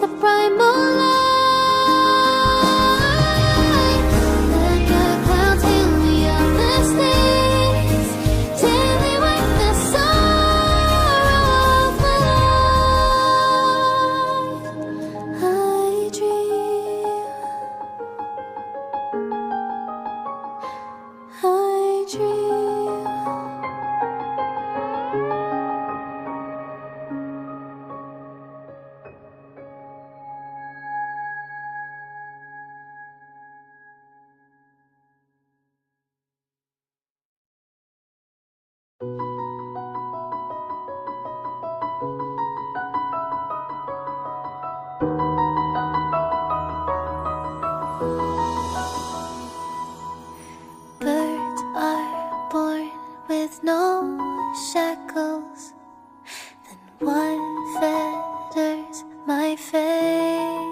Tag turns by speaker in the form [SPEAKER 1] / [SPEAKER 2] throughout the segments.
[SPEAKER 1] the primal light. Let the clouds heal me of this days, till they wipe the sorrow of my life. I dream, I dream. Birds are born with no shackles, then what fetters my fate?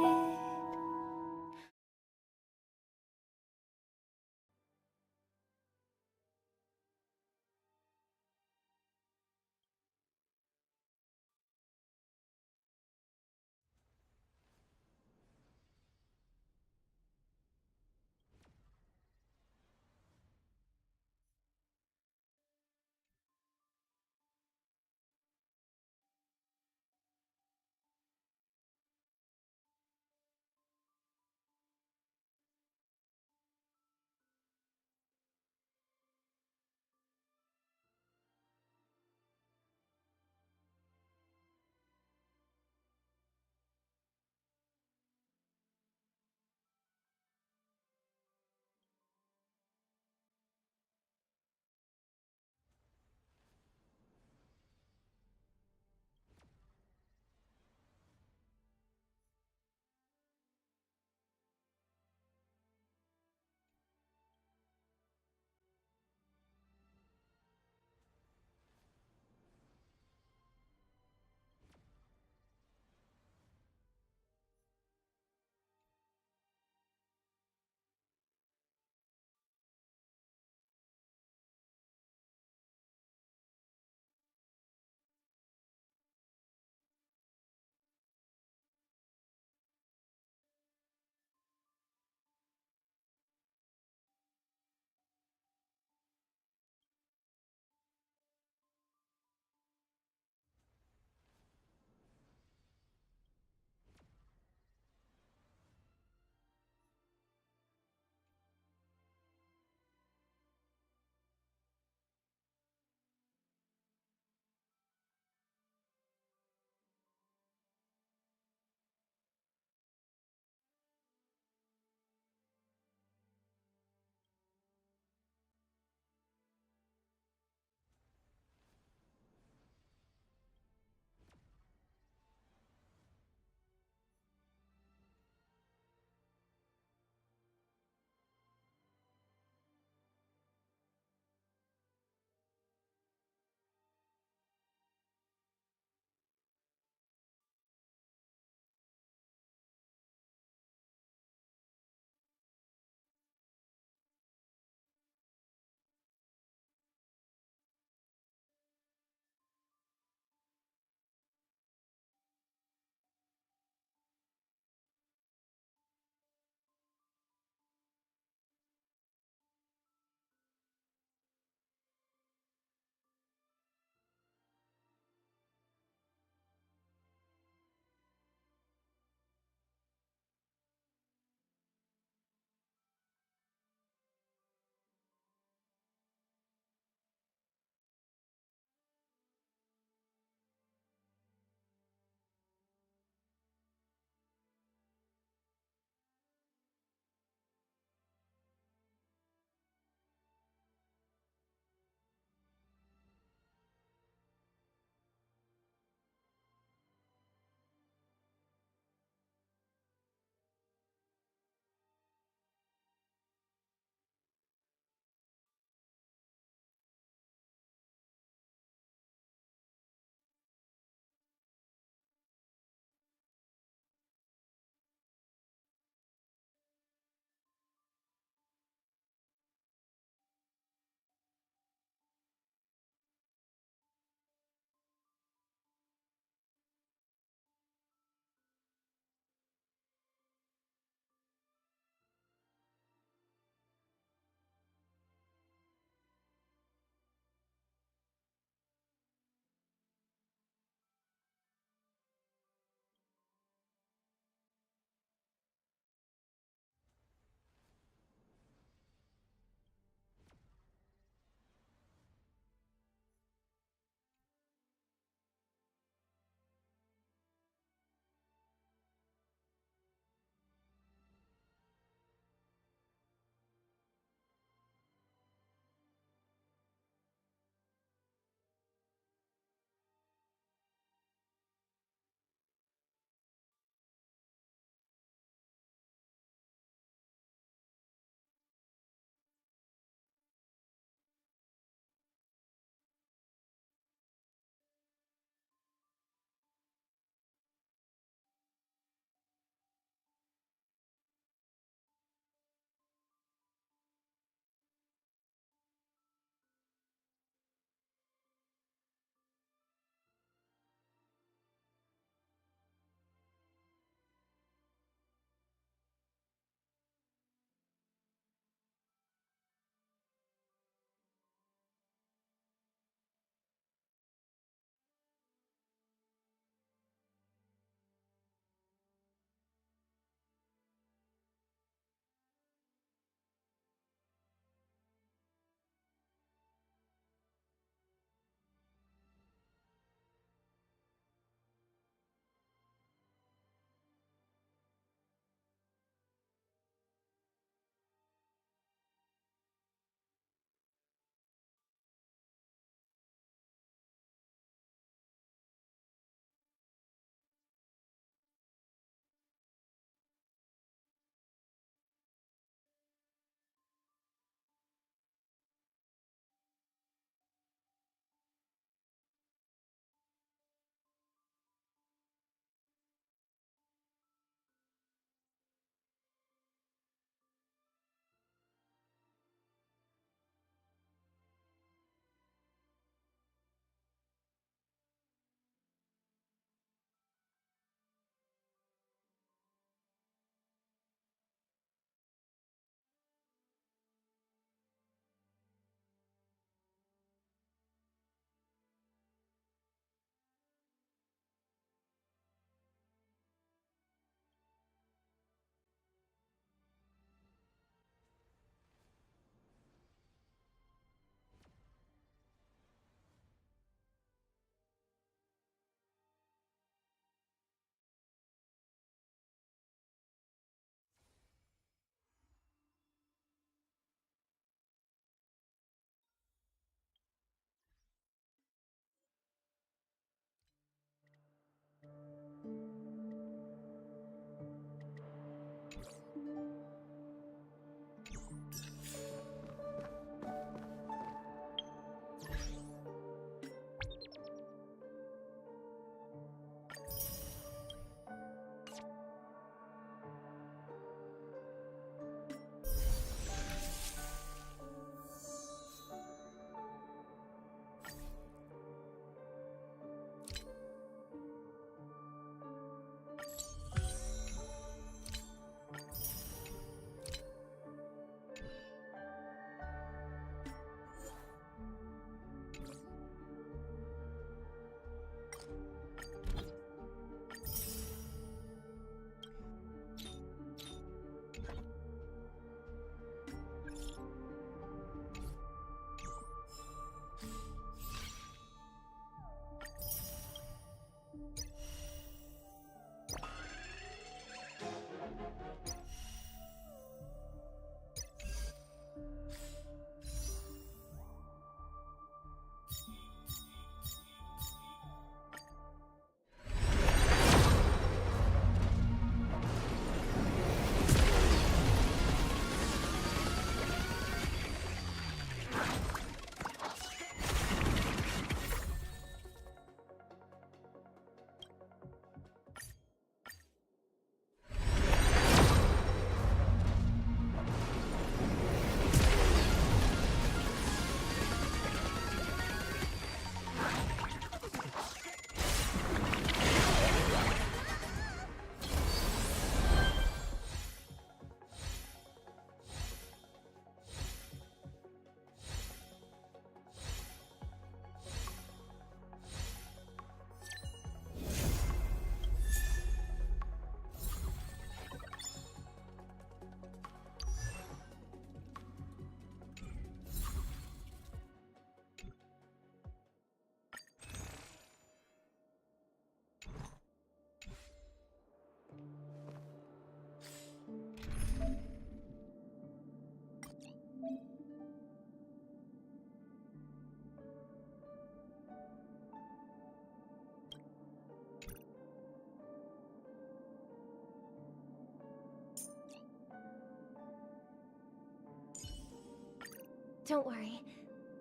[SPEAKER 2] Don't worry.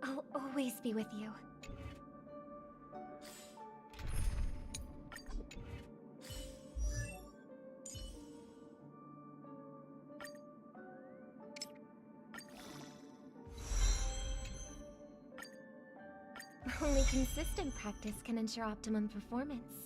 [SPEAKER 2] I'll always be with you. Only consistent practice can ensure optimum performance.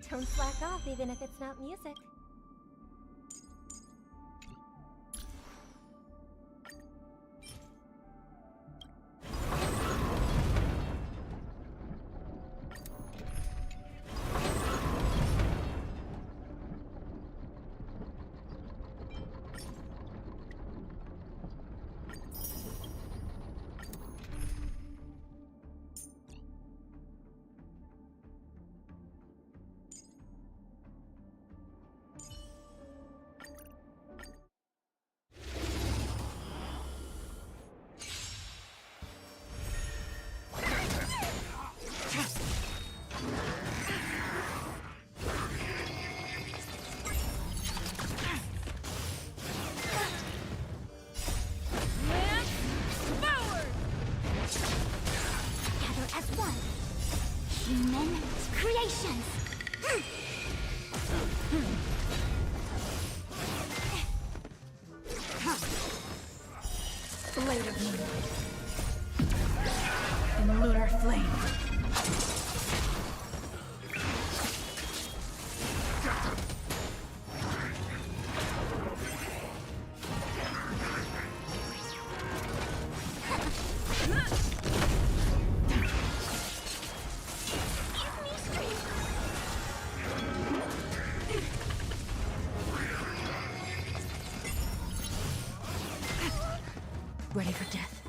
[SPEAKER 2] Don't slack off even if it's not music.
[SPEAKER 1] Human creations!
[SPEAKER 3] Blade of moonlight. In lunar flame. Ready for death.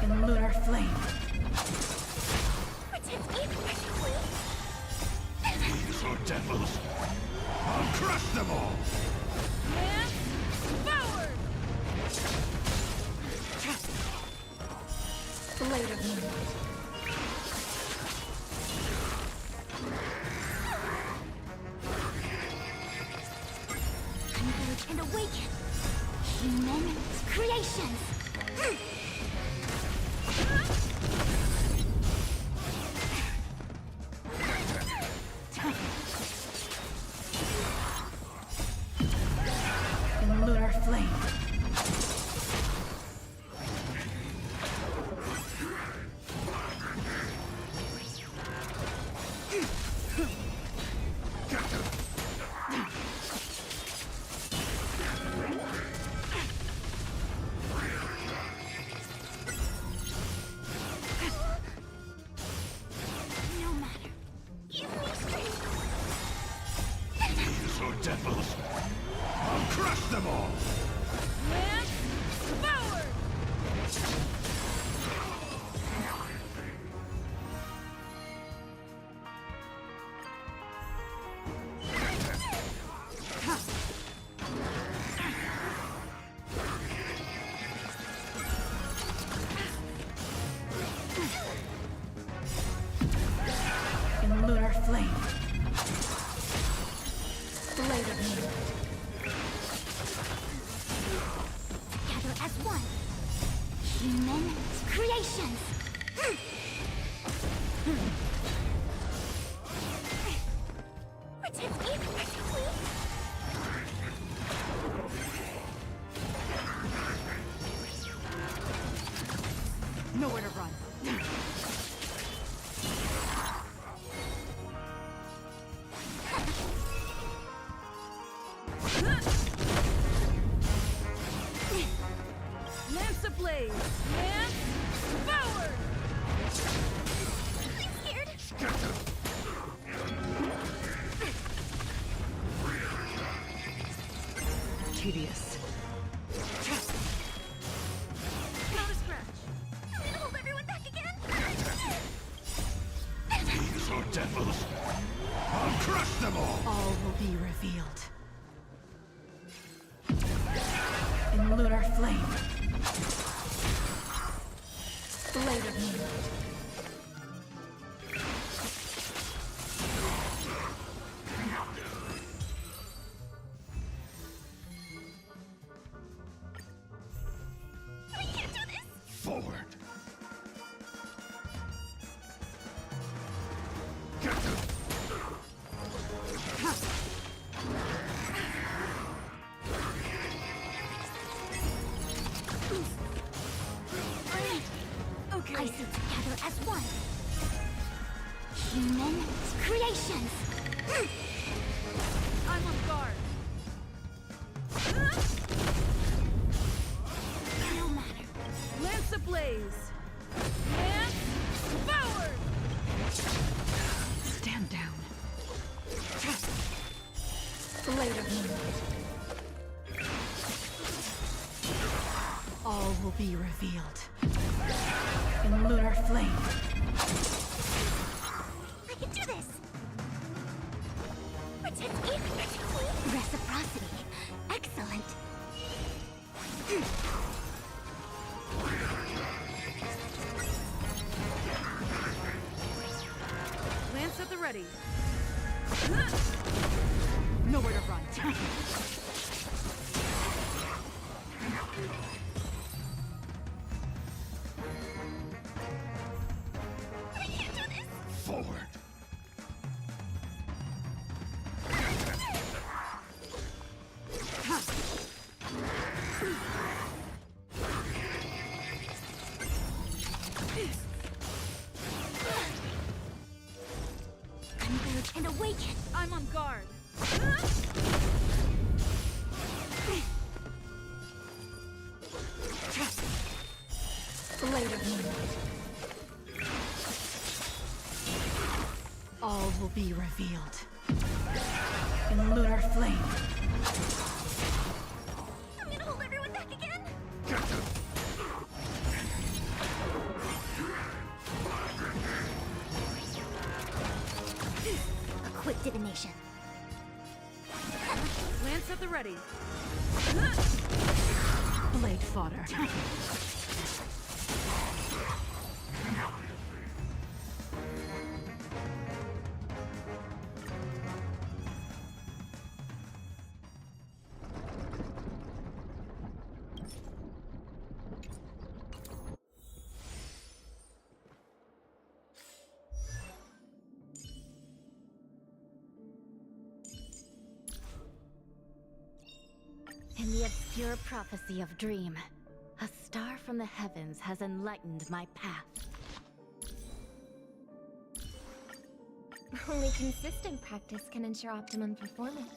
[SPEAKER 3] In lunar flame.
[SPEAKER 4] These are devils! I'll crush them all!
[SPEAKER 3] Blade of moonlight.
[SPEAKER 1] Converge and awaken! Human creations!
[SPEAKER 3] In lunar flame.
[SPEAKER 1] No matter. Give me strength!
[SPEAKER 4] These are devils! I'll crush them all!
[SPEAKER 3] In lunar flame. Blade of moonlight.
[SPEAKER 1] Together as one! Human creations! Protect me, please!
[SPEAKER 3] Nowhere to run.
[SPEAKER 5] Lance ablaze! Lance forward!
[SPEAKER 1] I'm scared!
[SPEAKER 3] Tedious.
[SPEAKER 5] Not a scratch.
[SPEAKER 1] I'm gonna hold everyone back again!
[SPEAKER 4] These are devils! I'll crush them all!
[SPEAKER 3] All will be revealed. In lunar flame. Blade of moonlight.
[SPEAKER 1] We can't do this!
[SPEAKER 4] Forward!
[SPEAKER 1] creations!
[SPEAKER 5] I'm on guard.
[SPEAKER 1] No matter.
[SPEAKER 5] Lance ablaze. Lance forward.
[SPEAKER 3] Stand down. Blade of Moonlight. All will be revealed. In lunar flame.
[SPEAKER 1] I can do this! Protect it, protect me! Reciprocity. Excellent.
[SPEAKER 5] Lance at the ready.
[SPEAKER 3] Nowhere to run.
[SPEAKER 1] I can't do this!
[SPEAKER 4] Forward.
[SPEAKER 1] Converge and awaken!
[SPEAKER 5] I'm on guard.
[SPEAKER 3] Blade of Moonlight. All will be revealed. In lunar flame.
[SPEAKER 1] I'm gonna hold everyone back again! A quick divination.
[SPEAKER 5] Lance at the ready.
[SPEAKER 3] Blade fodder.
[SPEAKER 2] In the obscure prophecy of Dream, a star from the heavens has enlightened my path. Only consistent practice can ensure optimum performance.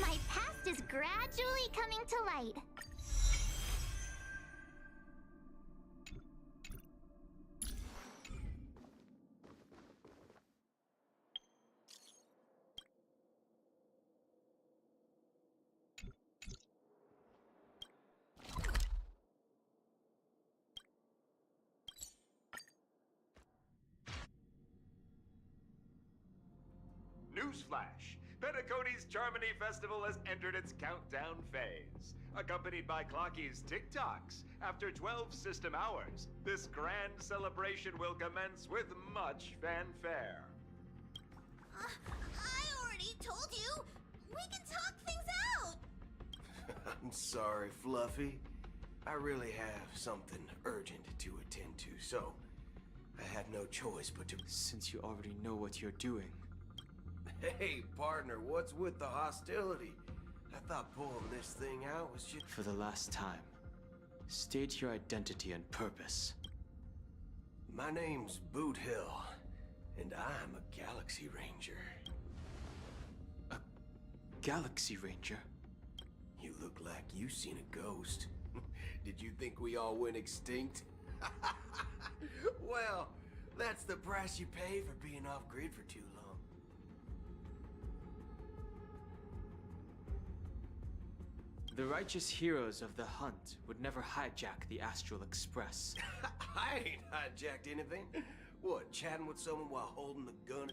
[SPEAKER 1] My past is gradually coming to light.
[SPEAKER 6] Newsflash! Penacony's Charmony Festival has entered its countdown phase. Accompanied by Clocky's TikToks, after 12 system hours, this grand celebration will commence with much fanfare.
[SPEAKER 1] I already told you! We can talk things out!
[SPEAKER 7] I'm sorry, Fluffy. I really have something urgent to attend to, so I had no choice but to...
[SPEAKER 8] Since you already know what you're doing.
[SPEAKER 7] Hey, partner, what's with the hostility? I thought pulling this thing out was just...
[SPEAKER 8] For the last time, state your identity and purpose.
[SPEAKER 7] My name's Boot Hill, and I'm a Galaxy Ranger.
[SPEAKER 8] A Galaxy Ranger?
[SPEAKER 7] You look like you seen a ghost. Did you think we all went extinct? Well, that's the price you pay for being off-grid for too long.
[SPEAKER 8] The righteous heroes of the hunt would never hijack the Astral Express.
[SPEAKER 7] I ain't hijacked anything. What, chatting with someone while holding the gun?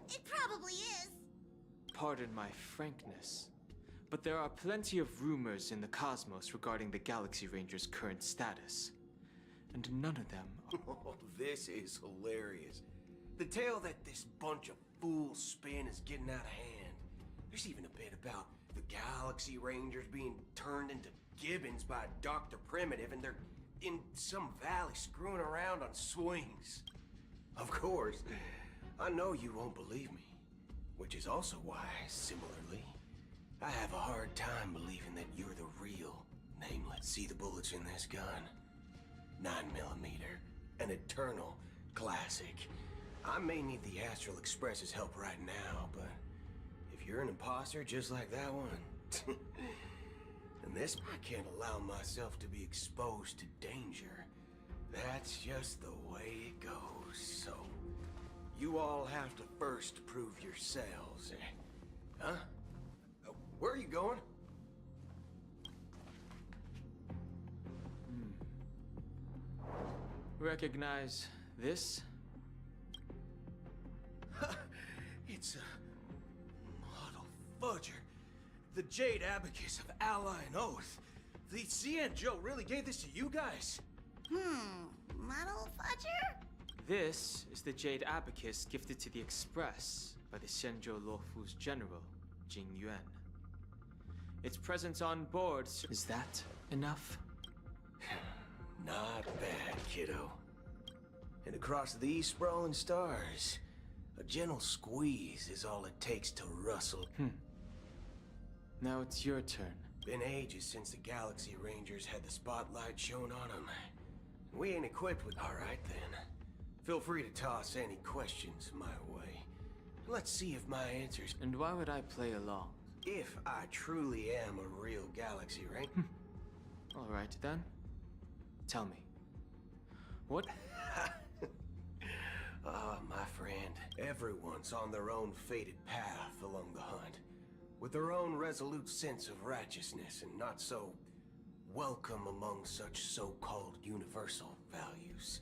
[SPEAKER 1] It probably is.
[SPEAKER 8] Pardon my frankness, but there are plenty of rumors in the cosmos regarding the Galaxy Ranger's current status. And none of them
[SPEAKER 7] Oh, this is hilarious. The tale that this bunch of fools spin is getting out of hand. There's even a bit about the Galaxy Rangers being turned into gibbons by Dr. Primitive, and they're in some valley screwing around on swings. Of course, I know you won't believe me, which is also why, similarly, I have a hard time believing that you're the real Nameless. See the bullets in this gun? 9mm, an eternal classic. I may need the Astral Express's help right now, but if you're an imposter just like that one, and this, I can't allow myself to be exposed to danger. That's just the way it goes. So, you all have to first prove yourselves. Huh? Where are you going?
[SPEAKER 8] recognize this.
[SPEAKER 7] It's a model fudger. The Jade Abacus of Ally and Oath. The Xianzhou really gave this to you guys?
[SPEAKER 1] Model fudger?
[SPEAKER 8] This is the Jade Abacus gifted to the Express by the Xianzhou Luofu's general, Jing Yuan. Its presence on board. Is that enough?
[SPEAKER 7] Not bad, kiddo. And across these sprawling stars, a gentle squeeze is all it takes to rustle.
[SPEAKER 8] Now it's your turn.
[SPEAKER 7] Been ages since the Galaxy Rangers had the spotlight shown on them. We ain't equipped with... All right, then. Feel free to toss any questions my way. Let's see if my answers...
[SPEAKER 8] And why would I play along?
[SPEAKER 7] If I truly am a real Galaxy Ranger...
[SPEAKER 8] All right, then. Tell me. What?
[SPEAKER 7] Ah, my friend. Everyone's on their own fated path along the hunt, with their own resolute sense of righteousness and not so welcome among such so-called universal values.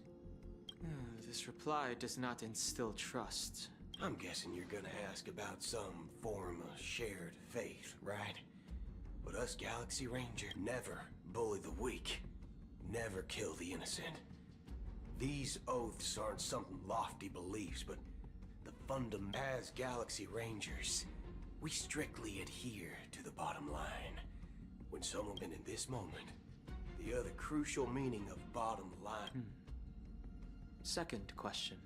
[SPEAKER 8] This reply does not instill trust.
[SPEAKER 7] I'm guessing you're gonna ask about some form of shared faith, right? But us Galaxy Ranger never bully the weak, never kill the innocent. These oaths aren't some lofty beliefs, but the fundamental. As Galaxy Rangers, we strictly adhere to the bottom line. When someone, and in this moment, the other crucial meaning of bottom line.
[SPEAKER 8] Second question.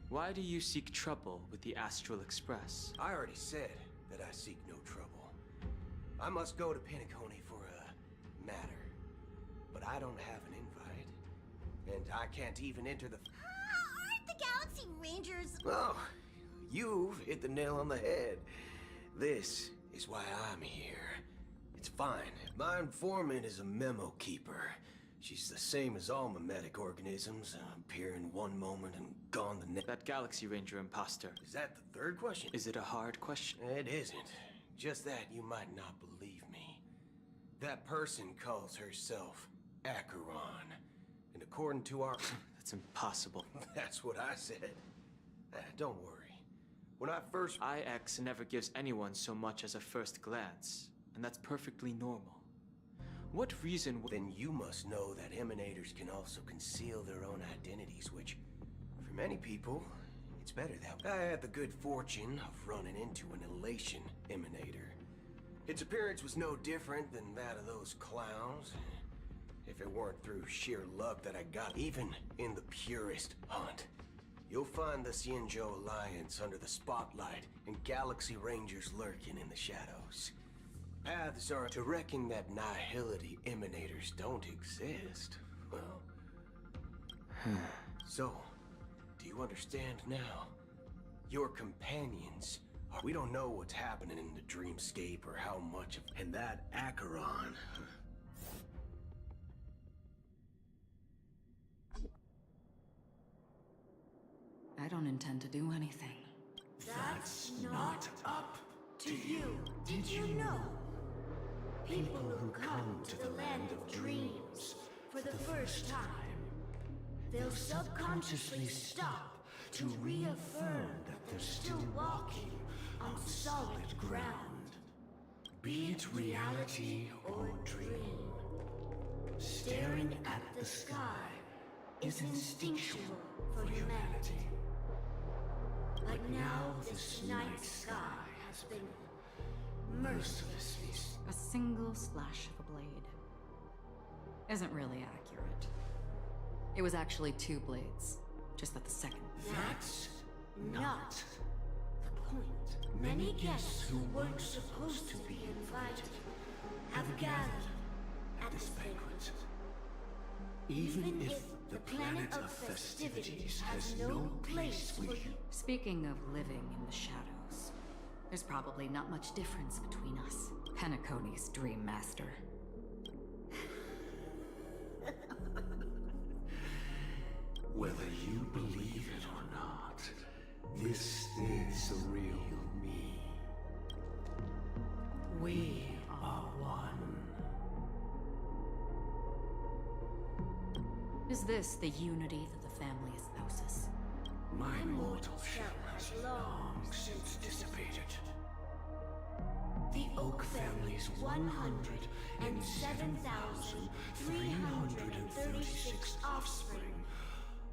[SPEAKER 8] Why do you seek trouble with the Astral Express?
[SPEAKER 7] I already said that I seek no trouble. I must go to Penacony for a matter, but I don't have an invite, and I can't even enter the...
[SPEAKER 1] Aren't the Galaxy Rangers...
[SPEAKER 7] Oh, you've hit the nail on the head. This is why I'm here. It's fine. My informant is a memo keeper. She's the same as all mimetic organisms, appear in one moment and gone the next.
[SPEAKER 8] That Galaxy Ranger imposter.
[SPEAKER 7] Is that the third question?
[SPEAKER 8] Is it a hard question?
[SPEAKER 7] It isn't. Just that you might not believe me. That person calls herself Acheron. And according to our...
[SPEAKER 8] That's impossible.
[SPEAKER 7] That's what I said. Don't worry. When I first...
[SPEAKER 8] IX never gives anyone so much as a first glance, and that's perfectly normal. What reason would...
[SPEAKER 7] Then you must know that emanators can also conceal their own identities, which, for many people, it's better that way. I had the good fortune of running into an elation emanator. Its appearance was no different than that of those clowns. if it weren't through sheer luck that I got even in the purest hunt. You'll find the Xianzhou Alliance under the spotlight and Galaxy Rangers lurking in the shadows. Paths are to reckon that Nihility emanators don't exist. Well... So, do you understand now? Your companions are... We don't know what's happening in the dreamscape or how much of... And that Acheron...
[SPEAKER 3] I don't intend to do anything.
[SPEAKER 9] That's not up to you. Did you know? People who come to the land of dreams for the first time, they'll subconsciously stop to reaffirm that they're still walking on solid ground. Be it reality or dream, staring at the sky is instinctual for humanity. But now this night sky has been mercilessly...
[SPEAKER 3] A single slash of a blade isn't really accurate. It was actually 2 blades, just that the second.
[SPEAKER 9] That's not the point. Many guests who weren't supposed to be invited have gathered at this banquet. Even if the planet of festivities has no place for you.
[SPEAKER 3] Speaking of living in the shadows, there's probably not much difference between us. Penacony's Dream Master.
[SPEAKER 9] Whether you believe it or not, this is the real me. We are one.
[SPEAKER 3] Is this the unity that the family espouses?
[SPEAKER 9] My mortal shell has long since dissipated. The Oak family's 107,336 offspring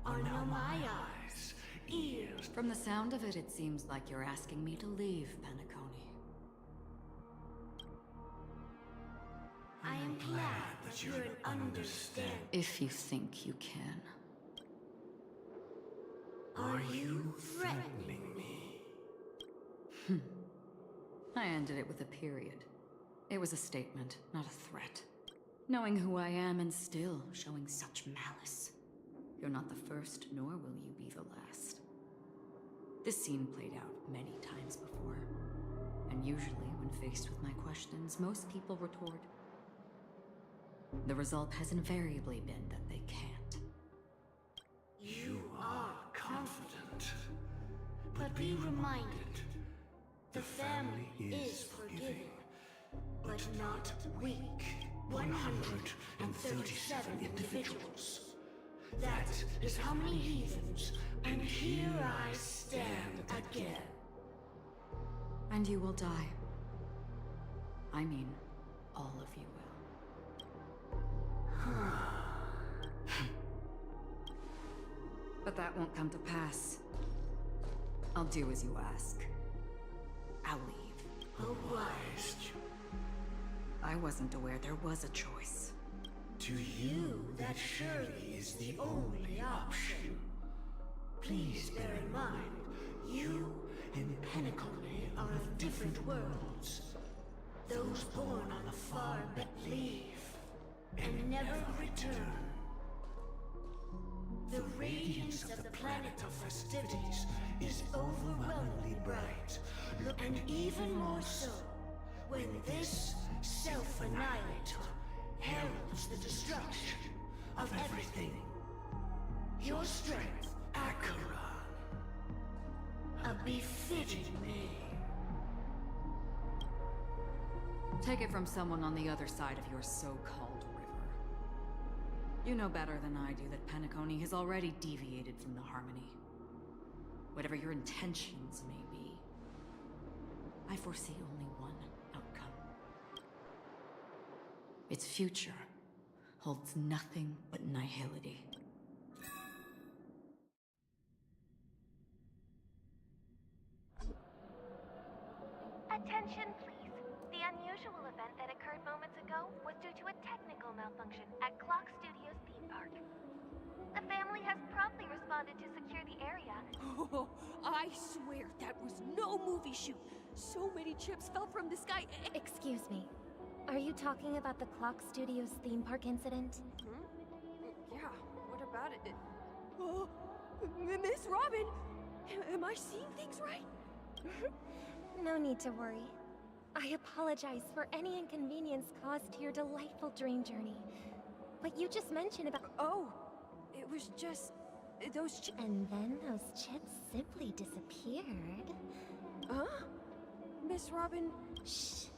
[SPEAKER 9] are now my eyes, ears.
[SPEAKER 3] From the sound of it, it seems like you're asking me to leave, Penacony.
[SPEAKER 9] I am glad that you're an understanding.
[SPEAKER 3] If you think you can.
[SPEAKER 9] Are you threatening me?
[SPEAKER 3] I ended it with a period. It was a statement, not a threat. Knowing who I am and still showing such malice. You're not the first, nor will you be the last. This scene played out many times before. And usually, when faced with my questions, most people retort. The result has invariably been that they can't.
[SPEAKER 9] You are confident. But be reminded, the family is forgiving, but not weak. 137 individuals. That is how many heathens, and here I stand again.
[SPEAKER 3] And you will die. I mean, all of you will. But that won't come to pass. I'll do as you ask. I'll leave.
[SPEAKER 9] Obliged.
[SPEAKER 3] I wasn't aware there was a choice.
[SPEAKER 9] To you, that surely is the only option. Please bear in mind, you and Penacony are of different worlds. Those born on the far but leave, and never return. The radiance of the planet of festivities is overwhelmingly bright, and even more so when this self-annihilator heralds the destruction of everything. Your strength, Acheron, a befitting name.
[SPEAKER 3] Take it from someone on the other side of your so-called river. You know better than I do that Penacony has already deviated from the Harmony. Whatever your intentions may be, I foresee only one outcome. Its future holds nothing but nihility.
[SPEAKER 10] Attention, please. The unusual
[SPEAKER 1] unusual event that occurred moments ago was due to a technical malfunction at Clock Studios theme park. The family has promptly responded to secure the area.
[SPEAKER 10] Oh, I swear that was no movie shoot. So many chips fell from the sky.
[SPEAKER 1] Excuse me. Are you talking about the Clock Studios theme park incident?
[SPEAKER 10] Yeah, what about it? Oh, Miss Robin! Am I seeing things right?
[SPEAKER 1] No need to worry. I apologize for any inconvenience caused to your delightful dream journey. But you just mentioned about—
[SPEAKER 10] Oh, it was just those chips.
[SPEAKER 1] And then those chips simply disappeared.
[SPEAKER 10] Huh? Miss Robin?
[SPEAKER 1] Shh.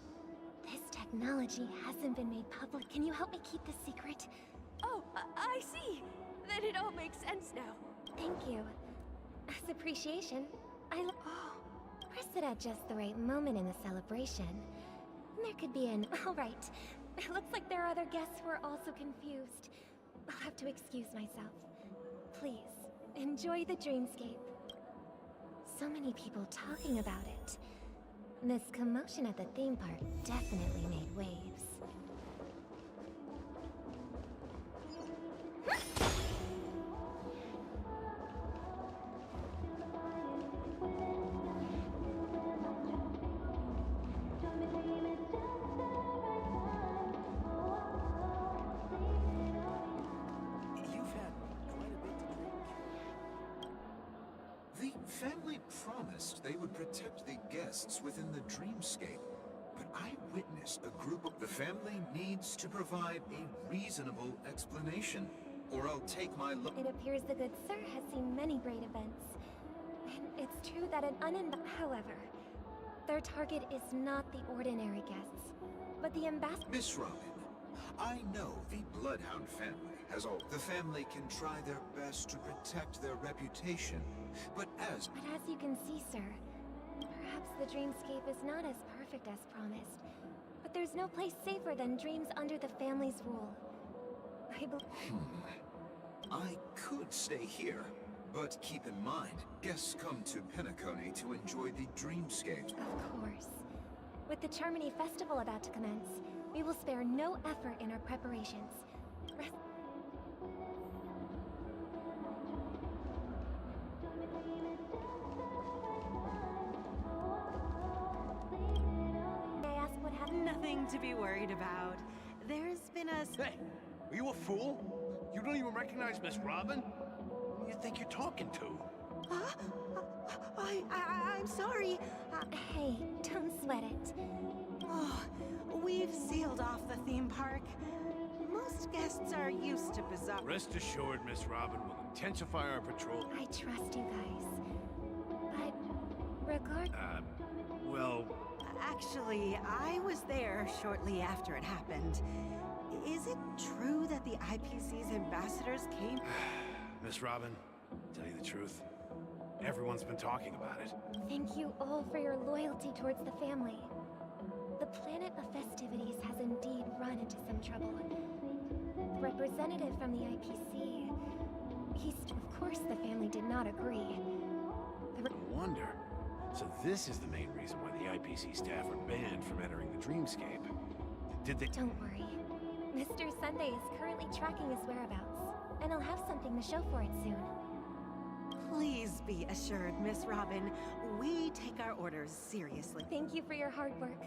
[SPEAKER 1] This technology hasn't been made public. Can you help me keep this secret?
[SPEAKER 10] Oh, I see. Then it all makes sense now.
[SPEAKER 1] Thank you. As appreciation, Oh, press it at just the right moment in the celebration. There could be an— All right. It looks like there are other guests who are also confused. I'll have to excuse myself. Please, enjoy the dreamscape. So many people talking about it. This commotion at the theme park definitely made waves.
[SPEAKER 9] You've had quite a bit to drink.
[SPEAKER 11] The family promised they would protect the guests within the dreamscape, but I witnessed a group of— The family needs to provide a reasonable explanation, or I'll take my look.
[SPEAKER 1] It appears the good sir has seen many great events. And it's true that However, their target is not the ordinary guests, but the ambassador—
[SPEAKER 11] Miss Robin, I know the Bloodhound family has all— The family can try their best to protect their reputation, but as
[SPEAKER 1] you can see, sir, perhaps the dreamscape is not as perfect as promised. But there's no place safer than dreams under the family's rule.
[SPEAKER 11] I could stay here, but keep in mind, guests come to Penacony to enjoy the dreamscape.
[SPEAKER 1] Of course. With the Charmony Festival about to commence, we will spare no effort in our preparations. May I ask what happened?
[SPEAKER 12] Nothing to be worried about. There's been a...
[SPEAKER 4] Hey, are you a fool? You don't even recognize Miss Robin? Who do you think you're talking to?
[SPEAKER 12] I'm sorry.
[SPEAKER 1] Hey, don't sweat it.
[SPEAKER 12] Oh, we've sealed off the theme park. Most guests are used to bizarre...
[SPEAKER 4] Rest assured, Miss Robin, we'll intensify our patrol.
[SPEAKER 1] I trust you guys. But
[SPEAKER 4] Well...
[SPEAKER 12] Actually, I was there shortly after it happened. Is it true that the IPC's ambassadors came?
[SPEAKER 4] Miss Robin, tell you the truth, everyone's been talking about it.
[SPEAKER 1] Thank you all for your loyalty towards the family. The planet of festivities has indeed run into some trouble. The representative from the IPC... Of course the family did not agree.
[SPEAKER 4] No wonder. So this is the main reason why the IPC staff are banned from entering the dreamscape. Did they...
[SPEAKER 1] Don't worry. Mr. Sunday is currently tracking his whereabouts, and he'll have something to show for it soon.
[SPEAKER 12] Please be assured, Miss Robin, we take our orders seriously.
[SPEAKER 1] Thank you for your hard work.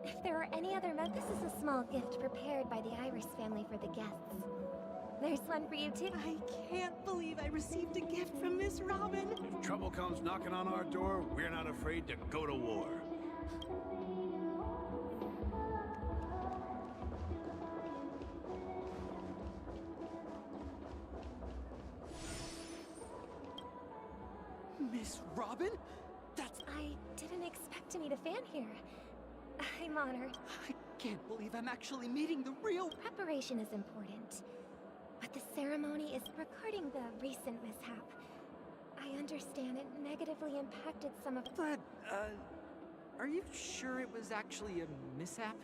[SPEAKER 1] If there are any other this is a small gift prepared by the Iris family for the guests. There's one for you too.
[SPEAKER 12] I can't believe I received a gift from Miss Robin.
[SPEAKER 4] If trouble comes knocking on our door, we're not afraid to go to war.
[SPEAKER 10] Miss Robin?
[SPEAKER 1] I didn't expect to meet a fan here. I'm honored.
[SPEAKER 10] I can't believe I'm actually meeting the real...
[SPEAKER 1] Preparation is important. But the ceremony is regarding the recent mishap. I understand it negatively impacted some of...
[SPEAKER 10] But, are you sure it was actually a mishap?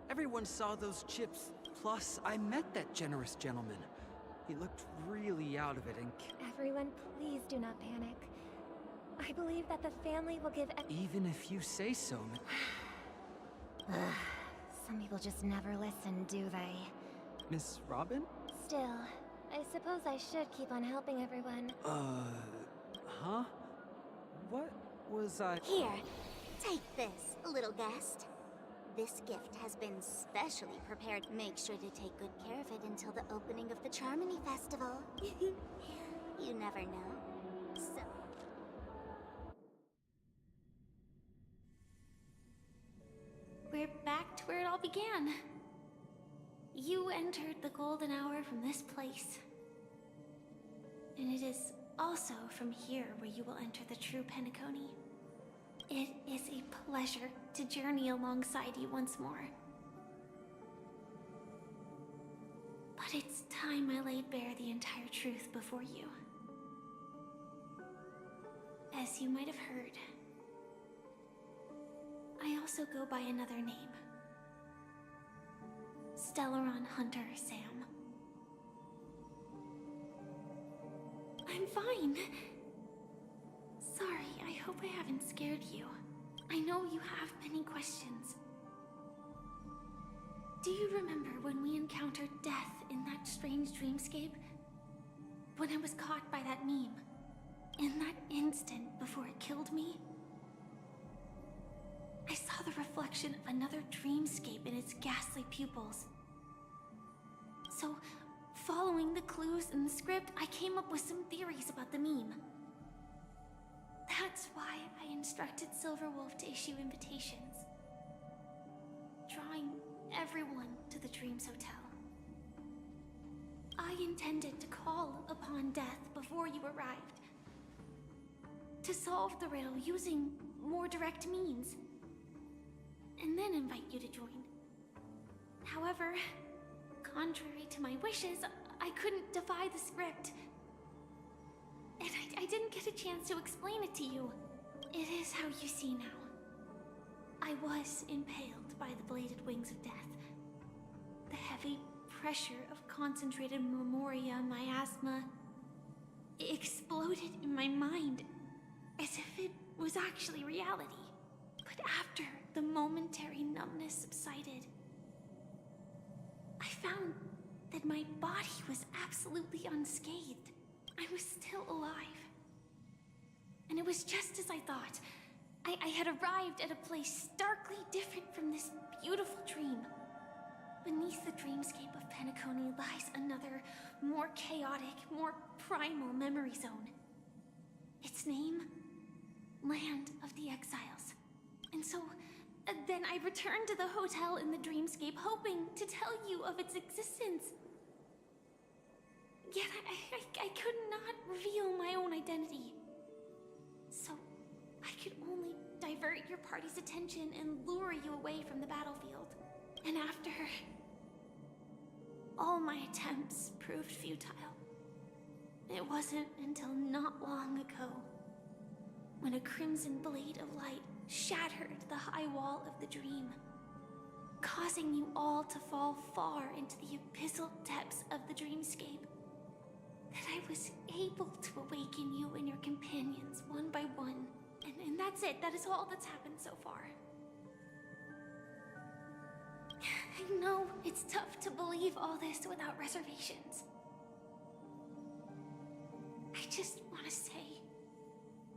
[SPEAKER 10] Everyone saw those chips. Plus, I met that generous gentleman. He looked really out of it and...
[SPEAKER 1] Everyone, please do not panic. I believe that the family will give...
[SPEAKER 10] Even if you say so...
[SPEAKER 1] Some people just never listen, do they?
[SPEAKER 10] Miss Robin?
[SPEAKER 1] Still, I suppose I should keep on helping everyone.
[SPEAKER 10] Huh? What was I...
[SPEAKER 13] Here, take this, little guest. This gift has been specially prepared. Make sure to take good care of it until the opening of the Charmony Festival. You never know. So...
[SPEAKER 2] We're back to where it all began. You entered the golden hour from this place. And it is also from here where you will enter the true Penacony. It is a pleasure to journey alongside you once more. But it's time I laid bare the entire truth before you. As you might have heard, I also go by another name. Stellaron Hunter Sam. I'm fine. Sorry, I hope I haven't scared you. I know you have many questions. Do you remember when we encountered death in that strange dreamscape? When I was caught by that meme? In that instant before it killed me? I saw the reflection of another dreamscape in its ghastly pupils. So, following the clues in the script, I came up with some theories about the meme. That's why I instructed Silverwolf to issue invitations, drawing everyone to the Dreams Hotel. I intended to call upon death before you arrived, to solve the riddle using more direct means, and then invite you to join. However, contrary to my wishes, I couldn't defy the script. And I didn't get a chance to explain it to you. It is how you see now. I was impaled by the bladed wings of death. The heavy pressure of concentrated memoria miasma exploded in my mind as if it was actually reality. But after the momentary numbness subsided, I found that my body was absolutely unscathed. I was still alive. And it was just as I thought. I had arrived at a place starkly different from this beautiful dream. Beneath the dreamscape of Penacony lies another, more chaotic, more primal memory zone. Its name? Land of the Exiles. And so, then I returned to the hotel in the dreamscape, hoping to tell you of its existence. Yet I could not reveal my own identity. So, I could only divert your party's attention and lure you away from the battlefield. And after... all my attempts proved futile. It wasn't until not long ago when a crimson blade of light shattered the high wall of the dream, causing you all to fall far into the abyssal depths of the dreamscape, that I was able to awaken you and your companions one by one. And that's it. That is all that's happened so far. I know it's tough to believe all this without reservations. I just want to say,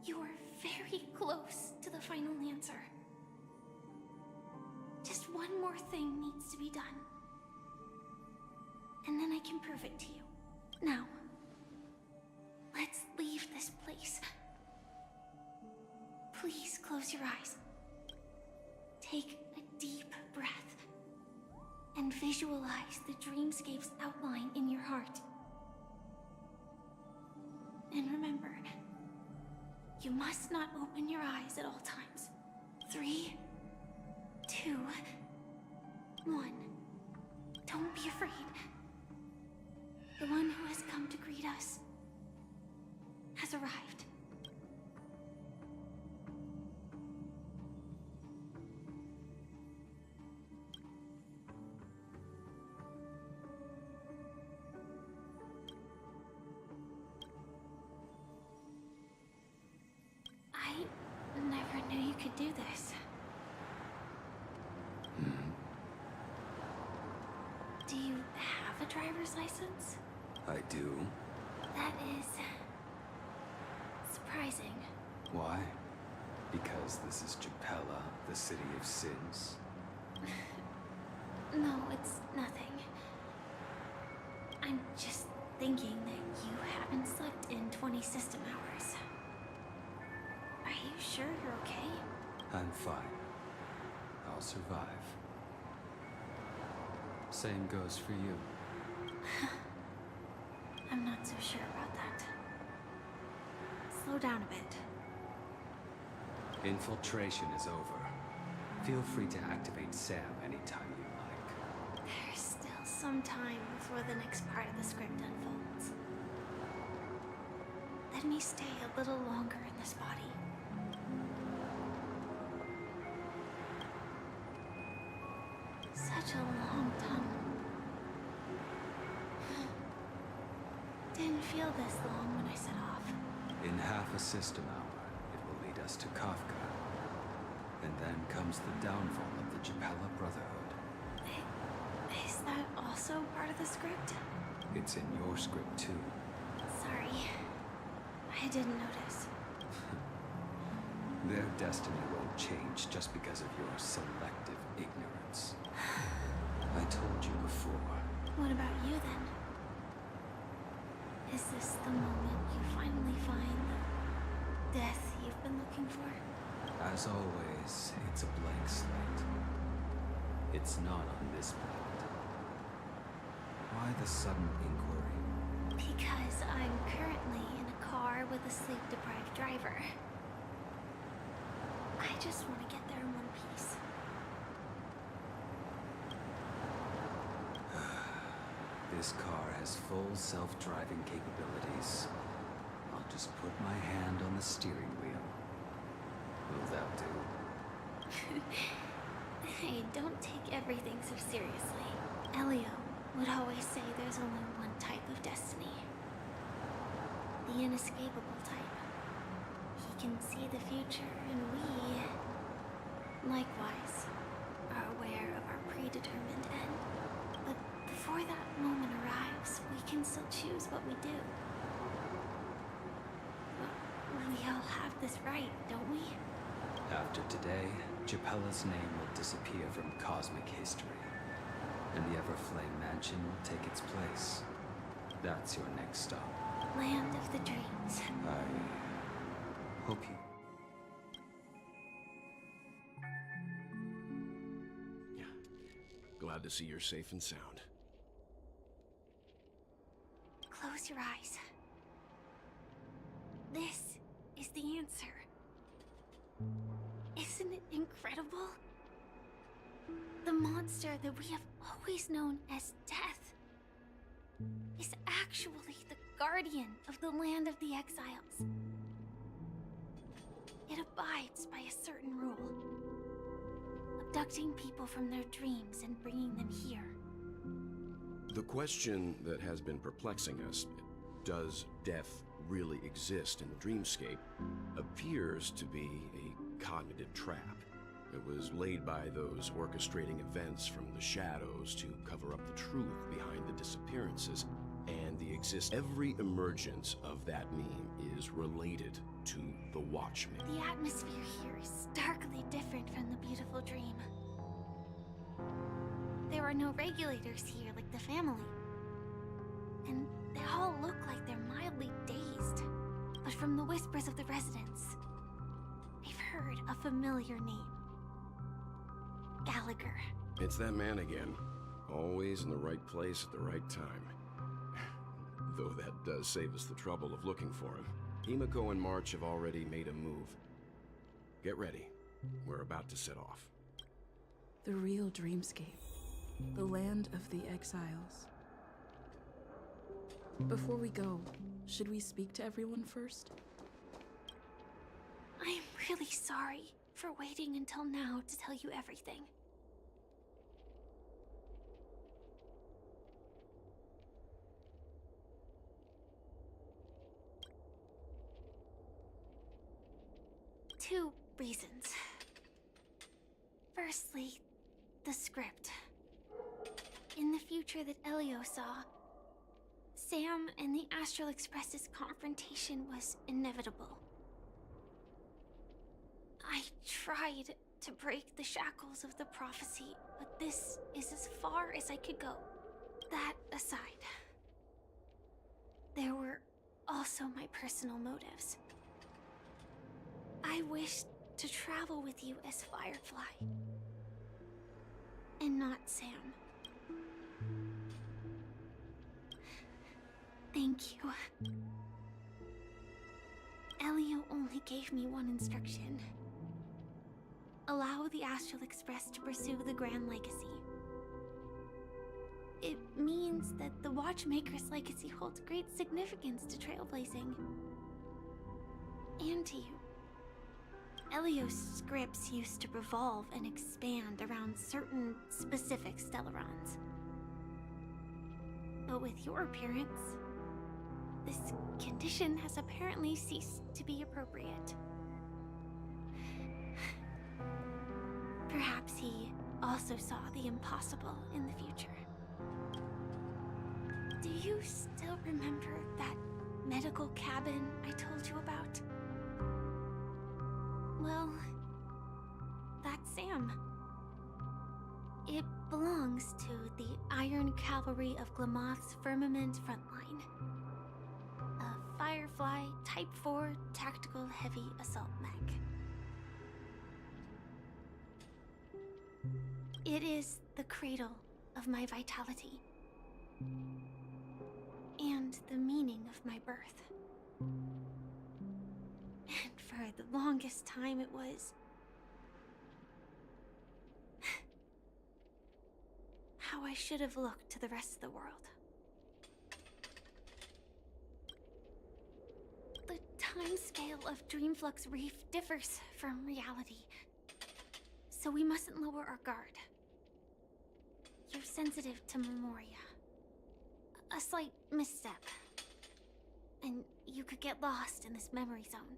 [SPEAKER 2] you are very close to the final answer. Just one more thing needs to be done. And then I can prove it to you. Now, let's leave this place. Please close your eyes. Take a deep breath and visualize the dreamscape's outline in your heart. And remember, you must not open your eyes at all times. 3, 2, 1. Don't be afraid. The one who has come to greet us has arrived. I never knew you could do this. a driver's license?
[SPEAKER 14] I do.
[SPEAKER 2] That is... surprising.
[SPEAKER 14] Why? Because this is Japella, the city of sins?
[SPEAKER 2] No, it's nothing. I'm just thinking that you haven't slept in 20 system hours. Are you sure you're okay?
[SPEAKER 14] I'm fine. I'll survive. Same goes for you.
[SPEAKER 2] I'm not so sure about that. Slow down a bit.
[SPEAKER 14] Infiltration is over. Feel free to activate Sam anytime you like.
[SPEAKER 2] There's still some time before the next part of the script unfolds. Let me stay a little longer in this body. Such a long tunnel. Didn't feel this long when I set off.
[SPEAKER 14] In half a system hour, it will lead us to Kafka. And then comes the downfall of the Japella Brotherhood.
[SPEAKER 2] Is that also part of the script?
[SPEAKER 14] It's in your script too.
[SPEAKER 2] Sorry. I didn't notice.
[SPEAKER 14] Their destiny won't change just because of your selective ignorance. I told you before.
[SPEAKER 2] What about you then? Is this the moment you finally find the death you've been looking for?
[SPEAKER 14] As always, it's a blank slate. It's not on this planet. Why the sudden inquiry?
[SPEAKER 2] Because I'm currently in a car with a sleep-deprived driver. I just want to get there in one piece.
[SPEAKER 14] This car has full self-driving capabilities. I'll just put my hand on the steering wheel. Will that do?
[SPEAKER 2] Hey, don't take everything so seriously. Elio would always say there's only one type of destiny. The inescapable type. He can see the future, and we, likewise, are aware of our predetermined end. But before that moment arrives, we can still choose what we do. We all have this right, don't we?
[SPEAKER 14] After today, Japella's name will disappear from cosmic history, and the Everflame Mansion will take its place. That's your next stop.
[SPEAKER 2] Land of the Dreams.
[SPEAKER 14] I hope you...
[SPEAKER 4] Yeah. Glad to see you're safe and sound.
[SPEAKER 2] Close your eyes. This is the answer. Isn't it incredible? The monster that we have always known as Death is actually the guardian of the land of the exiles. It abides by a certain rule, abducting people from their dreams and bringing them here.
[SPEAKER 4] The question that has been perplexing us, does death really exist in the dreamscape, appears to be a cognitive trap. It was laid by those orchestrating events from the shadows to cover up the truth behind the disappearances, and every emergence of that meme is related to the Watchmen.
[SPEAKER 2] The atmosphere here is starkly different from the beautiful dream. There are no regulators here like the family. And they all look like they're mildly dazed. But from the whispers of the residents, they've heard a familiar name. Gallagher.
[SPEAKER 4] It's that man again. Always in the right place at the right time. Though that does save us the trouble of looking for him. Himiko and March have already made a move. Get ready. We're about to set off.
[SPEAKER 5] The real dreamscape. The land of the exiles. Before we go, should we speak to everyone first?
[SPEAKER 2] I'm really sorry for waiting until now to tell you everything. Two reasons. Firstly, the script. In the future that Elio saw, Sam and the Astral Express's confrontation was inevitable. I tried to break the shackles of the prophecy, but this is as far as I could go. That aside, there were also my personal motives. I wished to travel with you as Firefly, and not Sam. Thank you. Elio only gave me one instruction. Allow the Astral Express to pursue the Grand Legacy. It means that the Watchmaker's legacy holds great significance to trailblazing. And to you. Elio's scripts used to revolve and expand around certain specific Stellarons. But with your appearance, this condition has apparently ceased to be appropriate. Perhaps he also saw the impossible in the future. Do you still remember that medical cabin I told you about? Well, that's Sam. It belongs to the Iron Cavalry of Glamoth's Firmament Frontline. A Firefly Type 4 Tactical Heavy Assault Mech. It is the cradle of my vitality. And the meaning of my birth. And for the longest time it was... how I should have looked to the rest of the world. The timescale of Dreamflux Reef differs from reality, so we mustn't lower our guard. You're sensitive to Memoria. A slight misstep, and you could get lost in this memory zone.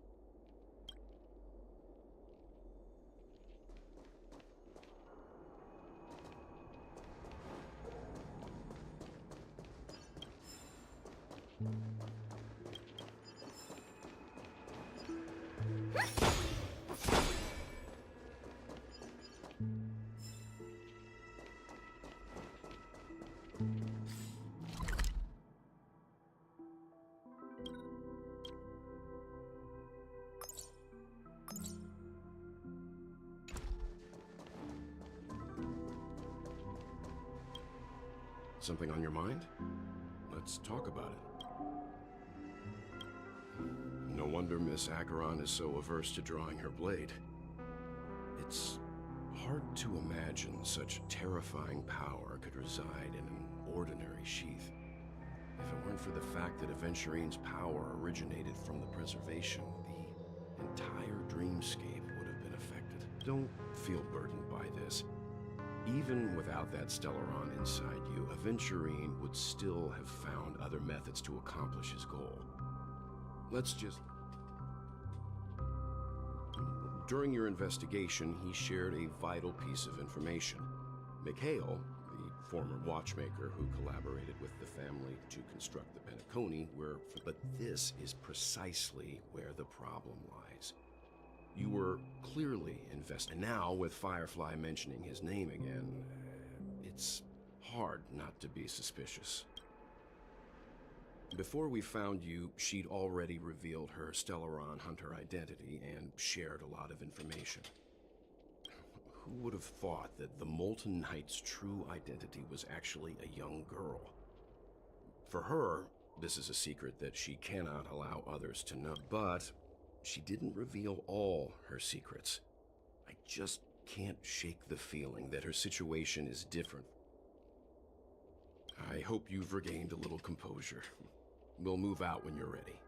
[SPEAKER 4] Something on your mind? Let's talk about it. No wonder Miss Acheron is so averse to drawing her blade. It's hard to imagine such terrifying power could reside in an ordinary sheath. If it weren't for the fact that Aventurine's power originated from the preservation, the entire dreamscape would have been affected. Don't feel burdened by this. Even without that Stellaron inside you, Aventurine would still have found other methods to accomplish his goal. Let's just... During your investigation, he shared a vital piece of information. Mikhail, the former watchmaker who collaborated with the family to construct the Penacony, but this is precisely where the problem lies. You were clearly invested. And now, with Firefly mentioning his name again, it's hard not to be suspicious. Before we found you, she'd already revealed her Stellaron Hunter identity and shared a lot of information. Who would have thought that the Molten Knight's true identity was actually a young girl? For her, this is a secret that she cannot allow others to know, but she didn't reveal all her secrets. I just can't shake the feeling that her situation is different. I hope you've regained a little composure. We'll move out when you're ready.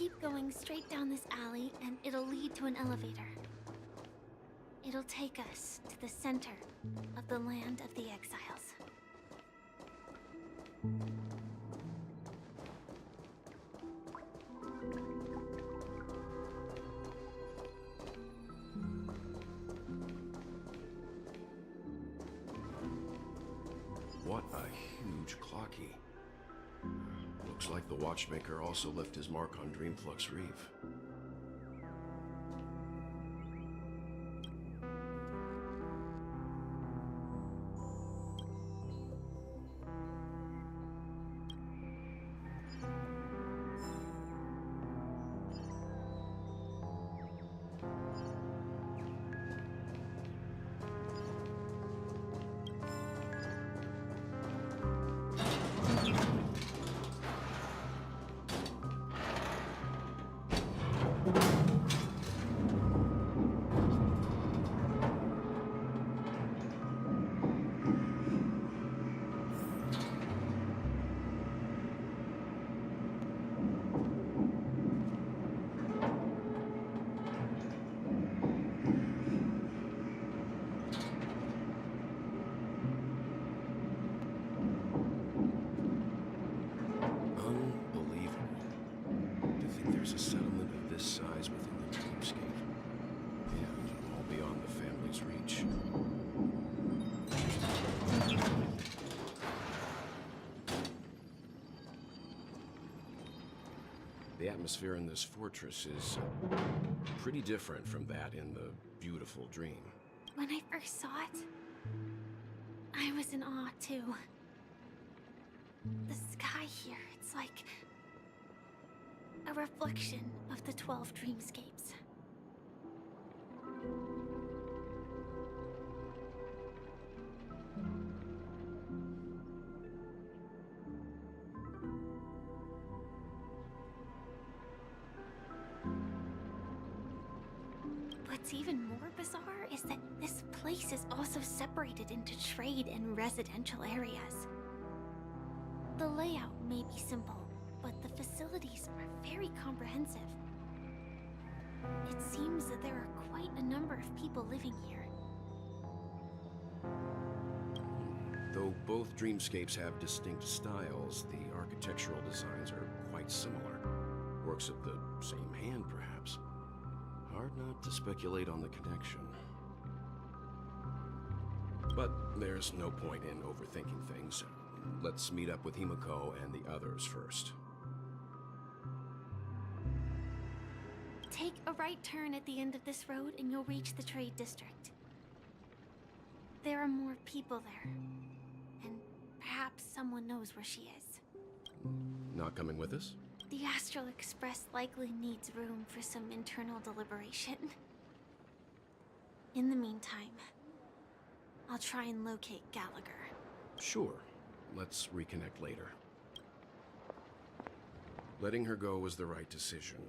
[SPEAKER 2] Keep going straight down this alley, and it'll lead to an elevator. It'll take us to the center of the land of the exiles.
[SPEAKER 4] What a huge clocky. Looks like the watchmaker also left his mark on Dreamflux Reef. There's a settlement of this size within the dreamscape. Yeah, all beyond the family's reach. The atmosphere in this fortress is pretty different from that in the beautiful dream.
[SPEAKER 2] When I first saw it, I was in awe too. The sky here, it's like a reflection of the 12 dreamscapes. What's even more bizarre is that this place is also separated into trade and residential areas. The layout may be simple, but the facilities are very comprehensive. It seems that there are quite a number of people living here.
[SPEAKER 4] Though both dreamscapes have distinct styles, the architectural designs are quite similar. Works of the same hand, perhaps. Hard not to speculate on the connection. But there's no point in overthinking things. Let's meet up with Himiko and the others first.
[SPEAKER 2] Take a right turn at the end of this road and you'll reach the trade district. There are more people there. And perhaps someone knows where she is.
[SPEAKER 4] Not coming with us?
[SPEAKER 2] The Astral Express likely needs room for some internal deliberation. In the meantime, I'll try and locate Gallagher.
[SPEAKER 4] Sure. Let's reconnect later. Letting her go was the right decision.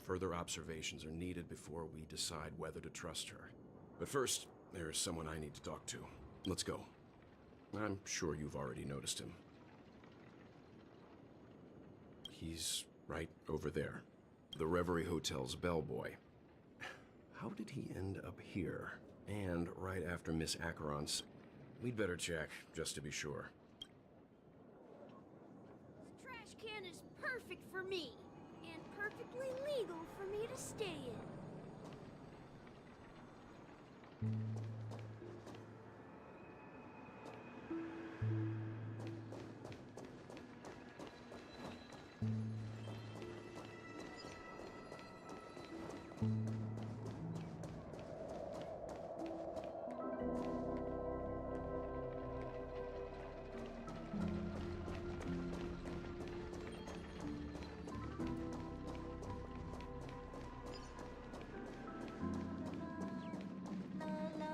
[SPEAKER 4] Further observations are needed before we decide whether to trust her. But first, there's someone I need to talk to. Let's go. I'm sure you've already noticed him. He's right over there. The Reverie Hotel's bellboy. How did he end up here? And right after Miss Acheron's... We'd better check, just to be sure.
[SPEAKER 9] This trash can is perfect for me, and perfectly legal for me to stay in.
[SPEAKER 13] La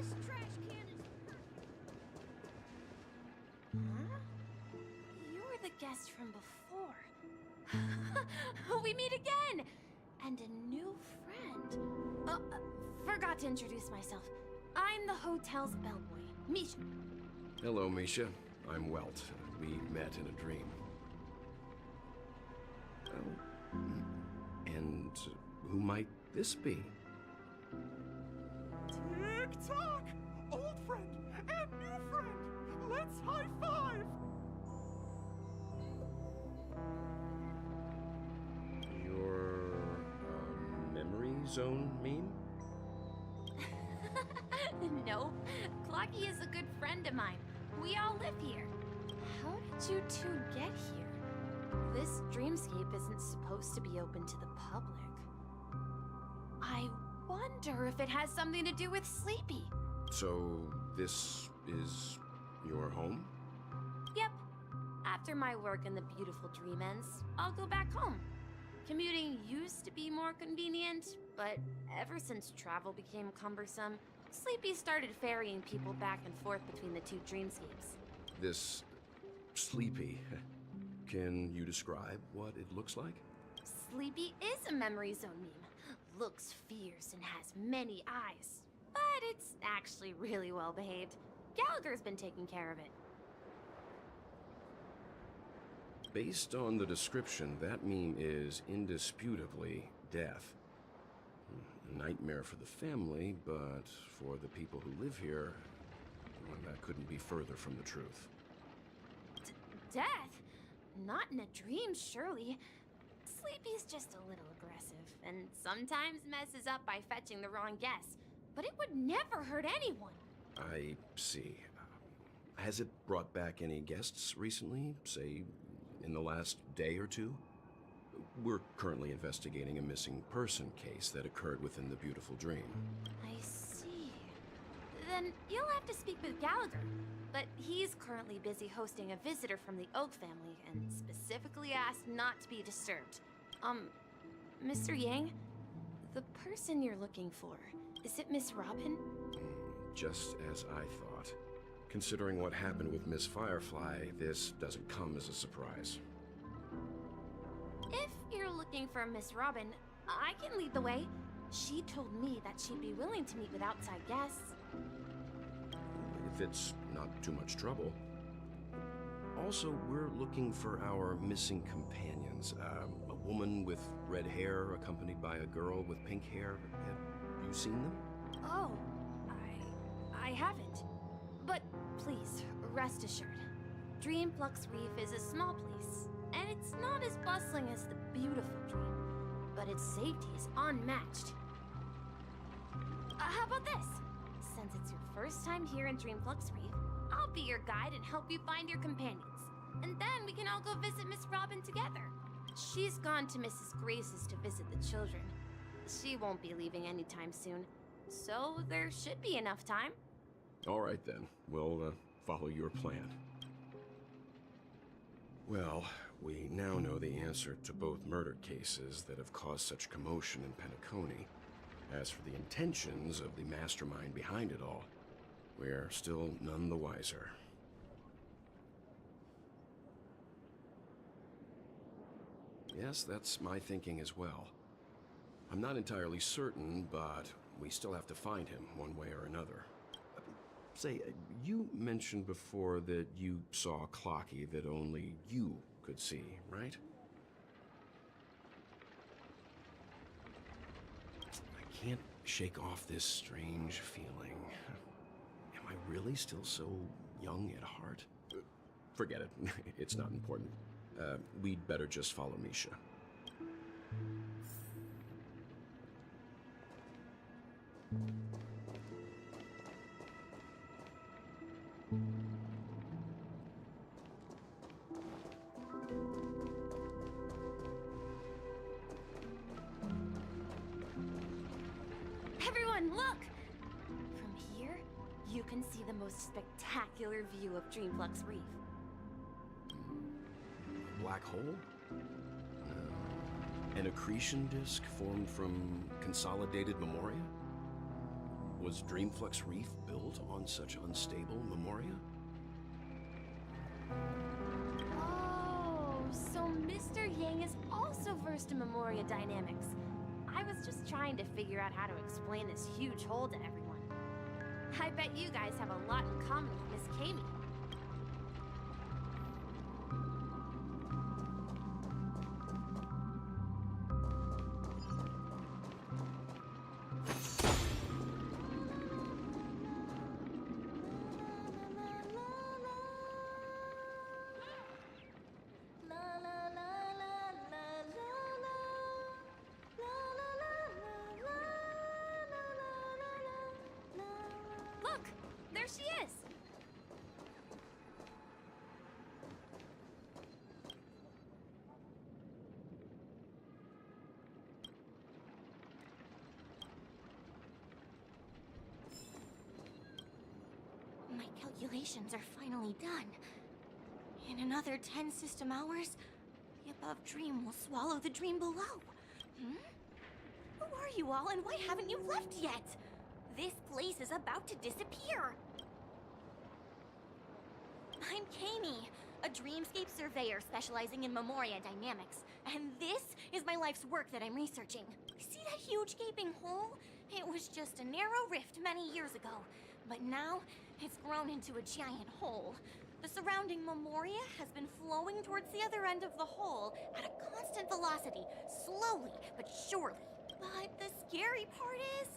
[SPEAKER 2] This trash can is... Huh? You're the guest from before. We meet again! And a new friend. Forgot to introduce myself. I'm the hotel's bellboy, Misha.
[SPEAKER 4] Hello, Misha. I'm Welt. We met in a dream. Oh. And who might this be?
[SPEAKER 9] Tick-tock! Old friend and new friend! Let's high-five!
[SPEAKER 4] Your memory zone meme?
[SPEAKER 2] Nope. Clocky is a good friend of mine. We all live here. How did you two get here? This dreamscape isn't supposed to be open to the public. I wonder if it has something to do with Sleepy.
[SPEAKER 4] So, this is your home?
[SPEAKER 2] Yep. After my work in the beautiful dream ends, I'll go back home. Commuting used to be more convenient, but ever since travel became cumbersome, Sleepy started ferrying people back and forth between the two dreamscapes.
[SPEAKER 4] This Sleepy. Can you describe what it looks like?
[SPEAKER 2] Sleepy is a memory zone meme. Looks fierce and has many eyes. But it's actually really well behaved. Gallagher's been taking care of it.
[SPEAKER 4] Based on the description, that meme is indisputably death. A nightmare for the family, but for the people who live here, well, that couldn't be further from the truth.
[SPEAKER 2] Death? Not in a dream, surely. Sleepy's just a little aggressive, and sometimes messes up by fetching the wrong guess. But it would never hurt anyone.
[SPEAKER 4] I see. Has it brought back any guests recently, say, in the last day or two? We're currently investigating a missing person case that occurred within the beautiful dream.
[SPEAKER 2] I see. Then you'll have to speak with Gallagher. But he's currently busy hosting a visitor from the Oak family and specifically asked not to be disturbed. Mr. Yang, the person you're looking for, is it Miss Robin?
[SPEAKER 4] Just as I thought. Considering what happened with Miss Firefly, this doesn't come as a surprise.
[SPEAKER 2] If you're looking for Miss Robin, I can lead the way. She told me that she'd be willing to meet with outside guests.
[SPEAKER 4] If it's not too much trouble. Also, we're looking for our missing companions. A woman with red hair accompanied by a girl with pink hair. Have you seen them?
[SPEAKER 2] Oh, I haven't. But please, rest assured. Dreamflux Reef is a small place, and it's not as bustling as the beautiful dream, but its safety is unmatched. How about this? Since it's your first time here in Dreamflux Reef, I'll be your guide and help you find your companions. And then we can all go visit Miss Robin together. She's gone to Mrs. Grace's to visit the children. She won't be leaving anytime soon, so there should be enough time.
[SPEAKER 4] All right then, we'll follow your plan. Well, we now know the answer to both murder cases that have caused such commotion in Penacony. As for the intentions of the mastermind behind it all, we're still none the wiser. Yes, that's my thinking as well. I'm not entirely certain, but we still have to find him one way or another. Say, you mentioned before that you saw Clocky that only you could see, right? I can't shake off this strange feeling. Am I really still so young at heart? Forget it. It's not important. We'd better just follow Misha.
[SPEAKER 2] Everyone, look! From here, you can see the most spectacular view of Dreamflux Reef.
[SPEAKER 4] Black hole? An accretion disk formed from consolidated memoria? Was Dreamflux Reef built on such unstable Memoria?
[SPEAKER 2] Oh, so Mr. Yang is also versed in Memoria dynamics. I was just trying to figure out how to explain this huge hole to everyone. I bet you guys have a lot in common with Miss Kami. Look, there she is. My calculations are finally done. In another 10 system hours, the above dream will swallow the dream below. Who are you all, and why haven't you left yet? This place is about to disappear. I'm Kami, a dreamscape surveyor specializing in Memoria dynamics, and this is my life's work that I'm researching. See that huge gaping hole? It was just a narrow rift many years ago, but now it's grown into a giant hole. The surrounding Memoria has been flowing towards the other end of the hole at a constant velocity, slowly but surely. But the scary part is,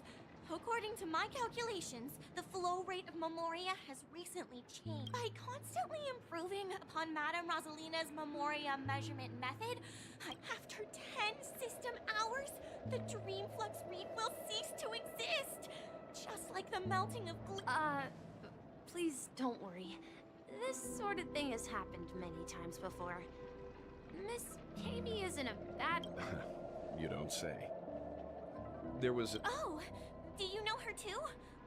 [SPEAKER 2] according to my calculations, the flow rate of Memoria has recently changed. By constantly improving upon Madame Rosalina's Memoria measurement method, after 10 system hours, the Dreamflux Reef will cease to exist. Just like the melting of please don't worry. This sort of thing has happened many times before. Miss Kami isn't a bad...
[SPEAKER 4] You don't say. There was a...
[SPEAKER 2] Oh! Do you know her too?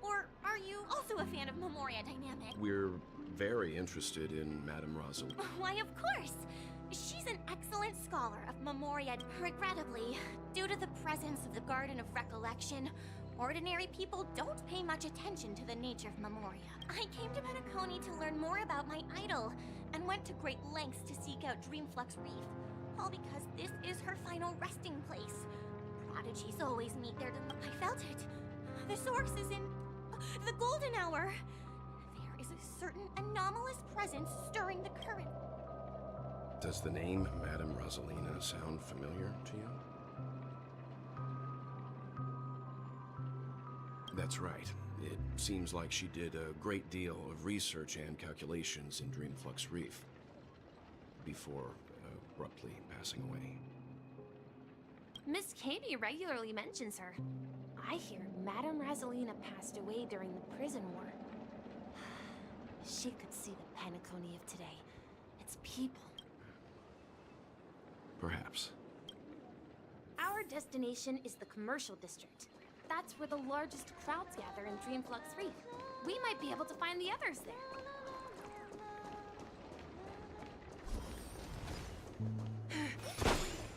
[SPEAKER 2] Or are you also a fan of Memoria dynamics?
[SPEAKER 4] We're very interested in Madame Rosalie.
[SPEAKER 2] Why, of course! She's an excellent scholar of Memoria. Regrettably, due to the presence of the Garden of Recollection, ordinary people don't pay much attention to the nature of Memoria. I came to Penacony to learn more about my idol, and went to great lengths to seek out Dreamflux Reef. All because this is her final resting place. Prodigies always meet there. I felt it. The source is in the golden hour. There is a certain anomalous presence stirring the current.
[SPEAKER 4] Does the name Madame Rosalina sound familiar to you? That's right. It seems like she did a great deal of research and calculations in Dreamflux Reef before abruptly passing away.
[SPEAKER 2] Miss Kami regularly mentions her. I hear Madame Rosalina passed away during the prison war. She could see the Penacony of today. Its people.
[SPEAKER 4] Perhaps.
[SPEAKER 2] Our destination is the commercial district. That's where the largest crowds gather in Dreamflux Reef. We might be able to find the others there.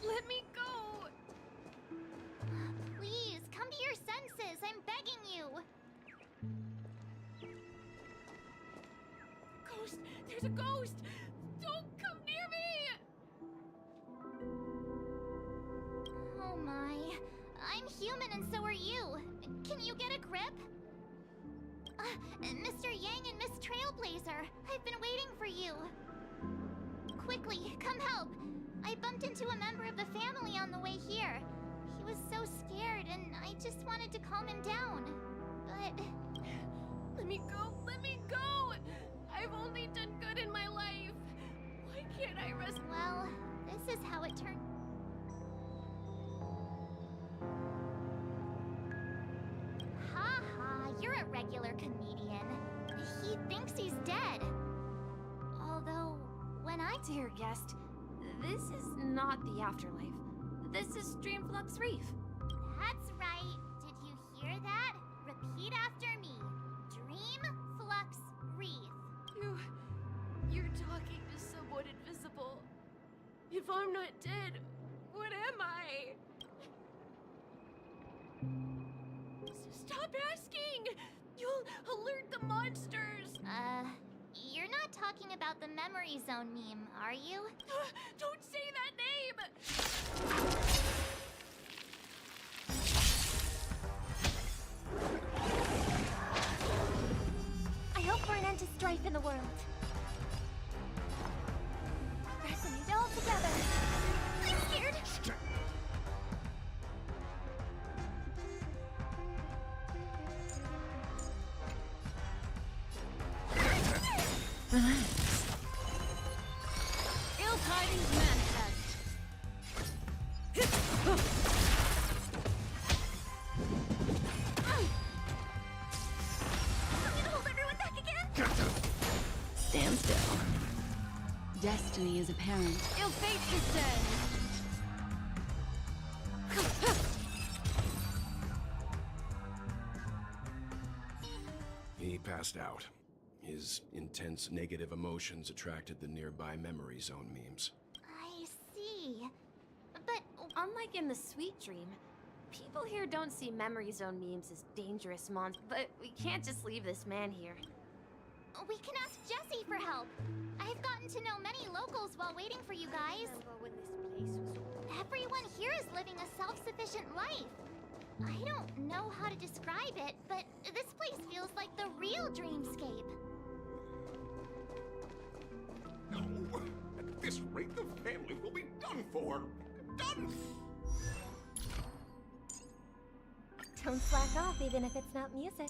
[SPEAKER 2] Let me go!
[SPEAKER 13] Please, come to your senses. I'm begging you.
[SPEAKER 2] Ghost! There's a ghost! Don't come near me!
[SPEAKER 13] Oh my. I'm human and so are you. Can you get a grip? Mr. Yang and Miss Trailblazer, I've been waiting for you. Quickly, come help. I bumped into a member of the family on the way here. He was so scared and I just wanted to calm him down. But...
[SPEAKER 2] Let me go! Let me go! I've only done good in my life. Why can't I rest?
[SPEAKER 13] Well, this is how it turned. Ha ha, you're a regular comedian. He thinks he's dead. Although, when I...
[SPEAKER 2] Dear guest, this is not the afterlife. This is Dreamflux Reef.
[SPEAKER 13] That's right. Did you hear that? Repeat after me. Dreamflux Reef.
[SPEAKER 2] You're talking to someone invisible. If I'm not dead, what am I? Stop masking! You'll alert the monsters!
[SPEAKER 13] You're not talking about the Memory Zone meme, are you?
[SPEAKER 2] Don't say that name!
[SPEAKER 1] I hope for an end to strife in the world. Resonate all together.
[SPEAKER 13] I'm scared!
[SPEAKER 2] Ill tidings manifest.
[SPEAKER 13] I'm gonna hold everyone back again!
[SPEAKER 3] Stand still. Destiny is apparent.
[SPEAKER 2] Ill fate descends.
[SPEAKER 4] He passed out. His intense negative emotions attracted the nearby Memory Zone memes.
[SPEAKER 13] I see. But
[SPEAKER 2] Unlike in the Sweet Dream, people here don't see Memory Zone memes as dangerous monsters. But we can't just leave this man here.
[SPEAKER 13] we can ask Jessie for help. I've gotten to know many locals while waiting for you guys. Everyone here is living a self-sufficient life. I don't know how to describe it, but this place feels like the real dreamscape.
[SPEAKER 15] No, at this rate, the family will be done for. Done!
[SPEAKER 1] Don't slack off even if it's not music.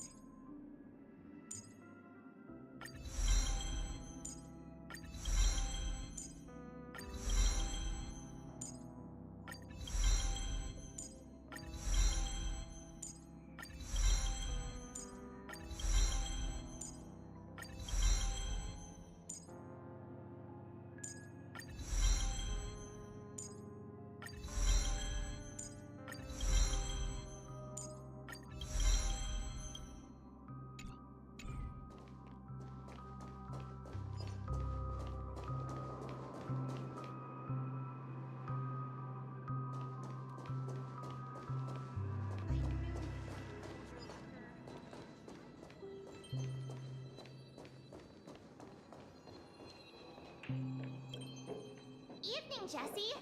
[SPEAKER 13] Evening, Jessie.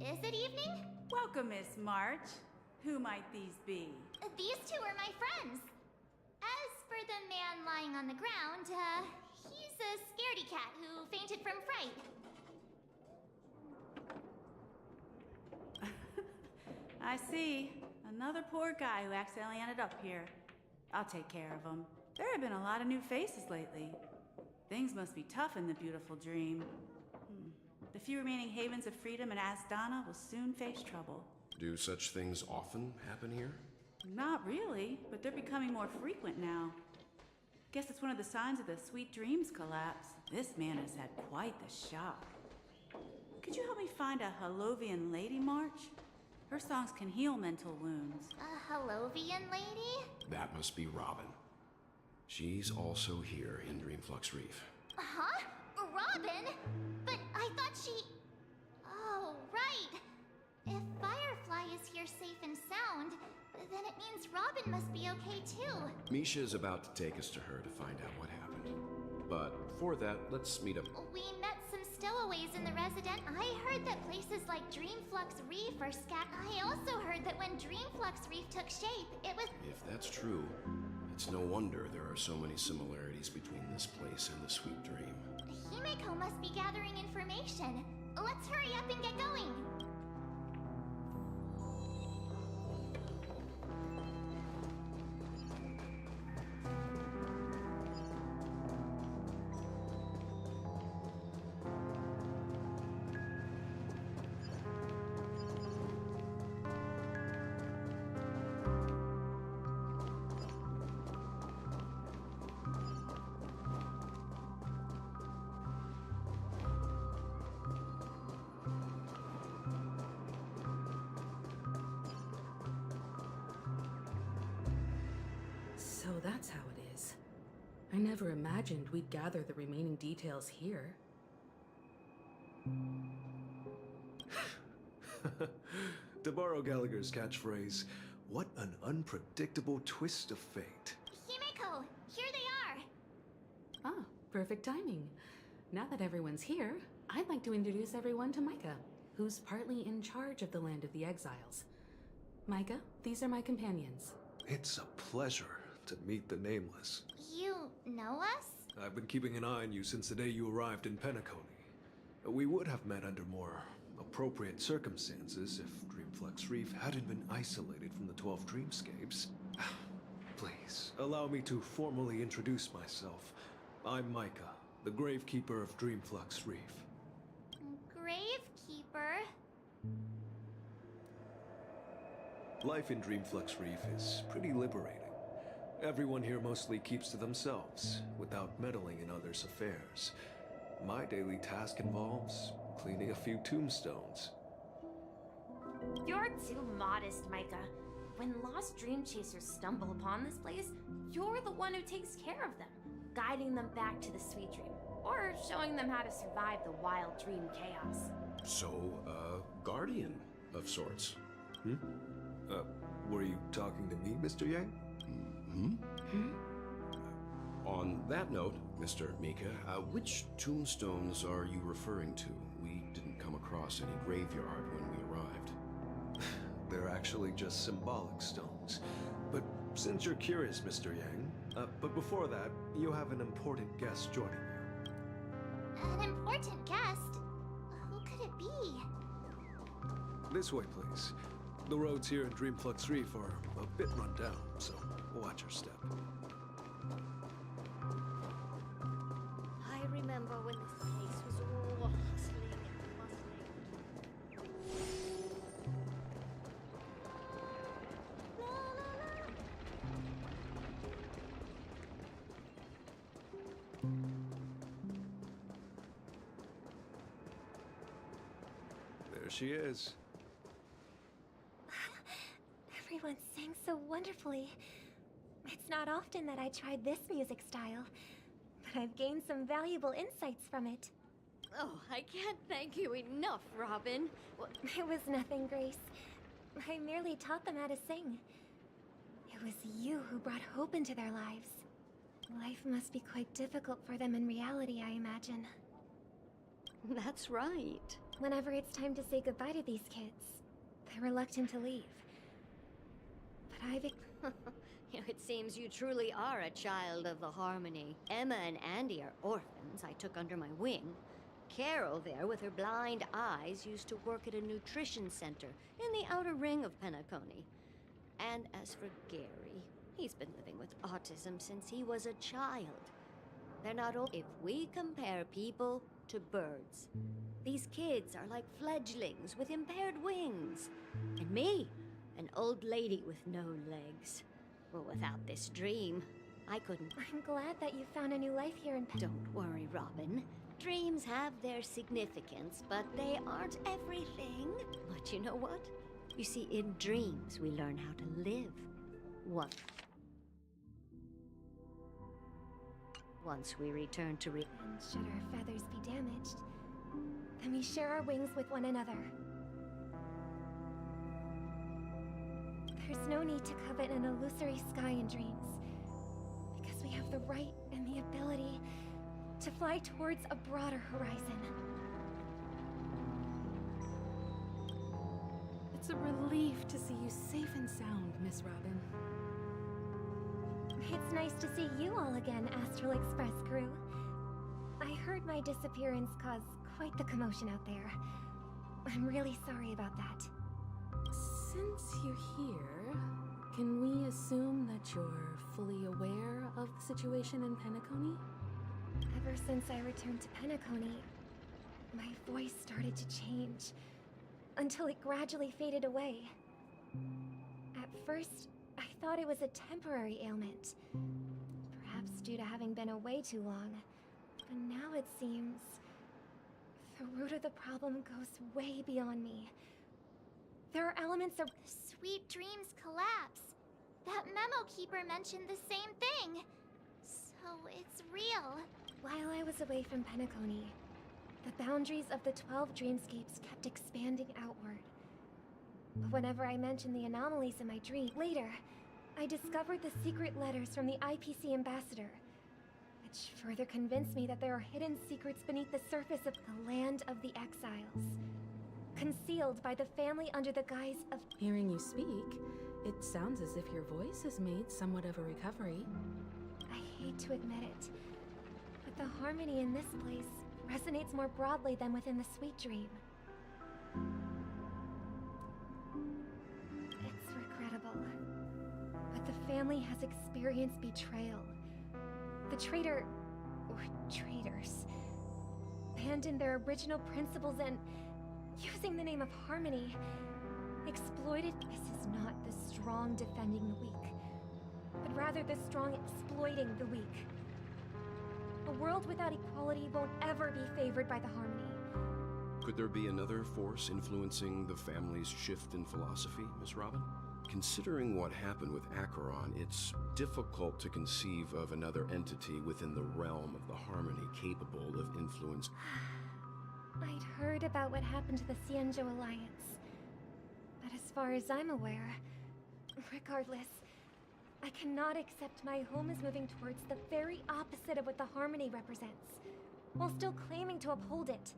[SPEAKER 13] Is it evening?
[SPEAKER 16] Welcome, Miss March. Who might these be?
[SPEAKER 13] These two are my friends. As for the man lying on the ground, he's a scaredy cat who fainted from fright.
[SPEAKER 16] I see. Another poor guy who accidentally ended up here. I'll take care of him. There have been a lot of new faces lately. Things must be tough in the beautiful dream. The few remaining havens of freedom in Asdana will soon face trouble.
[SPEAKER 4] Do such things often happen here?
[SPEAKER 16] Not really, but they're becoming more frequent now. Guess it's one of the signs of the Sweet Dreams collapse. This man has had quite the shock. Could you help me find a Halovian lady, March? Her songs can heal mental wounds.
[SPEAKER 13] A Halovian lady?
[SPEAKER 4] That must be Robin. She's also here in Dreamflux Reef.
[SPEAKER 13] Huh? Robin? But I thought she... Oh, right. If Firefly is here safe and sound, then it means Robin must be okay too.
[SPEAKER 4] Misha's about to take us to her to find out what happened. But before that, let's meet up.
[SPEAKER 13] We met some stowaways in the resident. I heard that places like Dreamflux Reef are I also heard that when Dreamflux Reef took shape, it was...
[SPEAKER 4] If that's true, it's no wonder there are so many similarities between this place and the Sweet Dream.
[SPEAKER 13] Himeko must be gathering information. Let's hurry up and get going.
[SPEAKER 5] So that's how it is. I never imagined we'd gather the remaining details here.
[SPEAKER 17] To borrow Gallagher's catchphrase, What an unpredictable twist of fate.
[SPEAKER 2] Himeko, here they are.
[SPEAKER 5] Ah, perfect timing. Now that everyone's here, I'd like to introduce everyone to Micah, who's partly in charge of the Land of the Exiles. Micah, these are my companions.
[SPEAKER 17] It's a pleasure to meet the Nameless.
[SPEAKER 13] You know us?
[SPEAKER 17] I've been keeping an eye on you since the day you arrived in Penacony. We would have met under more appropriate circumstances if Dreamflex Reef hadn't been isolated from the 12 Dreamscapes. Please, allow me to formally introduce myself. I'm Micah, the Gravekeeper of Dreamflex Reef.
[SPEAKER 13] Gravekeeper?
[SPEAKER 17] Life in Dreamflex Reef is pretty liberating. Everyone here mostly keeps to themselves, without meddling in others' affairs. My daily task involves cleaning a few tombstones.
[SPEAKER 18] You're too modest, Micah. When lost dream chasers stumble upon this place, you're the one who takes care of them, guiding them back to the sweet dream, or showing them how to survive the wild dream chaos.
[SPEAKER 4] So, guardian of sorts.
[SPEAKER 17] Were you talking to me, Mr. Yang?
[SPEAKER 4] On that note, Mr. Mika, which tombstones are you referring to? We didn't come across any graveyard when we arrived.
[SPEAKER 17] They're actually just symbolic stones. But since you're curious, Mr. Yang, but before that, you have an important guest joining you.
[SPEAKER 13] An important guest? Who could it be?
[SPEAKER 17] This way, please. The roads here in Dreamflex Reef are a bit run down, so watch your step.
[SPEAKER 19] I remember when this place was all hustling and bustling.
[SPEAKER 17] There she is.
[SPEAKER 1] Everyone sang so wonderfully. It's not often that I tried this music style, but I've gained some valuable insights from it.
[SPEAKER 19] Oh, I can't thank you enough, Robin.
[SPEAKER 1] It was nothing, Grace. I merely taught them how to sing. It was you who brought hope into their lives. Life must be quite difficult for them in reality, I imagine.
[SPEAKER 19] That's right.
[SPEAKER 1] Whenever it's time to say goodbye to these kids, they're reluctant to leave. But
[SPEAKER 19] It seems you truly are a child of the Harmony. Emma and Andy are orphans I took under my wing. Carol there, with her blind eyes, used to work at a nutrition center in the outer ring of Penacony. And as for Gary, he's been living with autism since he was a child. They're not old. If we compare people to birds, these kids are like fledglings with impaired wings. And me, an old lady with no legs. Well, without this dream, I couldn't.
[SPEAKER 1] I'm glad that you found a new life here in
[SPEAKER 19] Don't worry, Robin. Dreams have their significance, but they aren't everything. But you know what? You see, in dreams, we learn how to live. Once we return to
[SPEAKER 1] And should our feathers be damaged, then we share our wings with one another. There's no need to covet an illusory sky in dreams, because we have the right and the ability to fly towards a broader horizon.
[SPEAKER 5] It's a relief to see you safe and sound, Miss Robin.
[SPEAKER 1] It's nice to see you all again, Astral Express crew. I heard my disappearance caused quite the commotion out there. I'm really sorry about that.
[SPEAKER 5] Since you're here, can we assume that you're fully aware of the situation in Penacony?
[SPEAKER 1] Ever since I returned to Penacony, my voice started to change, until it gradually faded away. At first, I thought it was a temporary ailment, perhaps due to having been away too long. But now it seems the root of the problem goes way beyond me. There are elements of
[SPEAKER 13] Sweet dreams collapse. That memo keeper mentioned the same thing. So it's real.
[SPEAKER 1] While I was away from Penacony, the boundaries of the 12 dreamscapes kept expanding outward. Whenever I mentioned the anomalies in my dream, later, I discovered the secret letters from the IPC ambassador, which further convinced me that there are hidden secrets beneath the surface of the land of the exiles, concealed by the family under the guise of...
[SPEAKER 5] Hearing you speak, it sounds as if your voice has made somewhat of a recovery.
[SPEAKER 1] I hate to admit it, but the harmony in this place resonates more broadly than within the Sweet Dream. It's regrettable, but the family has experienced betrayal. The traitor, or traitors, abandoned their original principles and, using the name of Harmony, exploited. This is not the strong defending the weak, but rather the strong exploiting the weak. A world without equality won't ever be favored by the Harmony.
[SPEAKER 4] Could there be another force influencing the family's shift in philosophy, Miss Robin? Considering what happened with Acheron, it's difficult to conceive of another entity within the realm of the Harmony capable of influence.
[SPEAKER 1] I'd heard about what happened to the Xianzhou Alliance, but as far as I'm aware, regardless, I cannot accept my home is moving towards the very opposite of what the Harmony represents, while still claiming to uphold it.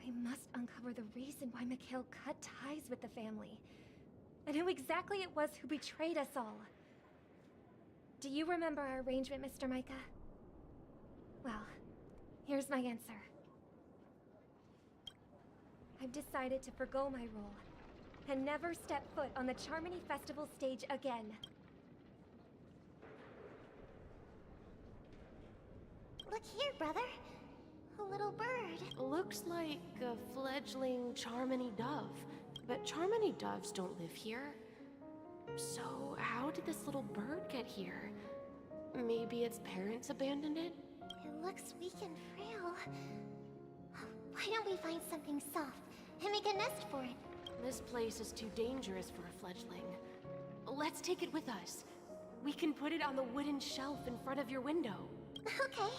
[SPEAKER 1] I must uncover the reason why Mikhail cut ties with the family, and who exactly it was who betrayed us all. Do you remember our arrangement, Mr. Micah? Well, here's my answer. I've decided to forgo my role, and never step foot on the Charmony Festival stage again.
[SPEAKER 13] Look here, brother. A little bird.
[SPEAKER 20] Looks like a fledgling Charmony dove. But Charmony doves don't live here. So how did this little bird get here? Maybe its parents abandoned it?
[SPEAKER 13] It looks weak and frail. Why don't we find something soft and make a nest for it?
[SPEAKER 20] This place is too dangerous for a fledgling. Let's take it with us. We can put it on the wooden shelf in front of your window.
[SPEAKER 13] Okay.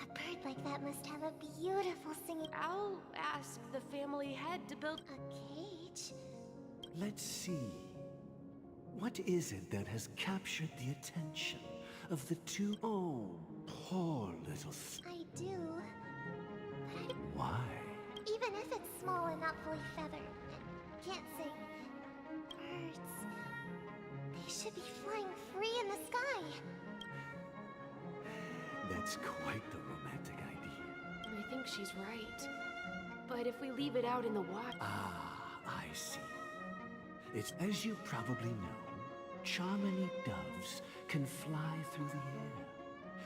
[SPEAKER 13] A bird like that must have a beautiful singing...
[SPEAKER 20] I'll ask the family head to build...
[SPEAKER 13] A cage?
[SPEAKER 9] Let's see. What is it that has captured the attention of the two? Oh, poor little...
[SPEAKER 13] I do. But
[SPEAKER 9] Why?
[SPEAKER 13] even if it's small and not fully feathered, and can't sing, birds... They should be flying free in the sky.
[SPEAKER 9] That's quite the romantic idea.
[SPEAKER 20] I think she's right. But if we leave it out in the wild...
[SPEAKER 9] Ah, I see. It's as you probably know, Charmony doves can fly through the air.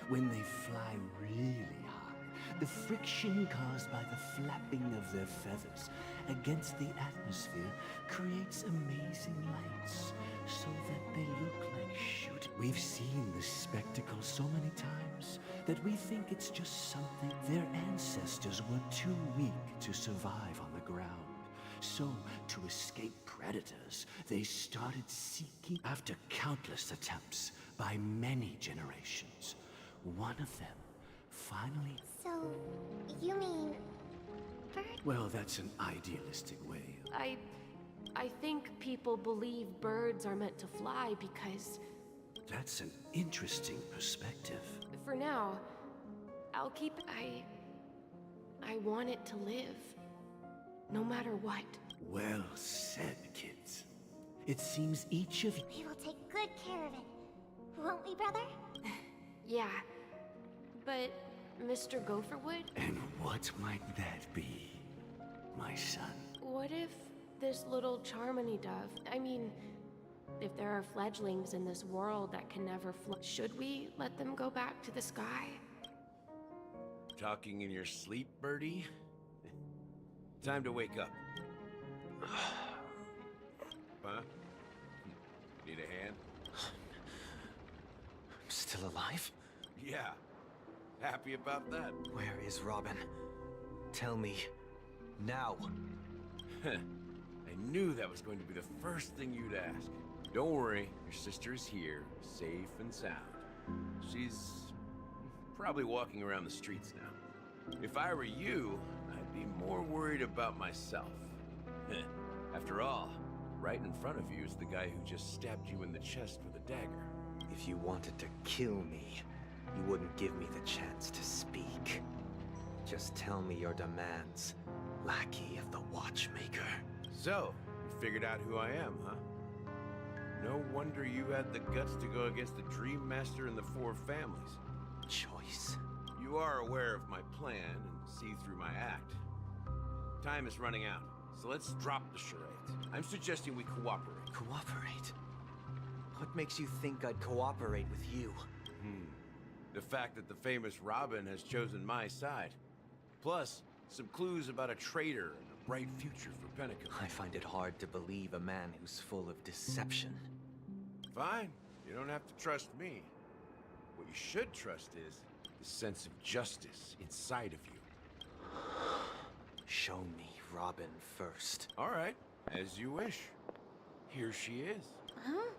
[SPEAKER 9] When they fly really high, the friction caused by the flapping of their feathers against the atmosphere creates amazing lights, so that they look like shooting. We've seen this spectacle so many times that we think it's just something their ancestors were too weak to survive on the ground. So, to escape predators, they started seeking. After countless attempts by many generations, one of them finally...
[SPEAKER 13] So, you mean... bird?
[SPEAKER 9] Well, that's an idealistic way.
[SPEAKER 20] I think people believe birds are meant to fly because...
[SPEAKER 9] That's an interesting perspective.
[SPEAKER 20] For now, I'll keep... I want it to live. No matter what.
[SPEAKER 9] Well said, kids. It seems each of you...
[SPEAKER 13] We will take good care of it. Won't we, brother?
[SPEAKER 20] Yeah. But, Mr. Gopherwood?
[SPEAKER 9] And what might that be, my son?
[SPEAKER 20] What if this little Charmony dove... I mean, if there are fledglings in this world that can never fly, should we let them go back to the sky?
[SPEAKER 7] Talking in your sleep, birdie? Time to wake up. Huh? Need a hand?
[SPEAKER 8] I'm still alive?
[SPEAKER 7] Yeah. Happy about that.
[SPEAKER 8] Where is Robin? Tell me. Now.
[SPEAKER 7] I knew that was going to be the first thing you'd ask. Don't worry, your sister is here, safe and sound. She's probably walking around the streets now. If I were you, be more worried about myself. After all, right in front of you is the guy who just stabbed you in the chest with a dagger.
[SPEAKER 21] If you wanted to kill me, you wouldn't give me the chance to speak. Just tell me your demands, lackey of the Watchmaker.
[SPEAKER 7] So, you figured out who I am, huh? No wonder you had the guts to go against the Dream Master and the Four Families.
[SPEAKER 21] Choice.
[SPEAKER 7] You are aware of my plan and see through my act. Time is running out, so let's drop the charades. I'm suggesting we cooperate.
[SPEAKER 21] Cooperate? What makes you think I'd cooperate with you?
[SPEAKER 7] The fact that the famous Robin has chosen my side. Plus, some clues about a traitor and a bright future for Pentecost.
[SPEAKER 21] I find it hard to believe a man who's full of deception.
[SPEAKER 7] Fine. You don't have to trust me. What you should trust is the sense of justice inside of you.
[SPEAKER 21] Show me Robin first.
[SPEAKER 7] All right. As you wish. Here she is.
[SPEAKER 2] Huh?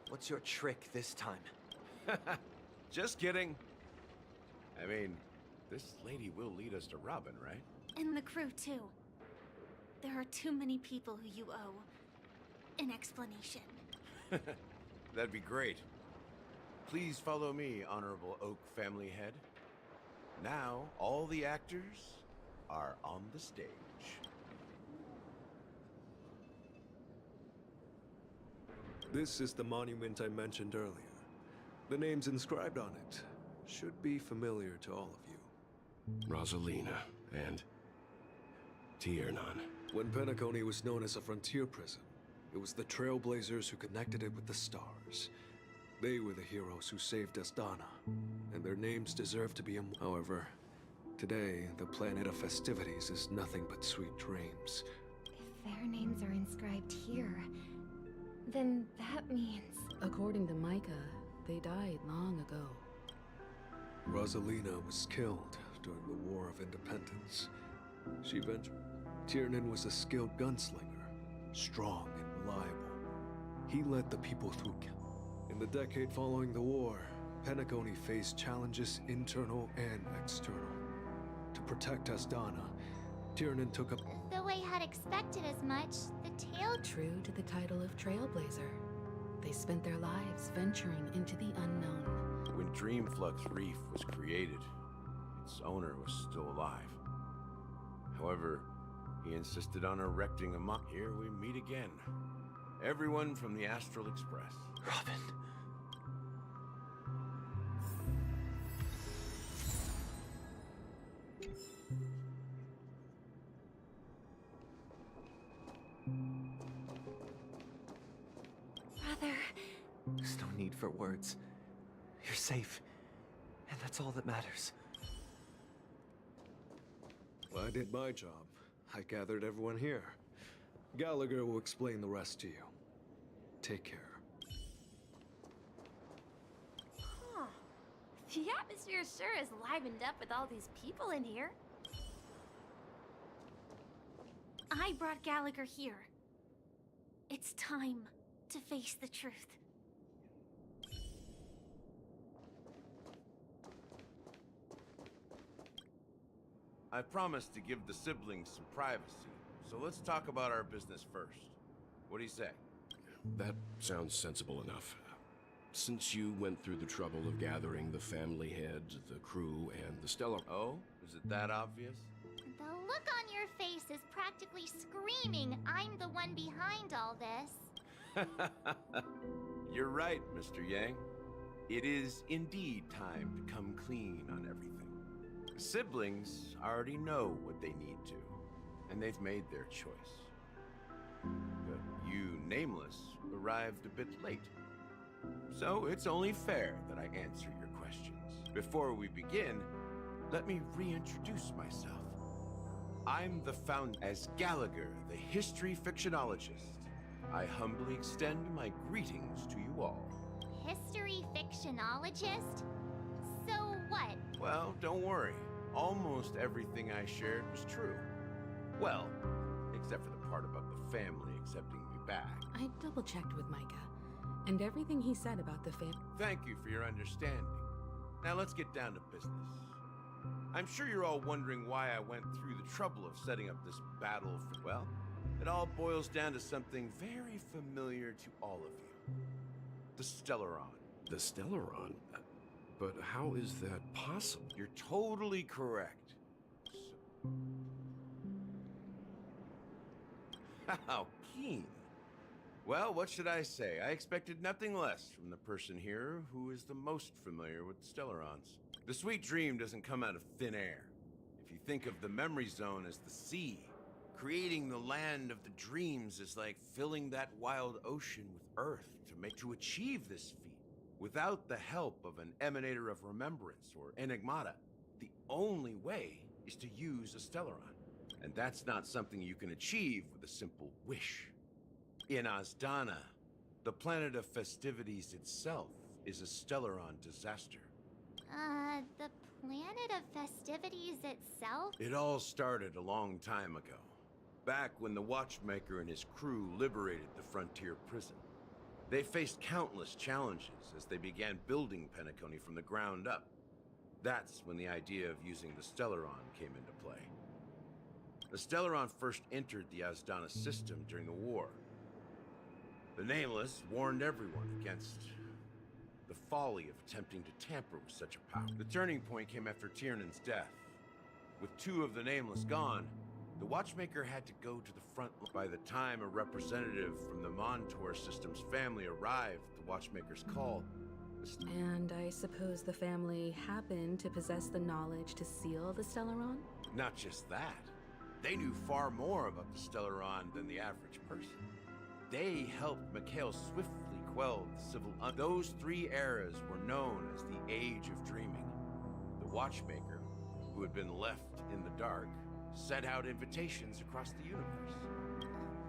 [SPEAKER 21] What's your trick this time?
[SPEAKER 7] Just kidding. I mean, this lady will lead us to Robin, right?
[SPEAKER 2] And the crew, too. There are too many people who you owe an explanation.
[SPEAKER 7] That'd be great. Please follow me, Honorable Oak Family Head. Now, all the actors are on the stage.
[SPEAKER 17] This is the monument I mentioned earlier. The names inscribed on it should be familiar to all of you.
[SPEAKER 4] Rosalina and Tiernan.
[SPEAKER 17] When Penacony was known as a frontier prison, it was the Trailblazers who connected it with the stars. They were the heroes who saved Astana, and their names deserve to be However, today, the planet of festivities is nothing but sweet dreams.
[SPEAKER 1] If their names are inscribed here, then that means...
[SPEAKER 5] According to Micah, they died long ago.
[SPEAKER 17] Rosalina was killed during the War of Independence. She ventured. Tiernan was a skilled gunslinger, strong and reliable. He led the people through. In the decade following the war, Penacony faced challenges internal and external. To protect Astana, Tiernan took up.
[SPEAKER 13] Though I had expected as much, the tale...
[SPEAKER 5] True to the title of Trailblazer, they spent their lives venturing into the unknown.
[SPEAKER 7] When Dreamflux Reef was created, its owner was still alive. However, he insisted on erecting a monument. Here we meet again. Everyone from the Astral Express.
[SPEAKER 21] Robin.
[SPEAKER 1] Brother...
[SPEAKER 21] There's no need for words. You're safe, and that's all that matters.
[SPEAKER 17] Well, I did my job. I gathered everyone here. Gallagher will explain the rest to you. Take care.
[SPEAKER 18] Huh. The atmosphere sure is livened up with all these people in here.
[SPEAKER 2] I brought Gallagher here. It's time to face the truth.
[SPEAKER 7] I promised to give the siblings some privacy, so let's talk about our business first. What do you say?
[SPEAKER 4] That sounds sensible enough. Since you went through the trouble of gathering the family head, the crew, and the Stellar...
[SPEAKER 7] Oh? Is it that obvious?
[SPEAKER 13] The look on your face is practically screaming, I'm the one behind all this.
[SPEAKER 7] You're right, Mr. Yang. It is indeed time to come clean on everything. The siblings already know what they need to, and they've made their choice. But you, Nameless, arrived a bit late. So it's only fair that I answer your questions. Before we begin, let me reintroduce myself. I'm the founder as Gallagher, the history fictionologist. I humbly extend my greetings to you all.
[SPEAKER 13] History fictionologist? So what?
[SPEAKER 7] Well, don't worry. Almost everything I shared was true. Well, except for the part about the family accepting me back.
[SPEAKER 5] I double-checked with Micah, and everything he said about the family...
[SPEAKER 7] Thank you for your understanding. Now let's get down to business. I'm sure you're all wondering why I went through the trouble of setting up this battle for, well, it all boils down to something very familiar to all of you. The Stellaron.
[SPEAKER 4] The Stellaron? But how is that possible?
[SPEAKER 7] You're totally correct. How keen. Well, what should I say? I expected nothing less from the person here who is the most familiar with the Stellarons. The Sweet Dream doesn't come out of thin air. If you think of the Memory Zone as the sea, creating the land of the dreams is like filling that wild ocean with earth to achieve this feat. Without the help of an Emanator of Remembrance or Enigmata, the only way is to use a Stellaron. And that's not something you can achieve with a simple wish. In Azdana, the planet of festivities itself is a Stellaron disaster.
[SPEAKER 13] The planet of festivities itself?
[SPEAKER 7] It all started a long time ago, back when the Watchmaker and his crew liberated the frontier prison. They faced countless challenges as they began building Penacony from the ground up. That's when the idea of using the Stellaron came into play. The Stellaron first entered the Azdana system during the war. The Nameless warned everyone against the folly of attempting to tamper with such a power. The turning point came after Tiernan's death. With two of the Nameless gone, the Watchmaker had to go to the front. By the time a representative from the Montour System's family arrived at the Watchmaker's call,
[SPEAKER 5] And I suppose the family happened to possess the knowledge to seal the Stellaron?
[SPEAKER 7] not just that, they knew far more about the Stellaron than the average person. They helped Mikhail swiftly quell the civil Those three eras were known as the Age of Dreaming. The Watchmaker, who had been left in the dark, sent out invitations across the universe.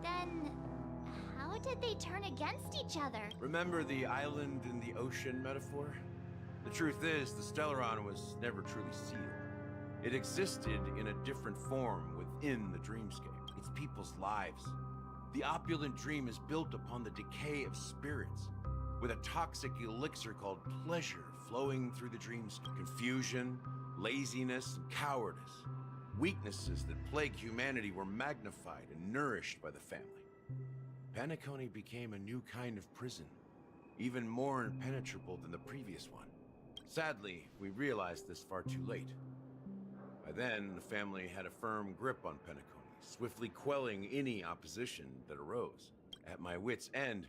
[SPEAKER 13] Then, how did they turn against each other?
[SPEAKER 7] Remember the island in the ocean metaphor? The truth is, the Stellaron was never truly sealed. It existed in a different form within the dreamscape. It's people's lives. The opulent dream is built upon the decay of spirits, with a toxic elixir called pleasure flowing through the dreamscape. Confusion, laziness, and cowardice. Weaknesses that plague humanity were magnified and nourished by the family. Penacony became a new kind of prison, even more impenetrable than the previous one. Sadly, we realized this far too late. By then, the family had a firm grip on Penacony, swiftly quelling any opposition that arose. At my wit's end,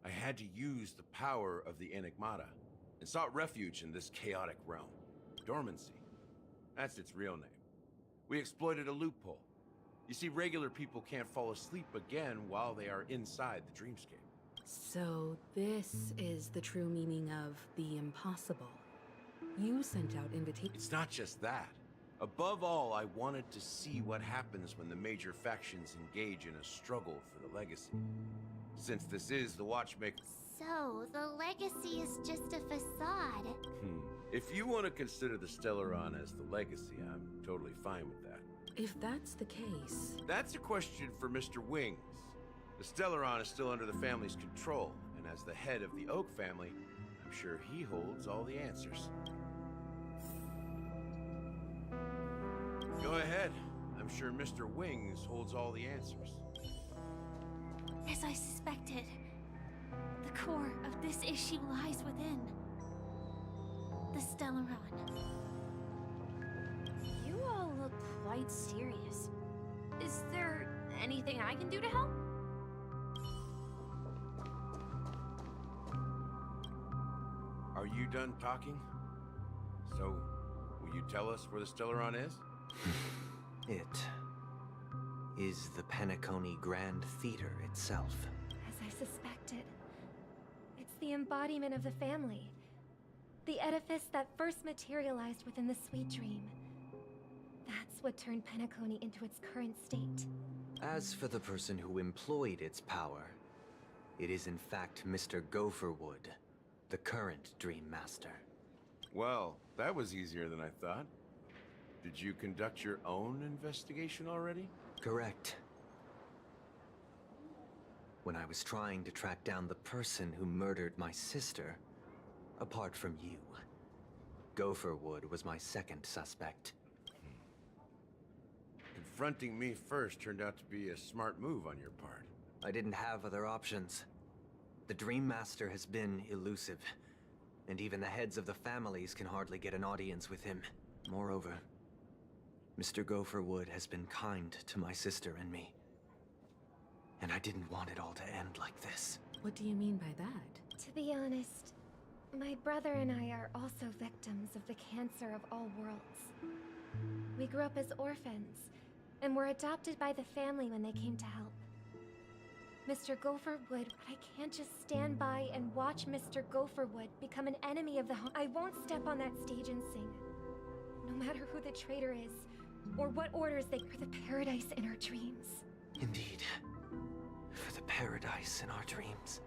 [SPEAKER 7] I had to use the power of the Enigmata, and sought refuge in this chaotic realm. Dormancy. That's its real name. We exploited a loophole. You see, regular people can't fall asleep again while they are inside the dreamscape.
[SPEAKER 5] So this is the true meaning of the impossible. You sent out invitations.
[SPEAKER 7] It's not just that. Above all, I wanted to see what happens when the major factions engage in a struggle for the legacy. Since this is the Watchmaker...
[SPEAKER 13] So, the legacy is just a facade.
[SPEAKER 7] If you want to consider the Stellaron as the legacy, I'm totally fine with that.
[SPEAKER 5] If that's the case...
[SPEAKER 7] That's a question for Mr. Wings. The Stellaron is still under the family's control, and as the head of the Oak family, I'm sure he holds all the answers. Go ahead. I'm sure Mr. Wings holds all the answers.
[SPEAKER 2] As I suspected, the core of this issue lies within the Stellaron.
[SPEAKER 18] You all look quite serious. Is there anything I can do to help?
[SPEAKER 7] Are you done talking? So, will you tell us where the Stellaron is?
[SPEAKER 21] It is the Penacony Grand Theater itself.
[SPEAKER 1] As I suspected. It's the embodiment of the family. The edifice that first materialized within the Sweet Dream. That's what turned Penacony into its current state.
[SPEAKER 21] As for the person who employed its power, it is in fact Mr. Gopherwood, the current Dream Master.
[SPEAKER 7] Well, that was easier than I thought. Did you conduct your own investigation already?
[SPEAKER 21] Correct. When I was trying to track down the person who murdered my sister, apart from you, Gopher Wood was my second suspect.
[SPEAKER 6] Confronting me first turned out to be a smart move on your part.
[SPEAKER 21] I didn't have other options. The Dream Master has been elusive, and even the heads of the families can hardly get an audience with him. Moreover, Mr. Gopher Wood has been kind to my sister and me. And I didn't want it all to end like this.
[SPEAKER 5] What do you mean by that?
[SPEAKER 1] To be honest, my brother and I are also victims of the cancer of all worlds. We grew up as orphans, and were adopted by the family when they came to help. Mr. Gopher Wood, but I can't just stand by and watch Mr. Gopher Wood become an enemy of the home. I won't step on that stage and sing. No matter who the traitor is, or what orders they for the paradise in our dreams.
[SPEAKER 21] Indeed. For the paradise in our dreams.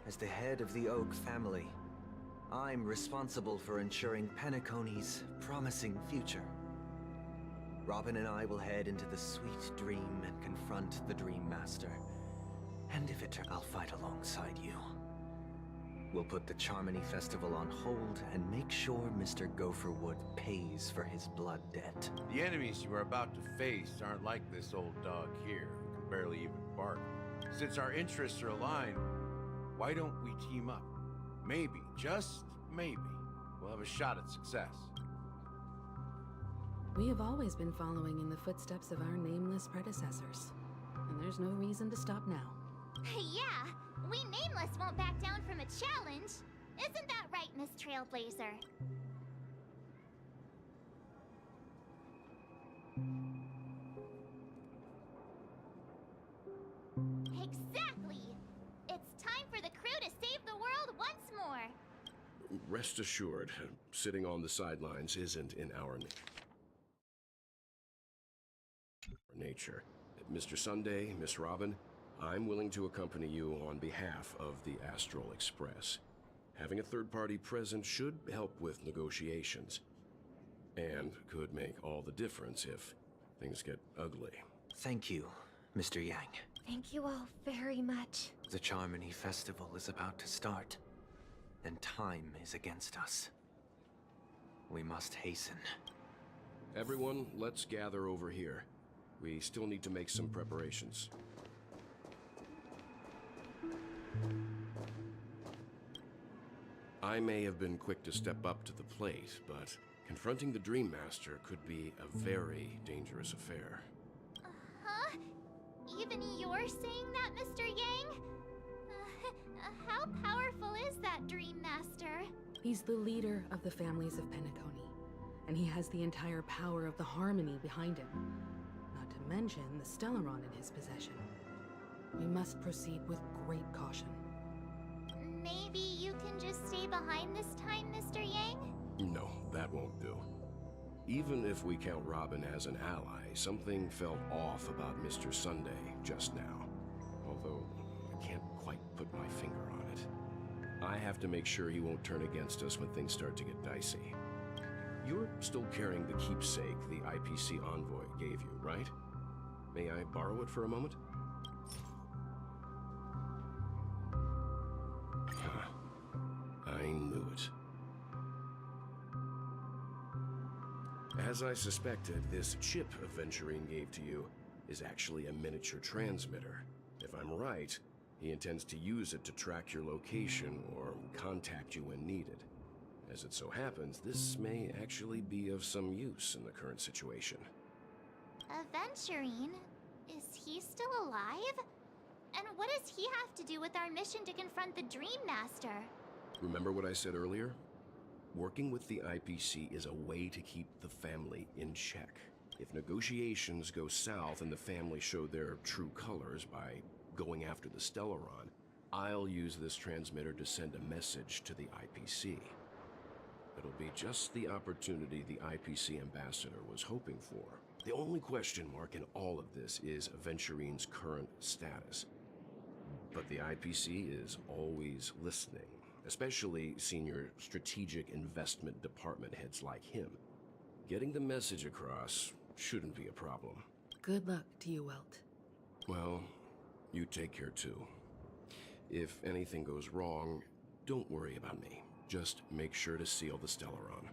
[SPEAKER 21] As the head of the Oak family, I'm responsible for ensuring Penacony's promising future. Robin and I will head into the Sweet Dream and confront the Dream Master. And if it I'll fight alongside you. We'll put the Charmony Festival on hold and make sure Mr. Gopher Wood pays for his blood debt.
[SPEAKER 6] The enemies you are about to face aren't like this old dog here, who can barely even bark. Since our interests are aligned, why don't we team up? Maybe, just maybe, we'll have a shot at success.
[SPEAKER 5] We have always been following in the footsteps of our nameless predecessors. And there's no reason to stop now.
[SPEAKER 13] Yeah, we Nameless won't back down from a challenge. Isn't that right, Miss Trailblazer? Exactly! It's time for the crew to save the world once more!
[SPEAKER 4] Rest assured, sitting on the sidelines isn't in our nature. Mr. Sunday, Miss Robin, I'm willing to accompany you on behalf of the Astral Express. Having a third party present should help with negotiations, and could make all the difference if things get ugly.
[SPEAKER 21] Thank you, Mr. Yang.
[SPEAKER 1] Thank you all very much.
[SPEAKER 21] The Charmony Festival is about to start, and time is against us. We must hasten.
[SPEAKER 4] Everyone, let's gather over here. We still need to make some preparations. I may have been quick to step up to the plate, but confronting the Dream Master could be a very dangerous affair.
[SPEAKER 13] Huh? Even you're saying that, Mr. Yang? How powerful is that Dream Master?
[SPEAKER 5] He's the leader of the families of Penacony, and he has the entire power of the Harmony behind him. Not to mention the Stellaron in his possession. We must proceed with great caution.
[SPEAKER 13] Maybe you can just stay behind this time, Mr. Yang?
[SPEAKER 4] No, that won't do. Even if we count Robin as an ally, something felt off about Mr. Sunday just now. Although, I can't quite put my finger on it. I have to make sure he won't turn against us when things start to get dicey. You're still carrying the keepsake the IPC envoy gave you, right? May I borrow it for a moment? I knew it. As I suspected, this chip Aventurine gave to you is actually a miniature transmitter. If I'm right, he intends to use it to track your location or contact you when needed. As it so happens, this may actually be of some use in the current situation.
[SPEAKER 13] Aventurine? Is he still alive? And what does he have to do with our mission to confront the Dream Master?
[SPEAKER 4] Remember what I said earlier? Working with the IPC is a way to keep the family in check. If negotiations go south and the family show their true colors by going after the Stellaron, I'll use this transmitter to send a message to the IPC. It'll be just the opportunity the IPC ambassador was hoping for. The only question mark in all of this is Aventurine's current status. But the IPC is always listening, especially senior strategic investment department heads like him. Getting the message across shouldn't be a problem.
[SPEAKER 5] Good luck to you, Welt.
[SPEAKER 4] Well, you take care too. If anything goes wrong, don't worry about me. Just make sure to seal the Stellaron.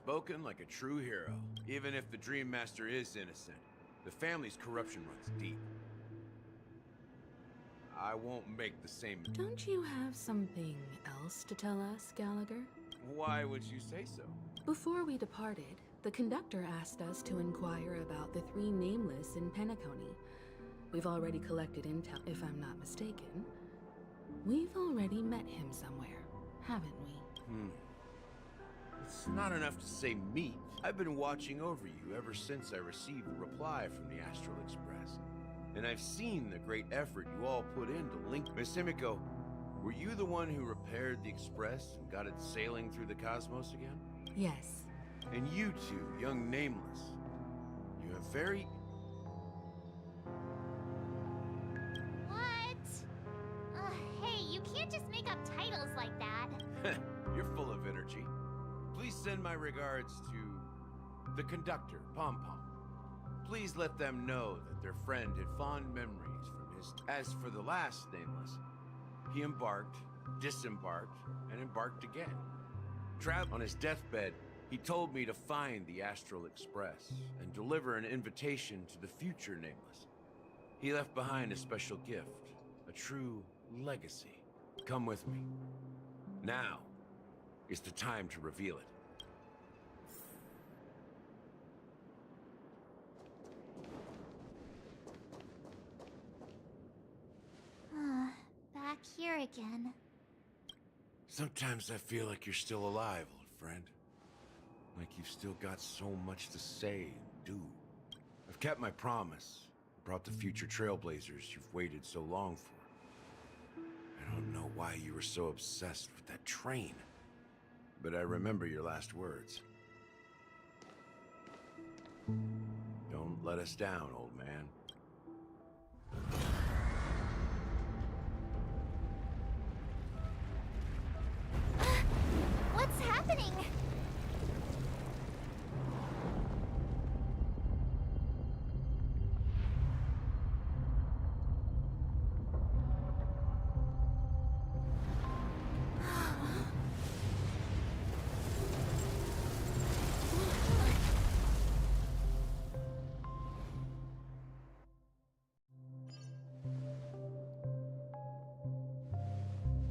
[SPEAKER 6] Spoken like a true hero. Even if the Dream Master is innocent, the family's corruption runs deep. I won't make the same...
[SPEAKER 5] Don't you have something else to tell us, Gallagher?
[SPEAKER 6] Why would you say so?
[SPEAKER 5] Before we departed, the conductor asked us to inquire about the three nameless in Penacony. We've already collected intel, if I'm not mistaken. We've already met him somewhere, haven't we?
[SPEAKER 6] It's not enough to say meet. I've been watching over you ever since I received the reply from the Astral Express. And I've seen the great effort you all put in to link... Miss Himiko, were you the one who repaired the Express and got it sailing through the cosmos again?
[SPEAKER 5] Yes.
[SPEAKER 6] And you two, young Nameless, you have very...
[SPEAKER 13] What? Hey, you can't just make up titles like that.
[SPEAKER 6] You're full of energy. Please send my regards to the conductor, Pom Pom. Please let them know that their friend had fond memories from his... As for the last Nameless, he embarked, disembarked, and embarked again. Trapped on his deathbed, he told me to find the Astral Express and deliver an invitation to the future Nameless. He left behind a special gift, a true legacy. Come with me. Now is the time to reveal it.
[SPEAKER 13] Back here again.
[SPEAKER 6] Sometimes I feel like you're still alive, old friend. Like you've still got so much to say and do. I've kept my promise. Brought the future trailblazers you've waited so long for. I don't know why you were so obsessed with that train. But I remember your last words. Don't let us down, old man.
[SPEAKER 13] What's happening?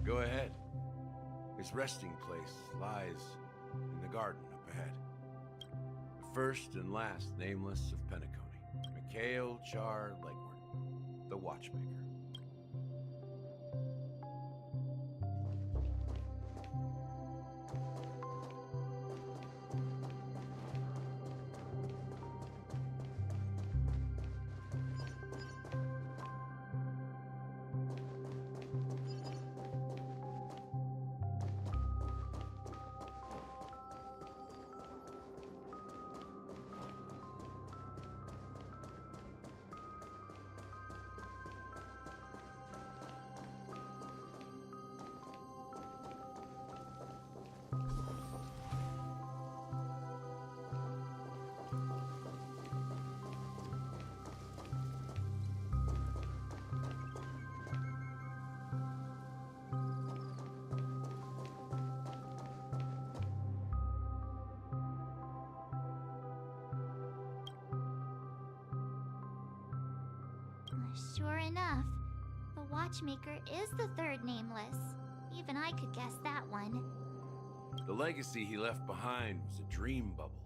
[SPEAKER 6] Go ahead. His resting place lies in the garden up ahead. The first and last Nameless of Penacony, Mikhail Char Legward, the Watchmaker.
[SPEAKER 13] Sure enough, the Watchmaker is the third Nameless. Even I could guess that one.
[SPEAKER 6] The legacy he left behind was a dream bubble.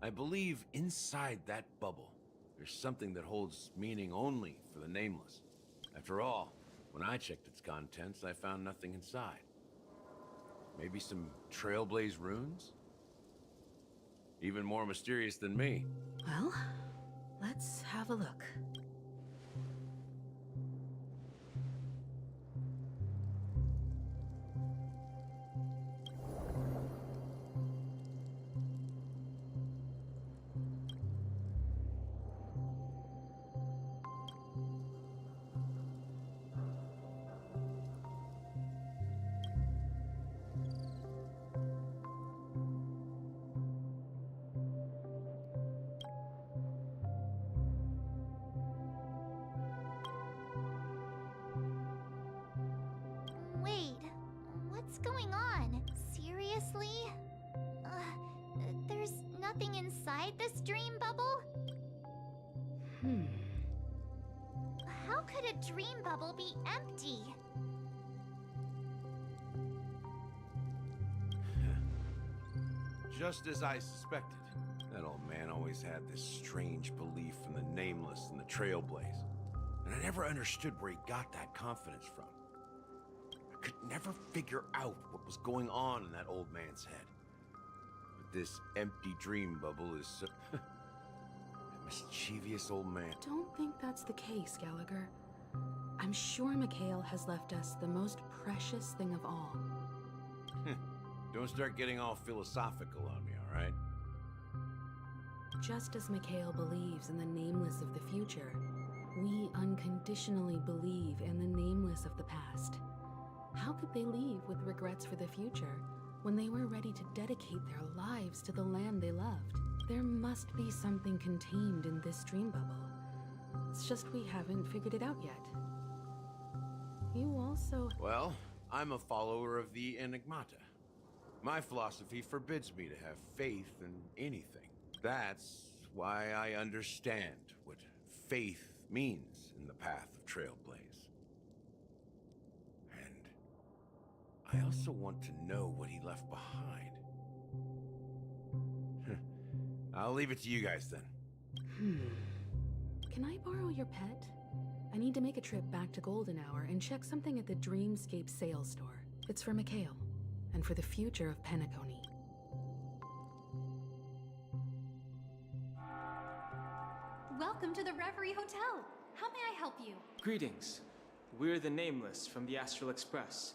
[SPEAKER 6] I believe inside that bubble, there's something that holds meaning only for the Nameless. After all, when I checked its contents, I found nothing inside. Maybe some Trailblaze runes? Even more mysterious than me.
[SPEAKER 5] Well, let's have a look.
[SPEAKER 13] Wait, what's going on? Seriously? something inside this dream bubble? How could a dream bubble be empty?
[SPEAKER 6] Just as I suspected. That old man always had this strange belief in the Nameless and the Trailblaze. And I never understood where he got that confidence from. I could never figure out what was going on in that old man's head. But this empty dream bubble is so... a mischievous old man.
[SPEAKER 5] Don't think that's the case, Gallagher. I'm sure Mikhail has left us the most precious thing of all.
[SPEAKER 6] Don't start getting all philosophical on me, all right?
[SPEAKER 5] Just as Mikhail believes in the nameless of the future, we unconditionally believe in the nameless of the past. How could they leave with regrets for the future when they were ready to dedicate their lives to the land they loved? There must be something contained in this dream bubble. It's just we haven't figured it out yet. You also...
[SPEAKER 6] Well, I'm a follower of the Enigmata. My philosophy forbids me to have faith in anything. That's why I understand what faith means in the path of Trailblaze. And I also want to know what he left behind. I'll leave it to you guys then.
[SPEAKER 5] Can I borrow your pet? I need to make a trip back to Golden Hour and check something at the Dreamscape sales store. It's for Mikhail, and for the future of Penacony.
[SPEAKER 11] Welcome to the Reverie Hotel. How may I help you?
[SPEAKER 8] Greetings. We're the Nameless from the Astral Express,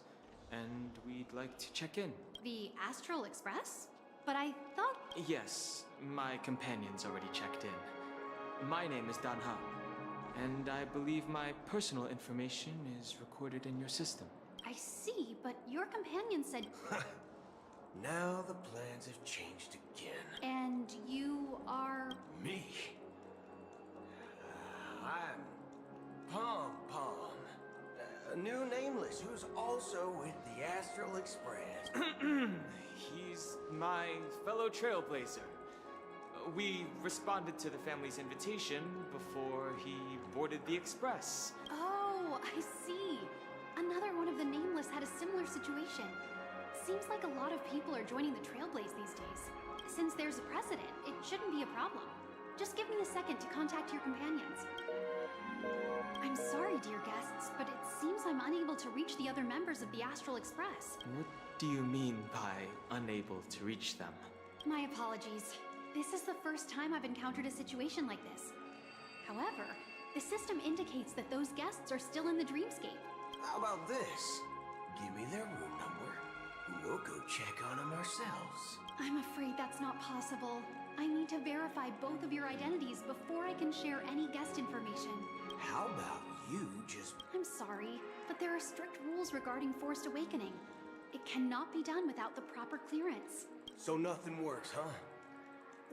[SPEAKER 8] and we'd like to check in.
[SPEAKER 11] The Astral Express? But I thought...
[SPEAKER 8] Yes, my companion's already checked in. My name is Dan Ha, and I believe my personal information is recorded in your system.
[SPEAKER 11] I see, but your companion said...
[SPEAKER 7] Now the plans have changed again.
[SPEAKER 11] And you are...
[SPEAKER 7] Me? I'm Pom Pom, a new Nameless who's also with the Astral Express.
[SPEAKER 8] He's my fellow Trailblazer. We responded to the family's invitation before he boarded the Express.
[SPEAKER 11] Oh, I see. Another one of the Nameless had a similar situation. Seems like a lot of people are joining the Trailblaze these days. Since there's a precedent, it shouldn't be a problem. Just give me a second to contact your companions. I'm sorry, dear guests, but it seems I'm unable to reach the other members of the Astral Express.
[SPEAKER 8] What do you mean by unable to reach them?
[SPEAKER 11] My apologies. This is the first time I've encountered a situation like this. However, the system indicates that those guests are still in the dreamscape.
[SPEAKER 7] How about this? Give me their room number, and we'll go check on them ourselves.
[SPEAKER 11] I'm afraid that's not possible. I need to verify both of your identities before I can share any guest information.
[SPEAKER 7] How about you just...
[SPEAKER 11] I'm sorry, but there are strict rules regarding forced awakening. It cannot be done without the proper clearance.
[SPEAKER 7] So nothing works, huh?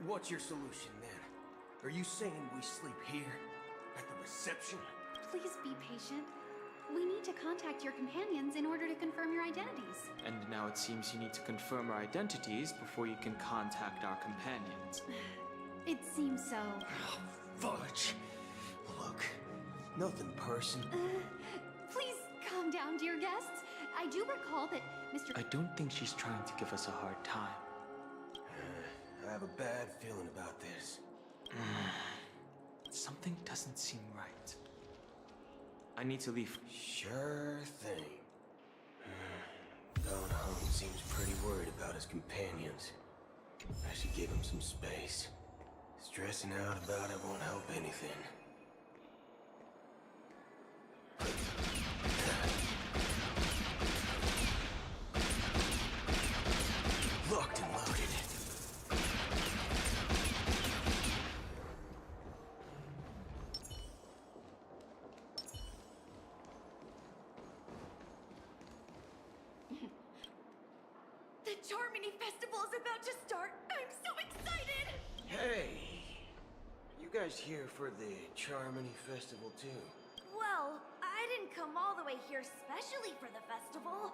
[SPEAKER 7] What's your solution then? Are you saying we sleep here? At the reception?
[SPEAKER 11] Please be patient. We need to contact your companions in order to confirm your identities.
[SPEAKER 8] And now it seems you need to confirm our identities before you can contact our companions.
[SPEAKER 11] It seems so.
[SPEAKER 7] Oh, fudge. Look, nothing personal.
[SPEAKER 11] Please calm down, dear guests. I do recall that Mr.
[SPEAKER 8] I don't think she's trying to give us a hard time.
[SPEAKER 7] I have a bad feeling about this.
[SPEAKER 8] Something doesn't seem right. I need to leave.
[SPEAKER 7] Sure thing. Don Hung seems pretty worried about his companions. I should give him some space. Stressing out about it won't help anything. Locked and loaded.
[SPEAKER 11] The Charmony Festival is about to start. I'm so excited!
[SPEAKER 7] Hey! You guys here for the Charmony Festival too?
[SPEAKER 18] Well, I didn't come all the way here specially for the festival.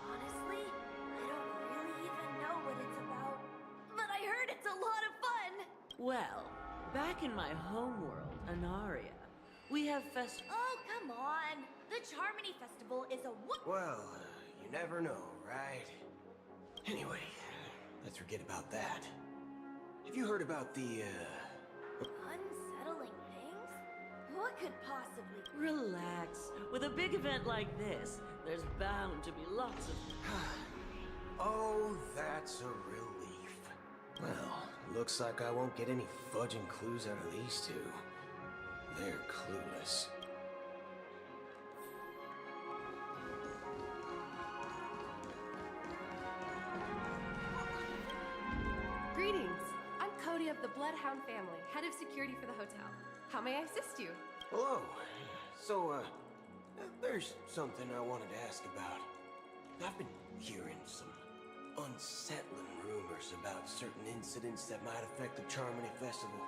[SPEAKER 18] Honestly, I don't really even know what it's about. But I heard it's a lot of fun!
[SPEAKER 9] Well, back in my homeworld, Anaria, we have
[SPEAKER 18] Oh, come on! The Charmony Festival is a what?
[SPEAKER 7] Well, you never know, right? Anyway, let's forget about that. Have you heard about the,
[SPEAKER 18] Unsettling things? What could possibly...
[SPEAKER 9] Relax. With a big event like this, there's bound to be lots of...
[SPEAKER 7] Oh, that's a relief. Well, looks like I won't get any fudging clues out of these two. They're clueless.
[SPEAKER 12] Greetings. I'm Cody of the Bloodhound family, head of security for the hotel. How may I assist you?
[SPEAKER 7] Hello. So, there's something I wanted to ask about. I've been hearing some unsettling rumors about certain incidents that might affect the Charmony Festival.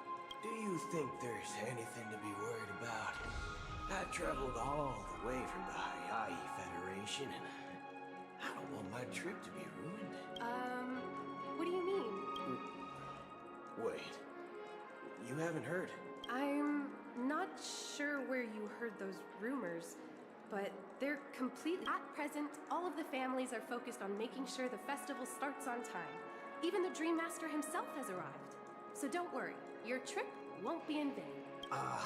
[SPEAKER 7] Do you think there's anything to be worried about? I traveled all the way from the Hayai Federation, and I don't want my trip to be ruined.
[SPEAKER 12] What do you mean?
[SPEAKER 7] Wait, you haven't heard?
[SPEAKER 12] I'm not sure where you heard those rumors, but they're complete. At present, all of the families are focused on making sure the festival starts on time. Even the Dream Master himself has arrived. So don't worry, your trip won't be in vain.
[SPEAKER 7] Ah,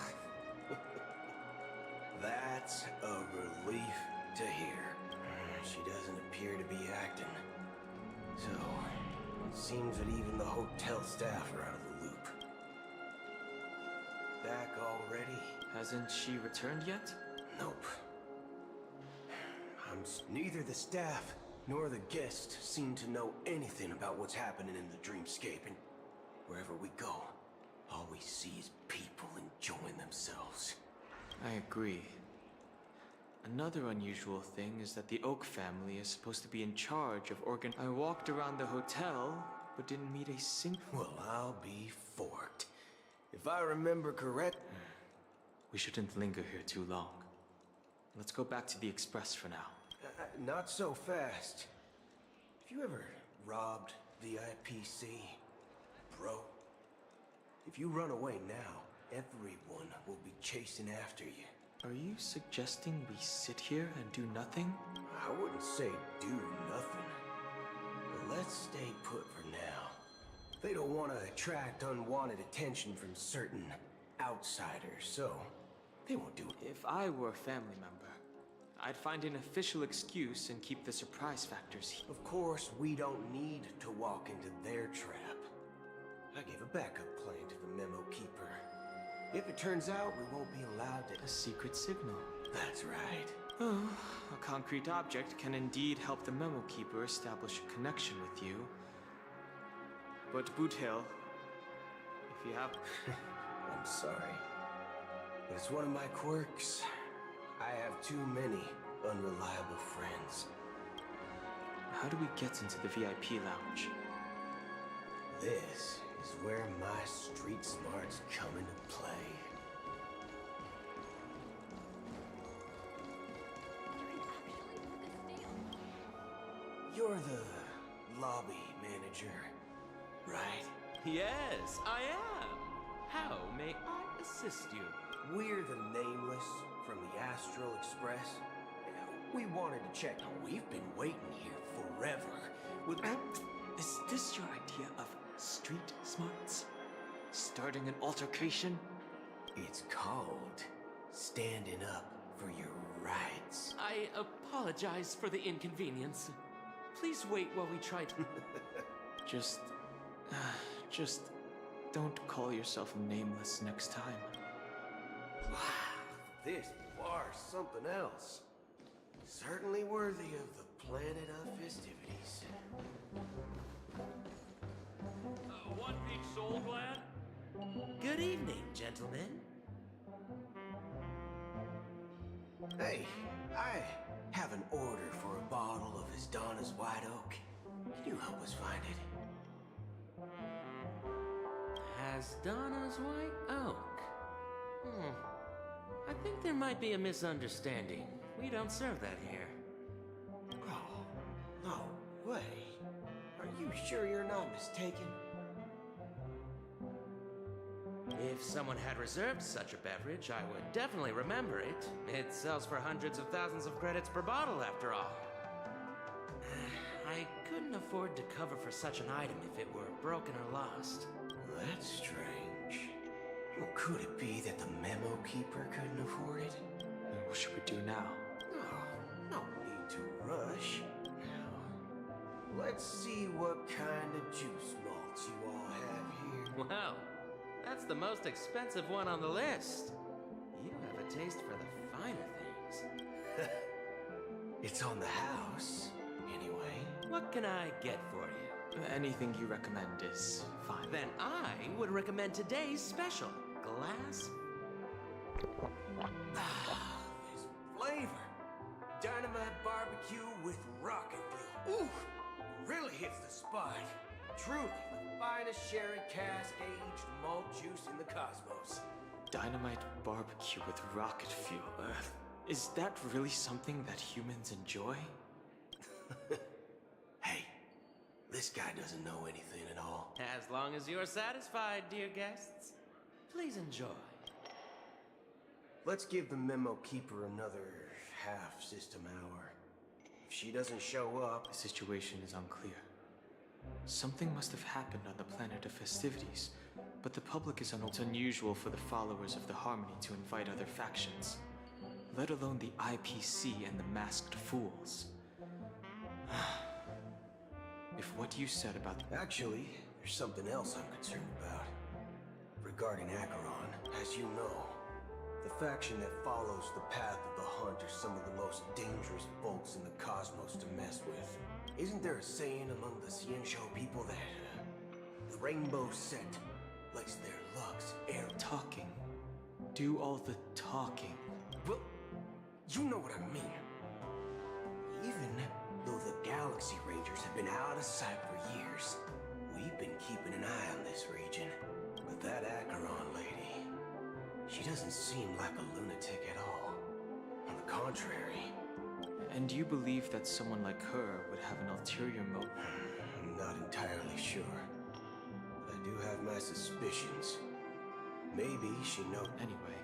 [SPEAKER 7] that's a relief to hear. She doesn't appear to be acting. So, it seems that even the hotel staff are out of the loop. Back already?
[SPEAKER 8] Hasn't she returned yet?
[SPEAKER 7] Nope. Neither the staff nor the guests seem to know anything about what's happening in the dreamscape, and wherever we go, all we see is people enjoying themselves.
[SPEAKER 8] I agree. Another unusual thing is that the Oak family is supposed to be in charge of I walked around the hotel, but didn't meet a single...
[SPEAKER 7] Well, I'll be forked. If I remember correct...
[SPEAKER 8] We shouldn't linger here too long. Let's go back to the Express for now.
[SPEAKER 7] Not so fast. Have you ever robbed the IPC, bro? If you run away now, everyone will be chasing after you.
[SPEAKER 8] Are you suggesting we sit here and do nothing?
[SPEAKER 7] I wouldn't say do nothing. But let's stay put for now. They don't want to attract unwanted attention from certain outsiders, so they won't do it.
[SPEAKER 8] If I were a family member, I'd find an official excuse and keep the surprise factors here.
[SPEAKER 7] Of course, we don't need to walk into their trap. I gave a backup plan to the memo keeper. If it turns out we won't be allowed to...
[SPEAKER 8] A secret signal.
[SPEAKER 7] That's right.
[SPEAKER 8] Oh, a concrete object can indeed help the memo keeper establish a connection with you. But Boot Hill, if you have...
[SPEAKER 7] I'm sorry. But it's one of my quirks. I have too many unreliable friends.
[SPEAKER 8] How do we get into the VIP lounge?
[SPEAKER 7] This is where my street smarts come into play. You're the lobby manager, right?
[SPEAKER 22] Yes, I am. How may I assist you?
[SPEAKER 7] We're the Nameless from the Astral Express. We wanted to check. We've been waiting here forever.
[SPEAKER 8] Is this your idea of street smarts? Starting an altercation?
[SPEAKER 7] It's called standing up for your rights.
[SPEAKER 22] I apologize for the inconvenience. Please wait while we try to...
[SPEAKER 8] Just don't call yourself Nameless next time.
[SPEAKER 7] Wow, this bar's something else. Certainly worthy of the planet of festivities.
[SPEAKER 22] One Peach Soul Glad?
[SPEAKER 23] Good evening, gentlemen.
[SPEAKER 7] Hey, I have an order for a bottle of Isdana's White Oak. Can you help us find it?
[SPEAKER 23] Hasdana's White Oak. I think there might be a misunderstanding. We don't serve that here.
[SPEAKER 7] Oh, no way. Are you sure you're not mistaken?
[SPEAKER 23] If someone had reserved such a beverage, I would definitely remember it. It sells for hundreds of thousands of credits per bottle, after all. I couldn't afford to cover for such an item if it were broken or lost.
[SPEAKER 7] That's strange. Well, could it be that the memo keeper couldn't afford it?
[SPEAKER 8] What should we do now?
[SPEAKER 7] No need to rush. Now, let's see what kind of juice malts you all have here.
[SPEAKER 23] Wow, that's the most expensive one on the list. You have a taste for the finer things.
[SPEAKER 7] It's on the house, anyway.
[SPEAKER 23] What can I get for you?
[SPEAKER 8] Anything you recommend is fine.
[SPEAKER 23] Then I would recommend today's special, glass.
[SPEAKER 7] This flavor. Dynamite barbecue with rocket fuel. Ooh, really hits the spot. Truly the finest sherry cask-aged malt juice in the cosmos.
[SPEAKER 8] Dynamite barbecue with rocket fuel. Is that really something that humans enjoy?
[SPEAKER 7] Hey, this guy doesn't know anything at all.
[SPEAKER 23] As long as you're satisfied, dear guests, please enjoy.
[SPEAKER 7] Let's give the memo keeper another half-system hour. If she doesn't show up...
[SPEAKER 8] The situation is unclear. Something must have happened on the planet of festivities, but the public is It's unusual for the followers of the Harmony to invite other factions, let alone the IPC and the Masked Fools. If what you said about
[SPEAKER 7] Actually, there's something else I'm concerned about. Regarding Acheron, as you know, the faction that follows the path of the hunt are some of the most dangerous folks in the cosmos to mess with. Isn't there a saying among the Xianzhou people that the rainbow set likes their lugs air?
[SPEAKER 8] Talking. Do all the talking.
[SPEAKER 7] Well, you know what I mean. Even though the Galaxy Rangers have been out of sight for years, we've been keeping an eye on this region. But that Acheron lady, she doesn't seem like a lunatic at all. On the contrary.
[SPEAKER 8] And do you believe that someone like her would have an ulterior motive?
[SPEAKER 7] I'm not entirely sure. But I do have my suspicions. Maybe she knows.
[SPEAKER 8] Anyway,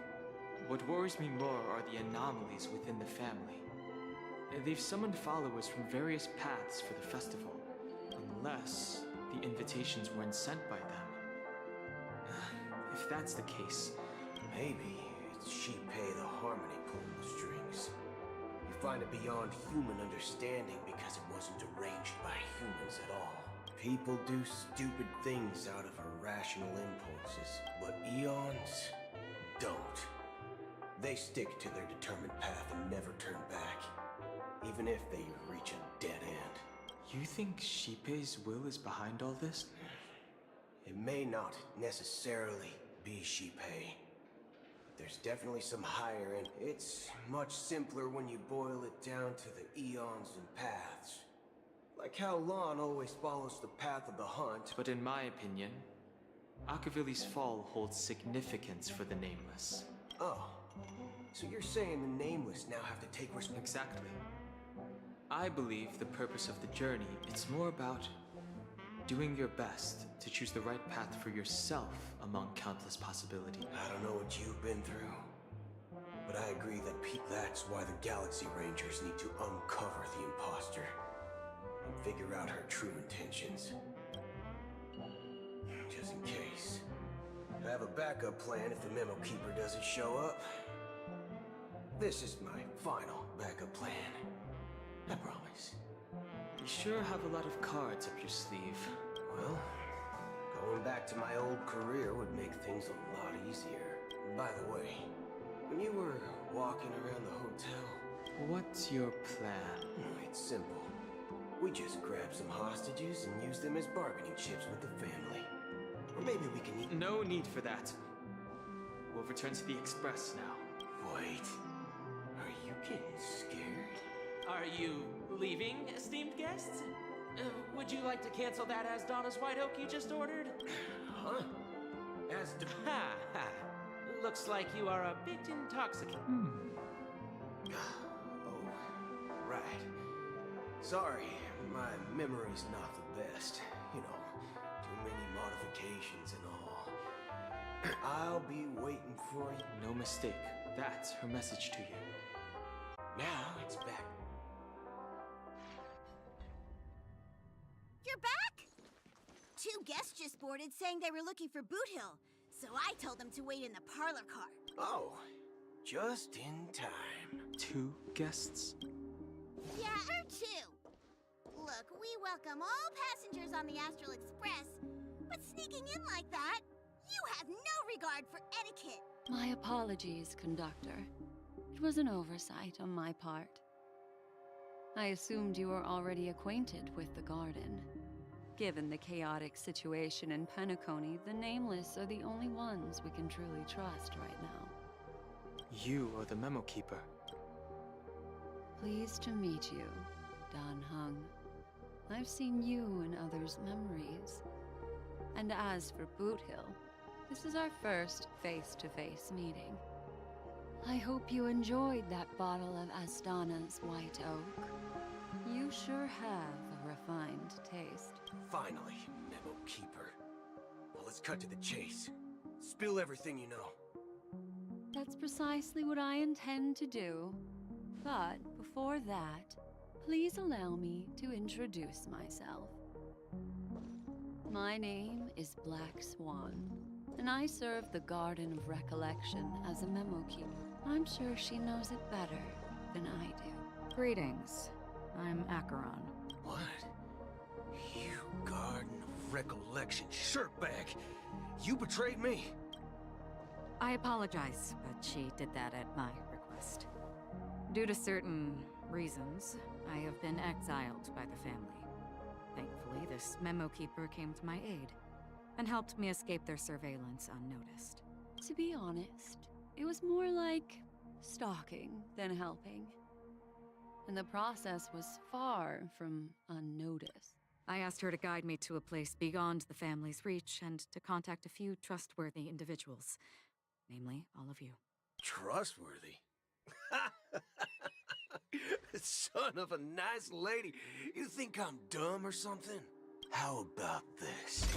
[SPEAKER 8] what worries me more are the anomalies within the family. They've summoned followers from various paths for the festival, unless the invitations weren't sent by them. If that's the case,
[SPEAKER 7] maybe it's Shipei the Harmony pulling the strings. You find it beyond human understanding because it wasn't arranged by humans at all. People do stupid things out of irrational impulses, but Eons don't. They stick to their determined path and never turn back. Even if they reach a dead end.
[SPEAKER 8] You think Shipei's will is behind all this?
[SPEAKER 7] It may not necessarily be Shipei. There's definitely some higher end. It's much simpler when you boil it down to the eons and paths. Like how Lon always follows the path of the hunt.
[SPEAKER 8] But in my opinion, Akavili's fall holds significance for the Nameless.
[SPEAKER 7] Oh, so you're saying the Nameless now have to take responsibility?
[SPEAKER 8] Exactly. I believe the purpose of the journey is more about doing your best to choose the right path for yourself among countless possibilities.
[SPEAKER 7] I don't know what you've been through, but I agree that that's why the Galaxy Rangers need to uncover the imposter and figure out her true intentions. Just in case. I have a backup plan if the Memo Keeper doesn't show up. This is my final backup plan. I promise.
[SPEAKER 8] You sure have a lot of cards up your sleeve.
[SPEAKER 7] Well, going back to my old career would make things a lot easier. By the way, when you were walking around the hotel...
[SPEAKER 8] What's your plan?
[SPEAKER 7] It's simple. We just grab some hostages and use them as bargaining chips with the family. Or maybe we can eat...
[SPEAKER 8] No need for that. We'll return to the Express now.
[SPEAKER 7] Wait. Are you getting scared?
[SPEAKER 22] Are you leaving, esteemed guests? Would you like to cancel that as Donna's White Oak you just ordered?
[SPEAKER 7] Huh? As
[SPEAKER 22] Ha ha. Looks like you are a bit intoxicated.
[SPEAKER 7] Oh, right. Sorry, my memory's not the best. You know, too many modifications and all. I'll be waiting for you.
[SPEAKER 8] No mistake. That's her message to you.
[SPEAKER 7] Now it's back.
[SPEAKER 3] You're back? 2 guests just boarded saying they were looking for Boot Hill, so I told them to wait in the parlor car.
[SPEAKER 7] Oh, just in time.
[SPEAKER 8] 2 guests?
[SPEAKER 3] Yeah, or 2. Look, we welcome all passengers on the Astral Express, but sneaking in like that, you have no regard for etiquette.
[SPEAKER 10] My apologies, conductor. It was an oversight on my part. I assumed you were already acquainted with the garden. Given the chaotic situation in Penacony, the Nameless are the only ones we can truly trust right now.
[SPEAKER 8] You are the Memo Keeper.
[SPEAKER 10] Pleased to meet you, Dan Heng. I've seen you in others' memories. And as for Boot Hill, this is our first face-to-face meeting. I hope you enjoyed that bottle of Astana's White Oak. You sure have a refined taste.
[SPEAKER 7] Finally, Memo Keeper. Well, let's cut to the chase. Spill everything you know.
[SPEAKER 10] That's precisely what I intend to do. But before that, please allow me to introduce myself. My name is Black Swan, and I serve the Garden of Recollection as a Memo Keeper. I'm sure she knows it better than I do.
[SPEAKER 14] Greetings. I'm Acheron.
[SPEAKER 7] What? You Garden of Recollection shirtbag! You betrayed me!
[SPEAKER 14] I apologize, but she did that at my request. Due to certain reasons, I have been exiled by the family. Thankfully, this Memo Keeper came to my aid and helped me escape their surveillance unnoticed.
[SPEAKER 10] To be honest, it was more like stalking than helping. And the process was far from unnoticed.
[SPEAKER 14] I asked her to guide me to a place beyond the family's reach and to contact a few trustworthy individuals. Namely, all of you.
[SPEAKER 7] Trustworthy? Son of a nice lady. You think I'm dumb or something? How about this?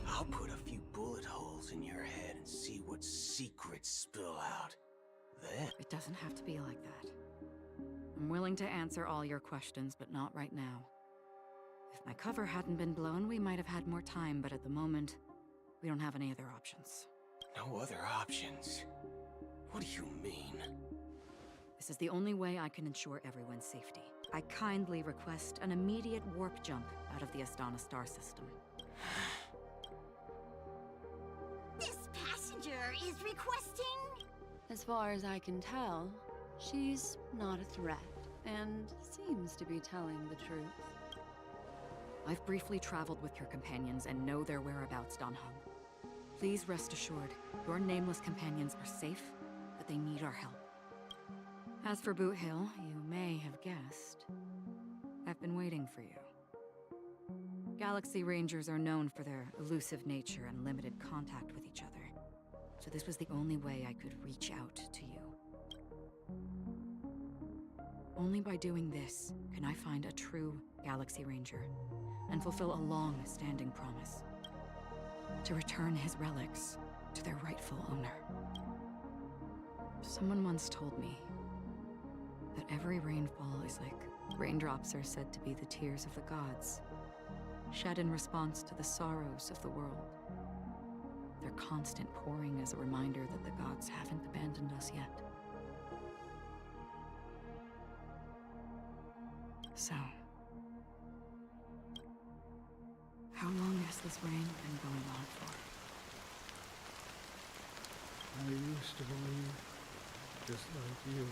[SPEAKER 7] I'll put a few bullet holes in your head and see what secrets spill out. Then...
[SPEAKER 14] It doesn't have to be like that. I'm willing to answer all your questions, but not right now. If my cover hadn't been blown, we might have had more time, but at the moment, we don't have any other options.
[SPEAKER 7] No other options? What do you mean?
[SPEAKER 14] This is the only way I can ensure everyone's safety. I kindly request an immediate warp jump out of the Astana star system.
[SPEAKER 3] This passenger is requesting...
[SPEAKER 10] As far as I can tell, she's not a threat, and seems to be telling the truth.
[SPEAKER 14] I've briefly traveled with your companions and know their whereabouts, Dan Heng. Please rest assured, your nameless companions are safe, but they need our help. As for Boot Hill, you may have guessed, I've been waiting for you. Galaxy Rangers are known for their elusive nature and limited contact with each other, so this was the only way I could reach out to you. Only by doing this can I find a true Galaxy Ranger and fulfill a long-standing promise. To return his relics to their rightful owner. Someone once told me that every rainfall is like raindrops are said to be the tears of the gods, shed in response to the sorrows of the world. Their constant pouring is a reminder that the gods haven't abandoned us yet. So, how long has this rain been going on for?
[SPEAKER 24] I used to believe, just like you,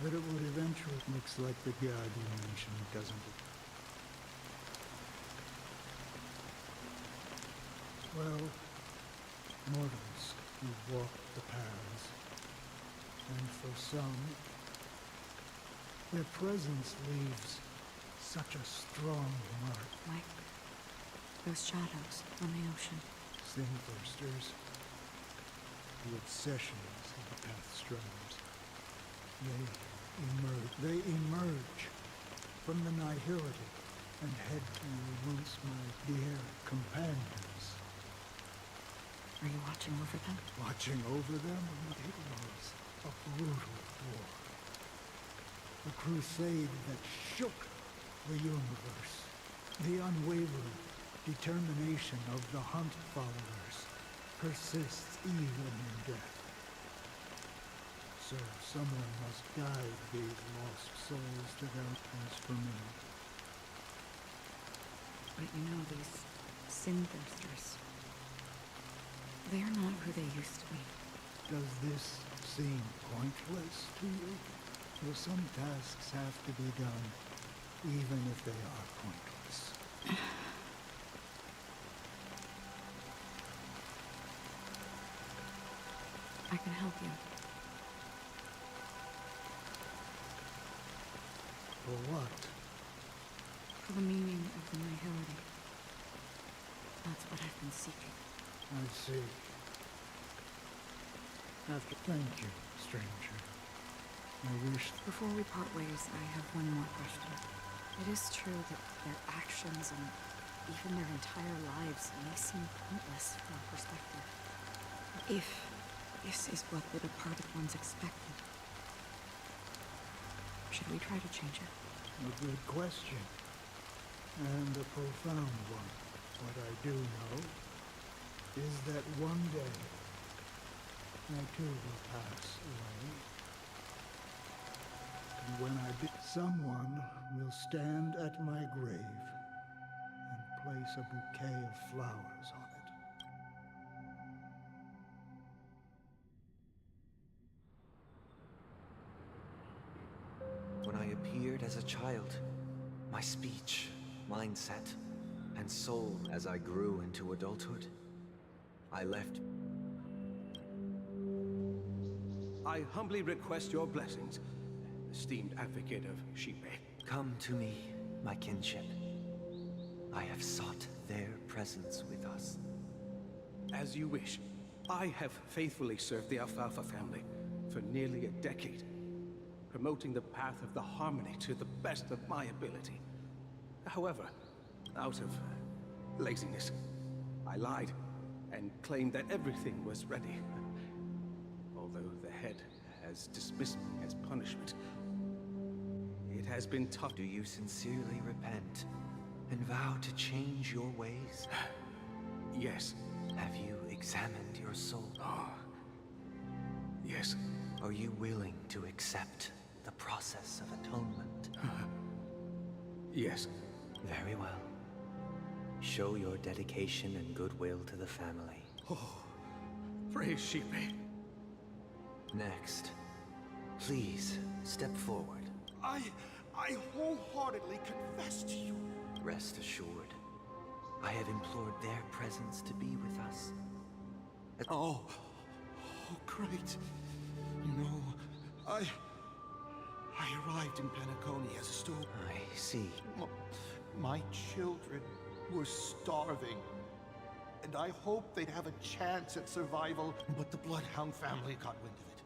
[SPEAKER 24] that it would eventually. Looks like the god you mentioned, doesn't it? Well, mortals who walk the paths, and for some, their presence leaves such a strong mark.
[SPEAKER 14] Like those shadows on the ocean.
[SPEAKER 24] Sinthirsters, the obsessions of the Pathstrummers. They emerge from the nihility and head to once my dear companions.
[SPEAKER 14] Are you watching over them?
[SPEAKER 24] Watching over them, it was a brutal war. The crusade that shook the universe. The unwavering determination of the Hunt followers persists even in death. So someone must guide these lost souls to their transformation.
[SPEAKER 14] But you know, these sin thirsters, they're not who they used to be.
[SPEAKER 24] Does this seem pointless to you? Will some tasks have to be done, even if they are pointless?
[SPEAKER 14] I can help you.
[SPEAKER 24] For what?
[SPEAKER 14] For the meaning of the nihility. That's what I've been seeking.
[SPEAKER 24] I see. Thank you, stranger. I wish...
[SPEAKER 14] Before we part ways, I have one more question. It is true that their actions and even their entire lives may seem pointless from our perspective. If this is what the departed ones expected, should we try to change it?
[SPEAKER 24] A good question. And a profound one. What I do know is that one day I too will pass away. And when I do, someone will stand at my grave and place a bouquet of flowers on it.
[SPEAKER 21] When I appeared as a child, my speech, mindset, and soul as I grew into adulthood, I left.
[SPEAKER 15] I humbly request your blessings, esteemed advocate of Xipe.
[SPEAKER 21] Come to me, my kinship. I have sought their presence with us.
[SPEAKER 15] As you wish. I have faithfully served the Alfalfa family for nearly a decade, promoting the path of the Harmony to the best of my ability. However, out of laziness, I lied and claimed that everything was ready. Although the head has dismissed me as punishment, it has been tough.
[SPEAKER 21] Do you sincerely repent and vow to change your ways?
[SPEAKER 15] Yes.
[SPEAKER 21] Have you examined your soul?
[SPEAKER 15] Yes.
[SPEAKER 21] Are you willing to accept the process of atonement?
[SPEAKER 15] Yes.
[SPEAKER 21] Very well. Show your dedication and goodwill to the family.
[SPEAKER 15] Oh, praise Xipe.
[SPEAKER 21] Next, please step forward.
[SPEAKER 16] I wholeheartedly confess to you.
[SPEAKER 21] Rest assured, I have implored their presence to be with us.
[SPEAKER 16] Oh, great. You know, I arrived in Penacony as a student.
[SPEAKER 21] I see.
[SPEAKER 16] My children were starving, and I hoped they'd have a chance at survival, but the Bloodhound family got wind of it.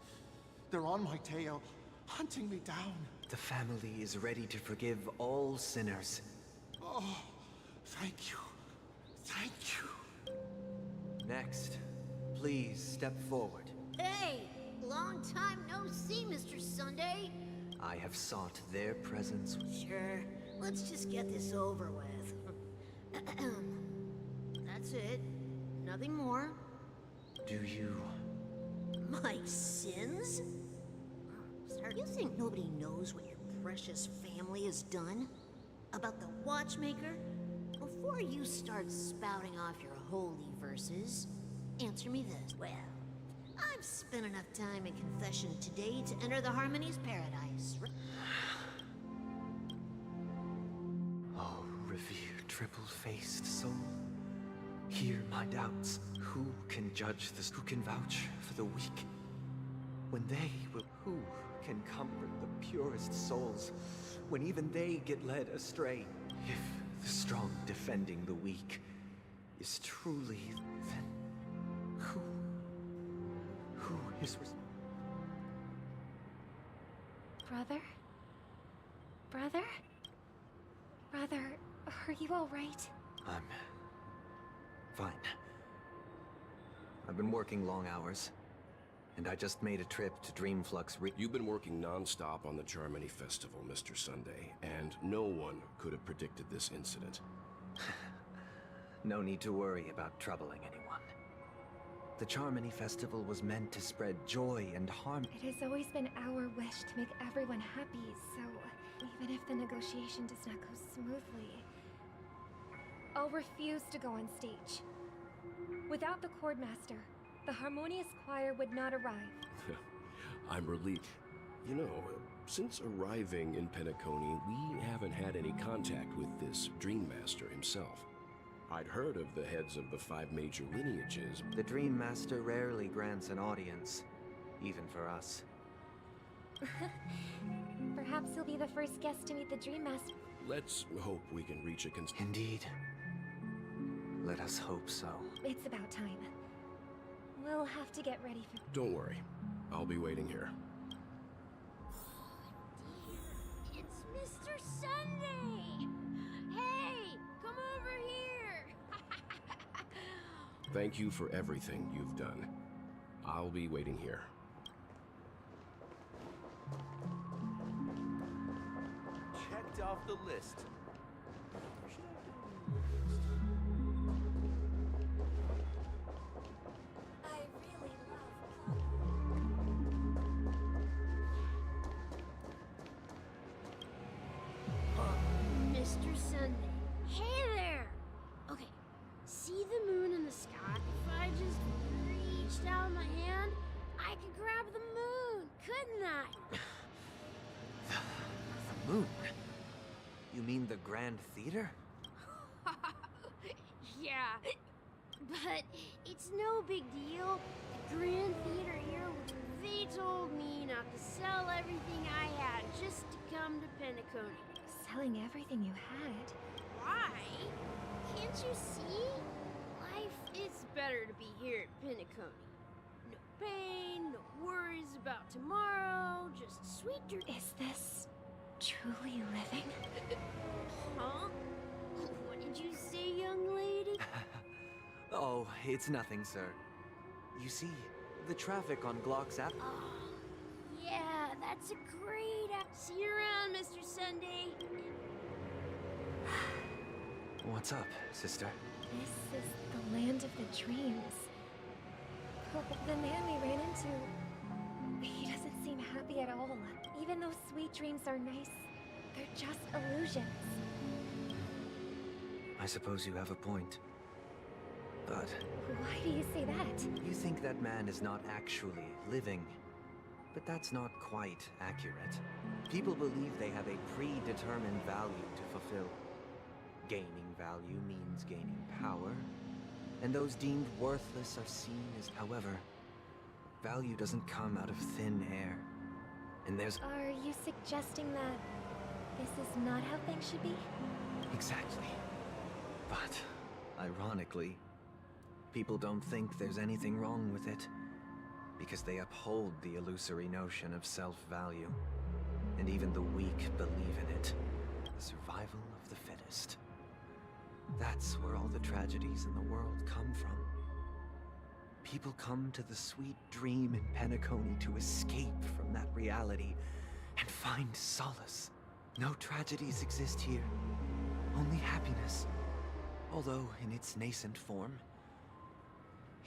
[SPEAKER 16] They're on my tail, hunting me down.
[SPEAKER 21] The family is ready to forgive all sinners.
[SPEAKER 16] Oh, thank you. Thank you.
[SPEAKER 21] Next, please step forward.
[SPEAKER 3] Hey! Long time no see, Mr. Sunday.
[SPEAKER 21] I have sought their presence.
[SPEAKER 3] Sure. Let's just get this over with. That's it. Nothing more.
[SPEAKER 21] Do you...
[SPEAKER 3] My sins? Sir, you think nobody knows what your precious family has done? About the Watchmaker? Before you start spouting off your holy verses, answer me this. Well, I've spent enough time in confession today to enter the Harmony's paradise.
[SPEAKER 21] Oh, revered triple-faced soul. Hear my doubts. Who can judge this? Who can vouch for the weak? When they will... Who can comfort the purest souls when even they get led astray? If the strong defending the weak is truly... then who is...
[SPEAKER 1] Brother? Brother? Brother, are you all right?
[SPEAKER 21] I'm... fine. I've been working long hours. And I just made a trip to Dreamflux
[SPEAKER 4] You've been working non-stop on the Charmony Festival, Mr. Sunday, and no one could have predicted this incident.
[SPEAKER 21] No need to worry about troubling anyone. The Charmony Festival was meant to spread joy and harmony.
[SPEAKER 1] It has always been our wish to make everyone happy, so even if the negotiation does not go smoothly, I'll refuse to go on stage. Without the Chordmaster, the Harmonious Choir would not arrive.
[SPEAKER 4] I'm relieved. You know, since arriving in Penacony, we haven't had any contact with this Dream Master himself. I'd heard of the heads of the 5 major lineages.
[SPEAKER 21] The Dream Master rarely grants an audience, even for us.
[SPEAKER 1] Perhaps he'll be the first guest to meet the Dream Master.
[SPEAKER 4] Let's hope we can reach a
[SPEAKER 21] Indeed. Let us hope so.
[SPEAKER 1] It's about time. We'll have to get ready for...
[SPEAKER 4] Don't worry. I'll be waiting here.
[SPEAKER 2] It's Mr. Sunday! Hey, come over here!
[SPEAKER 4] Thank you for everything you've done. I'll be waiting here.
[SPEAKER 22] Checked off the list.
[SPEAKER 2] Mr. Sunday. Hey there! Okay, see the moon in the sky? If I just reached out my hand, I could grab the moon, couldn't I?
[SPEAKER 21] The moon? You mean the Grand Theater?
[SPEAKER 2] Yeah, but it's no big deal. The Grand Theater here, they told me not to sell everything I had just to come to Penacony.
[SPEAKER 1] Selling everything you had?
[SPEAKER 2] Why? Can't you see? Life is better to be here at Penacony. No pain, no worries about tomorrow, just sweet dreams.
[SPEAKER 1] Is this truly living?
[SPEAKER 2] Huh? What did you say, young lady?
[SPEAKER 21] Oh, it's nothing, sir. You see, the traffic on Glock's app...
[SPEAKER 2] Yeah, that's a great app. See you around, Mr. Sunday.
[SPEAKER 21] What's up, sister?
[SPEAKER 1] This is the land of the dreams. The man we ran into, he doesn't seem happy at all. Even though sweet dreams are nice, they're just illusions.
[SPEAKER 21] I suppose you have a point. But...
[SPEAKER 1] Why do you say that?
[SPEAKER 21] You think that man is not actually living. But that's not quite accurate. People believe they have a predetermined value to fulfill. Gaining value means gaining power, and those deemed worthless are seen as... However, value doesn't come out of thin air. And there's...
[SPEAKER 1] Are you suggesting that this is not how things should be?
[SPEAKER 21] Exactly. But, ironically, people don't think there's anything wrong with it. Because they uphold the illusory notion of self-value. And even the weak believe in it. The survival of the fittest. That's where all the tragedies in the world come from. People come to the sweet dream in Penacony to escape from that reality and find solace. No tragedies exist here, only happiness. Although in its nascent form,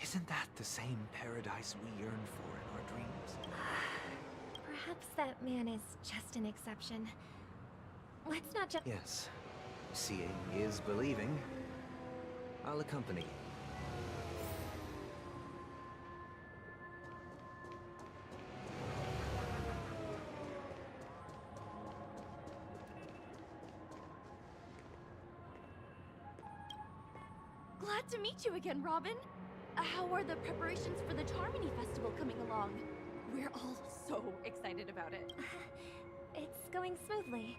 [SPEAKER 21] isn't that the same paradise we yearn for in our dreams?
[SPEAKER 1] Perhaps that man is just an exception. Let's not just...
[SPEAKER 21] Yes. Seeing is believing. I'll accompany you.
[SPEAKER 17] Glad to meet you again, Robin. How are the preparations for the Charmony Festival coming along? We're all so excited about it.
[SPEAKER 1] It's going smoothly.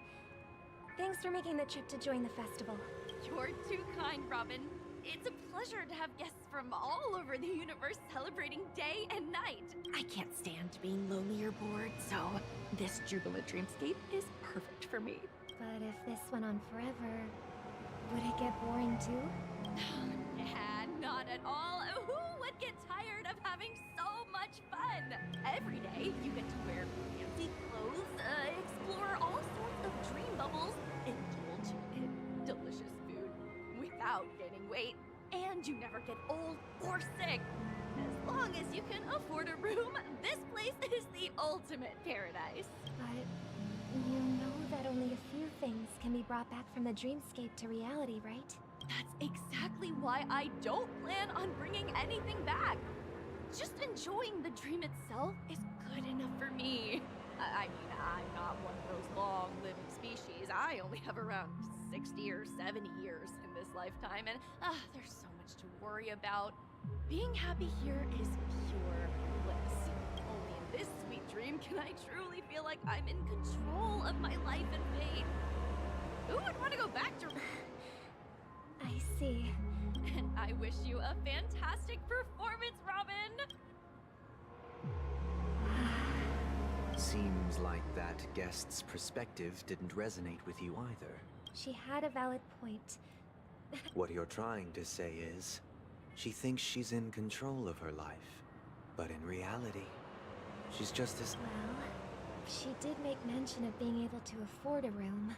[SPEAKER 1] Thanks for making the trip to join the festival.
[SPEAKER 17] You're too kind, Robin. It's a pleasure to have guests from all over the universe celebrating day and night. I can't stand being lonely or bored, so this jubilant dreamscape is perfect for me.
[SPEAKER 1] But if this went on forever, would it get boring too?
[SPEAKER 17] Nah, not at all. Who would get tired I'm having so much fun. Every day, you get to wear fancy clothes, explore all sorts of dream bubbles, indulge in delicious food without gaining weight, and you never get old or sick. As long as you can afford a room, this place is the ultimate paradise.
[SPEAKER 1] But you know that only a few things can be brought back from the dreamscape to reality, right?
[SPEAKER 17] That's exactly why I don't plan on bringing anything back. Just enjoying the dream itself is good enough for me. I mean, I'm not one of those long-living species. I only have around 60 or 70 years in this lifetime, and there's so much to worry about. Being happy here is pure bliss. Only in this sweet dream can I truly feel like I'm in control of my life and fate. Who would want to go back to...
[SPEAKER 1] I see.
[SPEAKER 17] And I wish you a fantastic performance, Robin!
[SPEAKER 21] Seems like that guest's perspective didn't resonate with you either.
[SPEAKER 1] She had a valid point.
[SPEAKER 21] What you're trying to say is, she thinks she's in control of her life. But in reality, she's just as...
[SPEAKER 1] Well, she did make mention of being able to afford a room.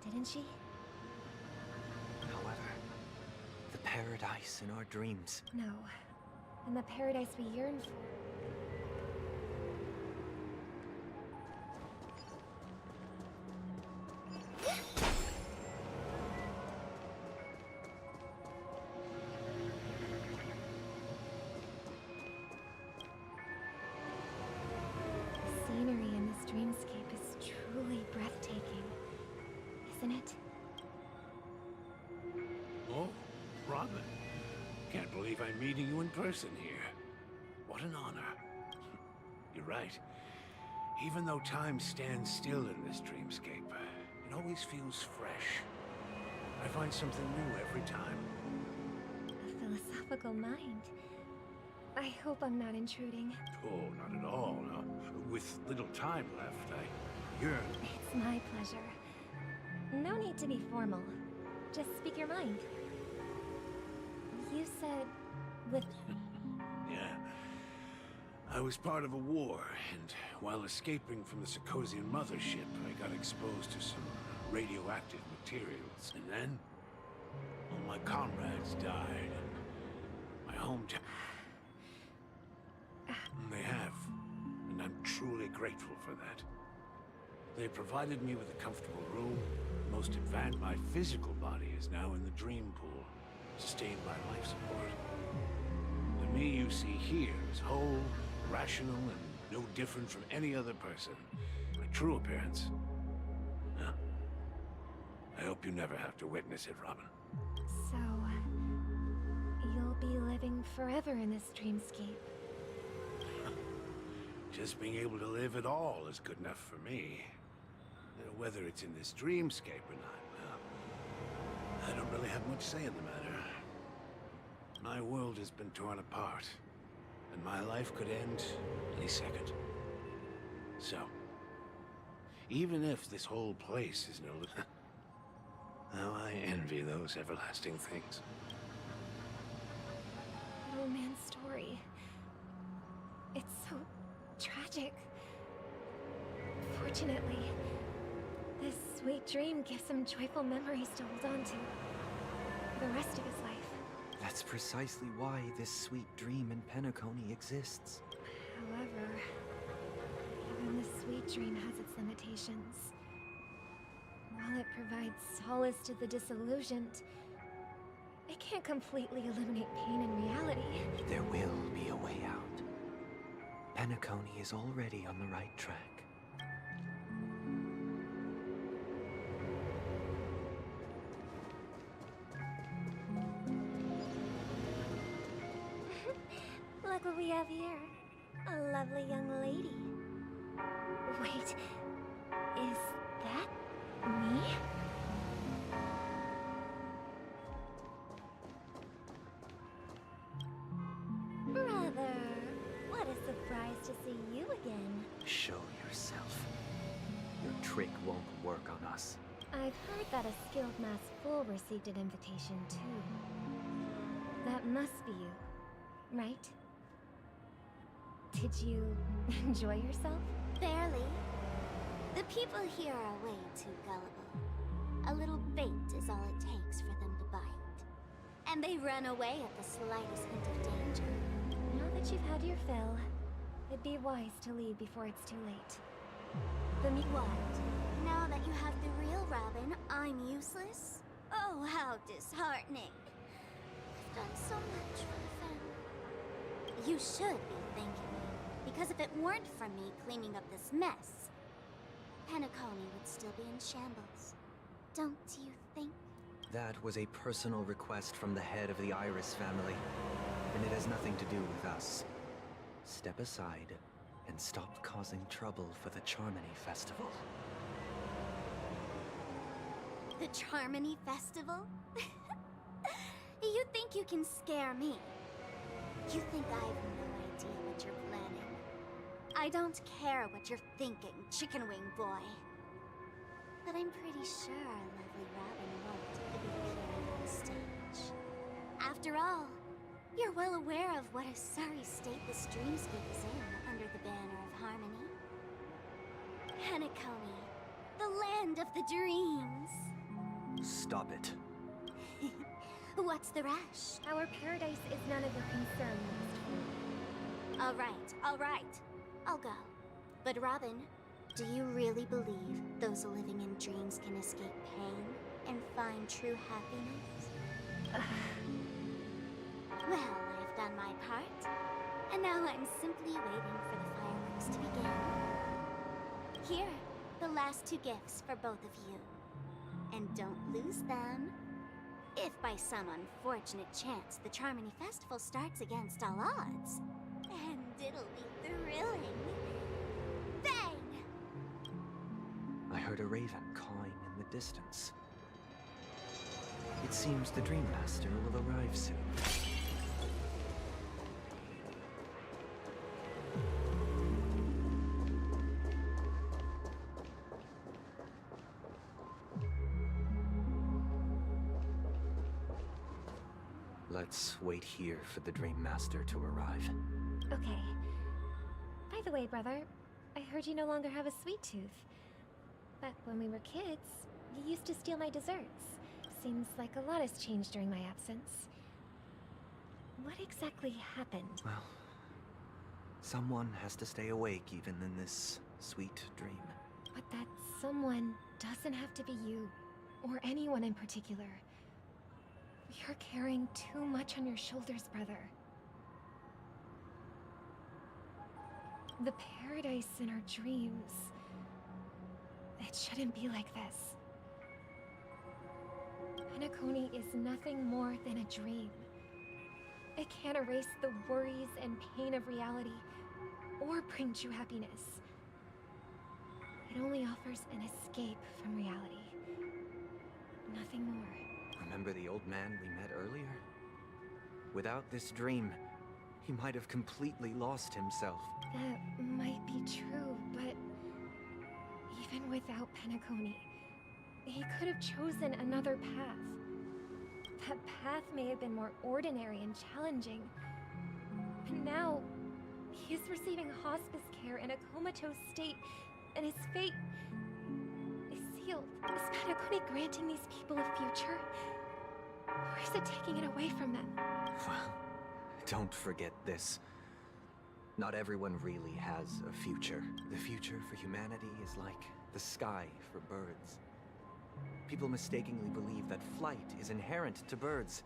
[SPEAKER 1] Didn't she?
[SPEAKER 21] However, the paradise in our dreams...
[SPEAKER 1] No. And the paradise we yearn for. The scenery in this dreamscape is truly breathtaking, isn't it?
[SPEAKER 15] Oh, Robin. Can't believe I'm meeting you in person here. What an honor. You're right. Even though time stands still in this dreamscape, it always feels fresh. I find something new every time.
[SPEAKER 1] A philosophical mind. I hope I'm not intruding.
[SPEAKER 15] Oh, not at all. No. With little time left, I yearn.
[SPEAKER 1] It's my pleasure. No need to be formal. Just speak your mind. You said... with...
[SPEAKER 15] Yeah. I was part of a war, and while escaping from the Sarkosian mothership, I got exposed to some radioactive materials. And then, all my comrades died, and my hometown... They have, and I'm truly grateful for that. They provided me with a comfortable room. Most advanced, my physical body is now in the dream pool, sustained by life support. The me you see here is whole, rational, and no different from any other person. My true appearance. Huh. I hope you never have to witness it, Robin.
[SPEAKER 1] So... you'll be living forever in this dreamscape.
[SPEAKER 15] Just being able to live at all is good enough for me. Whether it's in this dreamscape or not, well, I don't really have much say in the matter. My world has been torn apart, and my life could end any second. So, even if this whole place is no... How I envy those everlasting things.
[SPEAKER 1] That old man's story. It's so tragic. Fortunately, this sweet dream gives him joyful memories to hold on to for the rest of his life.
[SPEAKER 21] That's precisely why this sweet dream in Penacony exists.
[SPEAKER 1] However, even the sweet dream has its limitations. While it provides solace to the disillusioned, it can't completely eliminate pain in reality.
[SPEAKER 21] There will be a way out. Penacony is already on the right track.
[SPEAKER 1] Look what we have here. A lovely young lady. Wait, is that me? Brother, what a surprise to see you again.
[SPEAKER 21] Show yourself. Your trick won't work on us.
[SPEAKER 1] I've heard that a skilled masked fool received an invitation too. That must be you, right? Did you enjoy yourself?
[SPEAKER 6] Barely. The people here are way too gullible. A little bait is all it takes for them to bite. And they run away at the slightest hint of danger.
[SPEAKER 1] Now that you've had your fill, it'd be wise to leave before it's too late.
[SPEAKER 6] What? Now that you have the real Robin, I'm useless? Oh, how disheartening. I've done so much for the family. You should be thanking me, because if it weren't for me cleaning up this mess, Penacony would still be in shambles. Don't you think?
[SPEAKER 21] That was a personal request from the head of the Iris family, and it has nothing to do with us. Step aside and stop causing trouble for the Charmony Festival.
[SPEAKER 6] The Charmony Festival? You think you can scare me? You think I have no idea what you're planning? I don't care what you're thinking, Chicken Wing Boy. But I'm pretty sure our lovely Robin won't be appearing on stage. After all, you're well aware of what a sorry state this dreamscape is in under the banner of harmony. Penacony, the land of the dreams.
[SPEAKER 21] Stop it.
[SPEAKER 6] What's the rush?
[SPEAKER 1] Our paradise is none of your concern, Lost.
[SPEAKER 6] All right. I'll go. But Robin, do you really believe those living in dreams can escape pain and find true happiness? Well, I've done my part, and now I'm simply waiting for the fireworks to begin. Here, the last 2 gifts for both of you. And don't lose them. If by some unfortunate chance the Charmony Festival starts against all odds, and it'll be thrilling. Bang!
[SPEAKER 21] I heard a raven cawing in the distance. It seems the Dream Master will arrive soon. Let's wait here for the Dream Master to arrive.
[SPEAKER 1] Okay. By the way, brother, I heard you no longer have a sweet tooth. Back when we were kids, you used to steal my desserts. Seems like a lot has changed during my absence. What exactly happened?
[SPEAKER 21] Well, someone has to stay awake even in this sweet dream.
[SPEAKER 1] But that someone doesn't have to be you, or anyone in particular. You're carrying too much on your shoulders, brother. The paradise in our dreams. It shouldn't be like this. Penacony is nothing more than a dream. It can't erase the worries and pain of reality, or bring true happiness. It only offers an escape from reality. Nothing more.
[SPEAKER 21] Remember the old man we met earlier? Without this dream, he might have completely lost himself.
[SPEAKER 1] That might be true, but even without Penacony, he could have chosen another path. That path may have been more ordinary and challenging. But now, he is receiving hospice care in a comatose state, and his fate is sealed. Is Penacony granting these people a future? Or is it taking it away from them?
[SPEAKER 21] Well, don't forget this. Not everyone really has a future. The future for humanity is like the sky for birds. People mistakenly believe that flight is inherent to birds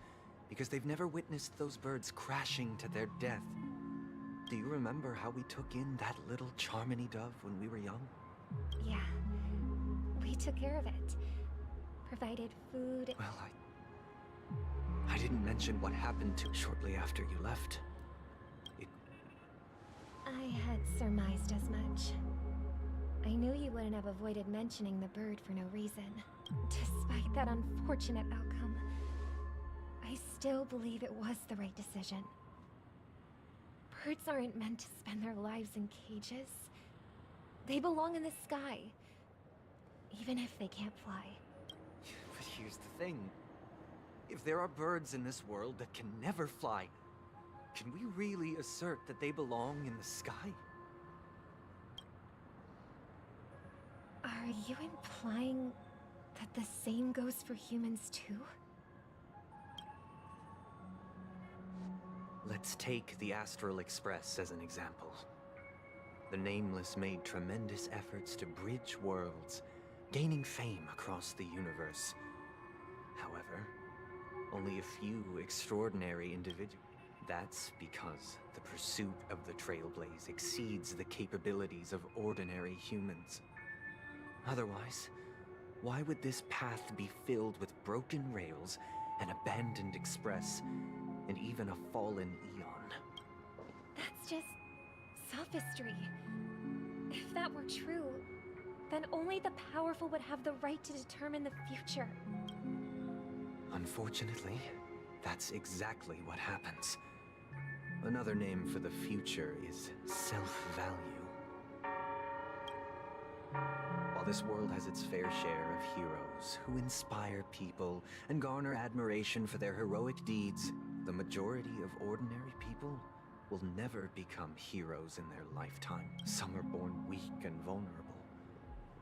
[SPEAKER 21] because they've never witnessed those birds crashing to their death. Do you remember how we took in that little Charmony dove when we were young?
[SPEAKER 1] Yeah. We took care of it. Provided food.
[SPEAKER 21] Well, I didn't mention what happened to it shortly after you left.
[SPEAKER 1] I had surmised as much. I knew you wouldn't have avoided mentioning the bird for no reason. Despite that unfortunate outcome, I still believe it was the right decision. Birds aren't meant to spend their lives in cages. They belong in the sky, even if they can't fly.
[SPEAKER 21] But here's the thing. If there are birds in this world that can never fly, Can we really assert that they belong in the sky?
[SPEAKER 1] Are you implying that the same goes for humans too?
[SPEAKER 21] Let's take the Astral Express as an example. The Nameless made tremendous efforts to bridge worlds, gaining fame across the universe. However, only a few extraordinary individuals. That's because the pursuit of the Trailblaze exceeds the capabilities of ordinary humans. Otherwise, why would this path be filled with broken rails, an abandoned express, and even a fallen Eon?
[SPEAKER 1] That's just sophistry. If that were true, then only the powerful would have the right to determine the future.
[SPEAKER 21] Unfortunately, that's exactly what happens. Another name for the future is self-value. While this world has its fair share of heroes who inspire people and garner admiration for their heroic deeds, the majority of ordinary people will never become heroes in their lifetime. Some are born weak and vulnerable.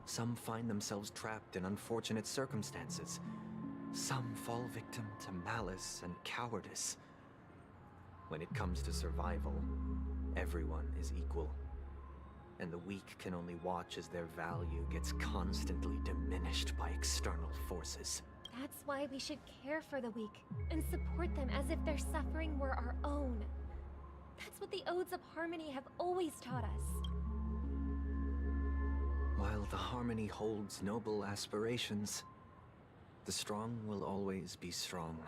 [SPEAKER 21] Some find themselves trapped in unfortunate circumstances. Some fall victim to malice and cowardice. When it comes to survival, everyone is equal. And the weak can only watch as their value gets constantly diminished by external forces.
[SPEAKER 1] That's why we should care for the weak and support them as if their suffering were our own. That's what the Odes of Harmony have always taught us.
[SPEAKER 21] While the Harmony holds noble aspirations, the strong will always be strong,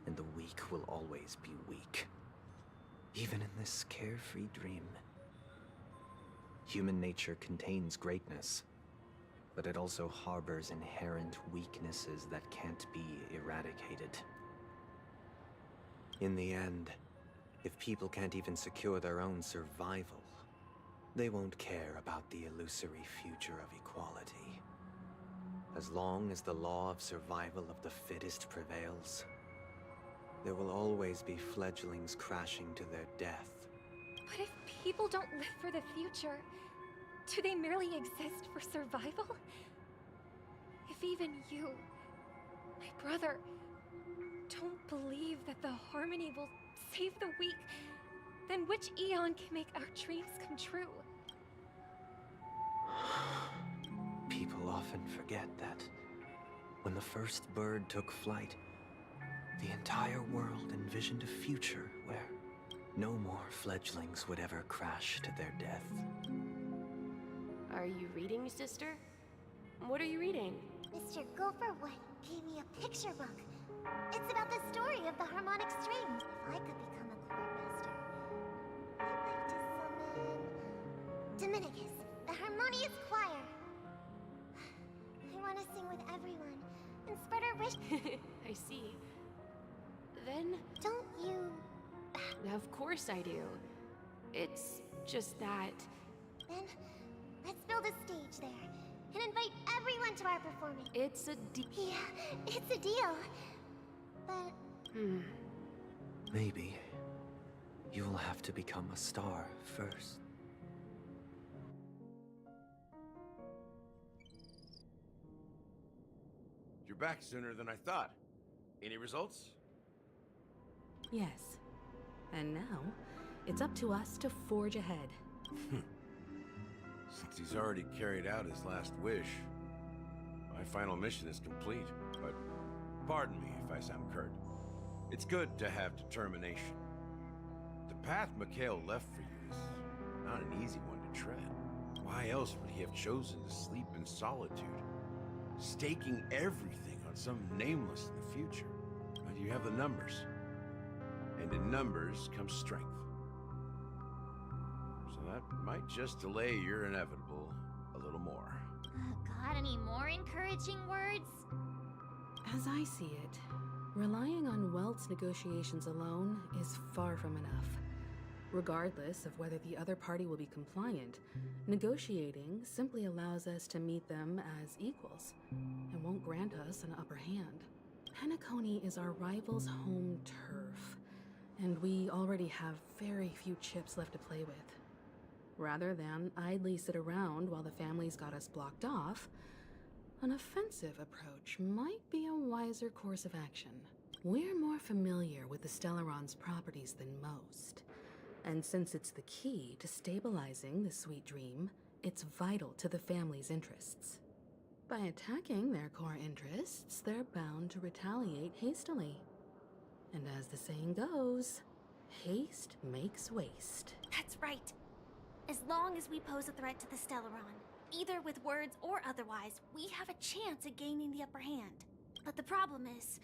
[SPEAKER 21] and the weak will always be weak. Even in this carefree dream. Human nature contains greatness, but it also harbors inherent weaknesses that can't be eradicated. In the end, if people can't even secure their own survival, they won't care about the illusory future of equality. As long as the law of survival of the fittest prevails, there will always be fledglings crashing to their death.
[SPEAKER 1] But if people don't live for the future, do they merely exist for survival? If even you, my brother, don't believe that the Harmony will save the weak, then which Eon can make our dreams come true?
[SPEAKER 21] People often forget that when the first bird took flight, the entire world envisioned a future where no more fledglings would ever crash to their death.
[SPEAKER 12] Are you reading, sister? What are you reading?
[SPEAKER 6] Mr. Gopherwood gave me a picture book. It's about the story of the harmonic strings. If I could become a chord master, I'd like to summon Dominicus, the harmonious choir. I want to sing with everyone and spread our wish.
[SPEAKER 12] I see. Then...
[SPEAKER 6] Don't you...
[SPEAKER 12] Of course I do. It's just that...
[SPEAKER 6] Then, let's build a stage there and invite everyone to our performance.
[SPEAKER 12] It's a deal.
[SPEAKER 6] Yeah, it's a deal. But...
[SPEAKER 21] Maybe you will have to become a star first.
[SPEAKER 5] You're back sooner than I thought. Any results?
[SPEAKER 13] Yes. And now, it's up to us to forge ahead.
[SPEAKER 5] Since he's already carried out his last wish, my final mission is complete. But pardon me if I sound curt. It's good to have determination. The path Mikhail left for you is not an easy one to tread. Why else would he have chosen to sleep in solitude, staking everything on some nameless in the future? But you have the numbers. And in numbers comes strength. So that might just delay your inevitable a little more.
[SPEAKER 6] Got any more encouraging words?
[SPEAKER 13] As I see it, relying on Welt's negotiations alone is far from enough. Regardless of whether the other party will be compliant, negotiating simply allows us to meet them as equals and won't grant us an upper hand. Penacony is our rival's home turf, and we already have very few chips left to play with. Rather than idly sit around while the family's got us blocked off, an offensive approach might be a wiser course of action. We're more familiar with the Stellaron's properties than most, and since it's the key to stabilizing the Sweet Dream, it's vital to the family's interests. By attacking their core interests, they're bound to retaliate hastily. And as the saying goes, haste makes waste.
[SPEAKER 6] That's right. As long as we pose a threat to the Stellaron, either with words or otherwise, we have a chance at gaining the upper hand. But the problem is,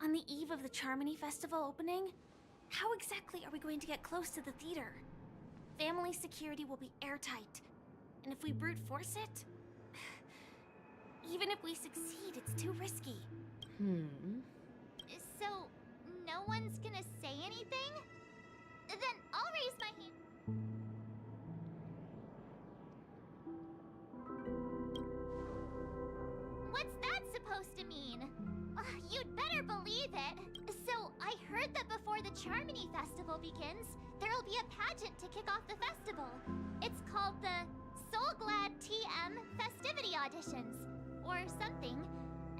[SPEAKER 6] on the eve of the Charmony Festival opening, how exactly are we going to get close to the theater? Family security will be airtight, and if we brute force it, even if we succeed, it's too risky.
[SPEAKER 11] So, no one's gonna say anything? Then I'll raise my hand. What's that supposed to mean? You'd better believe it. So, I heard that before the Charmony Festival begins, there'll be a pageant to kick off the festival. It's called the Soulglad TM Festivity Auditions, or something,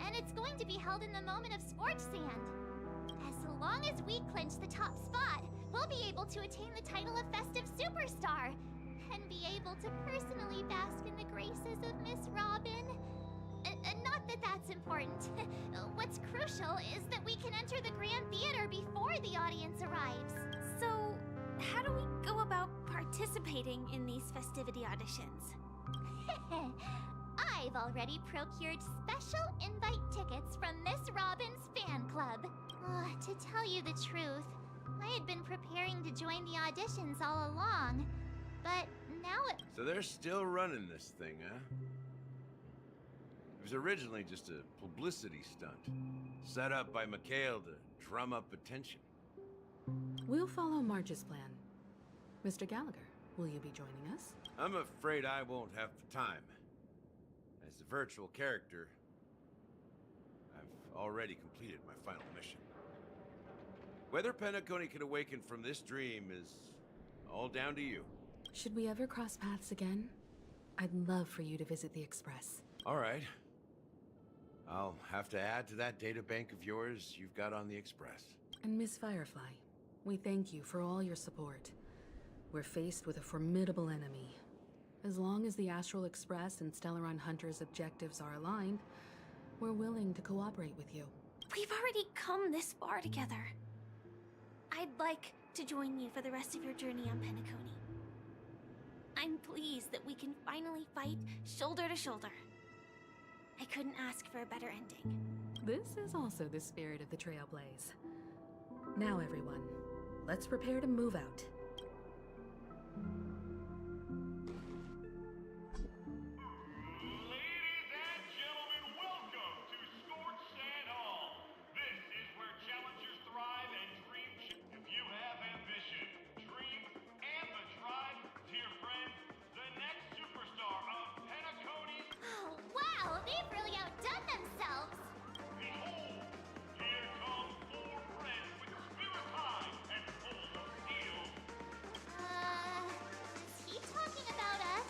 [SPEAKER 11] and it's going to be held in the moment of Scorch Sand. As long as we clinch the top spot, we'll be able to attain the title of Festive Superstar, and be able to personally bask in the graces of Miss Robin. Not that that's important. What's crucial is that we can enter the Grand Theater before the audience arrives.
[SPEAKER 6] So, how do we go about participating in these festivity auditions?
[SPEAKER 11] I've already procured special invite tickets from Miss Robin's fan club. To tell you the truth, I had been preparing to join the auditions all along, but now it...
[SPEAKER 5] So they're still running this thing, huh? It was originally just a publicity stunt, set up by Mikhail to drum up attention.
[SPEAKER 13] We'll follow Marge's plan. Mr. Gallagher, will you be joining us?
[SPEAKER 5] I'm afraid I won't have the time. As a virtual character, I've already completed my final mission. Whether Penacony can awaken from this dream is all down to you.
[SPEAKER 13] Should we ever cross paths again? I'd love for you to visit the Express.
[SPEAKER 5] All right. I'll have to add to that data bank of yours you've got on the Express.
[SPEAKER 13] And Miss Firefly, we thank you for all your support. We're faced with a formidable enemy. As long as the Astral Express and Stellaron Hunter's objectives are aligned, we're willing to cooperate with you.
[SPEAKER 6] We've already come this far together. I'd like to join you for the rest of your journey on Penacony. I'm pleased that we can finally fight shoulder to shoulder. I couldn't ask for a better ending.
[SPEAKER 13] This is also the spirit of the Trailblaze. Now everyone, let's prepare to move out.
[SPEAKER 11] Wow, they've really outdone themselves! Is he talking about us?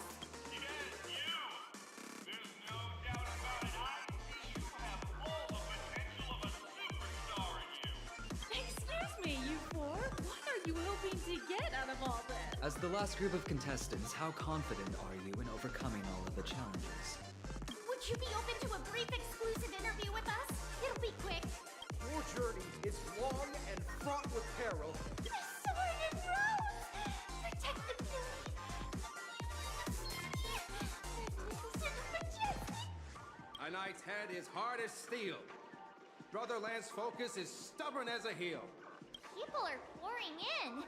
[SPEAKER 17] Excuse me, you four. What are you hoping to get out of all this?
[SPEAKER 18] As the last group of contestants, how confident are you in overcoming all of the challenges?
[SPEAKER 11] Would you be open to a brief exclusive interview with us? It'll be quick.
[SPEAKER 19] Your journey is long and fraught with peril.
[SPEAKER 11] The sword and rose! Protect the beauty!
[SPEAKER 19] A knight's head is hard as steel. Brother Lance Focus is stubborn as a heel.
[SPEAKER 11] People are pouring in.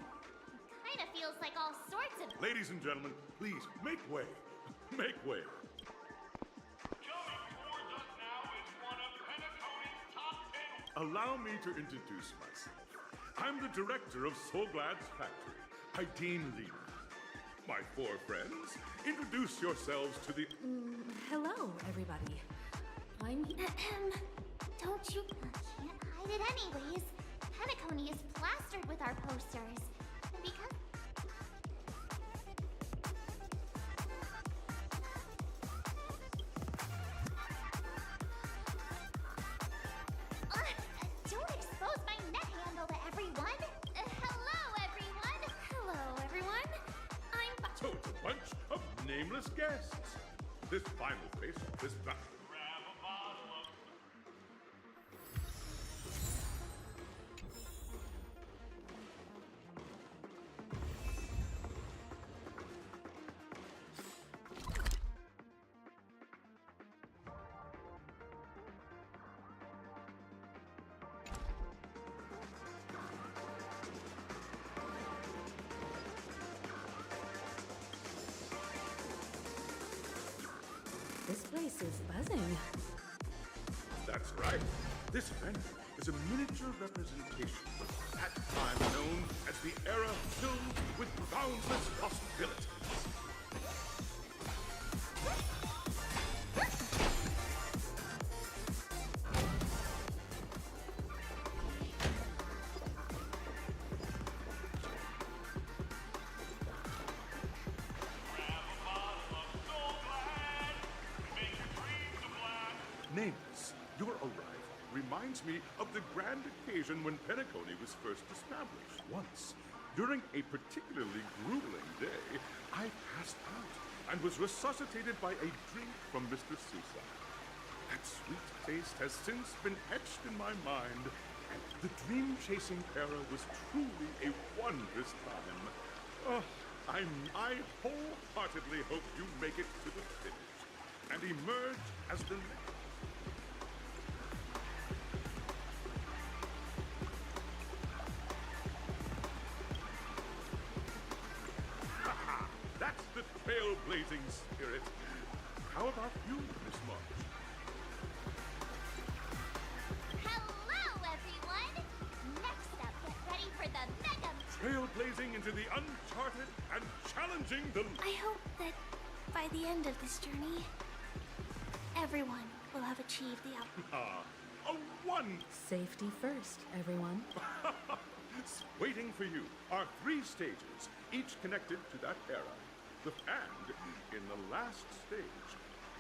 [SPEAKER 11] Kinda feels like all sorts of...
[SPEAKER 20] Ladies and gentlemen, please, make way. Make way. Allow me to introduce myself. I'm the director of Soulglad's factory, Haideen Lee. My four friends, introduce yourselves to the...
[SPEAKER 13] Hello, everybody. I'm...
[SPEAKER 11] Don't you... Can't hide it anyways. Penacony is plastered with our posters. Because... don't expose my net handle to everyone! Hello, everyone!
[SPEAKER 2] Hello, everyone. I'm
[SPEAKER 20] So it's a bunch of nameless guests. This final face-off is battle.
[SPEAKER 13] This place is buzzing.
[SPEAKER 20] That's right. This event is a miniature representation of that time known as the era filled with boundless possibilities. Nameless, your arrival reminds me of the grand occasion when Penacony was first established. Once, during a particularly grueling day, I passed out and was resuscitated by a drink from Mr. Sousa. That sweet taste has since been etched in my mind, and the dream-chasing era was truly a wondrous time. Oh, I wholeheartedly hope you make it to the finish and emerge as the next. That's the trailblazing spirit. How about you, Miss March?
[SPEAKER 11] Hello, everyone! Next up, get ready for the Mega...
[SPEAKER 20] Trailblazing into the uncharted and challenging the...
[SPEAKER 2] I hope that by the end of this journey, everyone will have achieved the outcome.
[SPEAKER 20] Ah, a one!
[SPEAKER 13] Safety first, everyone.
[SPEAKER 20] Waiting for you are 3 stages, each connected to that era. And in the last stage,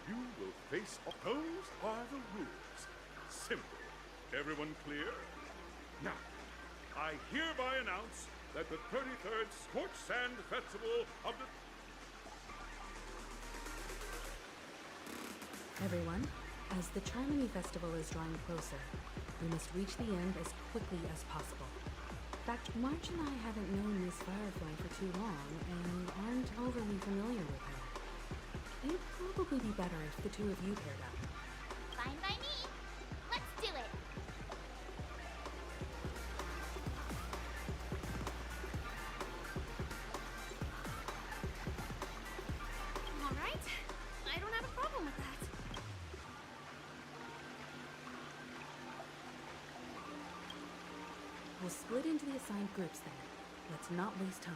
[SPEAKER 20] you will face... Those are the rules. Simple. Everyone clear? Now, I hereby announce that the 33rd Scorched Sand Festival of the...
[SPEAKER 13] Everyone, as the Charmony Festival is drawing closer, we must reach the end as quickly as possible. In fact, March and I haven't known Miss Firefly for too long and aren't overly familiar with her. It'd probably be better if the two of you paired up.
[SPEAKER 11] Fine by me. Let's do it.
[SPEAKER 2] All right. I don't have a problem with that.
[SPEAKER 13] We'll split into the assigned groups then. Let's not waste time.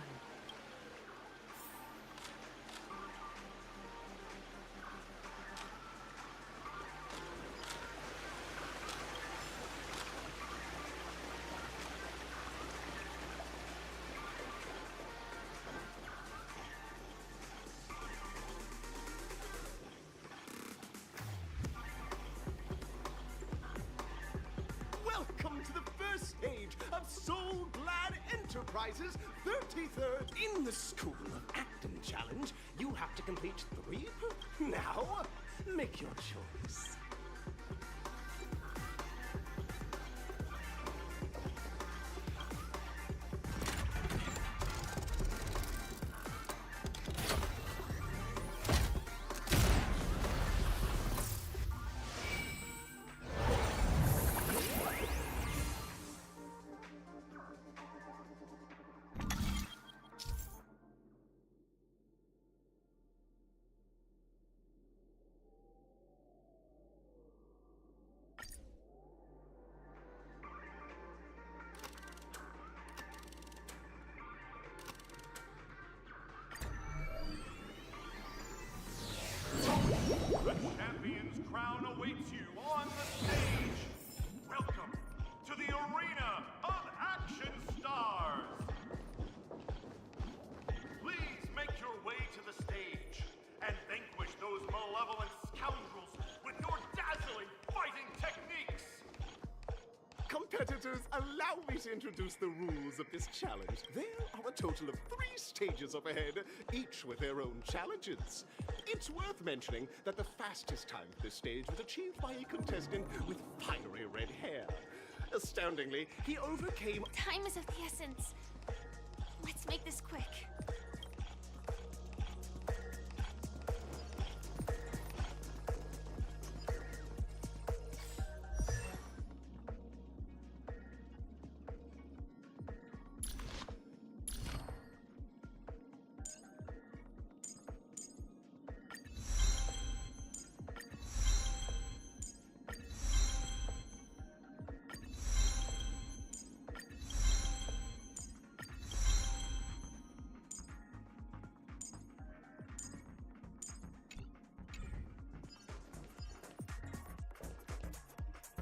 [SPEAKER 7] Welcome to the first stage of Soul Glad Enterprises' 33rd in the School of Acting Challenge. You have to complete 3. Now, make your choice. visitors, allow me to introduce the rules of this challenge. There are a total of 3 stages up ahead, each with their own challenges. It's worth mentioning that the fastest time for this stage was achieved by a contestant with fiery red hair. Astoundingly, he overcame...
[SPEAKER 17] Time is of the essence. Let's make this quick.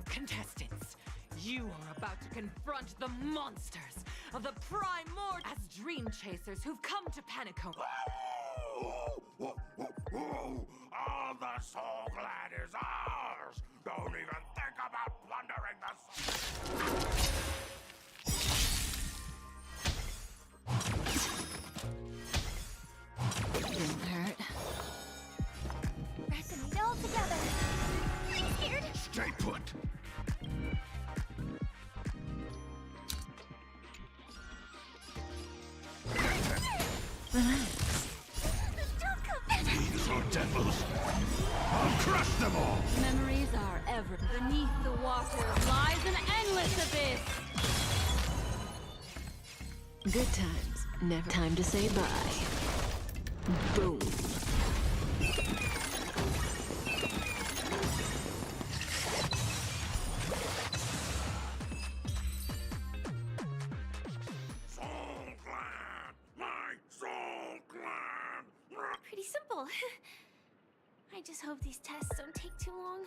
[SPEAKER 8] Contestants, you are about to confront the monsters of the Primordial as dream chasers who've come to Penacone.
[SPEAKER 20] All the Soul Glad is ours! Don't even think about plundering the
[SPEAKER 8] Didn't hurt.
[SPEAKER 1] Resonate all together. I'm scared.
[SPEAKER 20] Stay put! These are devils! I'll crush them all!
[SPEAKER 9] Memories are ever beneath the water lies an endless abyss.
[SPEAKER 10] Good times, never. Time to say bye. Boom.
[SPEAKER 20] Soul Glad! My Soul Glad!
[SPEAKER 17] Pretty simple. I just hope these tests don't take too long.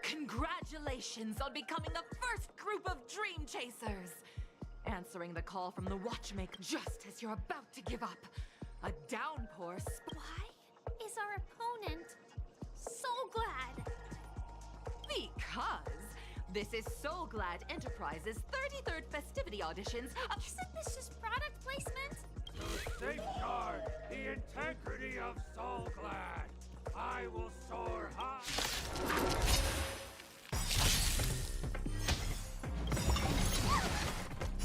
[SPEAKER 8] Congratulations on becoming the first group of Dream Chasers! Answering the call from the Watchmaker just as you're about to give up. A downpour
[SPEAKER 17] Why is our opponent so glad?
[SPEAKER 8] Because this is Soul Glad Enterprises' 33rd festivity auditions.
[SPEAKER 17] Isn't this just product placement?
[SPEAKER 20] To safeguard the integrity of Soul Glad, I will soar high.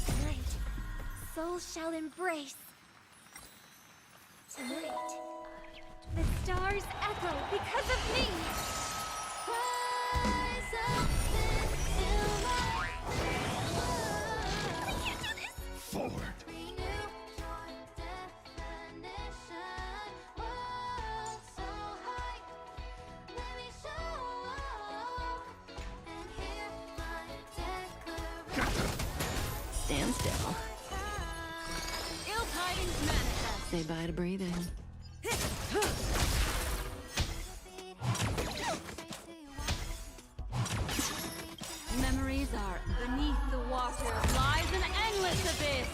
[SPEAKER 1] Tonight, souls shall embrace. Tonight, the stars echo because of me.
[SPEAKER 2] Rise up into light.
[SPEAKER 1] I can't do this.
[SPEAKER 20] Forward.
[SPEAKER 2] Renew your definition. World so high. Let me show and hear my declaration.
[SPEAKER 10] Stand still.
[SPEAKER 9] Ill tidings manifest.
[SPEAKER 10] Say bye to breathing.
[SPEAKER 9] Memories are beneath the water lies an endless abyss.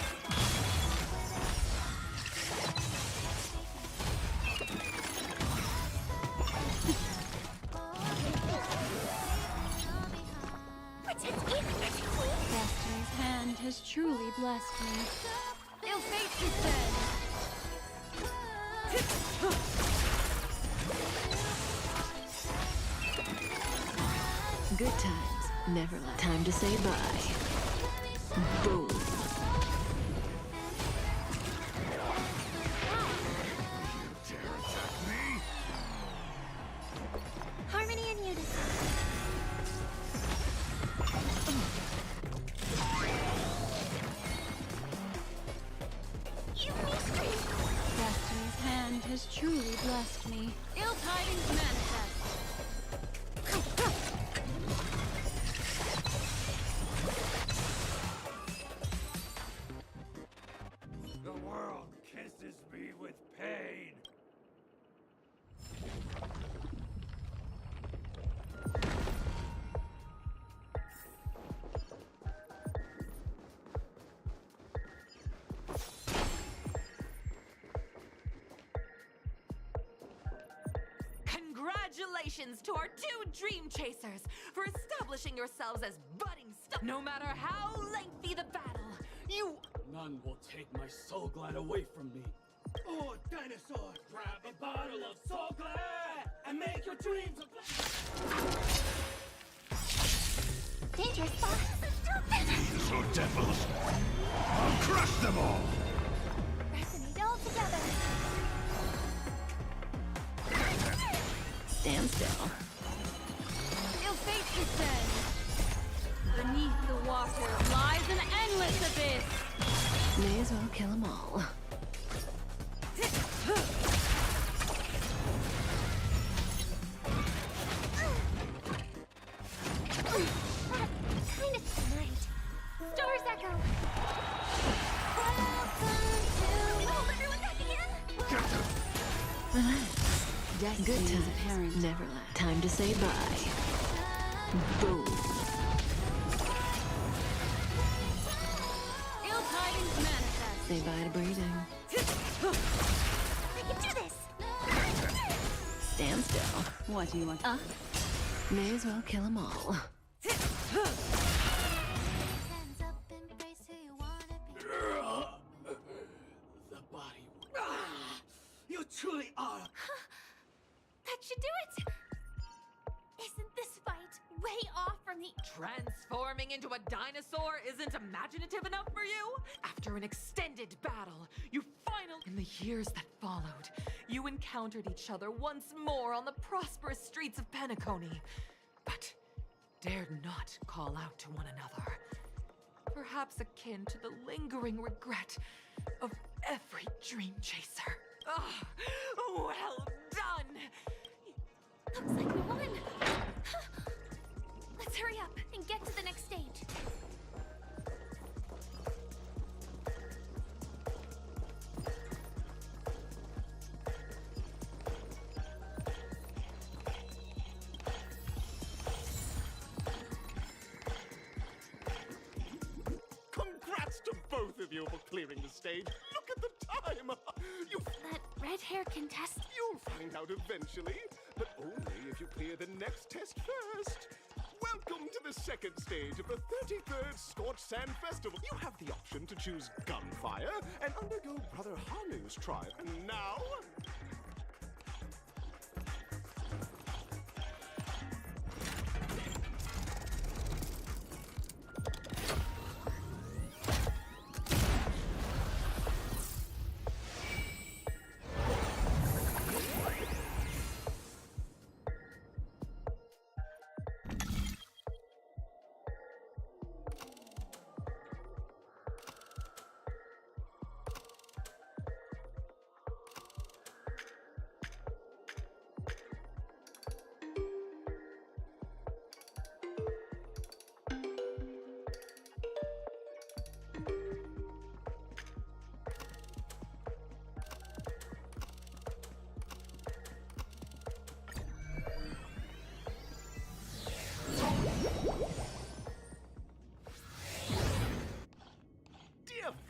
[SPEAKER 9] Destiny's hand has truly blessed me. Ill fate descends.
[SPEAKER 10] Good times, never last. Time to say bye. Boom.
[SPEAKER 1] Harmony and unison.
[SPEAKER 9] Destiny's hand has truly blessed me. Ill tidings manifest.
[SPEAKER 8] congratulations to our 2 Dream Chasers for establishing yourselves as budding stars. No matter how lengthy the battle, you...
[SPEAKER 14] None will take my Soul Glad away from me. Oh, dinosaur! Grab a bottle of Soul Glad and make your dreams a...
[SPEAKER 11] Dangerous spot.
[SPEAKER 20] These are devils! I'll crush them all!
[SPEAKER 11] Resonate all together.
[SPEAKER 10] Stand still.
[SPEAKER 9] Ill fate descends. Beneath the water lies an endless abyss.
[SPEAKER 10] May as well kill them all.
[SPEAKER 11] Kind of tonight. Stars echo. Hold everyone back again.
[SPEAKER 10] Relax. Good times never last. Time to say bye. Boom.
[SPEAKER 9] Ill tidings manifest.
[SPEAKER 10] Say bye to breathing.
[SPEAKER 11] I can do this.
[SPEAKER 10] Stand still.
[SPEAKER 9] What do you want?
[SPEAKER 10] May as well kill them all.
[SPEAKER 14] The body. You truly are.
[SPEAKER 17] That should do it! Isn't this fight way off from the...
[SPEAKER 8] Transforming into a dinosaur isn't imaginative enough for you? After an extended battle, you finally... In the years that followed, you encountered each other once more on the prosperous streets of Penacony, but dared not call out to one another. Perhaps akin to the lingering regret of every dream chaser. Ah, well done!
[SPEAKER 17] Looks like we won! Let's hurry up and get to the next stage.
[SPEAKER 7] Congrats to both of you for clearing the stage. Look at the time!
[SPEAKER 17] That red hair contest...
[SPEAKER 7] You'll find out eventually, but only if you clear the next test first. Welcome to the second stage of the 33rd Scorched Sand Festival. You have the option to choose gunfire and undergo Brother Hanu's trial. And now...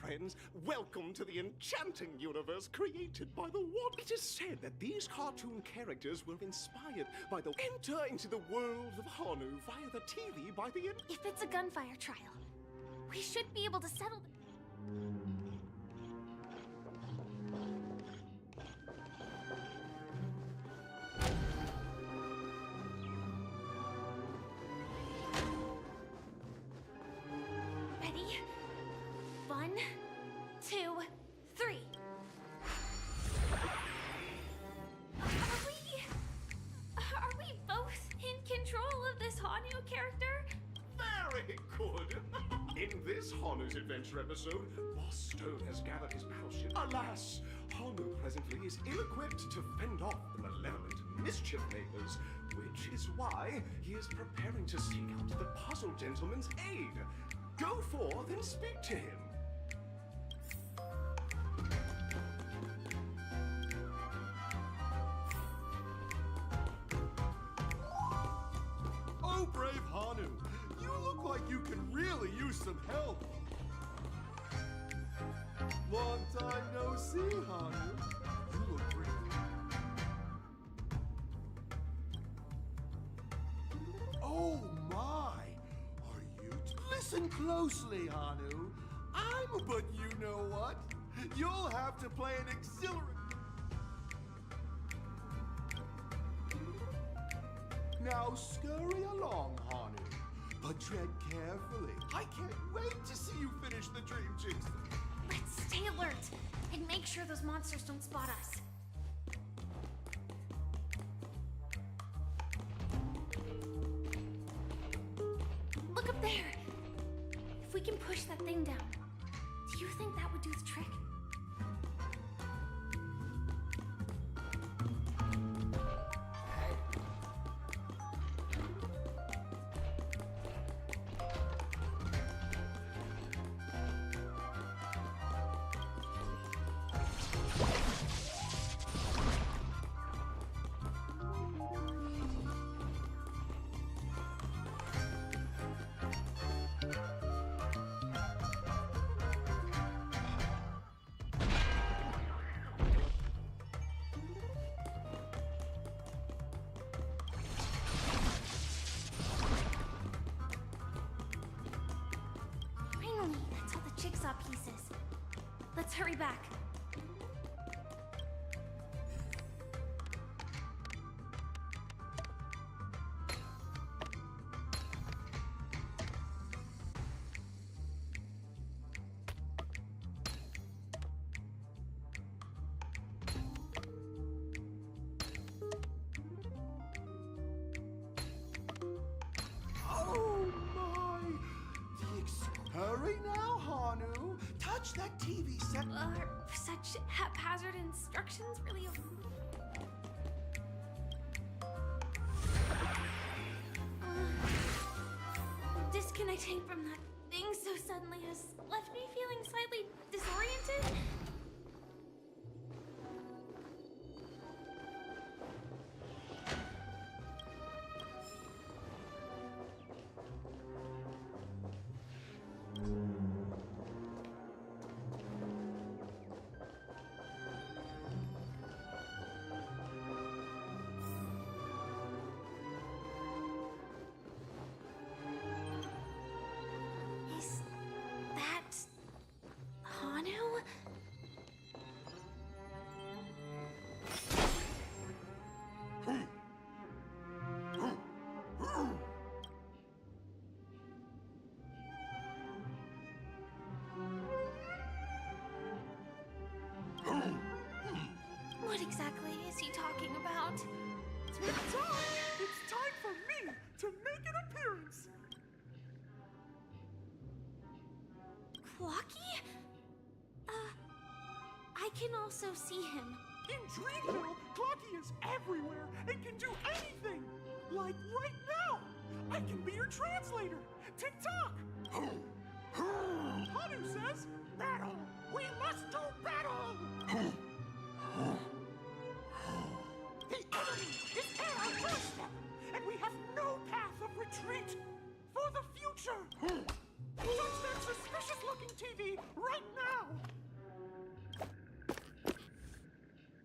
[SPEAKER 7] friends, welcome to the enchanting universe created by the one. It is said that these cartoon characters were inspired by the enter into the world of Hanu via the TV by the...
[SPEAKER 17] If it's a gunfire trial, we should be able to settle... Ready? 1, 2, 3. Are we both in control of this Hanu character?
[SPEAKER 7] Very good. In this Hanu's Adventure episode, Boss Stone has gathered his battleship. Alas, Hanu presently is ill-equipped to fend off the malevolent mischief makers, which is why he is preparing to seek out the Puzzle Gentleman's aid. Go forth and speak to him.
[SPEAKER 16] Oh, brave Hanu! You look like you can really use some help! Long time no see, Hanu. You look pretty. Oh my! Are you? Listen closely, Hanu. But you know what? You'll have to play an exhilarating. Now scurry along, Hanu, but tread carefully. I can't wait to see you finish the Dream Jinx.
[SPEAKER 2] Let's stay alert and make sure those monsters don't spot us. Look up there! If we can push that thing down, do you think that would do the trick? That's all the jigsaw pieces. Let's hurry back.
[SPEAKER 16] Oh my! Hurry now, Hanu. Touch that TV set.
[SPEAKER 2] Are such haphazard instructions really? Disconnecting from that thing so suddenly has left me feeling slightly disoriented. Is that Hanu? What exactly is he talking about?
[SPEAKER 7] It's time for me to make an appearance.
[SPEAKER 2] Clocky? I can also see him.
[SPEAKER 7] In Dreamville, Clocky is everywhere and can do anything. Like right now, I can be your translator. Tick-tock! Hanu says, battle! We must do battle! The enemy is at our doorstep, and we have no path of retreat for the future. Touch that suspicious-looking TV right now.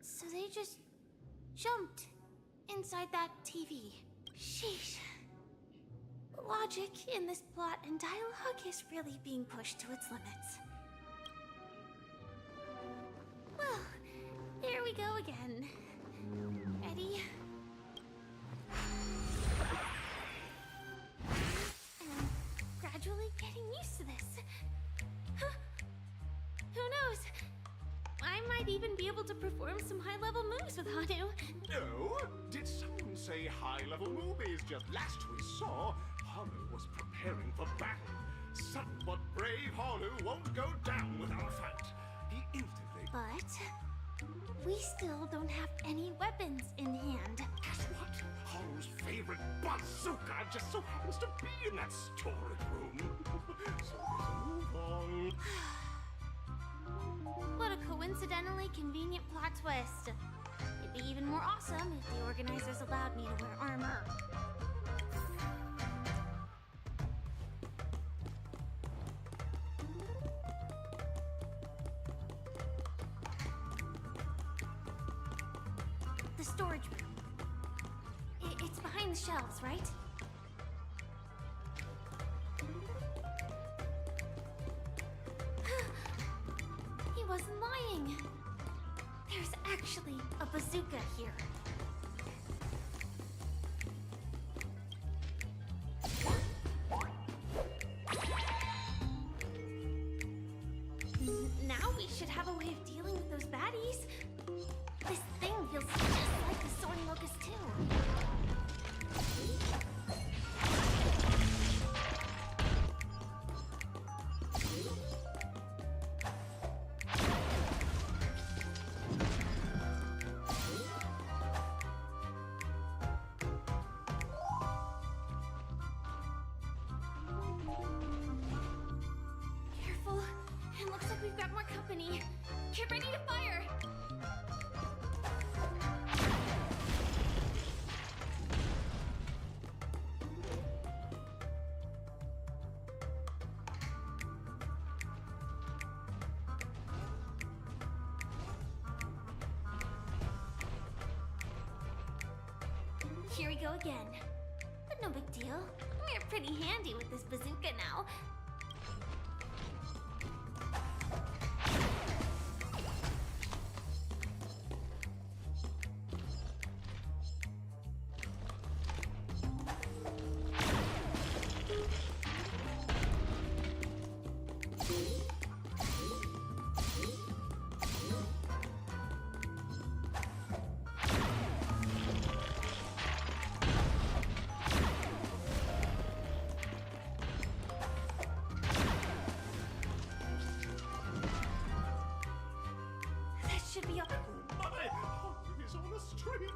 [SPEAKER 2] So they just jumped inside that TV. Sheesh. Logic in this plot and dialogue is really being pushed to its limits. Well, here we go again. Ready? And gradually getting used to this. Huh. Who knows? I might even be able to perform some high-level moves with Hanu.
[SPEAKER 7] No? Did someone say high-level movies? Just last we saw, Hanu was preparing for battle. Sudden but brave Hanu won't go down without a fight. He instantly...
[SPEAKER 2] But we still don't have any weapons in hand.
[SPEAKER 7] Guess what? Hanu's favorite bazooka just so happens to be in that storage room. So let's move on.
[SPEAKER 2] What a coincidentally convenient plot twist. It'd be even more awesome if the organizers allowed me to wear armor. The storage room. It's behind the shelves, right?
[SPEAKER 11] thing. There's actually a bazooka here. Now we should have a way of dealing with those baddies. This thing feels just like the Soaring Locust too. Careful. It looks like we've got more company. Get ready to fire! Here we go again. But no big deal. We're pretty handy with this bazooka now. That should be all.
[SPEAKER 7] My heart is on a string.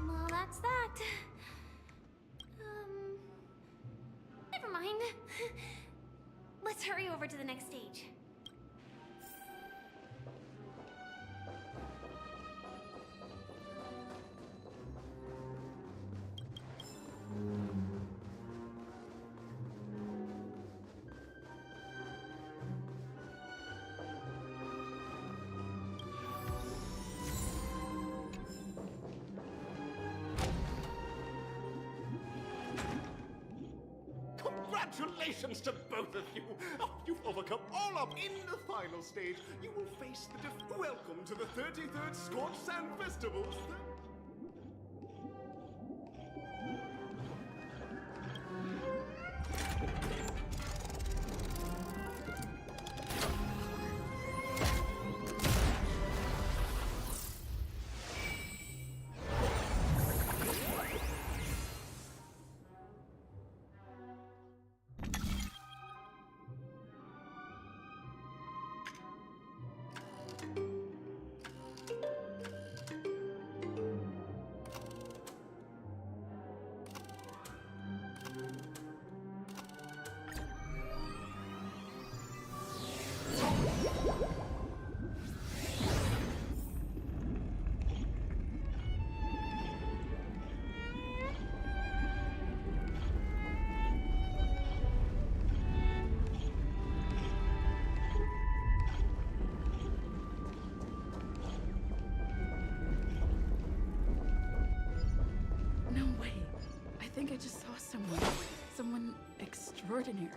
[SPEAKER 11] Well, that's that. Never mind. Let's hurry over to the next stage.
[SPEAKER 7] Congratulations to both of you! Oh, you've overcome all up in the final stage. You will face the welcome to the 33rd Scorched Sand Festival.
[SPEAKER 9] No way. I think I just saw someone extraordinary.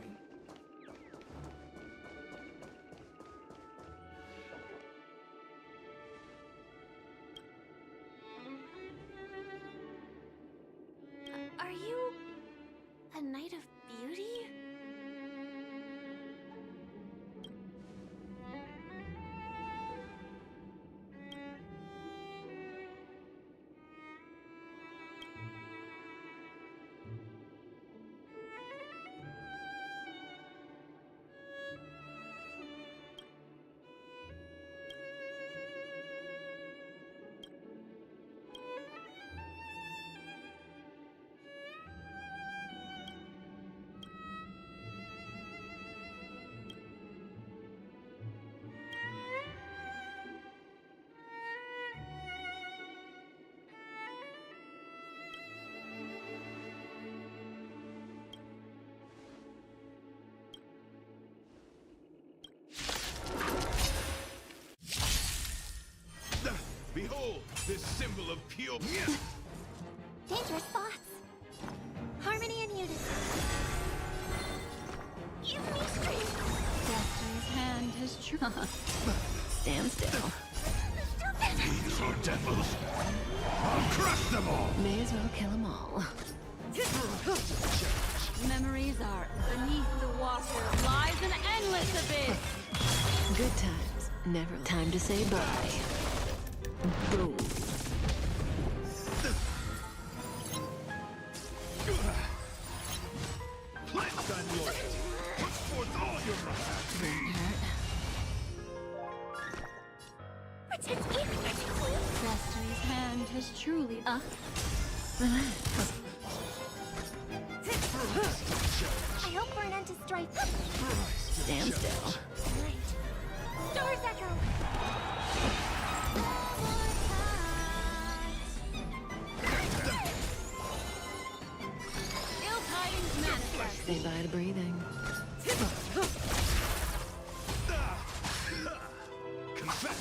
[SPEAKER 11] Are you a Knight of Beauty?
[SPEAKER 5] Behold, this symbol of pure...
[SPEAKER 1] Dangerous thoughts. Harmony and unity. Give me strength.
[SPEAKER 9] Destiny's hand has
[SPEAKER 10] Stand still.
[SPEAKER 20] These are devils. I'll crush them all.
[SPEAKER 10] May as well kill them all.
[SPEAKER 9] Memories are beneath the water lies an endless abyss.
[SPEAKER 10] Good times, never time to say bye. Boom.
[SPEAKER 20] Cleanse on loyalty. Put forth all your might.
[SPEAKER 9] Destiny's hand has truly
[SPEAKER 10] Relax.
[SPEAKER 1] I hope for an end to strife.
[SPEAKER 10] Stand still.
[SPEAKER 1] Right. Stars echo.
[SPEAKER 9] ill tidings manifest.
[SPEAKER 10] Say bye to breathing.
[SPEAKER 20] Confess.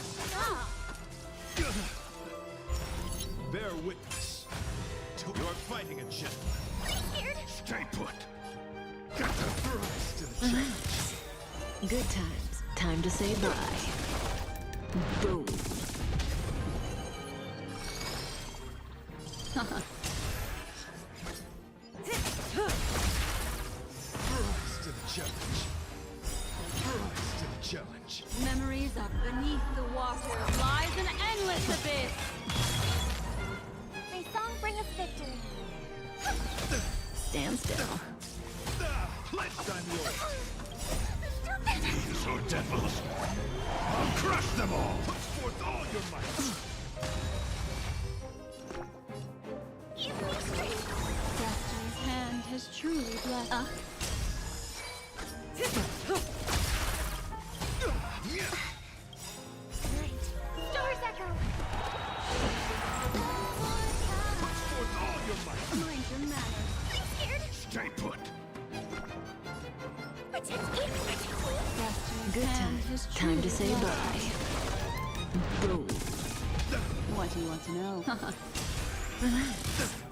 [SPEAKER 20] Bear witness. You're fighting a gentleman.
[SPEAKER 1] I'm scared.
[SPEAKER 20] Stay put. Get the thrice to the challenge.
[SPEAKER 10] Good times, time to say bye. Boom.
[SPEAKER 20] Thrice to the challenge. Thrice to the challenge.
[SPEAKER 9] Memories are beneath the water lies an endless abyss.
[SPEAKER 1] May song bring us victory.
[SPEAKER 10] Stand still.
[SPEAKER 20] Cleanse on loyalty. These are devils. I'll crush them all. Put forth all your might.
[SPEAKER 1] Give me strength.
[SPEAKER 9] Destiny's hand has truly blessed.
[SPEAKER 1] Right. Stars echo.
[SPEAKER 20] Put forth all your might.
[SPEAKER 9] Mind your manners.
[SPEAKER 1] I'm scared.
[SPEAKER 20] Stay put.
[SPEAKER 10] Good times, time to say bye. Boom.
[SPEAKER 9] What do you want to know?
[SPEAKER 10] Relax.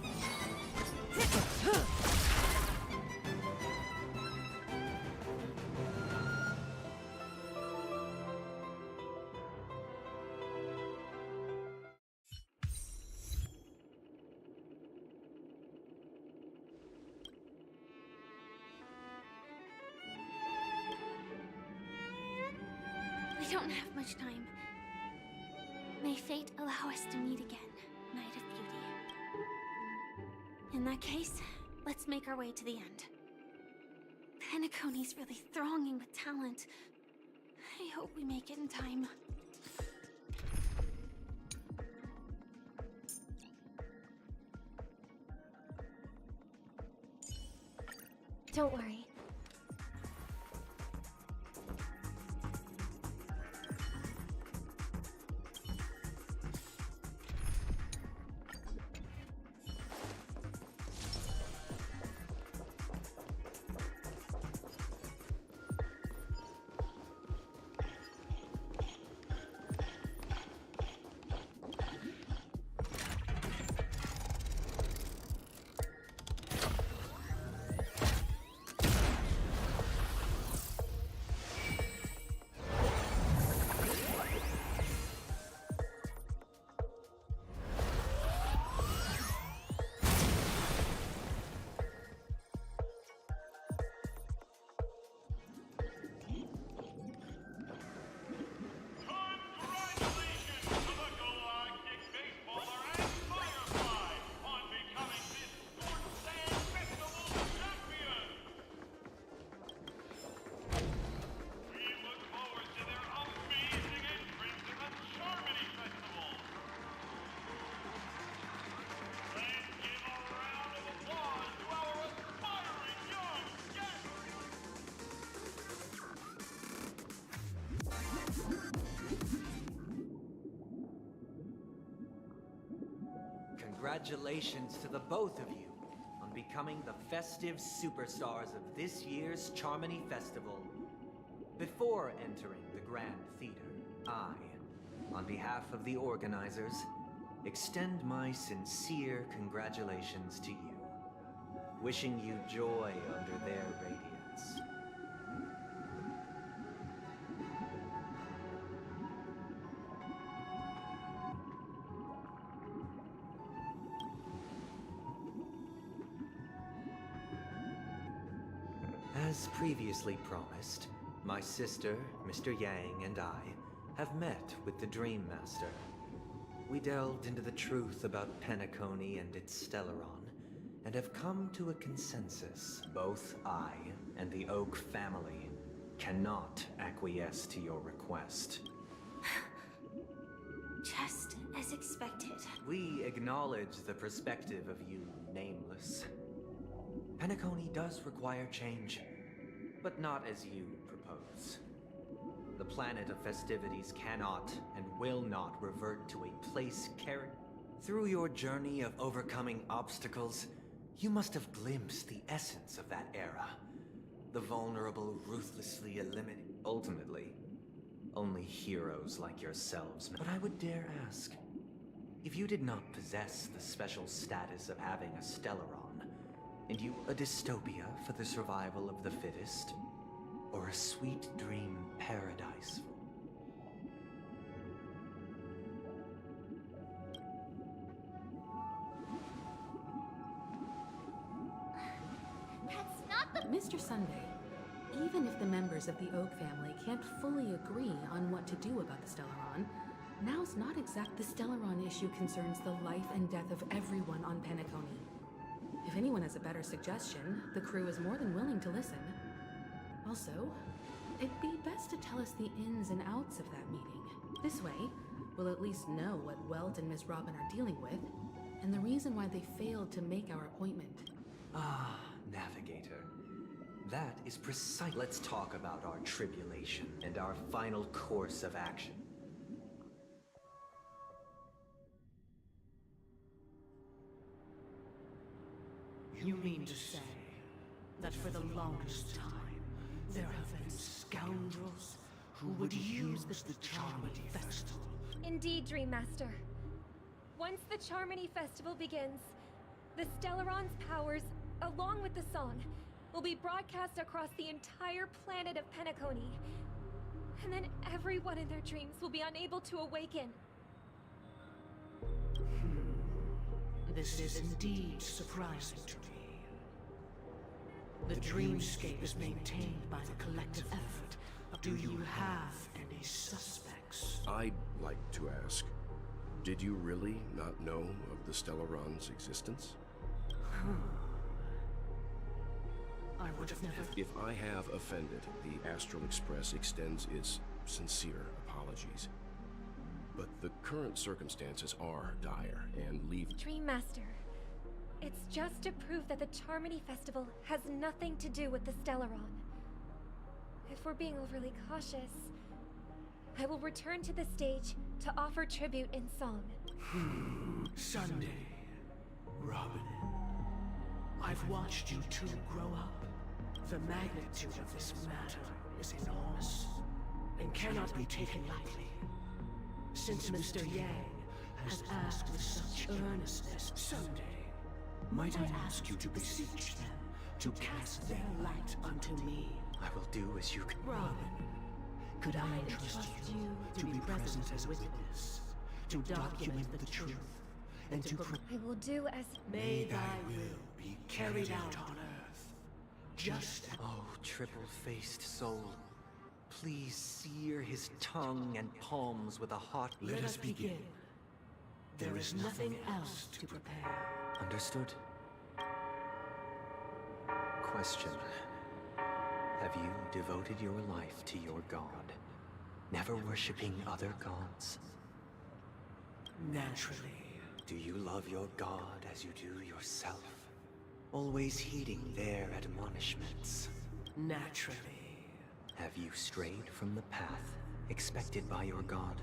[SPEAKER 2] We don't have much time. May fate allow us to meet again, Night of Beauty. In that case, let's make our way to the end. Penacony's really thronging with talent. I hope we make it in time.
[SPEAKER 1] Don't worry.
[SPEAKER 18] Congratulations to the both of you on becoming the festive superstars of this year's Charmony Festival. Before entering the Grand Theater, I, on behalf of the organizers, extend my sincere congratulations to you, wishing you joy under their radiance. As previously promised, my sister, Mr. Yang, and I have met with the Dream Master. We delved into the truth about Penacony and its Stellaron, and have come to a consensus. Both I and the Oak family cannot acquiesce to your request.
[SPEAKER 6] Just as expected.
[SPEAKER 18] We acknowledge the perspective of you, Nameless. Penacony does require change, but not as you propose. The planet of festivities cannot and will not revert to a place carried. Through your journey of overcoming obstacles, you must have glimpsed the essence of that era. The vulnerable ruthlessly eliminated. Ultimately, only heroes like yourselves. But I would dare ask, if you did not possess the special status of having a Stellaron, and you a dystopia for the survival of the fittest, or a sweet dream paradise.
[SPEAKER 11] That's not the—
[SPEAKER 13] Mr. Sunday, even if the members of the Oak family can't fully agree on what to do about the Stellaron, now's not exact. The Stellaron issue concerns the life and death of everyone on Penacony. If anyone has a better suggestion, the crew is more than willing to listen. Also, it'd be best to tell us the ins and outs of that meeting. This way, we'll at least know what Welt and Miss Robin are dealing with, and the reason why they failed to make our appointment.
[SPEAKER 18] Ah, Navigator. That is precise. Let's talk about our tribulation and our final course of action.
[SPEAKER 3] You mean to say that for the longest time, there have been scoundrels who would use the Charmony Festival?
[SPEAKER 1] Indeed, Dream Master. Once the Charmony Festival begins, the Stellaron's powers, along with the song, will be broadcast across the entire planet of Penacony. And then everyone in their dreams will be unable to awaken.
[SPEAKER 3] This is indeed surprising to me. The dreamscape is maintained by the collective effort. Do you have any suspects?
[SPEAKER 4] I'd like to ask, did you really not know of the Stellaron's existence?
[SPEAKER 3] I would have never...
[SPEAKER 4] If I have offended, the Astral Express extends its sincere apologies. But the current circumstances are dire and leave...
[SPEAKER 1] Dream Master, it's just to prove that the Charmony Festival has nothing to do with the Stellaron. If we're being overly cautious, I will return to the stage to offer tribute in song.
[SPEAKER 3] Sunday, Robin, I've watched you two grow up. The magnitude of this matter is enormous and cannot be taken lightly. Since Mr. Yang has asked with such earnestness, Sunday, might I ask you to beseech them to cast their light unto me?
[SPEAKER 18] I will do as you can.
[SPEAKER 3] Robin, could I entrust you to be present as a witness, to document the truth, and to
[SPEAKER 1] I will do as...
[SPEAKER 3] May thy will be carried out on earth, just as...
[SPEAKER 18] Oh, triple-faced soul. Please sear his tongue and palms with a hot...
[SPEAKER 3] Let us begin. There is nothing else to prepare.
[SPEAKER 18] Understood? Question. Have you devoted your life to your god, never worshipping other gods?
[SPEAKER 3] Naturally.
[SPEAKER 18] Do you love your god as you do yourself? Always heeding their admonishments?
[SPEAKER 3] Naturally.
[SPEAKER 18] Have you strayed from the path expected by your god,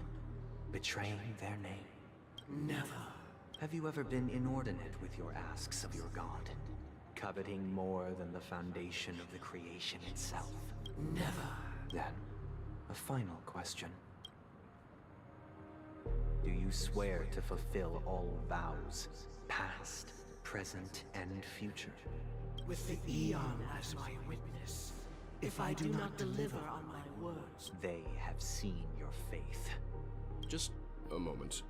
[SPEAKER 18] betraying their name?
[SPEAKER 3] Never.
[SPEAKER 18] Have you ever been inordinate with your asks of your god, coveting more than the foundation of the creation itself?
[SPEAKER 3] Never.
[SPEAKER 18] Then, a final question. Do you swear to fulfill all vows, past, present, and future?
[SPEAKER 3] With the Eon as my witness, if I do not deliver on my words,
[SPEAKER 18] They have seen your faith.
[SPEAKER 4] Just a moment.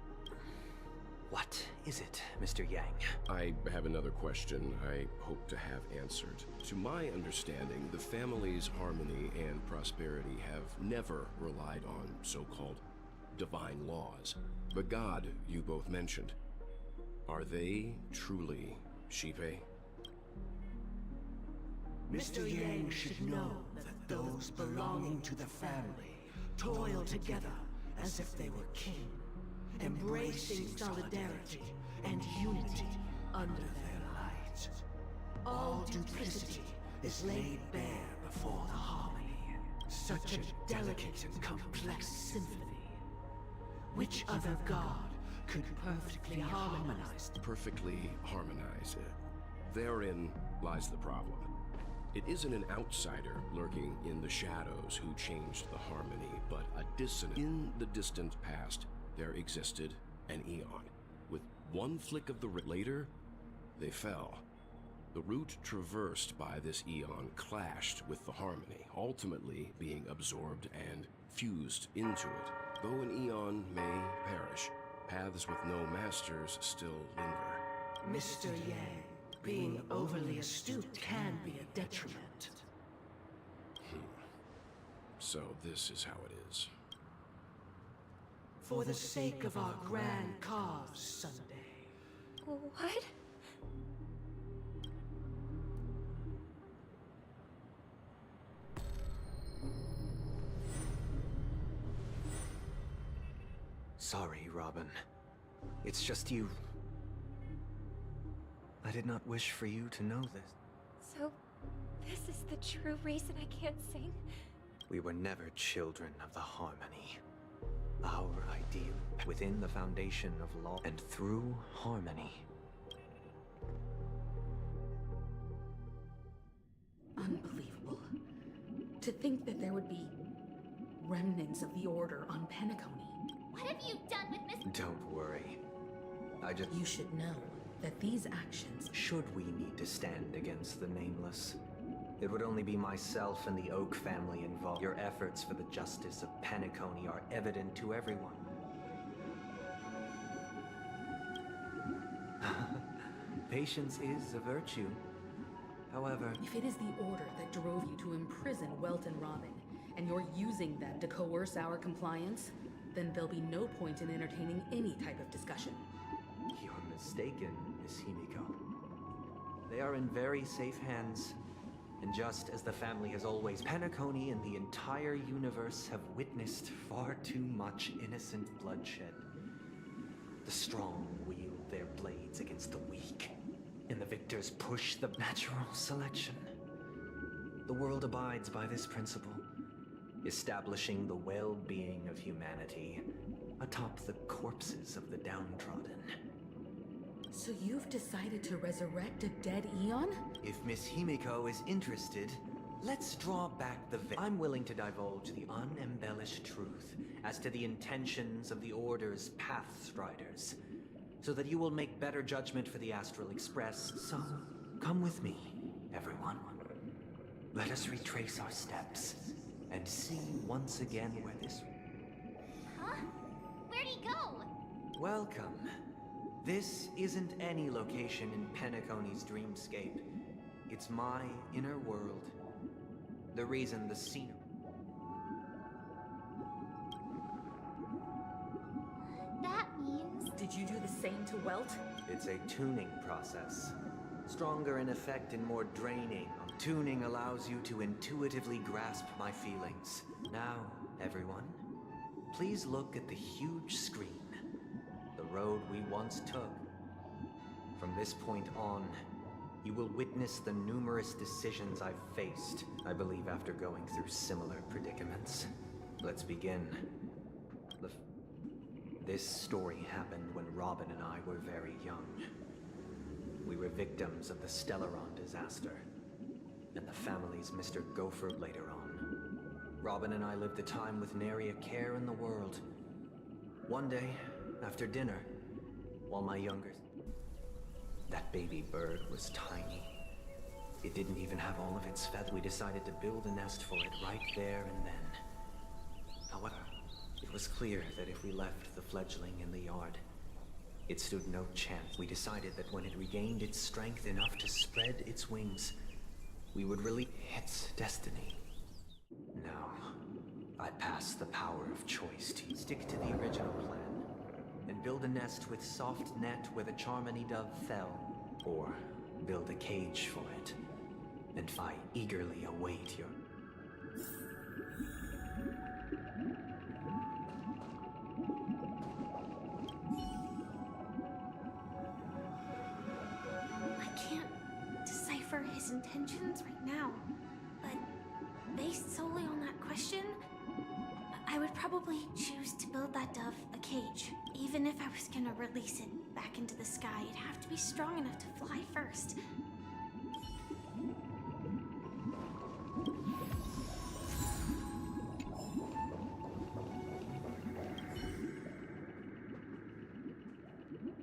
[SPEAKER 18] What is it, Mr. Yang?
[SPEAKER 4] I have another question I hope to have answered. To my understanding, the family's harmony and prosperity have never relied on so-called divine laws. The god you both mentioned, are they truly Xipe?
[SPEAKER 3] Mr. Yang should know that those belonging to the family toil together as if they were kin, embracing solidarity and unity under their light. All duplicity is laid bare before the harmony. Such a delicate and complex symphony. Which other god could perfectly harmonize?
[SPEAKER 4] Perfectly harmonize. Therein lies the problem. It isn't an outsider lurking in the shadows who changed the harmony, but a dissonant. In the distant past, there existed an Eon. With one flick of the later, they fell. The route traversed by this Eon clashed with the harmony, ultimately being absorbed and fused into it. Though an Eon may perish, paths with no masters still linger.
[SPEAKER 3] Mr. Yang, being overly astute can be a detriment.
[SPEAKER 4] So this is how it is.
[SPEAKER 3] For the sake of our grand cause, Sunday.
[SPEAKER 1] What?
[SPEAKER 18] Sorry, Robin. It's just you. I did not wish for you to know this.
[SPEAKER 1] So, this is the true reason I can't sing?
[SPEAKER 18] We were never children of the harmony. Our ideal within the foundation of law and through harmony.
[SPEAKER 13] Unbelievable. To think that there would be remnants of the Order on Penacony.
[SPEAKER 11] What have you done with Miss...
[SPEAKER 18] Don't worry.
[SPEAKER 13] You should know that these actions...
[SPEAKER 18] Should we need to stand against the Nameless, it would only be myself and the Oak family involved. Your efforts for the justice of Penacony are evident to everyone. Patience is a virtue. However...
[SPEAKER 13] If it is the Order that drove you to imprison Welt and Robin, and you're using that to coerce our compliance, then there'll be no point in entertaining any type of discussion.
[SPEAKER 18] You're mistaken, Miss Himiko. They are in very safe hands. And just as the family has always, Penacony and the entire universe have witnessed far too much innocent bloodshed. The strong wield their blades against the weak, and the victors push the natural selection. The world abides by this principle, establishing the well-being of humanity atop the corpses of the downtrodden.
[SPEAKER 13] So you've decided to resurrect a dead Eon?
[SPEAKER 18] If Miss Himiko is interested, let's draw back the veil. I'm willing to divulge the unembellished truth as to the intentions of the Order's Pathstriders, so that you will make better judgment for the Astral Express. So, come with me, everyone. Let us retrace our steps and see once again where this...
[SPEAKER 11] Huh? Where'd he go?
[SPEAKER 18] Welcome. This isn't any location in Penacony's dreamscape. It's my inner world. The reason the scenery...
[SPEAKER 11] That means...
[SPEAKER 13] Did you do the same to Welt?
[SPEAKER 18] It's a tuning process. Stronger in effect and more draining. Tuning allows you to intuitively grasp my feelings. Now, everyone, please look at the huge screen. The road we once took. From this point on, you will witness the numerous decisions I've faced, I believe after going through similar predicaments. Let's begin. This story happened when Robin and I were very young. We were victims of the Stellaron disaster, and the family's Mr. Gopher later on. Robin and I lived a time with nary a care in the world. One day, After dinner, while my younger... That baby bird was tiny. It didn't even have all of its feathers. We decided to build a nest for it right there and then. However, it was clear that if we left the fledgling in the yard, it stood no chance. We decided that when it regained its strength enough to spread its wings, we would release its destiny. Now, I pass the power of choice to you. Stick to the original plan and build a nest with soft net where the Charmony dove fell, or build a cage for it, and I eagerly await your...
[SPEAKER 2] I can't decipher his intentions right now, but based solely on that question, I would probably choose to build that dove a cage. Even if I was gonna release it back into the sky, it'd have to be strong enough to fly first.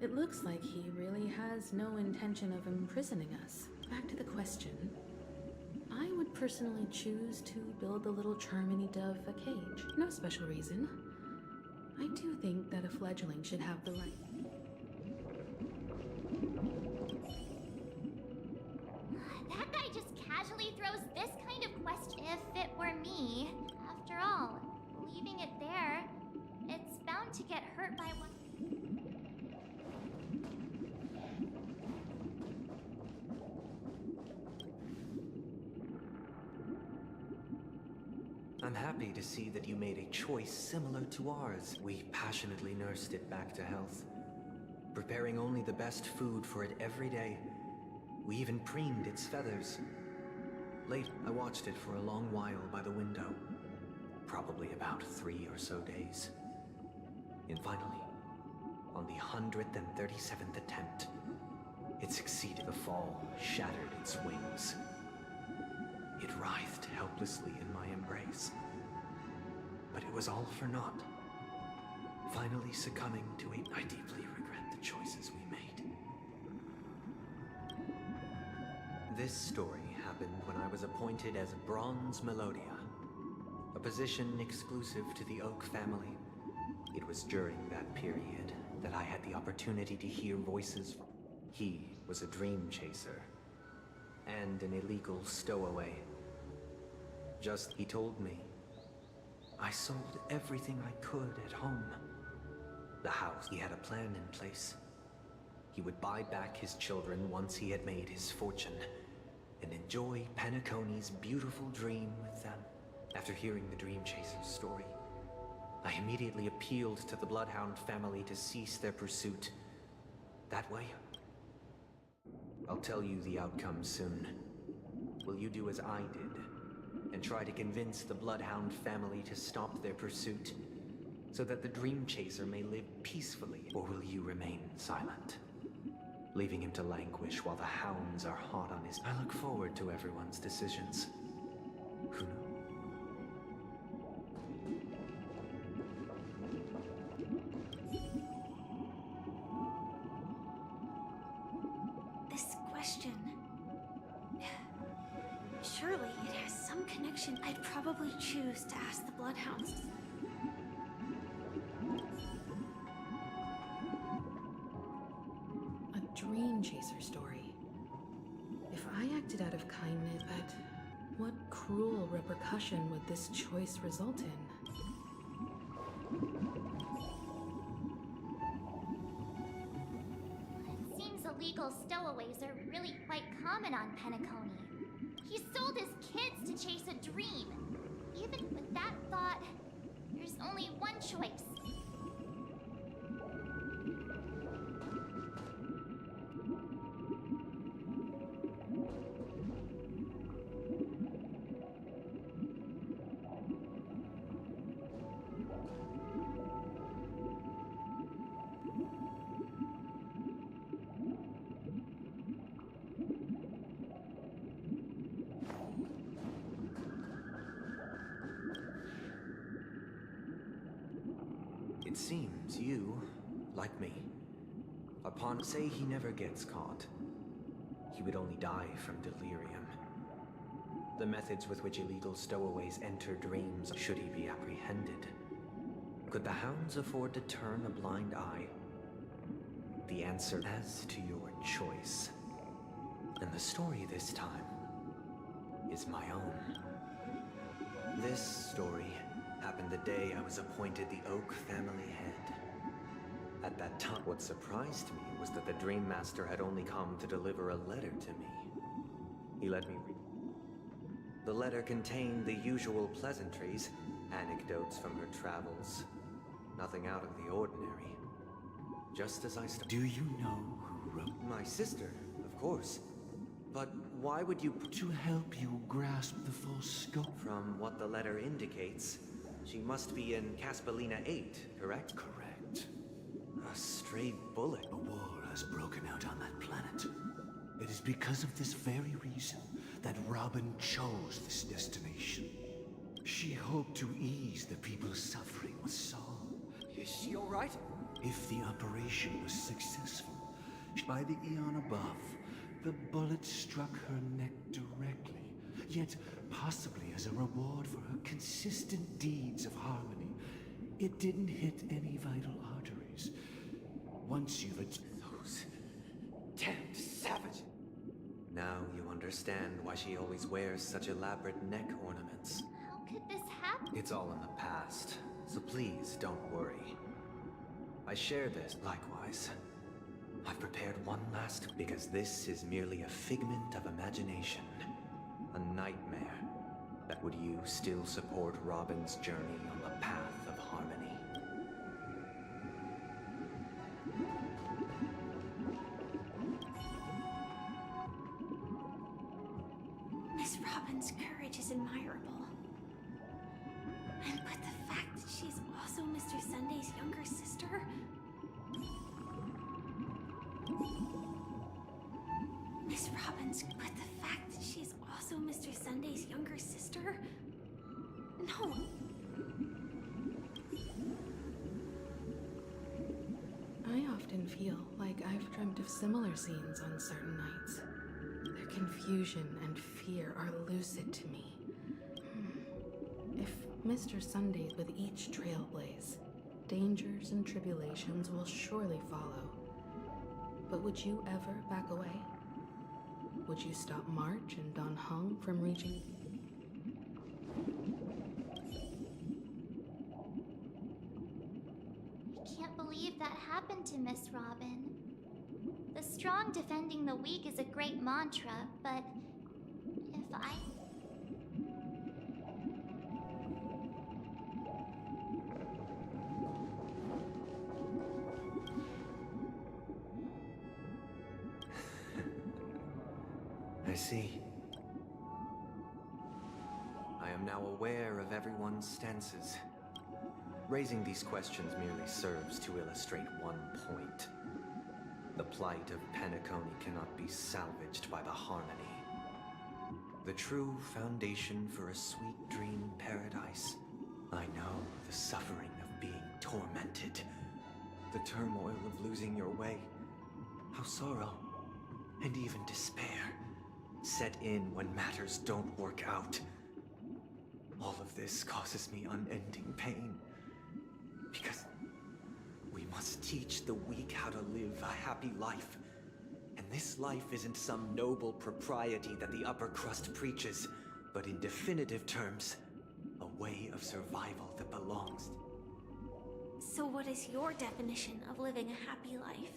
[SPEAKER 13] It looks like he really has no intention of imprisoning us. Back to the question. I would personally choose to build the little Charmony dove a cage. No special reason. I do think that a fledgling should have the right.
[SPEAKER 11] That guy just casually throws this kind of question. If it were me, after all, leaving it there, it's bound to get hurt by one.
[SPEAKER 18] I'm happy to see that you made a choice similar to ours. We passionately nursed it back to health, preparing only the best food for it every day. We even preened its feathers. Late, I watched it for a long while by the window, probably about 3 or so days. And finally, on the 137th attempt, it succeeded. The fall shattered its wings. It writhed helplessly in my embrace. But it was all for naught. Finally succumbing to a... I deeply regret the choices we made. This story happened when I was appointed as Bronze Melodia, a position exclusive to the Oak family. It was during that period that I had the opportunity to hear voices. He was a dream chaser and an illegal stowaway. Just he told me, I sold everything I could at home. The house, he had a plan in place. He would buy back his children once he had made his fortune, and enjoy Penacony's beautiful dream with them. After hearing the Dream Chaser's story, I immediately appealed to the Bloodhound family to cease their pursuit. That way, I'll tell you the outcome soon. Will you do as I did, and try to convince the Bloodhound family to stop their pursuit, so that the Dream Chaser may live peacefully? Or will you remain silent, leaving him to languish while the hounds are hot on his... I look forward to everyone's decisions. Who knows?
[SPEAKER 2] This question... Surely it has some connection. I'd probably choose to ask the Bloodhounds.
[SPEAKER 13] A Dream Chaser story. If I acted out of kindness, but what cruel repercussion would this choice result in?
[SPEAKER 11] It seems illegal stowaways are really quite common on Penacony. He sold his kids to chase a dream. Even with that thought, there's only one choice.
[SPEAKER 18] It seems you, like me. Upon say he never gets caught, he would only die from delirium. The methods with which illegal stowaways enter dreams should he be apprehended. Could the hounds afford to turn a blind eye? The answer is to your choice. And the story this time is my own. This story happened the day I was appointed the Oak family head. At that time, what surprised me was that the Dream Master had only come to deliver a letter to me. He let me read. The letter contained the usual pleasantries, anecdotes from her travels. Nothing out of the ordinary. Just as I
[SPEAKER 7] Do you know who wrote?
[SPEAKER 18] My sister, of course. But why would you...
[SPEAKER 7] To help you grasp the full scope.
[SPEAKER 18] From what the letter indicates, she must be in Caspelina 8, correct?
[SPEAKER 7] Correct.
[SPEAKER 18] A stray bullet.
[SPEAKER 7] A war has broken out on that planet. It is because of this very reason that Robin chose this destination. She hoped to ease the people's suffering with song.
[SPEAKER 18] Is she all right?
[SPEAKER 7] If the operation was successful, by the eon above, the bullet struck her neck directly, yet possibly as a reward for her consistent deeds of harmony. It didn't hit any vital arteries. Once you've
[SPEAKER 18] Those damned savages. Now you understand why she always wears such elaborate neck ornaments.
[SPEAKER 11] How could this happen?
[SPEAKER 18] It's all in the past, so please don't worry. I share this likewise. I've prepared one last, because this is merely a figment of imagination. A nightmare. That would you still support Robin's journey on the path of harmony?
[SPEAKER 2] Miss Robin's courage is admirable. But the fact that she's also Mr. Sunday's younger sister... Miss Robin's... But the fact that she's also Mr. Sunday's younger sister... No.
[SPEAKER 13] I often feel like I've dreamt of similar scenes on certain nights. Their confusion and fear are lucid to me. If Mr. Sunday with each trailblaze, dangers and tribulations will surely follow. But would you ever back away? Would you stop March and Don Hung from reaching...
[SPEAKER 11] I can't believe that happened to Miss Robin. The strong defending the weak is a great mantra, but if I...
[SPEAKER 18] I see. I am now aware of everyone's stances. Raising these questions merely serves to illustrate one point. The plight of Penacony cannot be salvaged by the harmony. The true foundation for a sweet dream paradise. I know the suffering of being tormented. The turmoil of losing your way. How sorrow, and even despair, set in when matters don't work out. All of this causes me unending pain. Because we must teach the weak how to live a happy life. And this life isn't some noble propriety that the upper crust preaches, but in definitive terms, a way of survival that belongs.
[SPEAKER 2] So what is your definition of living a happy life?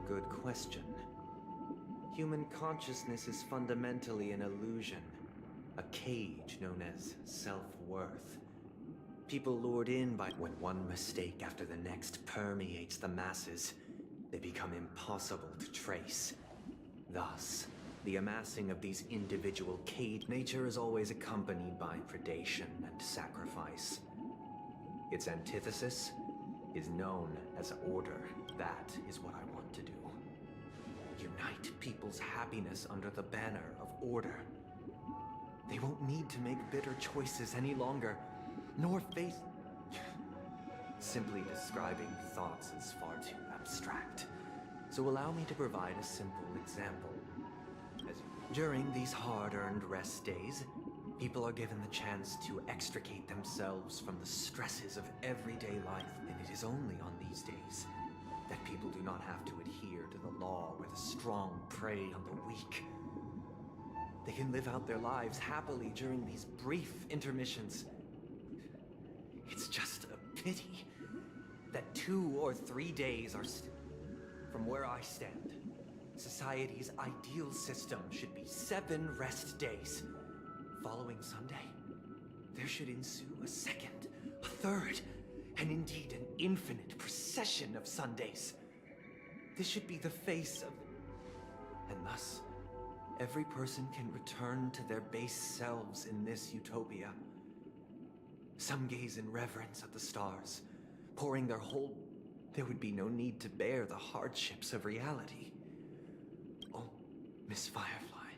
[SPEAKER 18] Good question. Human consciousness is fundamentally an illusion, a cage known as self-worth. People lured in by when one mistake after the next permeates the masses, they become impossible to trace. Thus, the amassing of these individual cage nature is always accompanied by predation and sacrifice. Its antithesis is known as order. That is what I want to do. Unite people's happiness under the banner of order. They won't need to make bitter choices any longer, nor face... Simply describing thoughts is far too abstract. So allow me to provide a simple example. During these hard-earned rest days, people are given the chance to extricate themselves from the stresses of everyday life, and it is only on these days that people do not have to adhere to the law where the strong prey on the weak. They can live out their lives happily during these brief intermissions. It's just a pity that 2 or 3 days are from where I stand. Society's ideal system should be 7 rest days. Following Sunday, there should ensue a second, a third, and indeed an infinite procession of Sundays. This should be the face of... And thus, every person can return to their base selves in this utopia. Some gaze in reverence at the stars, pouring their whole... There would be no need to bear the hardships of reality. Oh, Miss Firefly,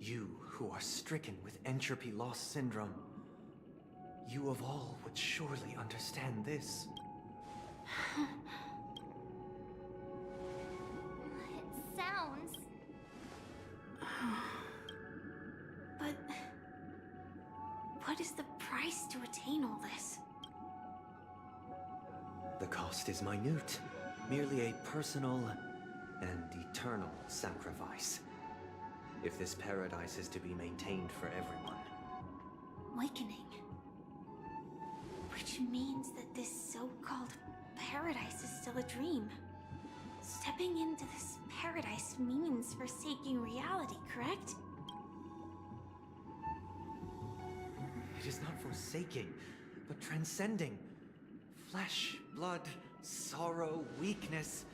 [SPEAKER 18] you who are stricken with entropy loss syndrome, you of all would surely understand this.
[SPEAKER 11] It sounds...
[SPEAKER 2] But... what is the price to attain all this?
[SPEAKER 18] The cost is minute, merely a personal and eternal sacrifice. If this paradise is to be maintained for everyone.
[SPEAKER 2] Awakening. Which means that this so-called paradise is still a dream. Stepping into this paradise means forsaking reality, correct?
[SPEAKER 18] It is not forsaking, but transcending. Flesh, blood, sorrow, weakness.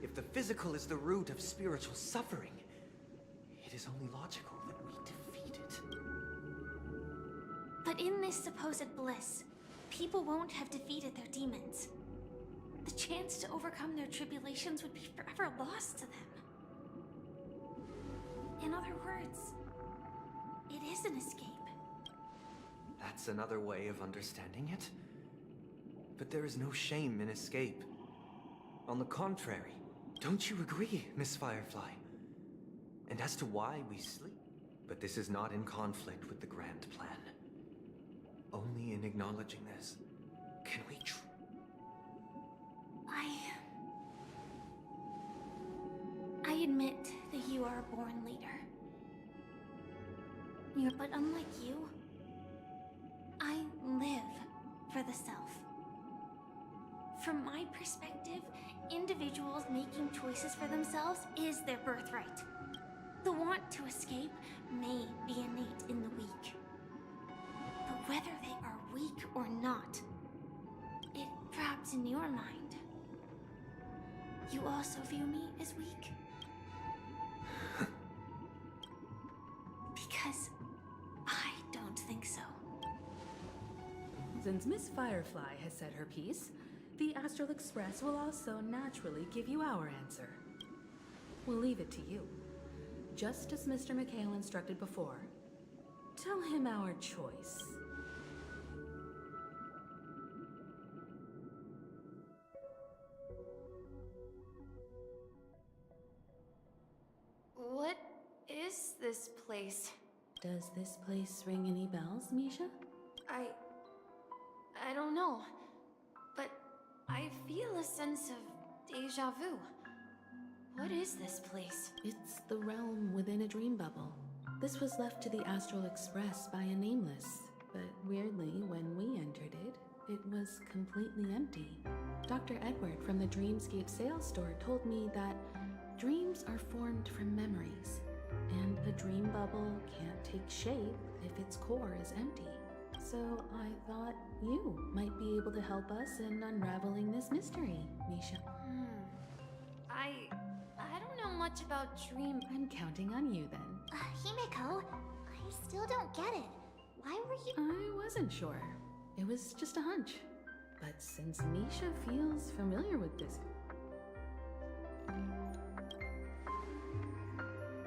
[SPEAKER 18] If the physical is the root of spiritual suffering, it is only logical that we defeat it.
[SPEAKER 2] But in this supposed bliss, people won't have defeated their demons. The chance to overcome their tribulations would be forever lost to them. In other words, it is an escape.
[SPEAKER 18] That's another way of understanding it. But there is no shame in escape. On the contrary, don't you agree, Miss Firefly? And as to why we sleep, but this is not in conflict with the grand plan. Only in acknowledging this can we
[SPEAKER 2] I admit that you are a born leader. But unlike you, I live for the self. From my perspective, individuals making choices for themselves is their birthright. The want to escape may be innate in the weak. But whether they are weak or not, it drops in your mind. You also view me as weak? Because I don't think so.
[SPEAKER 13] Since Miss Firefly has said her piece, the Astral Express will also naturally give you our answer. We'll leave it to you. Just as Mr. McHale instructed before, tell him our choice.
[SPEAKER 17] What is this place?
[SPEAKER 13] Does this place ring any bells, Misha?
[SPEAKER 17] I don't know, but I feel a sense of deja vu. What is this place?
[SPEAKER 13] It's the realm within a dream bubble. This was left to the Astral Express by a Nameless, but weirdly, when we entered it, it was completely empty. Dr. Edward from the Dreamscape sales store told me that dreams are formed from memories, and a dream bubble can't take shape if its core is empty. So I thought you might be able to help us in unraveling this mystery, Misha.
[SPEAKER 17] I don't know much about dream...
[SPEAKER 13] I'm counting on you then.
[SPEAKER 11] Himeko, I still don't get it. Why were you...
[SPEAKER 13] I wasn't sure. It was just a hunch. But since Misha feels familiar with this...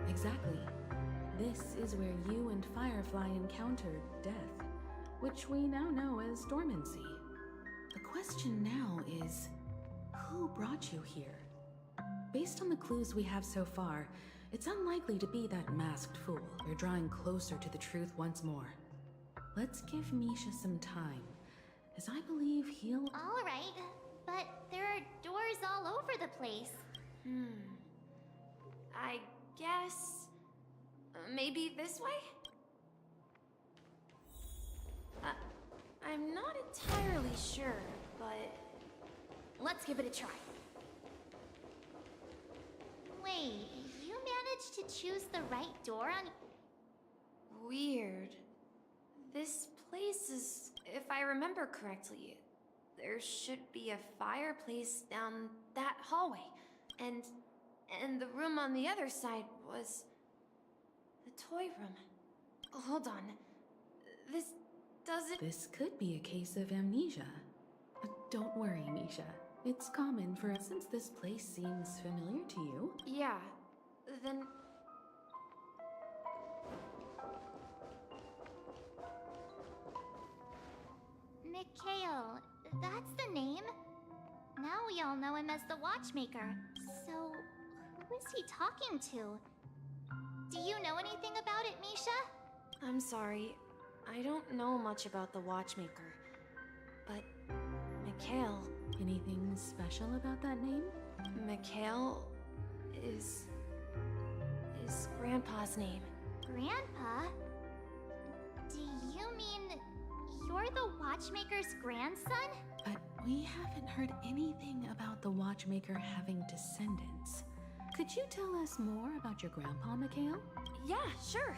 [SPEAKER 13] Exactly. This is where you and Firefly encountered death, which we now know as dormancy. The question now is, who brought you here? Based on the clues we have so far, it's unlikely to be that masked fool. You're drawing closer to the truth once more. Let's give Misha some time, as I believe he'll...
[SPEAKER 11] All right, but there are doors all over the place.
[SPEAKER 17] I guess... maybe this way? I'm not entirely sure, but... let's give it a try.
[SPEAKER 11] Wait, you managed to choose the right door on...
[SPEAKER 17] Weird. This place is, if I remember correctly, there should be a fireplace down that hallway. And the room on the other side was... the toy room. Hold on. This doesn't...
[SPEAKER 13] This could be a case of amnesia. Don't worry, Misha. It's common for... Since this place seems familiar to you...
[SPEAKER 17] Yeah, then...
[SPEAKER 11] Mikhail, that's the name. Now we all know him as the Watchmaker. So, who is he talking to? Do you know anything about it, Misha?
[SPEAKER 17] I'm sorry. I don't know much about the Watchmaker. But... Mikhail...
[SPEAKER 13] Anything special about that name?
[SPEAKER 17] Mikhail... is Grandpa's name.
[SPEAKER 11] Grandpa? Do you mean... you're the Watchmaker's grandson?
[SPEAKER 13] But we haven't heard anything about the Watchmaker having descendants. Could you tell us more about your grandpa, Mikhail?
[SPEAKER 17] Yeah, sure.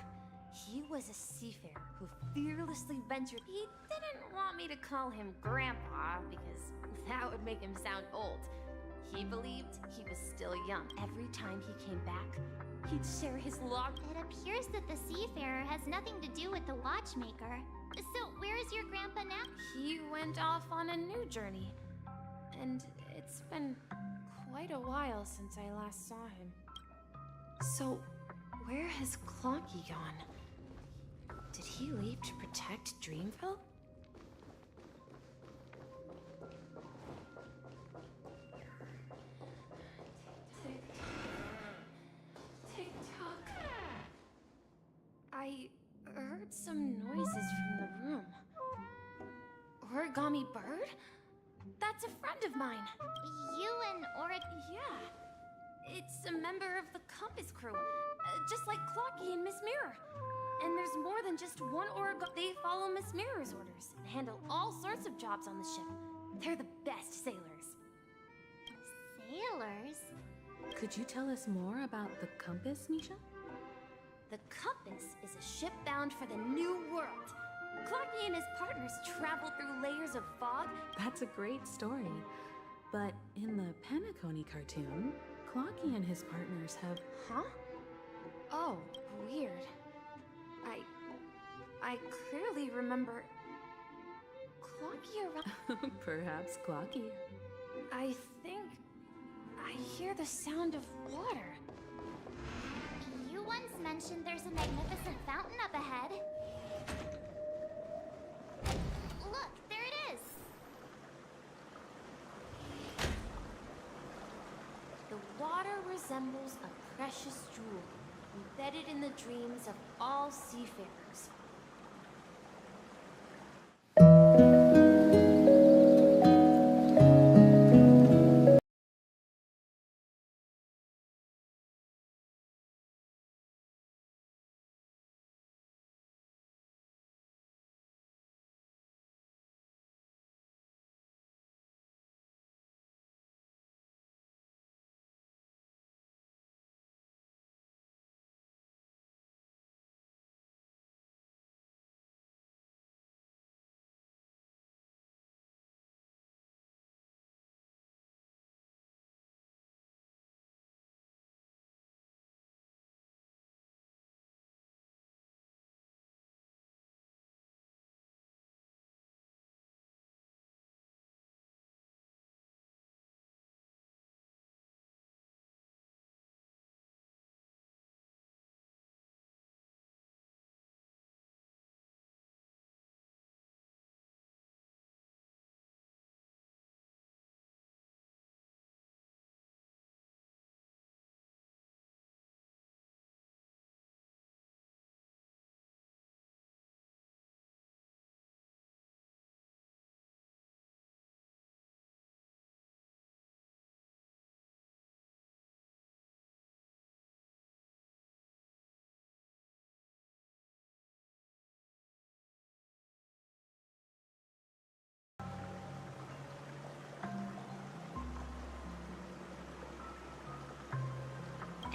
[SPEAKER 17] He was a seafarer who fearlessly ventured. He didn't want me to call him Grandpa because that would make him sound old. He believed he was still young. Every time he came back, he'd share his log.
[SPEAKER 11] It appears that the seafarer has nothing to do with the Watchmaker. So, where is your grandpa now?
[SPEAKER 17] He went off on a new journey. And it's been quite a while since I last saw him. So, where has Clocky gone? Did he leave to protect Dreamville? Tick-tock. I heard some noises from the room. Origami Bird? That's a friend of mine.
[SPEAKER 11] You and
[SPEAKER 17] Yeah. It's a member of the Compass crew. Just like Clocky and Miss Mirror. And there's more than just one origami. They follow Miss Mirror's orders and handle all sorts of jobs on the ship. They're the best sailors.
[SPEAKER 11] Sailors?
[SPEAKER 13] Could you tell us more about the Compass, Misha?
[SPEAKER 17] The Compass is a ship bound for the New World. Clocky and his partners travel through layers of fog.
[SPEAKER 13] That's a great story. But in the Penacony cartoon, Clocky and his partners have...
[SPEAKER 17] Huh? Oh, weird. I clearly remember... Clocky around...
[SPEAKER 13] Perhaps Clocky.
[SPEAKER 17] I think... I hear the sound of water.
[SPEAKER 11] You once mentioned there's a magnificent fountain up ahead. Look, there it is!
[SPEAKER 17] The water resembles a precious jewel, embedded in the dreams of all seafarers.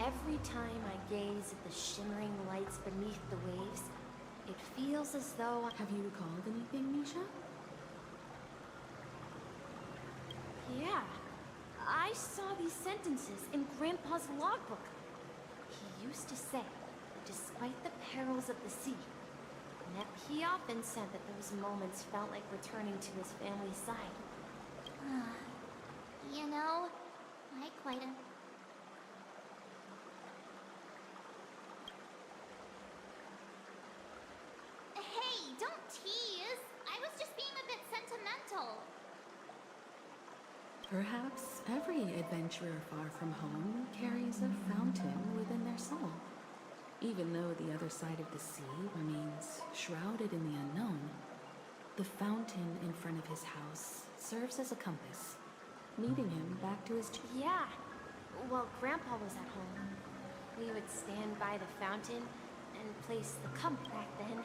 [SPEAKER 1] Every time I gaze at the shimmering lights beneath the waves, it feels as though...
[SPEAKER 13] Have you recalled anything, Misha?
[SPEAKER 1] Yeah. I saw these sentences in Grandpa's logbook. He used to say, despite the perils of the sea, he often said that those moments felt like returning to his family's side.
[SPEAKER 11] You know, I quite Hey, don't tease! I was just being a bit sentimental.
[SPEAKER 13] Perhaps every adventurer far from home carries a fountain within their soul. Even though the other side of the sea remains shrouded in the unknown, the fountain in front of his house serves as a compass, leading him back to his...
[SPEAKER 1] Yeah. While Grandpa was at home, we would stand by the fountain and place the compass. Back then,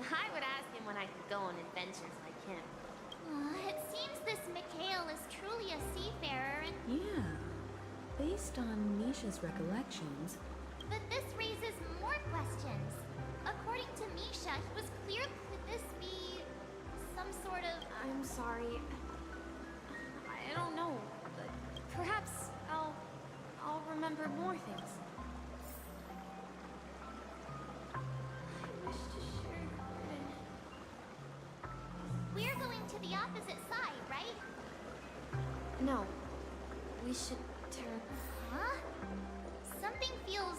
[SPEAKER 1] I would ask him when I could go on adventures like him.
[SPEAKER 11] It seems this Mikhail is truly a seafarer and...
[SPEAKER 13] Yeah. Based on Misha's recollections...
[SPEAKER 11] But this raises more questions. According to Misha, he was clear. Could this be some sort of...
[SPEAKER 1] I'm sorry. I don't know, but perhaps I'll remember more things. I wish to share
[SPEAKER 11] We're going to the opposite side, right?
[SPEAKER 1] No. We should turn...
[SPEAKER 11] Huh? Something feels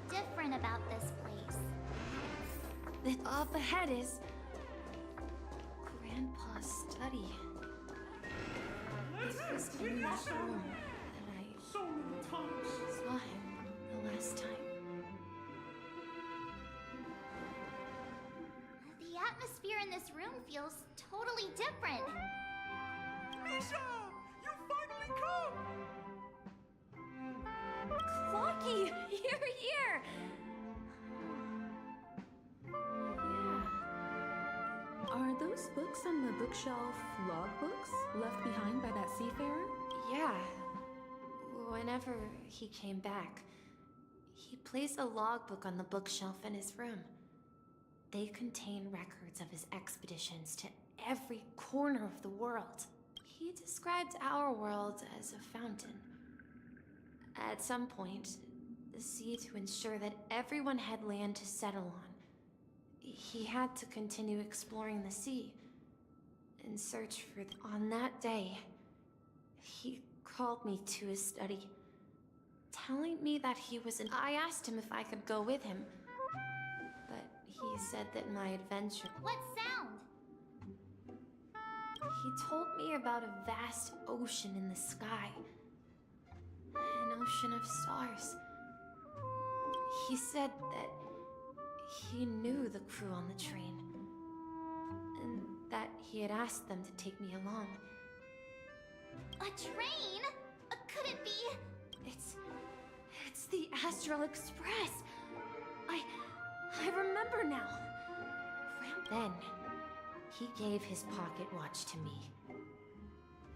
[SPEAKER 11] different about this place.
[SPEAKER 1] Up ahead is... Grandpa's study. This was in the room that I saw him the last time.
[SPEAKER 11] The atmosphere in this room feels totally different.
[SPEAKER 7] Misha! You finally come!
[SPEAKER 1] Clocky! You're here!
[SPEAKER 13] Are those books on the bookshelf logbooks left behind by that seafarer?
[SPEAKER 1] Yeah. Whenever he came back, he placed a logbook on the bookshelf in his room. They contain records of his expeditions to every corner of the world. He described our world as a fountain. At some point, the sea to ensure that everyone had land to settle on. He had to continue exploring the sea in search for On that day, he called me to his study, telling me that he was I asked him if I could go with him, but he said that my adventure...
[SPEAKER 11] What sound?
[SPEAKER 1] He told me about a vast ocean in the sky. An ocean of stars. He said that he knew the crew on the train, and that he had asked them to take me along.
[SPEAKER 11] A train? Could it be?
[SPEAKER 1] It's the Astral Express. I remember now. Then, he gave his pocket watch to me.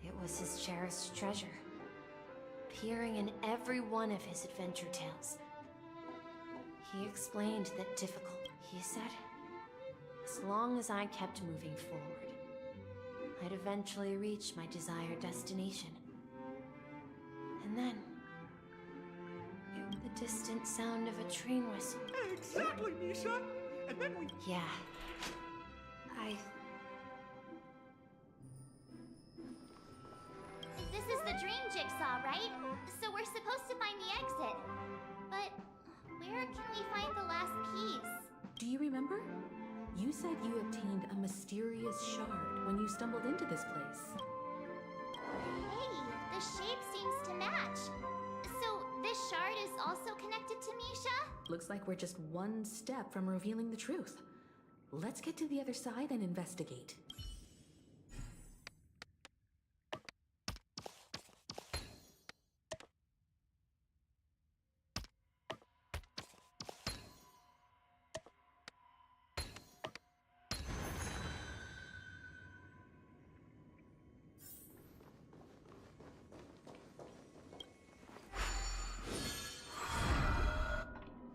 [SPEAKER 1] It was his cherished treasure, appearing in every one of his adventure tales. He explained that he said, as long as I kept moving forward, I'd eventually reach my desired destination. And then, the distant sound of a train whistle.
[SPEAKER 7] Exactly, Misha! And then we...
[SPEAKER 1] Yeah.
[SPEAKER 11] This is the dream jigsaw, right? So we're supposed to find the exit. But where can we find the last piece?
[SPEAKER 13] Do you remember? You said you obtained a mysterious shard when you stumbled into this place.
[SPEAKER 11] Hey, the shape seems to match. So this shard is also connected to Misha?
[SPEAKER 13] Looks like we're just one step from revealing the truth. Let's get to the other side and investigate.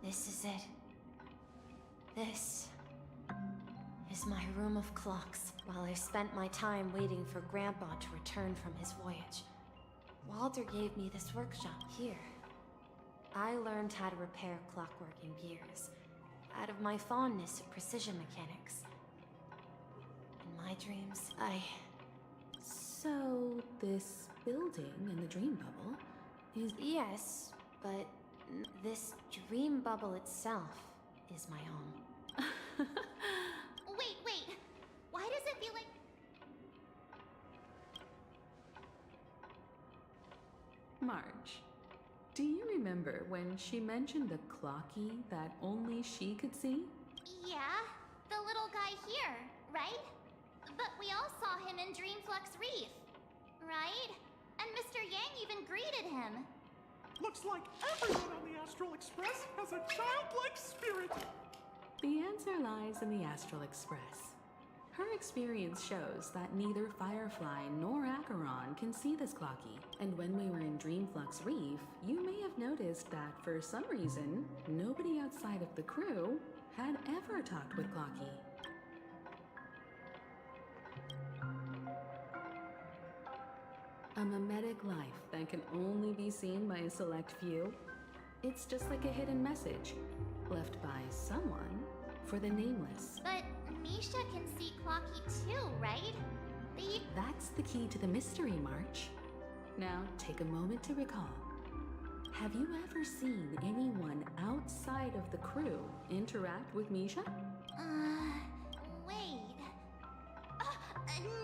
[SPEAKER 15] This is it. This is my room of clocks. While I spent my time waiting for Grandpa to return from his voyage, Walter gave me this workshop here. I learned how to repair clockworking gears out of my fondness of precision mechanics. In my dreams,
[SPEAKER 13] So, this building in the dream bubble is...
[SPEAKER 15] Yes, but this dream bubble itself is my home.
[SPEAKER 11] Wait. Why does it feel like...
[SPEAKER 13] Marge, do you remember when she mentioned the clocky that only she could see?
[SPEAKER 11] Yeah, the little guy here, right? But we all saw him in Dreamflux Reef, right? And Mr. Yang even greeted him.
[SPEAKER 7] Looks like everyone on the Astral Express has a childlike spirit.
[SPEAKER 13] The answer lies in the Astral Express. Her experience shows that neither Firefly nor Acheron can see this clocky. And when we were in Dreamflux Reef, you may have noticed that for some reason, nobody outside of the crew had ever talked with Clocky. A mimetic life that can only be seen by a select few. It's just like a hidden message, left by someone for the nameless.
[SPEAKER 11] But Misha can see Clocky too, right?
[SPEAKER 13] That's the key to the mystery, March. Now, take a moment to recall. Have you ever seen anyone outside of the crew interact with Misha?
[SPEAKER 11] Wait.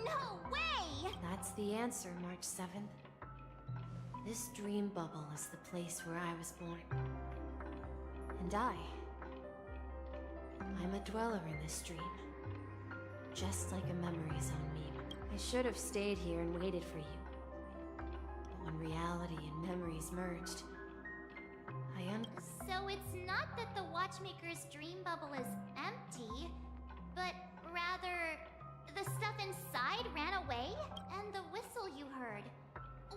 [SPEAKER 11] No way!
[SPEAKER 15] That's the answer, March 7th. This dream bubble is the place where I was born. And I'm a dweller in this dream. Just like a memory zone meme. I should have stayed here and waited for you. But when reality and memories merged,
[SPEAKER 11] So it's not that the Watchmaker's dream bubble is empty, but rather the stuff inside ran away? And the whistle you heard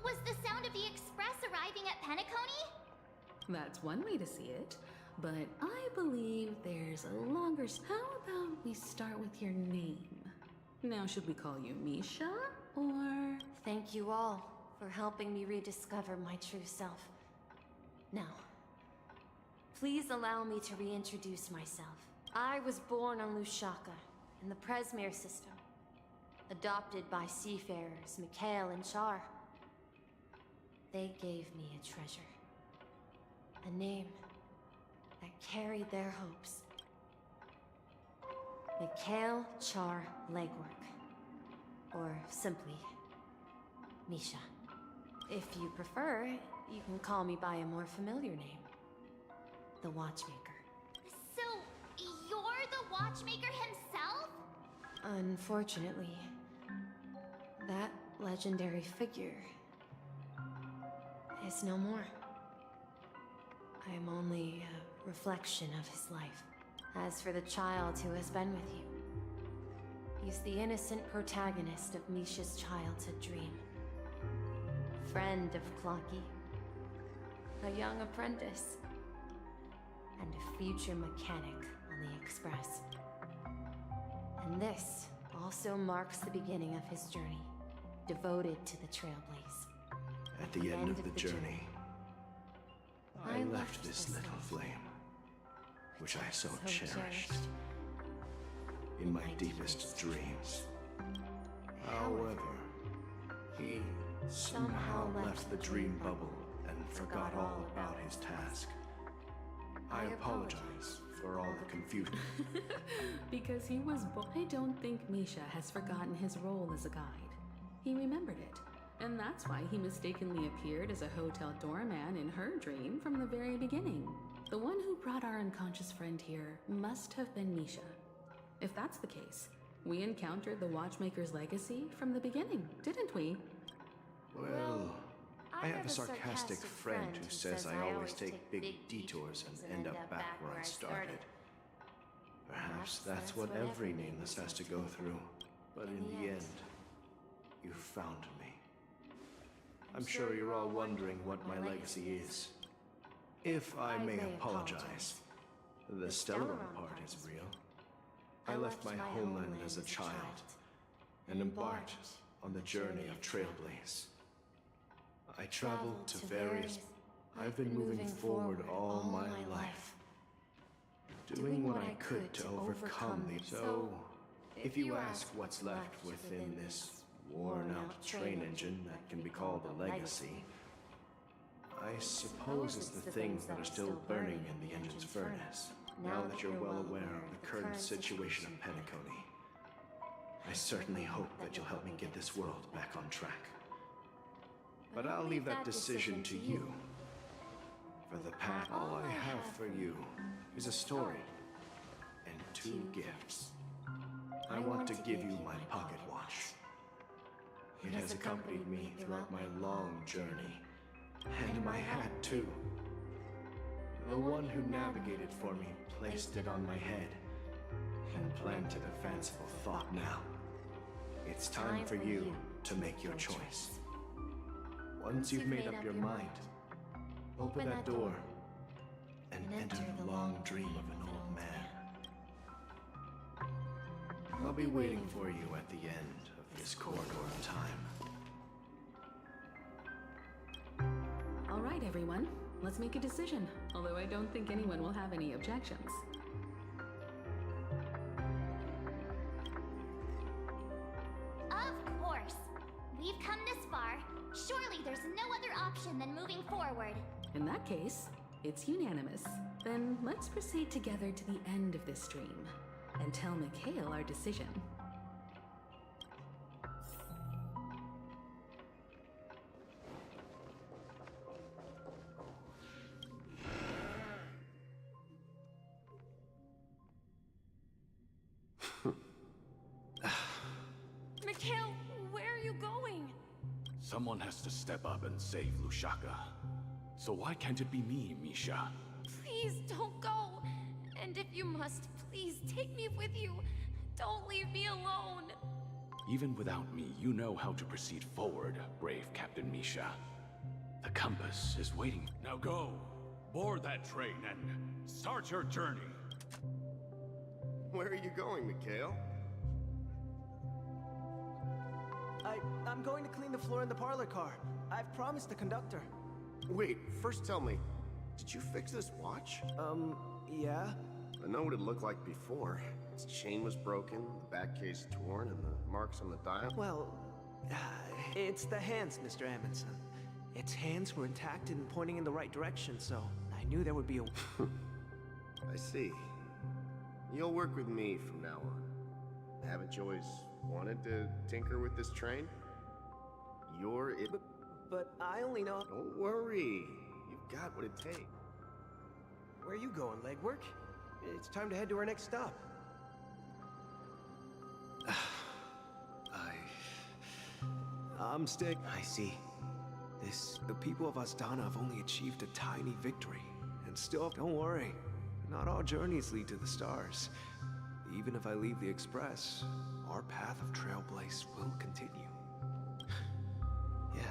[SPEAKER 11] was the sound of the express arriving at Penacony?
[SPEAKER 13] That's one way to see it, but I believe there's a longer... How about we start with your name? Now, should we call you Misha, or...
[SPEAKER 15] Thank you all for helping me rediscover my true self. Now, please allow me to reintroduce myself. I was born on Lushaka, in the Presmere system. Adopted by seafarers Mikhail and Char. They gave me a treasure. A name that carried their hopes. Mikhail Char Legwork. Or simply, Misha. If you prefer, you can call me by a more familiar name. The Watchmaker.
[SPEAKER 11] So, you're the Watchmaker himself?
[SPEAKER 15] Unfortunately, that legendary figure is no more. I am only a reflection of his life. As for the child who has been with you, he's the innocent protagonist of Misha's childhood dream. Friend of Clocky, a young apprentice, and a future mechanic on the Express. And this also marks the beginning of his journey, devoted to the Trailblaze.
[SPEAKER 16] At the end of the journey, I left this little flame, which I so cherished, in my deepest dreams. However, he somehow left the dream bubble and forgot all about his task. I apologize for all the confusion.
[SPEAKER 13] Because he was I don't think Misha has forgotten his role as a guide. He remembered it. And that's why he mistakenly appeared as a hotel doorman in her dream from the very beginning. The one who brought our unconscious friend here must have been Misha. If that's the case, we encountered the Watchmaker's legacy from the beginning, didn't we?
[SPEAKER 16] Well, I have a sarcastic friend who says I always take big detours and end up back where I started. Perhaps that's what every nameless has to go through. But in the end, you found me. I'm sure you're all wondering what my legacy is. If I may apologize, The Stellaron part is real. I left my homeland as a child and embarked on the journey of Trailblaze. I traveled to various... I've been moving forward all my life, doing what I could to overcome the... So, if you ask what's left within this worn-out train engine that can be called a legacy, I suppose it's the things that are still burning in the engine's furnace. Now that you're well aware of the current situation of Penacony, I certainly hope that you'll help me get this world back on track. But I'll leave that decision to you. For the past, all I have for you is a story and 2 gifts. I want to give you my pocket watch. It has accompanied me throughout my long journey. And my hat, too. The one who navigated for me placed it on my head and planted a fanciful thought. Now, it's time for you to make your choice. Once you've made up your mind, open that door and enter the long dream of an old man. I'll be waiting for you at the end of this corridor of time.
[SPEAKER 13] All right, everyone. Let's make a decision, although I don't think anyone will have any objections.
[SPEAKER 11] Of course. We've come this far. Surely there's no other option than moving forward.
[SPEAKER 13] In that case, it's unanimous. Then let's proceed together to the end of this stream and tell Mikhail our decision.
[SPEAKER 17] Mikhail, where are you going?
[SPEAKER 12] Someone has to step up and save Lushaka. So why can't it be me, Misha?
[SPEAKER 17] Please don't go. And if you must, please take me with you. Don't leave me alone.
[SPEAKER 12] Even without me, you know how to proceed forward, brave Captain Misha. The compass is waiting.
[SPEAKER 14] Now go, board that train and start your journey.
[SPEAKER 7] Where are you going, Mikhail?
[SPEAKER 22] I'm going to clean the floor in the parlor car. I've promised the conductor.
[SPEAKER 7] Wait, first tell me, did you fix this watch?
[SPEAKER 22] Yeah?
[SPEAKER 7] I know what it looked like before. Its chain was broken, the back case torn, and the marks on the dial.
[SPEAKER 22] Well, it's the hands, Mr. Amundsen. Its hands were intact and pointing in the right direction, so I knew there would be a...
[SPEAKER 7] I see. You'll work with me from now on. Haven't you always wanted to tinker with this train? You're it.
[SPEAKER 22] But I only know...
[SPEAKER 7] Don't worry. You've got what it takes.
[SPEAKER 22] Where are you going, Legwork? It's time to head to our next stop. I'm staying. I see. The people of Astana have only achieved a tiny victory, and still, don't worry. Not all journeys lead to the stars. Even if I leave the Express, our path of Trailblaze will continue.
[SPEAKER 23] Yeah.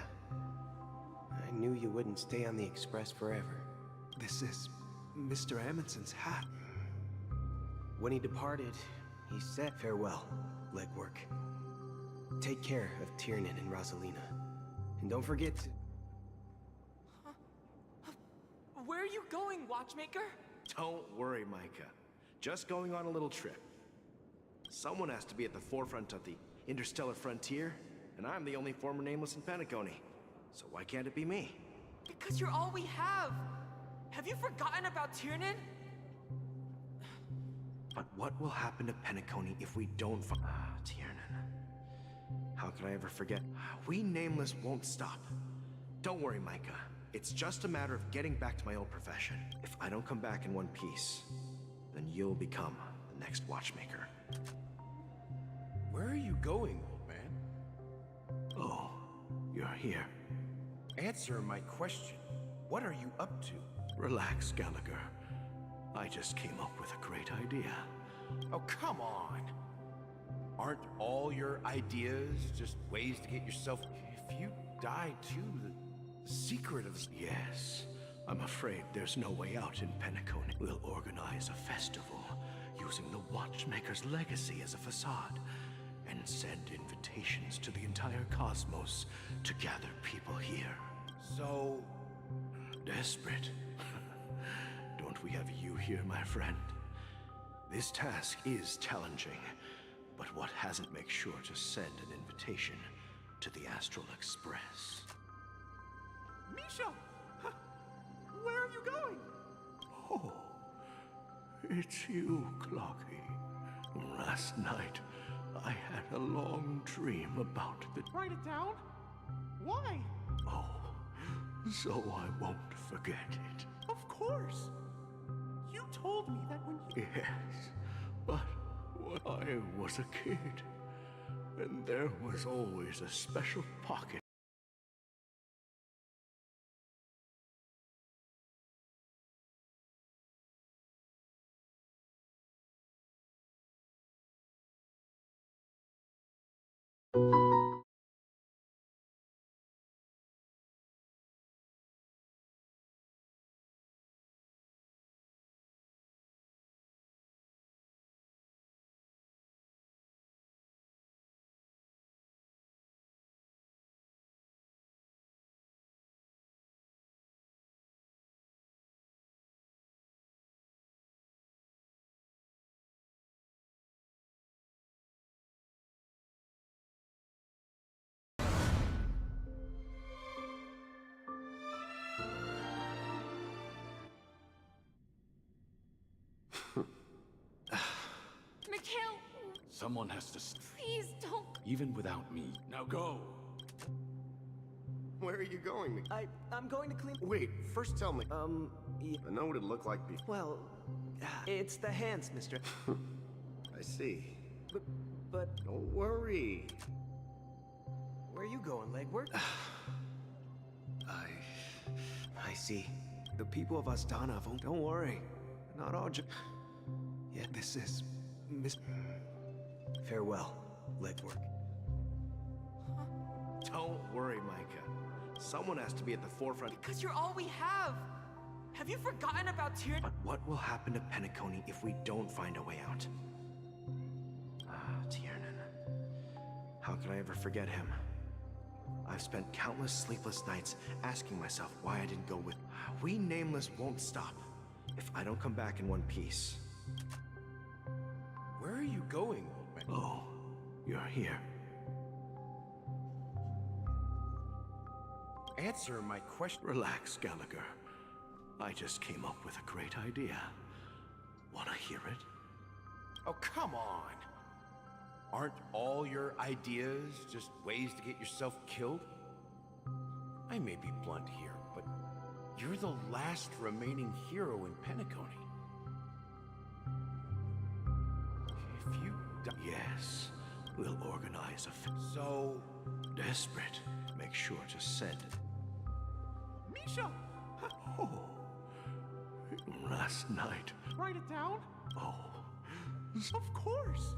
[SPEAKER 23] I knew you wouldn't stay on the Express forever.
[SPEAKER 22] This is Mr. Amundsen's hat.
[SPEAKER 23] When he departed, he said, "Farewell, Legwork. Take care of Tiernan and Rosalina. And don't forget to..."
[SPEAKER 24] Where are you going, Watchmaker?
[SPEAKER 16] Don't worry, Micah. Just going on a little trip. Someone has to be at the forefront of the interstellar frontier, and I'm the only former Nameless in Penacony. So why can't it be me?
[SPEAKER 24] Because you're all we have. Have you forgotten about Tiernan?
[SPEAKER 16] But what will happen to Penacony if we don't find... Tiernan. How could I ever forget? We Nameless won't stop. Don't worry, Micah. It's just a matter of getting back to my old profession. If I don't come back in one piece, then you'll become the next Watchmaker.
[SPEAKER 5] Where are you going, old man?
[SPEAKER 16] Oh, you're here.
[SPEAKER 5] Answer my question. What are you up to?
[SPEAKER 16] Relax, Gallagher. I just came up with a great idea.
[SPEAKER 5] Oh, come on. Aren't all your ideas just ways to get yourself... If you die too, the secret of...
[SPEAKER 16] Yes. I'm afraid there's no way out in Penacony. We'll organize a festival using the Watchmaker's legacy as a facade and send invitations to the entire cosmos to gather people here.
[SPEAKER 7] So...
[SPEAKER 16] desperate. Don't we have you here, my friend? This task is challenging, but what hasn't make sure to send an invitation to the Astral Express.
[SPEAKER 7] Misha! Where are you going?
[SPEAKER 16] Oh, it's you, Clocky. Last night, I had a long dream about the...
[SPEAKER 7] Write it down? Why?
[SPEAKER 16] Oh, so I won't forget it.
[SPEAKER 7] Of course! You told me that when you...
[SPEAKER 16] Yes, but when I was a kid, and there was always a special pocket.
[SPEAKER 17] Mikhail,
[SPEAKER 12] Someone has to...
[SPEAKER 17] please don't.
[SPEAKER 12] Even without me. Now go!
[SPEAKER 8] Where are you going?
[SPEAKER 24] I'm going to clean...
[SPEAKER 8] Wait, first tell me.
[SPEAKER 24] Yeah.
[SPEAKER 8] I know what it looked like before.
[SPEAKER 24] Well, it's the hands, mister.
[SPEAKER 8] I see.
[SPEAKER 24] But...
[SPEAKER 8] Don't worry.
[SPEAKER 24] Where are you going, Legwork?
[SPEAKER 22] I see. The people of Astana have... Don't worry. Not all Yeah, this is... Farewell, Legwork.
[SPEAKER 16] Don't worry, Micah. Someone has to be at the forefront.
[SPEAKER 24] Because you're all we have! Have you forgotten about Tyr?
[SPEAKER 22] But what will happen to Penacony if we don't find a way out? Tiernan. How could I ever forget him? I've spent countless sleepless nights asking myself why I didn't go with... We Nameless won't stop if I don't come back in one piece.
[SPEAKER 7] Where are you going, old man?
[SPEAKER 16] Oh, you're here.
[SPEAKER 7] Answer my question.
[SPEAKER 16] Relax, Gallagher. I just came up with a great idea. Wanna hear it?
[SPEAKER 7] Oh, come on. Aren't all your ideas just ways to get yourself killed? I may be blunt here, but you're the last remaining hero in Penacony. If you die...
[SPEAKER 16] Yes, we'll organize a...
[SPEAKER 7] So...
[SPEAKER 16] Desperate. Make sure to send it.
[SPEAKER 7] Misha!
[SPEAKER 16] Oh, last night...
[SPEAKER 7] Write it down?
[SPEAKER 16] Oh.
[SPEAKER 7] Of course!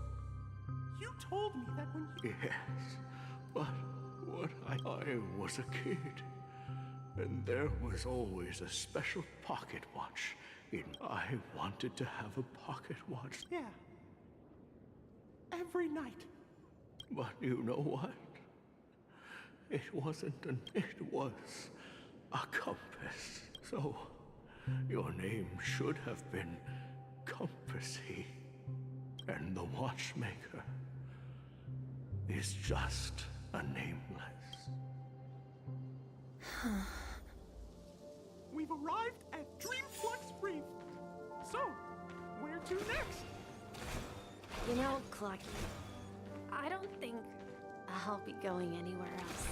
[SPEAKER 7] You told me that when you...
[SPEAKER 16] Yes, but when I was a kid, and there was always a special pocket watch. I wanted to have a pocket watch.
[SPEAKER 7] Yeah. Every night.
[SPEAKER 16] But you know what? It wasn't it was a compass. So, your name should have been Compassy. And the Watchmaker is just a nameless.
[SPEAKER 7] We've arrived at Dreamflux Reef. So, where to next?
[SPEAKER 15] You know, Clocky, I don't think I'll be going anywhere else.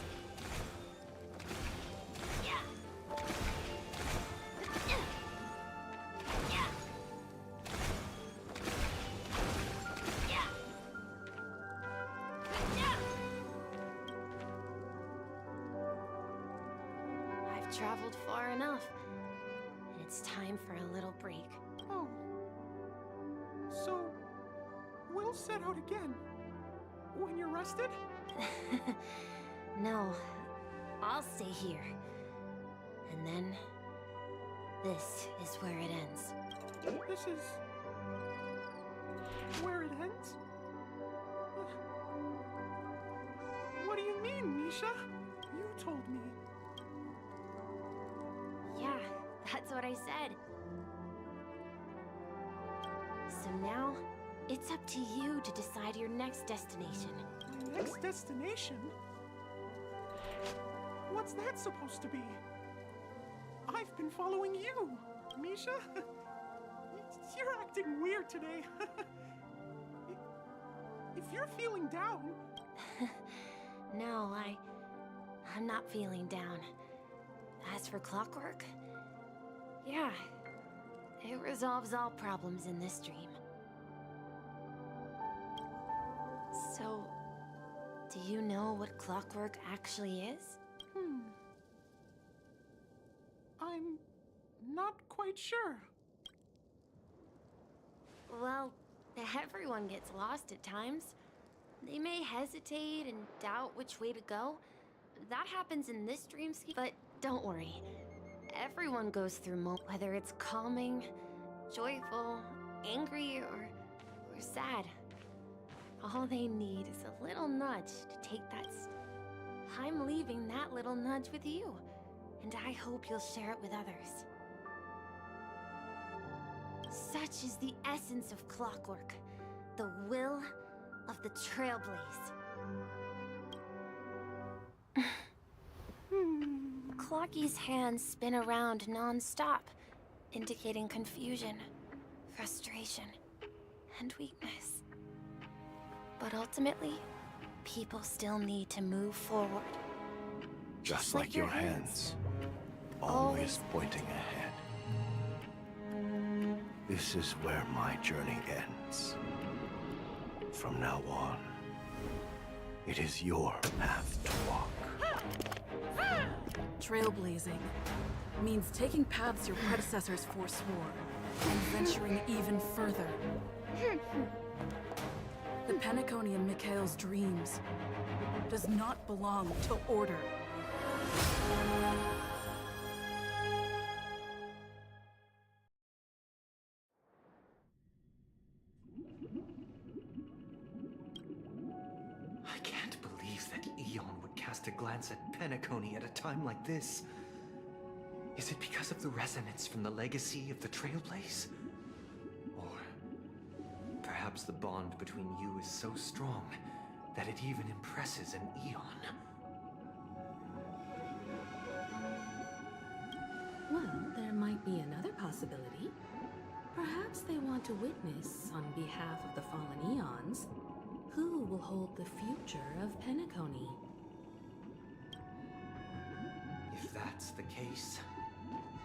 [SPEAKER 15] I've traveled far enough, and it's time for a little break.
[SPEAKER 7] Oh. So, we'll set out again. When you're rested?
[SPEAKER 15] No, I'll stay here. And then
[SPEAKER 6] this is where it ends.
[SPEAKER 7] This is... where it ends? What do you mean, Misha? You told me.
[SPEAKER 1] Yeah, that's what I said. So now, it's up to you to decide your next destination.
[SPEAKER 7] My next destination? What's that supposed to be? I've been following you, Misha. You're acting weird today. If you're feeling down...
[SPEAKER 1] No, I'm not feeling down. As for clockwork, yeah, it resolves all problems in this dream. So, do you know what clockwork actually is?
[SPEAKER 7] I'm not quite sure.
[SPEAKER 1] Well, everyone gets lost at times. They may hesitate and doubt which way to go. That happens in this dreamscape, but don't worry. Everyone goes through moments, whether it's calming, joyful, angry, or sad. All they need is a little nudge to take that step. I'm leaving that little nudge with you, and I hope you'll share it with others. Such is the essence of clockwork, the will of the Trailblaze. Clocky's hands spin around non-stop, indicating confusion, frustration, and weakness. But ultimately, people still need to move forward.
[SPEAKER 16] Just like your hands, always pointing ahead. This is where my journey ends. From now on, it is your path to walk.
[SPEAKER 13] Trailblazing means taking paths your predecessors forswore and venturing even further. The Penacony in Mikhail's dreams does not belong to Order.
[SPEAKER 18] I can't believe that Eon would cast a glance at Penacony at a time like this. Is it because of the resonance from the legacy of the Trailblaze? Or perhaps the bond between you is so strong that it even impresses an Eon?
[SPEAKER 13] Well, there might be another possibility. Perhaps they want to witness, on behalf of the fallen Eons, who will hold the future of Penacony.
[SPEAKER 18] If that's the case,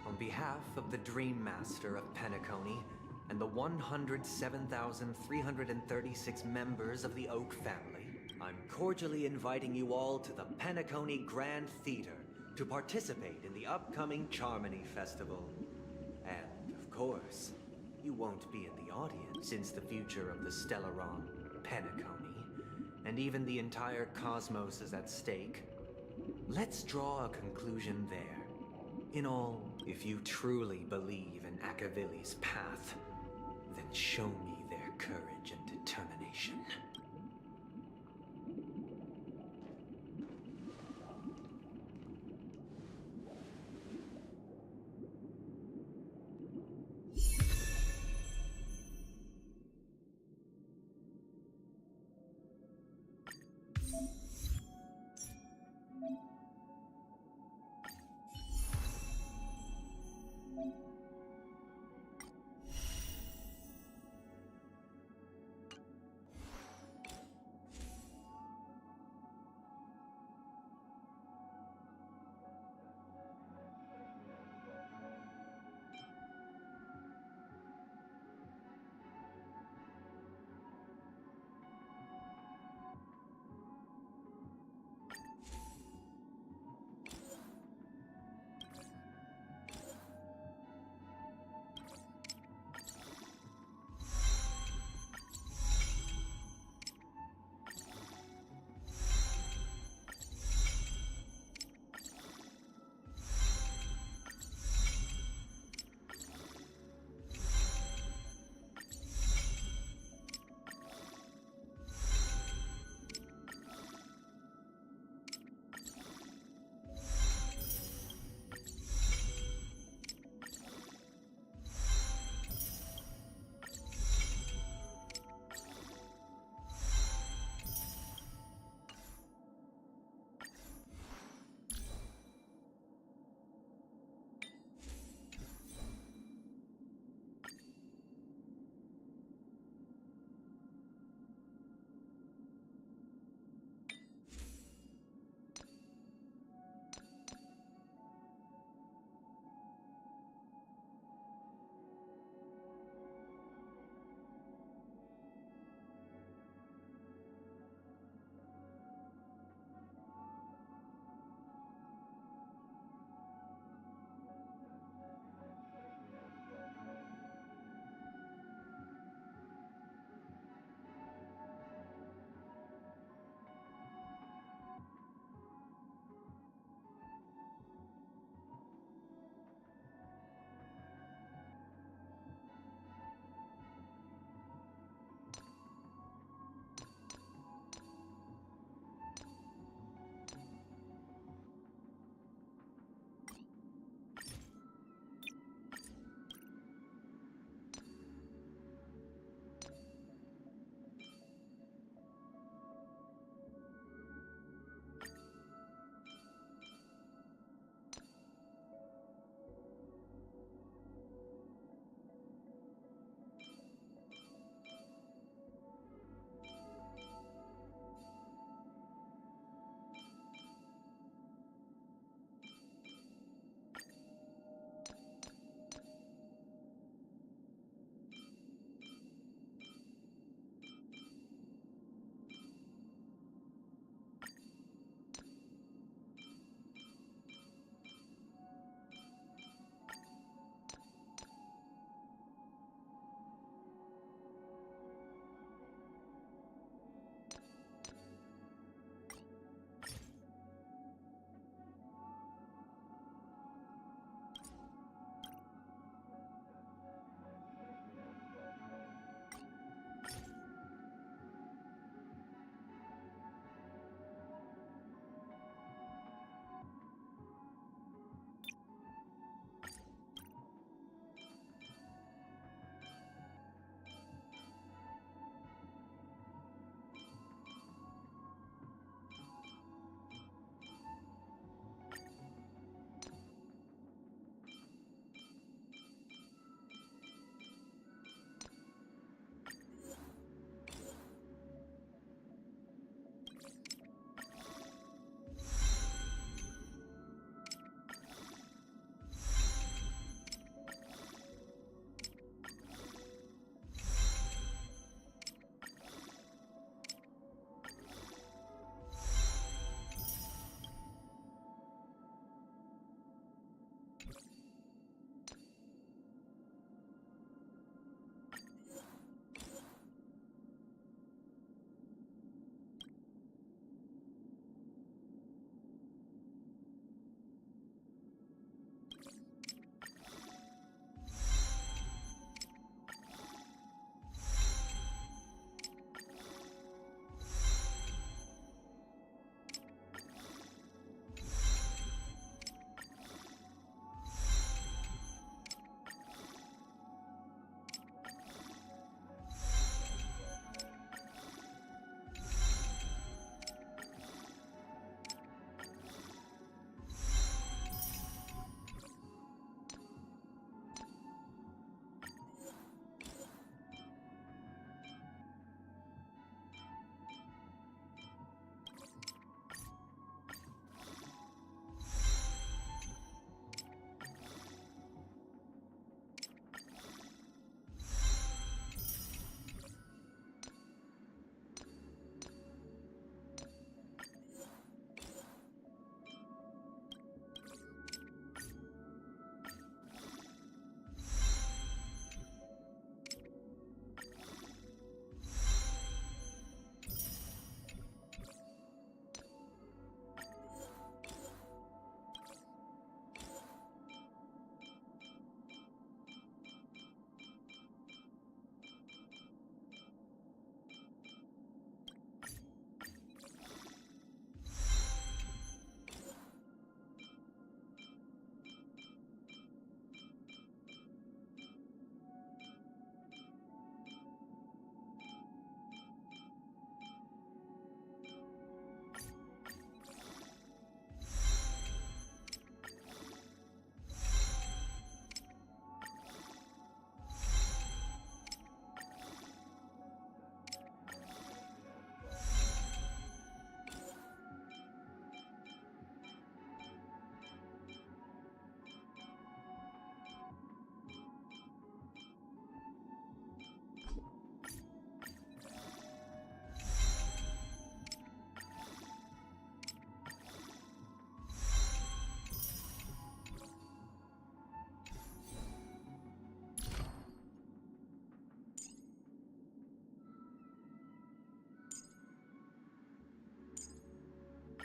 [SPEAKER 18] on behalf of the Dream Master of Penacony and the 107,336 members of the Oak family, I'm cordially inviting you all to the Penacony Grand Theater to participate in the upcoming Charmony Festival. And, of course, you won't be in the audience, since the future of the Stellaron, Penacony, and even the entire cosmos is at stake. Let's draw a conclusion there. In all, if you truly believe in Akavili's path, then show me their courage and determination.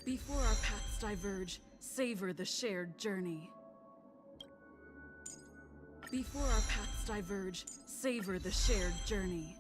[SPEAKER 9] Before our paths diverge, savor the shared journey. Before our paths diverge, savor the shared journey.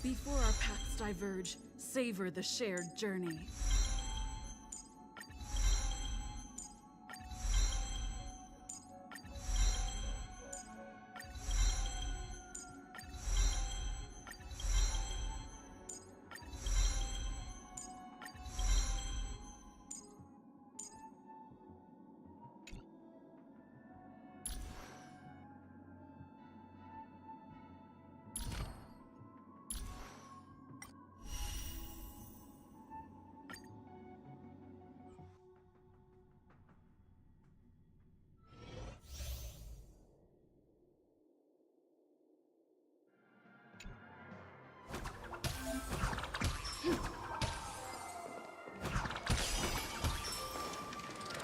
[SPEAKER 9] Before our paths diverge, savor the shared journey.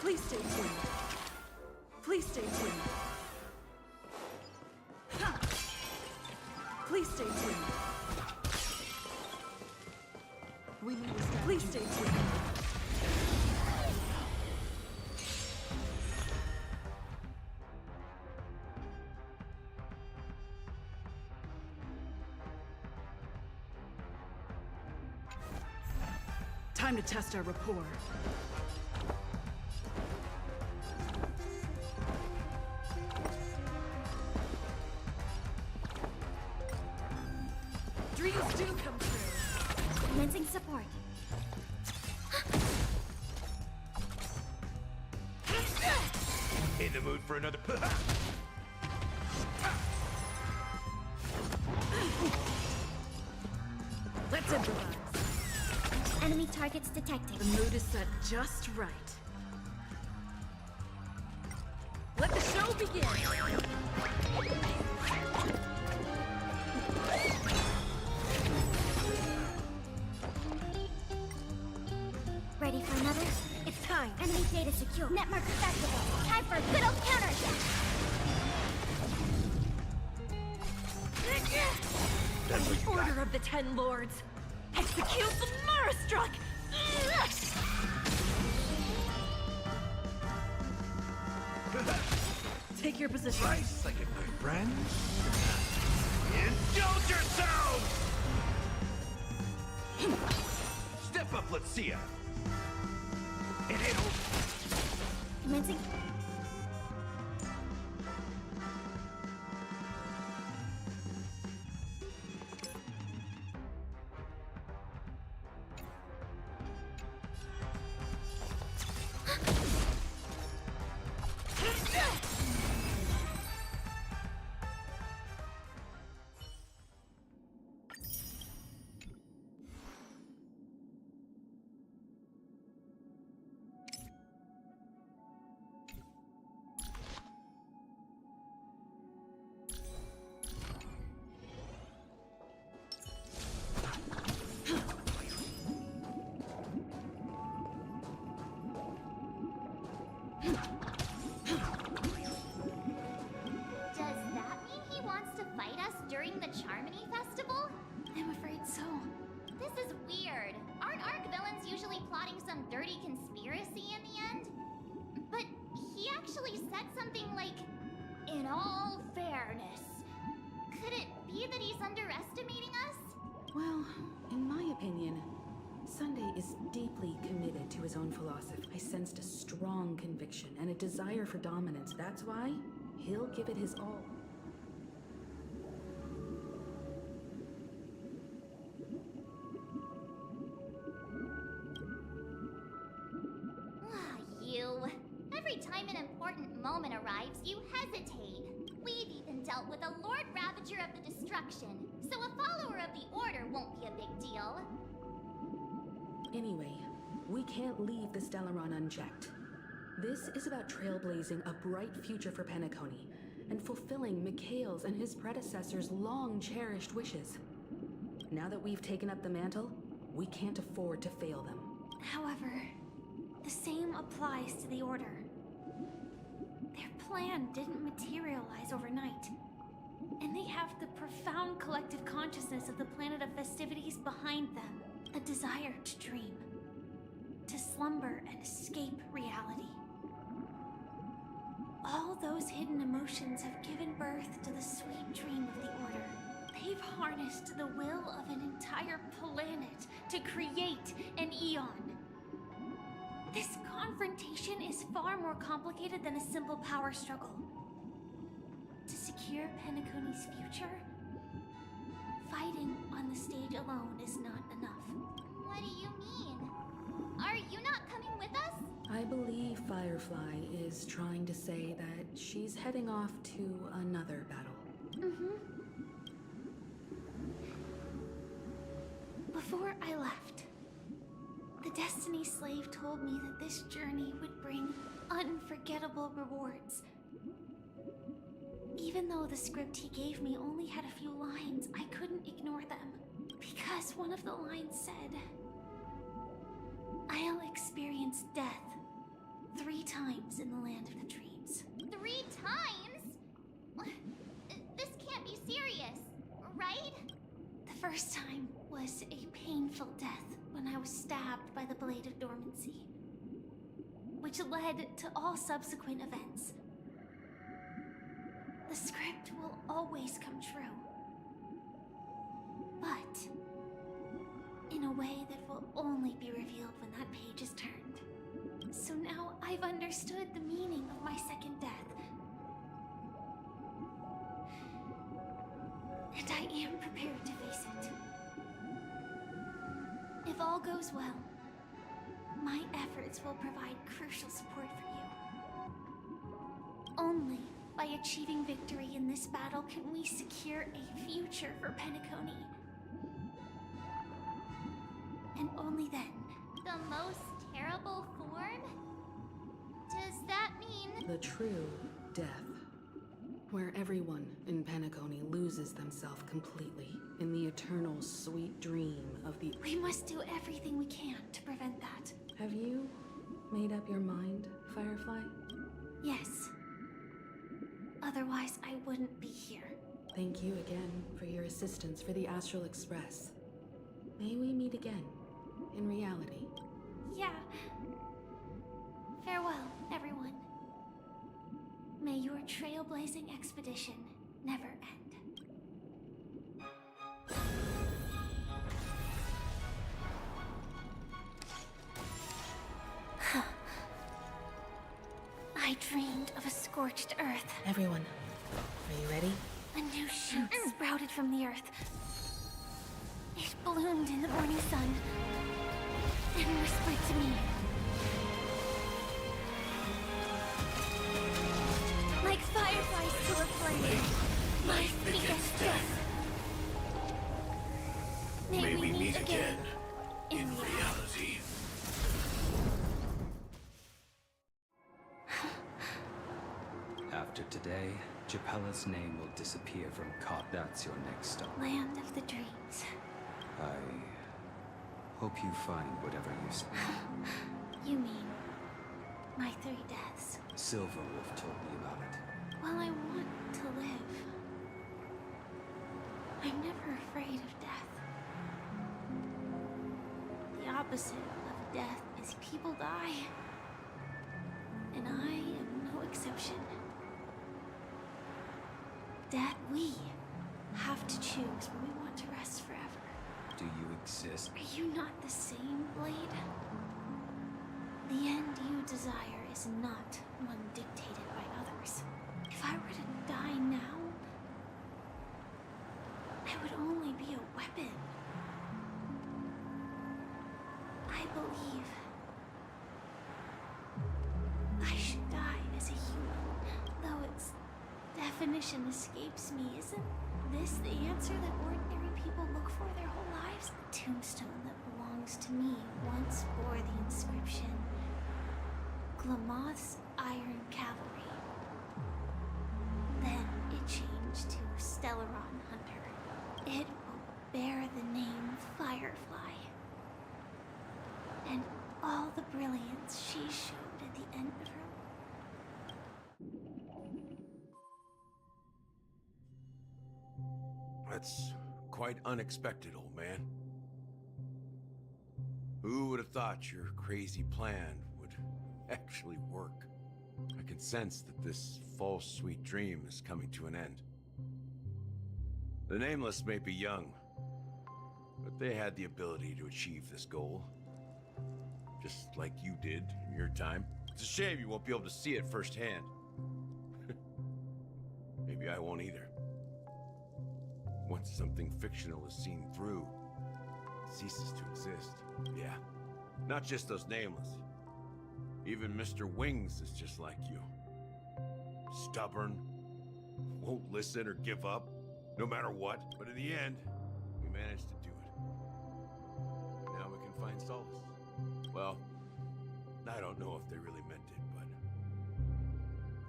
[SPEAKER 9] Please stay tuned. Please stay tuned. Please stay tuned. We need to stop. Please stay tuned. Time to test our rapport. Dreams do come true.
[SPEAKER 6] Commencing support.
[SPEAKER 5] In the mood for another.
[SPEAKER 9] Let's improvise.
[SPEAKER 6] Enemy targets detected.
[SPEAKER 9] The mood is set just right. Let the show begin!
[SPEAKER 6] Ready for another?
[SPEAKER 1] It's time.
[SPEAKER 6] Enemy data secure. Network accessible. Time for a good old counterattack.
[SPEAKER 1] The Order of the Ten Lords. Execute the Marastruck!
[SPEAKER 9] Take your position.
[SPEAKER 5] Right second, my friend. Indulge yourselves! Step up, let's see ya. And it'll...
[SPEAKER 6] Commencing.
[SPEAKER 11] Does that mean he wants to fight us during the Charmony Festival?
[SPEAKER 17] I'm afraid so.
[SPEAKER 11] This is weird. Aren't Arc villains usually plotting some dirty conspiracy in the end? But he actually said something like, in all fairness. Could it be that he's underestimating us?
[SPEAKER 13] Well, in my opinion, Sunday is deeply committed to his own philosophy. I sensed a strong conviction and a desire for dominance. That's why he'll give it his all.
[SPEAKER 11] You. Every time an important moment arrives, you hesitate. We've even dealt with a Lord Ravager of the Destruction, so a follower of the Order won't be a big deal.
[SPEAKER 13] Anyway, we can't leave the Stellaron unchecked. This is about trailblazing a bright future for Penacony and fulfilling Mikhail's and his predecessors' long-cherished wishes. Now that we've taken up the mantle, we can't afford to fail them.
[SPEAKER 10] However, the same applies to the Order. Their plan didn't materialize overnight, and they have the profound collective consciousness of the planet of festivities behind them. A desire to dream, to slumber and escape reality. All those hidden emotions have given birth to the sweet dream of the Order. They've harnessed the will of an entire planet to create an Eon. This confrontation is far more complicated than a simple power struggle. To secure Penacony's future, fighting on the stage alone is not enough.
[SPEAKER 11] What do you mean? Are you not coming with us?
[SPEAKER 13] I believe Firefly is trying to say that she's heading off to another battle.
[SPEAKER 10] Before I left, the Destiny Slave told me that this journey would bring unforgettable rewards. Even though the script he gave me only had a few lines, I couldn't ignore them. Because one of the lines said, "I'll experience death 3 times in the land of the dreams."
[SPEAKER 11] 3 times? This can't be serious, right?
[SPEAKER 10] The first time was a painful death when I was stabbed by the Blade of Dormancy, which led to all subsequent events. The script will always come true, but in a way that will only be revealed when that page is turned. So now I've understood the meaning of my second death. And I am prepared to face it. If all goes well, my efforts will provide crucial support for you. Only by achieving victory in this battle can we secure a future for Penacony. And only then.
[SPEAKER 11] The most terrible form? Does that mean...
[SPEAKER 13] The true death. Where everyone in Penacony loses themselves completely in the eternal sweet dream of the...
[SPEAKER 10] We must do everything we can to prevent that.
[SPEAKER 13] Have you made up your mind, Firefly?
[SPEAKER 10] Yes. Otherwise, I wouldn't be here.
[SPEAKER 13] Thank you again for your assistance for the Astral Express. May we meet again, in reality.
[SPEAKER 10] Yeah. Farewell, everyone. May your trailblazing expedition never end. I dreamed of a scorched earth.
[SPEAKER 13] Everyone, are you ready?
[SPEAKER 10] A new shoot sprouted from the earth. It bloomed in the morning sun and whispered to me. Like fireflies to a flame, my biggest death. May we meet again in reality.
[SPEAKER 19] After today, Japella's name will disappear from Kot. That's your next stop.
[SPEAKER 10] Land of the dreams.
[SPEAKER 19] I hope you find whatever you seek.
[SPEAKER 10] You mean my 3 deaths?
[SPEAKER 19] Silverwolf told me about it.
[SPEAKER 10] While I want to live, I'm never afraid of death. The opposite of death is people die. And I am no exception. Death, we have to choose when we want to rest forever.
[SPEAKER 19] Do you exist?
[SPEAKER 10] Are you not the same, Blade? The end you desire is not one dictated by others. If I were to die now, I would only be a weapon. I believe I should die as a human, though it's definitely definition escapes me. Isn't this the answer that ordinary people look for their whole lives? The tombstone that belongs to me once bore the inscription, Glamoth's Iron Cavalry. Then it changed to Stellaron Hunter. It will bear the name Firefly. And all the brilliance she showed at the end of her.
[SPEAKER 5] That's quite unexpected, old man. Who would have thought your crazy plan would actually work? I can sense that this false sweet dream is coming to an end. The Nameless may be young, but they had the ability to achieve this goal. Just like you did in your time. It's a shame you won't be able to see it firsthand. Maybe I won't either. Once something fictional is seen through, it ceases to exist. Yeah, not just those Nameless. Even Mr. Wings is just like you. Stubborn, won't listen or give up, no matter what. But in the end, we managed to do it. Now we can find solace. Well, I don't know if they really meant it, but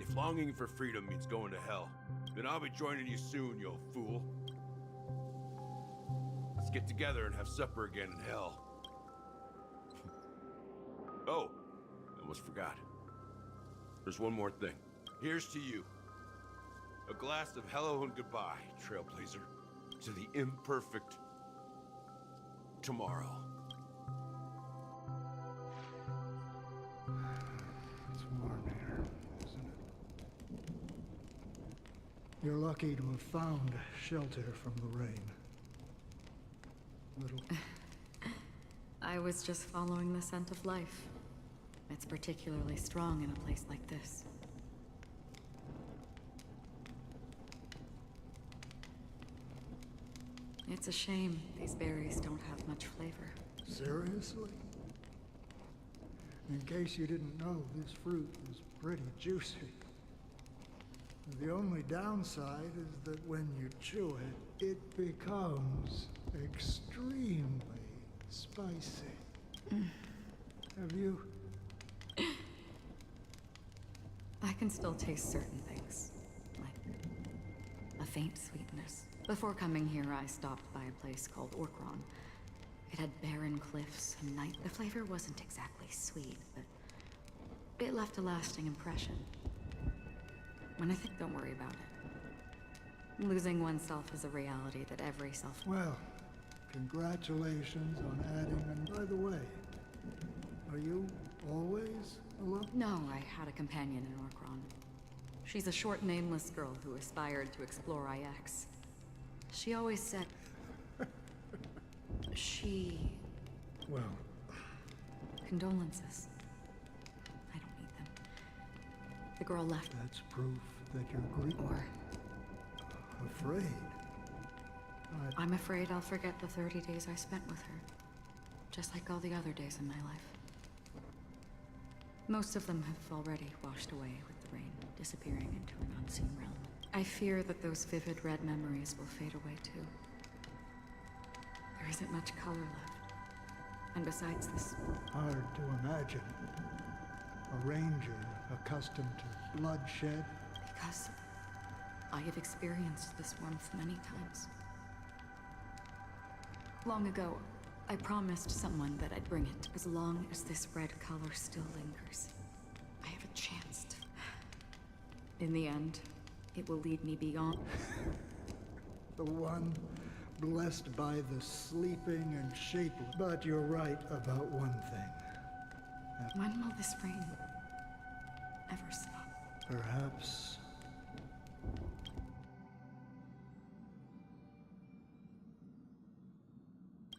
[SPEAKER 5] if longing for freedom means going to hell, then I'll be joining you soon, you old fool. Let's get together and have supper again in hell. Oh, I almost forgot. There's one more thing. Here's to you. A glass of hello and goodbye, Trailblazer, to the imperfect tomorrow.
[SPEAKER 3] It's warm here, isn't it? You're lucky to have found shelter from the rain. Little...
[SPEAKER 4] I was just following the scent of life. It's particularly strong in a place like this. It's a shame these berries don't have much flavor.
[SPEAKER 3] Seriously? In case you didn't know, this fruit is pretty juicy. The only downside is that when you chew it, it becomes extremely spicy. Have you?
[SPEAKER 4] I can still taste certain things, like a faint sweetness. Before coming here, I stopped by a place called Orkron. It had barren cliffs and night. The flavor wasn't exactly sweet, but it left a lasting impression. When I think, don't worry about it. Losing oneself is a reality that every self...
[SPEAKER 3] Well, congratulations on adding... And by the way, are you always alone?
[SPEAKER 4] No, I had a companion in Orkron. She's a short, nameless girl who aspired to explore IX. She always said... she...
[SPEAKER 3] Well...
[SPEAKER 4] Condolences. I don't need them. The girl left.
[SPEAKER 3] That's proof that you're grieving.
[SPEAKER 4] Or...
[SPEAKER 3] afraid.
[SPEAKER 4] I'm afraid I'll forget the 30 days I spent with her. Just like all the other days in my life. Most of them have already washed away with the rain, disappearing into an unseen realm. I fear that those vivid red memories will fade away too. There isn't much color left. And besides this...
[SPEAKER 3] Hard to imagine. A ranger accustomed to bloodshed.
[SPEAKER 4] Because I have experienced this warmth many times. Long ago, I promised someone that I'd bring it. As long as this red color still lingers, I have a chance to... In the end, it will lead me beyond...
[SPEAKER 3] The one blessed by the sleeping and shapeless. But you're right about one thing.
[SPEAKER 4] When will this rain ever stop?
[SPEAKER 3] Perhaps...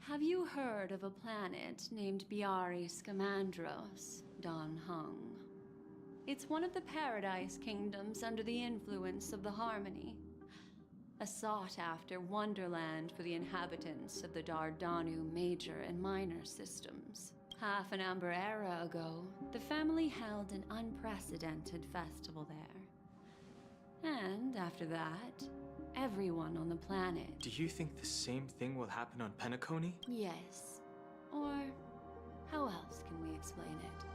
[SPEAKER 20] Have you heard of a planet named Biari Scamandros, Don Hung? It's one of the Paradise Kingdoms under the influence of the Harmony. A sought-after wonderland for the inhabitants of the Dardanu Major and Minor systems. Half an Amber Era ago, the family held an unprecedented festival there. And after that, everyone on the planet.
[SPEAKER 24] Do you think the same thing will happen on Penacony?
[SPEAKER 20] Yes. Or how else can we explain it?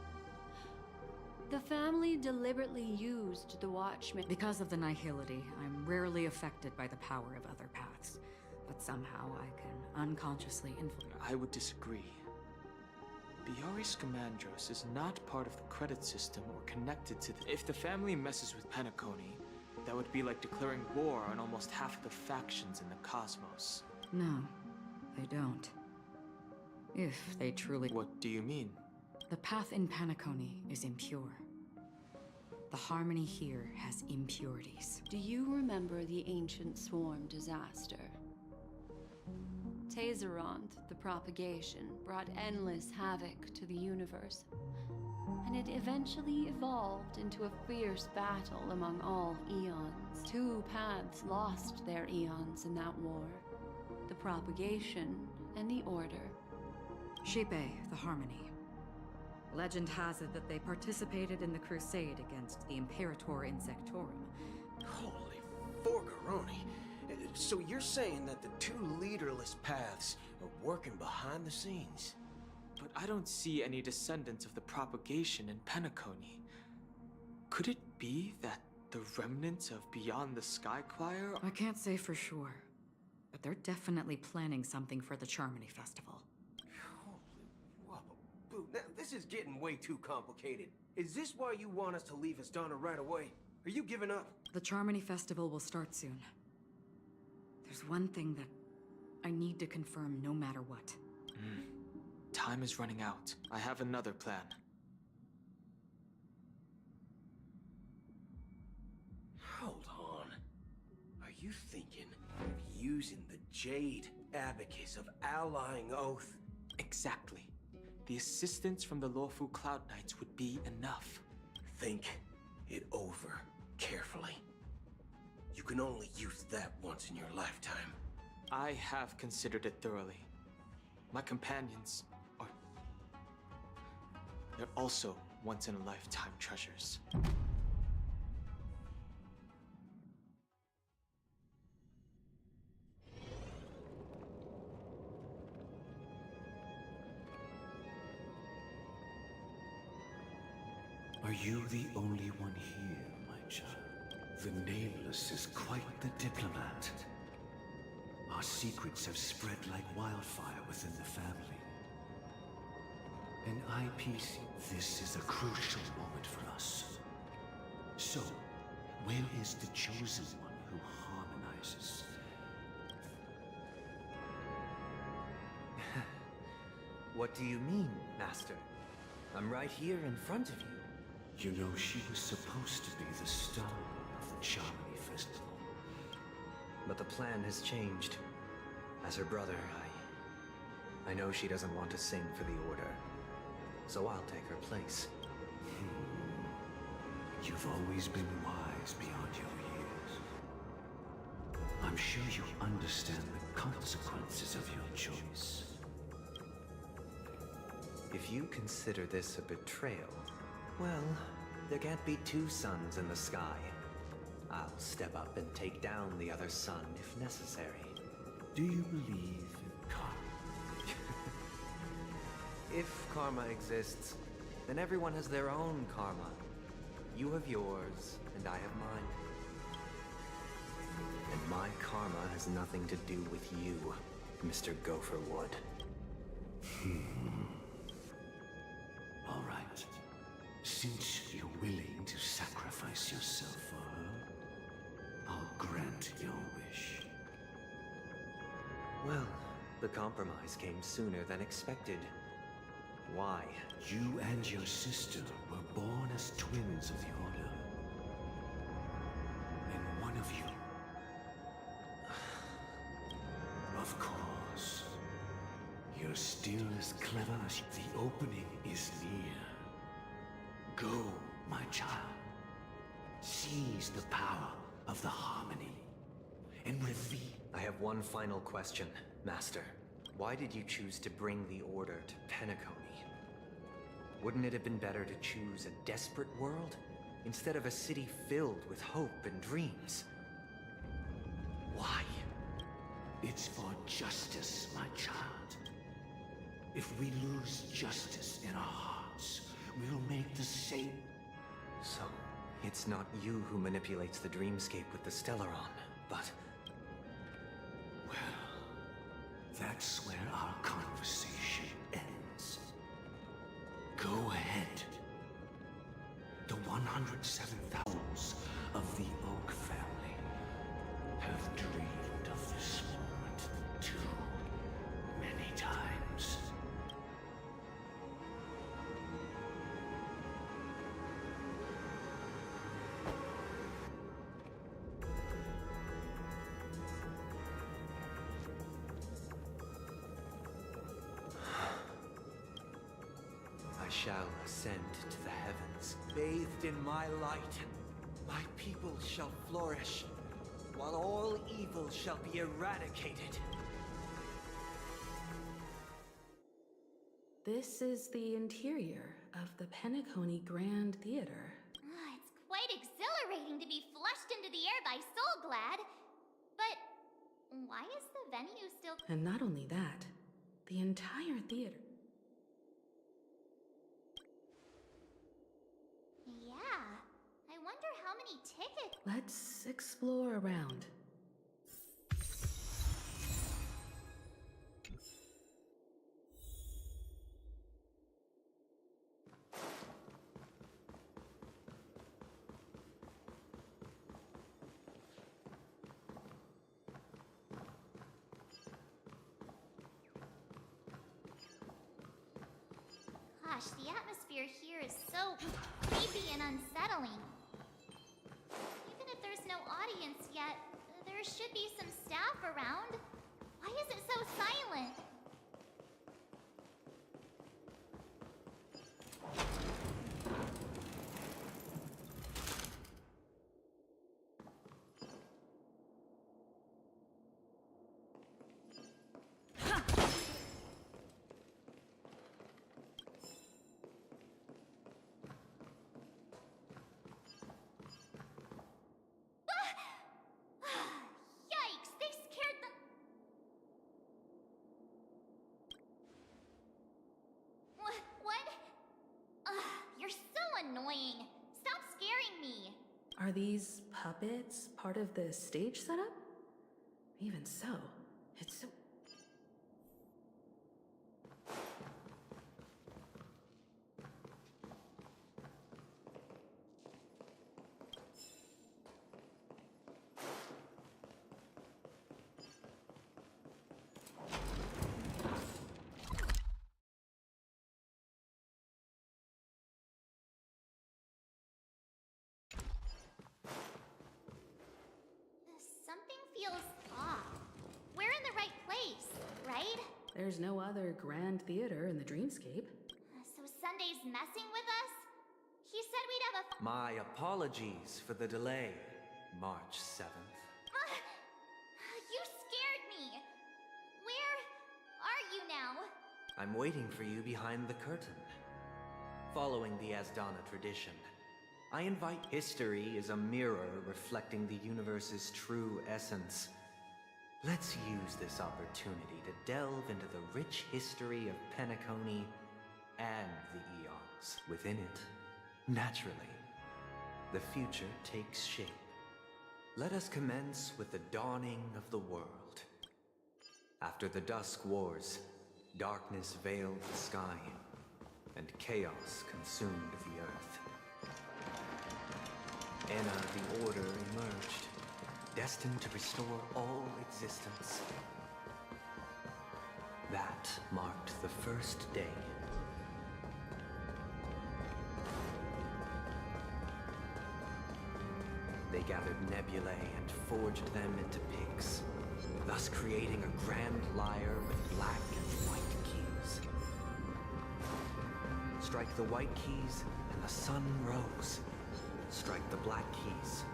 [SPEAKER 20] The family deliberately used the Watchmen.
[SPEAKER 4] Because of the nihility, I'm rarely affected by the power of other paths. But somehow I can unconsciously influence.
[SPEAKER 24] I would disagree. Biaris Scamandros is not part of the credit system or connected to the... If the family messes with Penacony, that would be like declaring war on almost half of the factions in the cosmos.
[SPEAKER 4] No, they don't. If they truly...
[SPEAKER 24] What do you mean?
[SPEAKER 4] The path in Penacony is impure. The Harmony here has impurities.
[SPEAKER 20] Do you remember the Ancient Swarm disaster? Tazeront, the propagation, brought endless havoc to the universe, and it eventually evolved into a fierce battle among all eons. Two paths lost their eons in that war: the propagation and the Order.
[SPEAKER 4] Xipe, the Harmony. Legend has it that they participated in the crusade against the Imperator Insectorum.
[SPEAKER 7] Holy Forgaroni. So you're saying that the two leaderless paths are working behind the scenes?
[SPEAKER 24] But I don't see any descendants of the propagation in Penacony. Could it be that the remnants of Beyond the Sky Choir?
[SPEAKER 4] I can't say for sure, but they're definitely planning something for the Charmony Festival.
[SPEAKER 7] Holy whoop. Now, this is getting way too complicated. Is this why you want us to leave Astana right away? Are you giving up?
[SPEAKER 4] The Charmony Festival will start soon. There's one thing that I need to confirm no matter what.
[SPEAKER 24] Time is running out. I have another plan.
[SPEAKER 7] Hold on. Are you thinking of using the Jade Abacus of Allying Oath?
[SPEAKER 24] Exactly. The assistance from the Lawful Cloud Knights would be enough.
[SPEAKER 7] Think it over carefully. You can only use that once in your lifetime.
[SPEAKER 24] I have considered it thoroughly. My companions are... they're also once-in-a-lifetime treasures.
[SPEAKER 2] Are you the only one here, my child? The Nameless is quite the diplomat. Our secrets have spread like wildfire within the family. An IPC, this is a crucial moment for us. So, where is the chosen one who harmonizes?
[SPEAKER 18] What do you mean, Master? I'm right here in front of you.
[SPEAKER 2] You know, she was supposed to be the star of the Charmony Festival.
[SPEAKER 18] But the plan has changed. As her brother, I know she doesn't want to sing for the Order. So I'll take her place.
[SPEAKER 2] You've always been wise beyond your years. I'm sure you understand the consequences of your choice.
[SPEAKER 18] If you consider this a betrayal, well, there can't be two suns in the sky. I'll step up and take down the other sun if necessary.
[SPEAKER 2] Do you believe in karma?
[SPEAKER 18] If karma exists, then everyone has their own karma. You have yours, and I have mine. And my karma has nothing to do with you, Mr. Gopherwood.
[SPEAKER 2] All right. Since you're willing to sacrifice yourself for her, I'll grant your wish.
[SPEAKER 18] Well, the compromise came sooner than expected. Why?
[SPEAKER 2] You and your sister were born as twins of the Order. And one of you... Of course. You're still as clever as the opening is near. Go, my child. Seize the power of the Harmony. And reveal...
[SPEAKER 18] I have one final question, Master. Why did you choose to bring the Order to Penacony? Wouldn't it have been better to choose a desperate world instead of a city filled with hope and dreams. Why?
[SPEAKER 2] It's for justice, my child. If we lose justice in our hearts, we'll make the same...
[SPEAKER 18] So, it's not you who manipulates the dreamscape with the Stellaron, but...
[SPEAKER 2] Well, that's where our conversation ends. Go ahead. The 107,000 of the Oak family have dreamed of this moment too many times.
[SPEAKER 18] I shall ascend to the heavens, bathed in my light. My people shall flourish, while all evil shall be eradicated.
[SPEAKER 13] This is the interior of the Penacony Grand Theater.
[SPEAKER 11] It's quite exhilarating to be flushed into the air by Soulglad. But why is the venue still...
[SPEAKER 13] And not only that, the entire theater.
[SPEAKER 11] Yeah, I wonder how many tickets...
[SPEAKER 13] Let's explore around.
[SPEAKER 11] Gosh, the atmosphere here is so creepy and unsettling. Even if there's no audience yet, there should be some staff around. Why is it so silent? Yikes, they scared the... What? You're so annoying. Stop scaring me.
[SPEAKER 13] Are these puppets part of the stage setup? Even so, it's so...
[SPEAKER 11] Something feels off. We're in the right place, right?
[SPEAKER 13] There's no other grand theater in the dreamscape.
[SPEAKER 11] So Sunday's messing with us? He said we'd have a...
[SPEAKER 18] My apologies for the delay, March 7th.
[SPEAKER 11] You scared me. Where are you now?
[SPEAKER 18] I'm waiting for you behind the curtain. Following the Asdana tradition, I invite... History is a mirror reflecting the universe's true essence. Let's use this opportunity to delve into the rich history of Penacony and the eons within it. Naturally, the future takes shape. Let us commence with the dawning of the world. After the Dusk Wars, darkness veiled the sky, and chaos consumed the earth. Enna the Order emerged, destined to restore all existence. That marked the first day. They gathered nebulae and forged them into picks, thus creating a grand lyre with black and white keys. Strike the white keys, and the sun rose. Strike the black keys,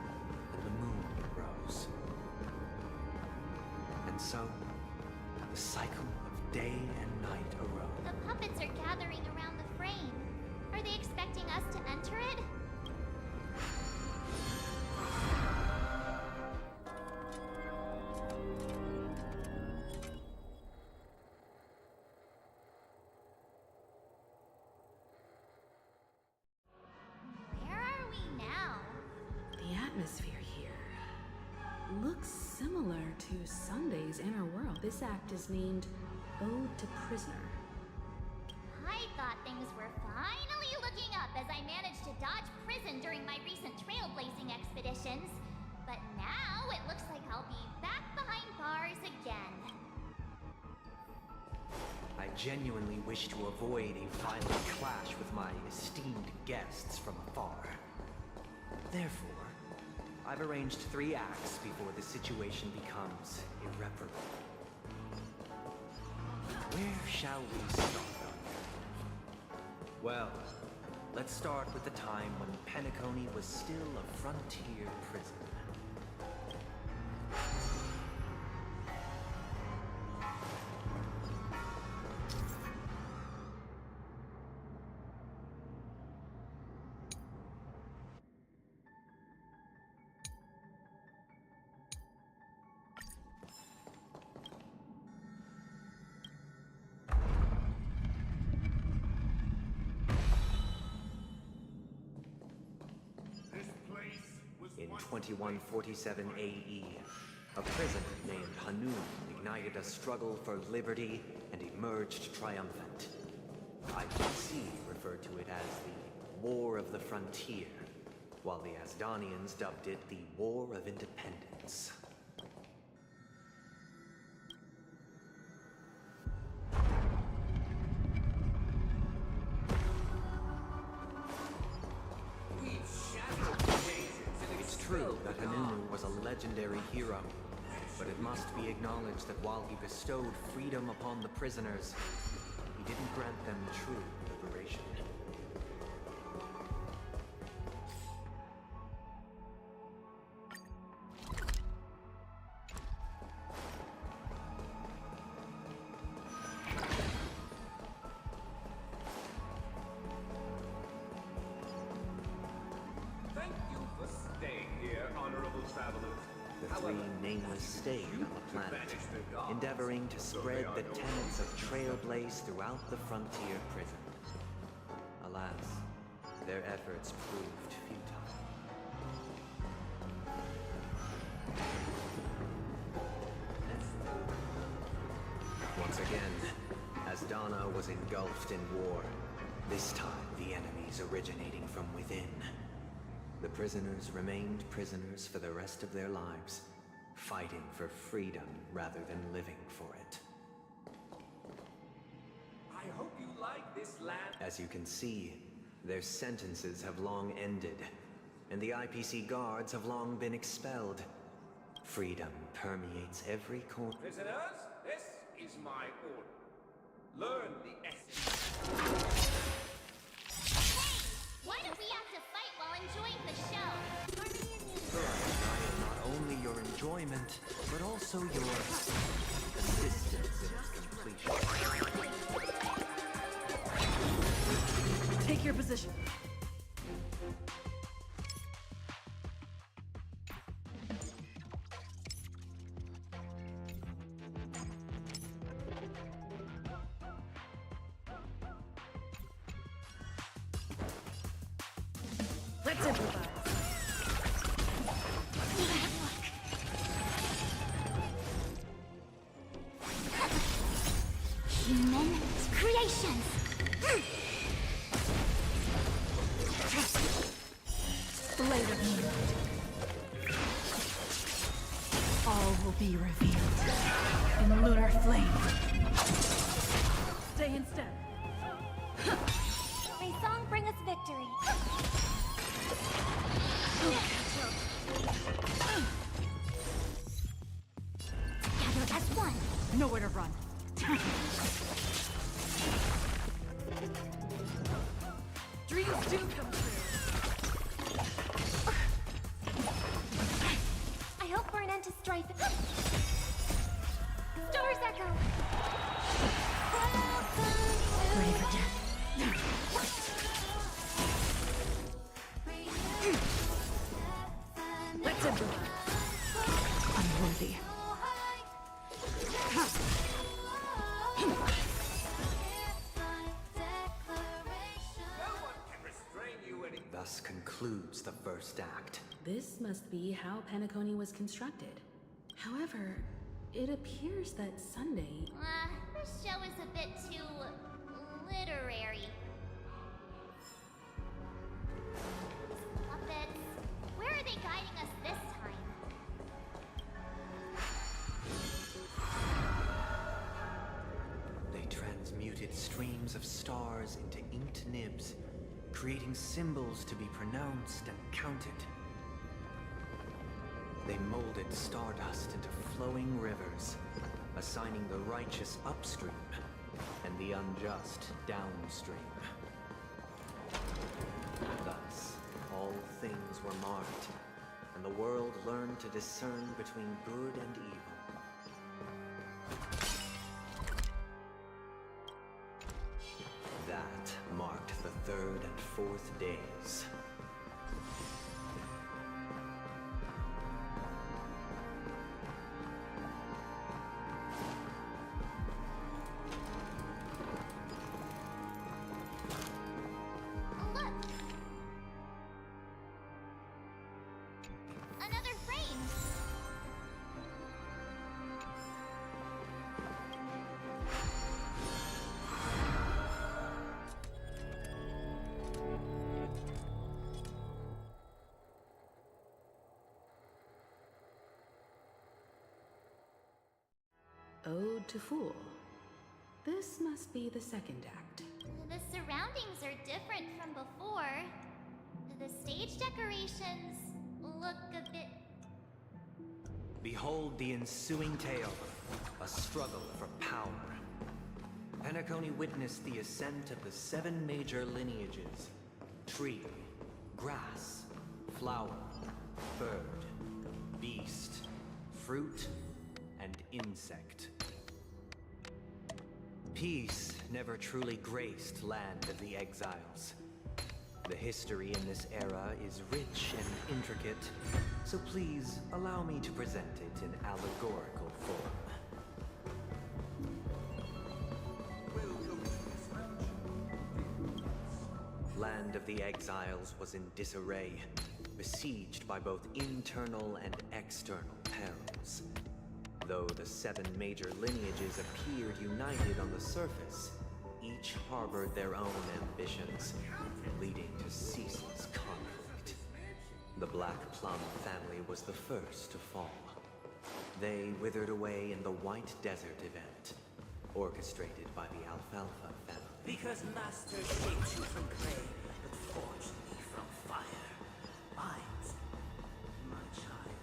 [SPEAKER 18] and the moon rose. And so, the cycle of day and night arose.
[SPEAKER 11] The puppets are gathering around the frame. Are they expecting us to enter it?
[SPEAKER 13] looks similar to Sunday's Inner World. This act is named Ode to Prisoner.
[SPEAKER 11] I thought things were finally looking up as I managed to dodge prison during my recent trailblazing expeditions. But now it looks like I'll be back behind bars again.
[SPEAKER 18] I genuinely wish to avoid a violent clash with my esteemed guests from afar. Therefore, I've arranged 3 acts before the situation becomes irreparable. Where shall we start? Well, let's start with the time when Penacony was still a frontier prison. In 2147 AE, a prisoner named Hanun ignited a struggle for liberty and emerged triumphant. IPC referred to it as the War of the Frontier, while the Asdanians dubbed it the War of Independence. It's true that Hanunu was a legendary hero, but it must be acknowledged that while he bestowed freedom upon the prisoners, he didn't grant them true liberation.
[SPEAKER 7] Thank you for staying here, honorable travelers.
[SPEAKER 18] The 3 nameless stayed on the planet, endeavoring to spread the tenets of Trailblaze throughout the frontier prison. Alas, their efforts proved futile. Once again, Asdana was engulfed in war, this time the enemies originating from within. The prisoners remained prisoners for the rest of their lives, fighting for freedom rather than living for it.
[SPEAKER 7] I hope you like this land.
[SPEAKER 18] As you can see, their sentences have long ended, and the IPC guards have long been expelled. Freedom permeates every corner.
[SPEAKER 7] Prisoners, this is my order. Learn the essence.
[SPEAKER 11] Why do we have to fight while enjoying the show?
[SPEAKER 18] I am not only your enjoyment, but also your assistance in its completion.
[SPEAKER 9] Take your position. Let's improvise.
[SPEAKER 11] Human creations.
[SPEAKER 9] Blade of Moonlight. All will be revealed in lunar flame. Stay in step.
[SPEAKER 1] May song bring us victory.
[SPEAKER 11] Together as one.
[SPEAKER 9] Nowhere to run. Dreams do come true.
[SPEAKER 1] I hope for an end to strife. Stars echo.
[SPEAKER 9] Ready for death. Let's improvise. Unworthy.
[SPEAKER 18] Thus concludes the first act.
[SPEAKER 13] This must be how Penacony was constructed. However, it appears that Sunday...
[SPEAKER 11] This show is a bit too literary. These puppets. Where are they guiding us this time?
[SPEAKER 18] They transmuted streams of stars into inked nibs, creating symbols to be pronounced and counted. They molded stardust into flowing rivers, assigning the righteous upstream and the unjust downstream. Thus, all things were marked, and the world learned to discern between good and evil. That marked the third and fourth days.
[SPEAKER 11] Look! Another frame!
[SPEAKER 13] Ode to Fool. This must be the second act.
[SPEAKER 11] The surroundings are different from before. The stage decorations look a bit...
[SPEAKER 18] Behold the ensuing tale, a struggle for power. Penacony witnessed the ascent of the 7 major lineages: tree, grass, flower, bird, beast, fruit, and insect. Peace never truly graced Land of the Exiles. The history in this era is rich and intricate, so please allow me to present it in allegorical form. Land of the Exiles was in disarray, besieged by both internal and external perils. Though the 7 major lineages appeared united on the surface, each harbored their own ambitions, leading to ceaseless conflict. The Black Plum family was the first to fall. They withered away in the White Desert event, orchestrated by the Alfalfa family.
[SPEAKER 12] Because Master shaped you from clay, but forged me from fire. My child,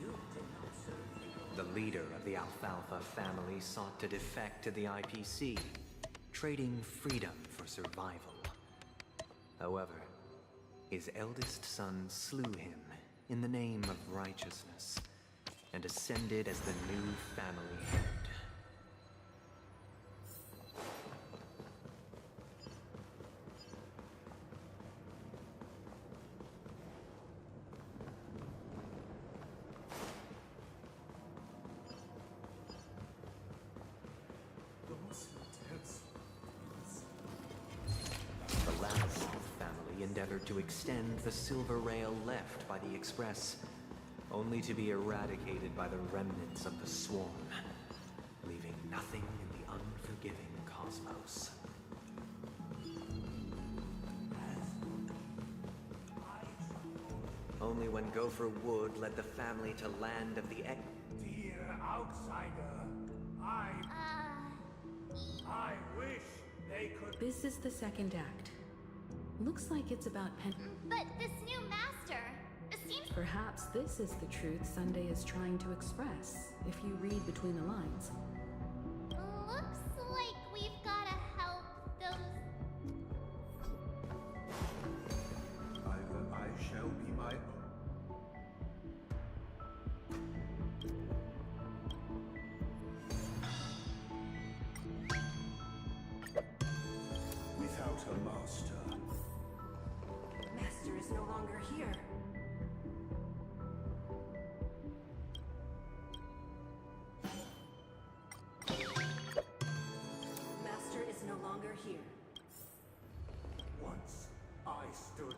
[SPEAKER 12] you did not serve me.
[SPEAKER 18] The leader of the Alfalfa family sought to defect to the IPC, trading freedom for survival. However, his eldest son slew him in the name of righteousness, and ascended as the new family head. The last family endeavored to extend the silver rail left by the Express, only to be eradicated by the remnants of the Swarm, leaving nothing in the unforgiving cosmos. Only when Gopher Wood led the family to Land of the
[SPEAKER 12] Dear outsider, I wish they could...
[SPEAKER 13] This is the second act. Looks like it's about
[SPEAKER 11] But this new master seems...
[SPEAKER 13] Perhaps this is the truth Sunday is trying to express, if you read between the lines.
[SPEAKER 11] Looks like we've gotta help those...
[SPEAKER 2] Either I shall be my own. Without a master.
[SPEAKER 15] Master is no longer here. Master is no longer here.
[SPEAKER 12] Once I stood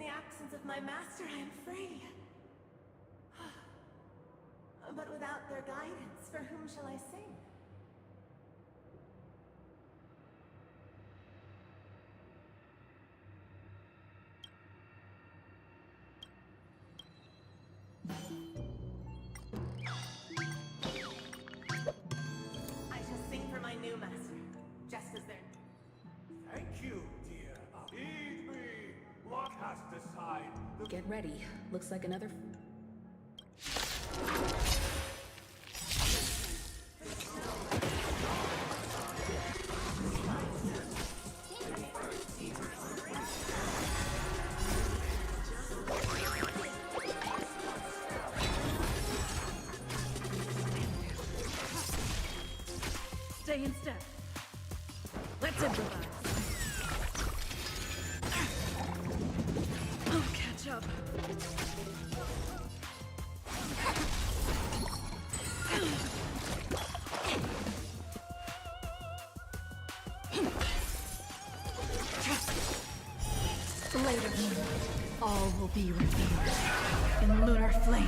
[SPEAKER 12] the absence of my master, I am free. But without their guidance, for whom shall I sing? I shall sing for my new master, just as they're...
[SPEAKER 7] Thank you, dear. Heed me. What has decided?
[SPEAKER 13] Get ready. Looks like another.
[SPEAKER 9] Stay in step. Let's improvise. I'll catch up. Later, all will be revealed in lunar flame.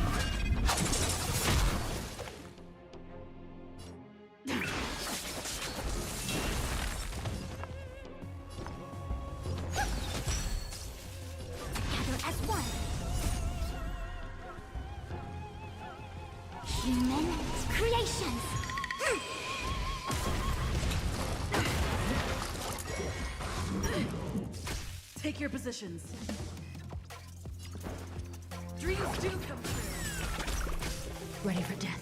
[SPEAKER 11] Human creations!
[SPEAKER 9] Take your positions. Dreams do come true. Ready for death.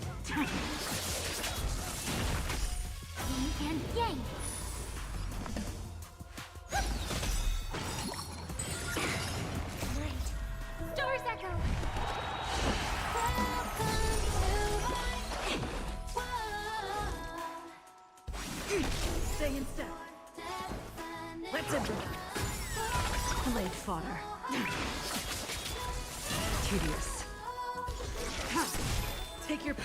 [SPEAKER 11] Yin and yang! Light! Stars echo!
[SPEAKER 9] Stay in step. Let's improvise. Blade fodder. Tedious. Take your...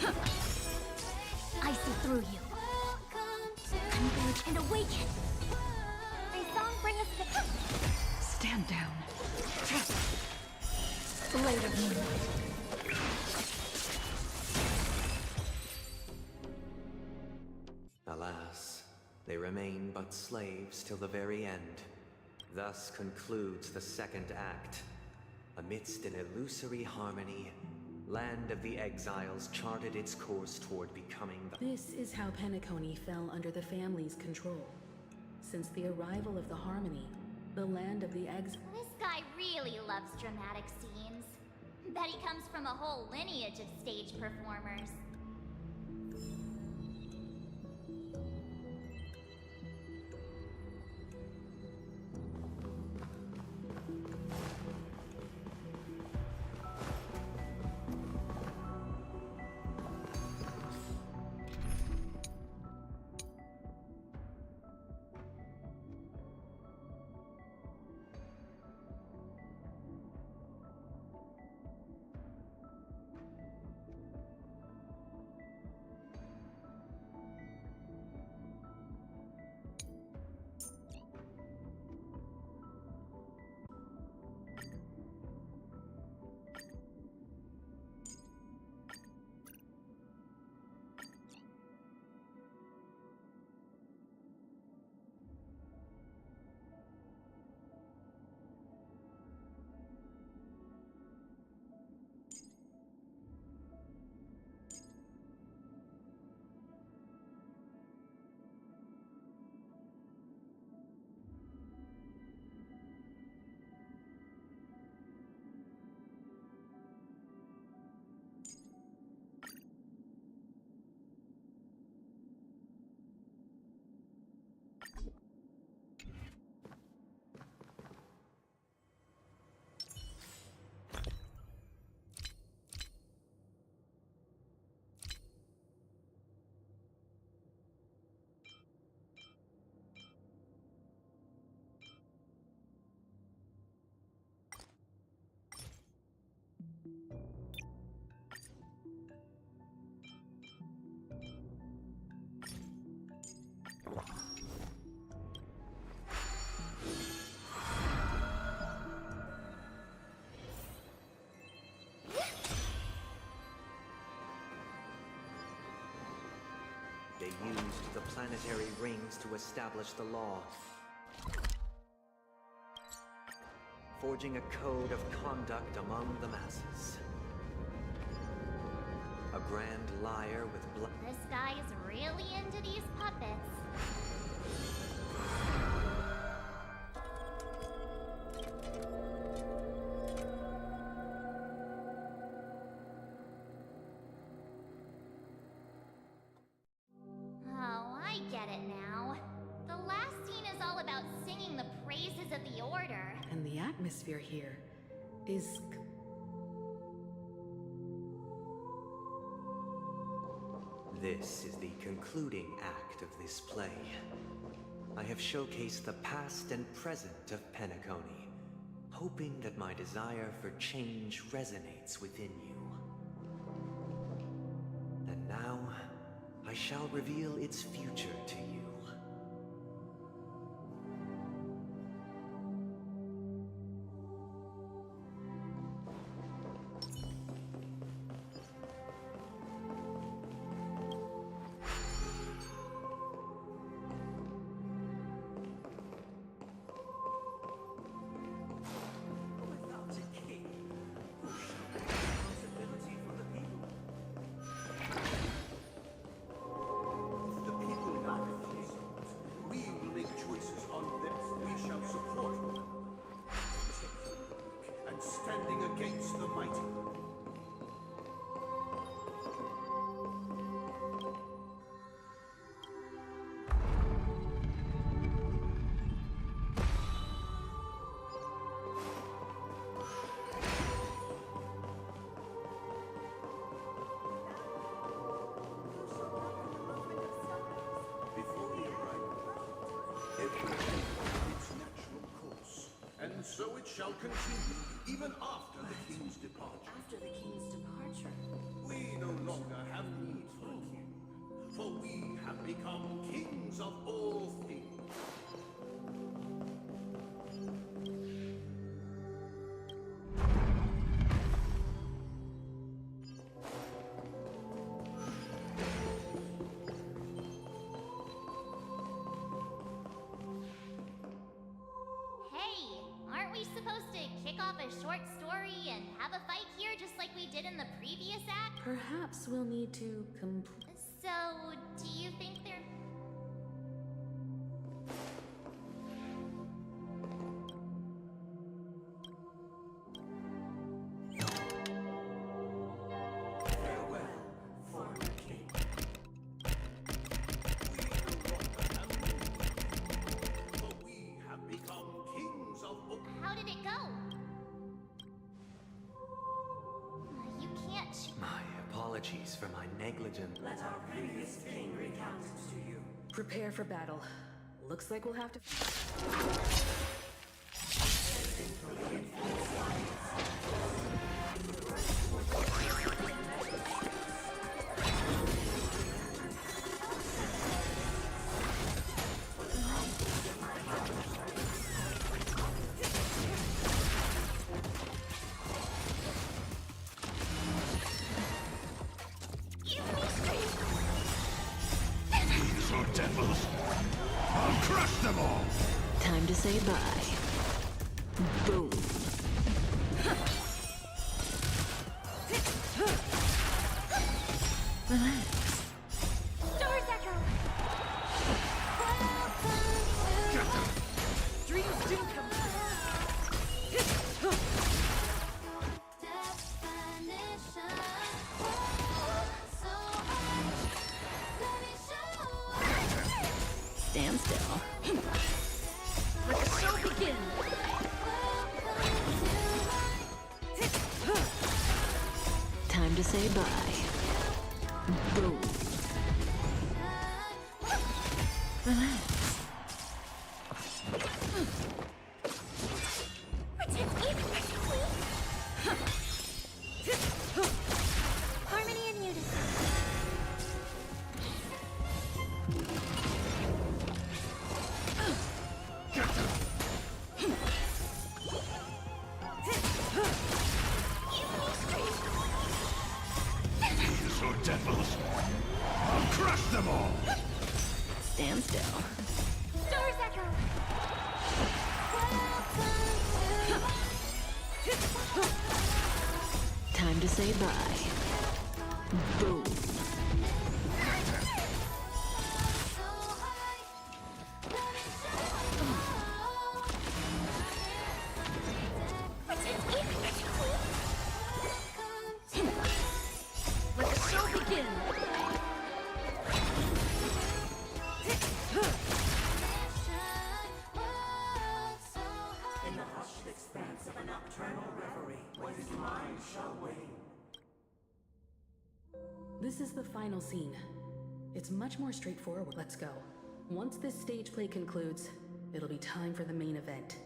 [SPEAKER 11] I see through you. Converge and awaken! May song bring us to...
[SPEAKER 9] Stand down. Blade of moonlight.
[SPEAKER 18] Alas, they remain but slaves till the very end. Thus concludes the second act. Amidst an illusory harmony, Land of the Exiles charted its course toward becoming the...
[SPEAKER 13] This is how Penacony fell under the family's control. Since the arrival of the Harmony, the Land of the Exiles...
[SPEAKER 11] This guy really loves dramatic scenes. Bet he comes from a whole lineage of stage performers.
[SPEAKER 18] used the planetary rings to establish the law, forging a code of conduct among the masses. A grand liar with blood.
[SPEAKER 11] This guy is really into these puppets. Oh, I get it now. The last scene is all about singing the praises of the Order.
[SPEAKER 13] And the atmosphere here is...
[SPEAKER 18] This is the concluding act of this play. I have showcased the past and present of Penacony, hoping that my desire for change resonates within you. And now, I shall reveal its future to you.
[SPEAKER 7] So it shall continue, even after the king's departure.
[SPEAKER 12] After the king's departure?
[SPEAKER 7] We no longer have need for a king, for we have become kings of all things.
[SPEAKER 13] Perhaps we'll need to complete...
[SPEAKER 11] So, do you think they're...
[SPEAKER 12] Farewell, former king.
[SPEAKER 7] For we have become kings of...
[SPEAKER 11] How did it go? You can't...
[SPEAKER 18] My apologies for my negligence.
[SPEAKER 12] Let our previous king recount it to you.
[SPEAKER 13] Prepare for battle. Looks like we'll have to...
[SPEAKER 15] Time to say bye. Boom. Relax.
[SPEAKER 11] Stars Echo!
[SPEAKER 9] Dreams do come
[SPEAKER 15] Stand still.
[SPEAKER 9] Let the show begin!
[SPEAKER 15] Time to say bye. Boom. Relax.
[SPEAKER 11] Harmony and unity.
[SPEAKER 2] These are devils. I'll crush them all.
[SPEAKER 20] stand still.
[SPEAKER 1] Stars Echo!
[SPEAKER 20] Time to say bye. Boom.
[SPEAKER 9] Let the show begin!
[SPEAKER 12] In the hushed expanse of a nocturnal reverie, when his mind shall wane.
[SPEAKER 13] This is the final scene. It's much more straightforward. Let's go. Once this stage play concludes, it'll be time for the main event.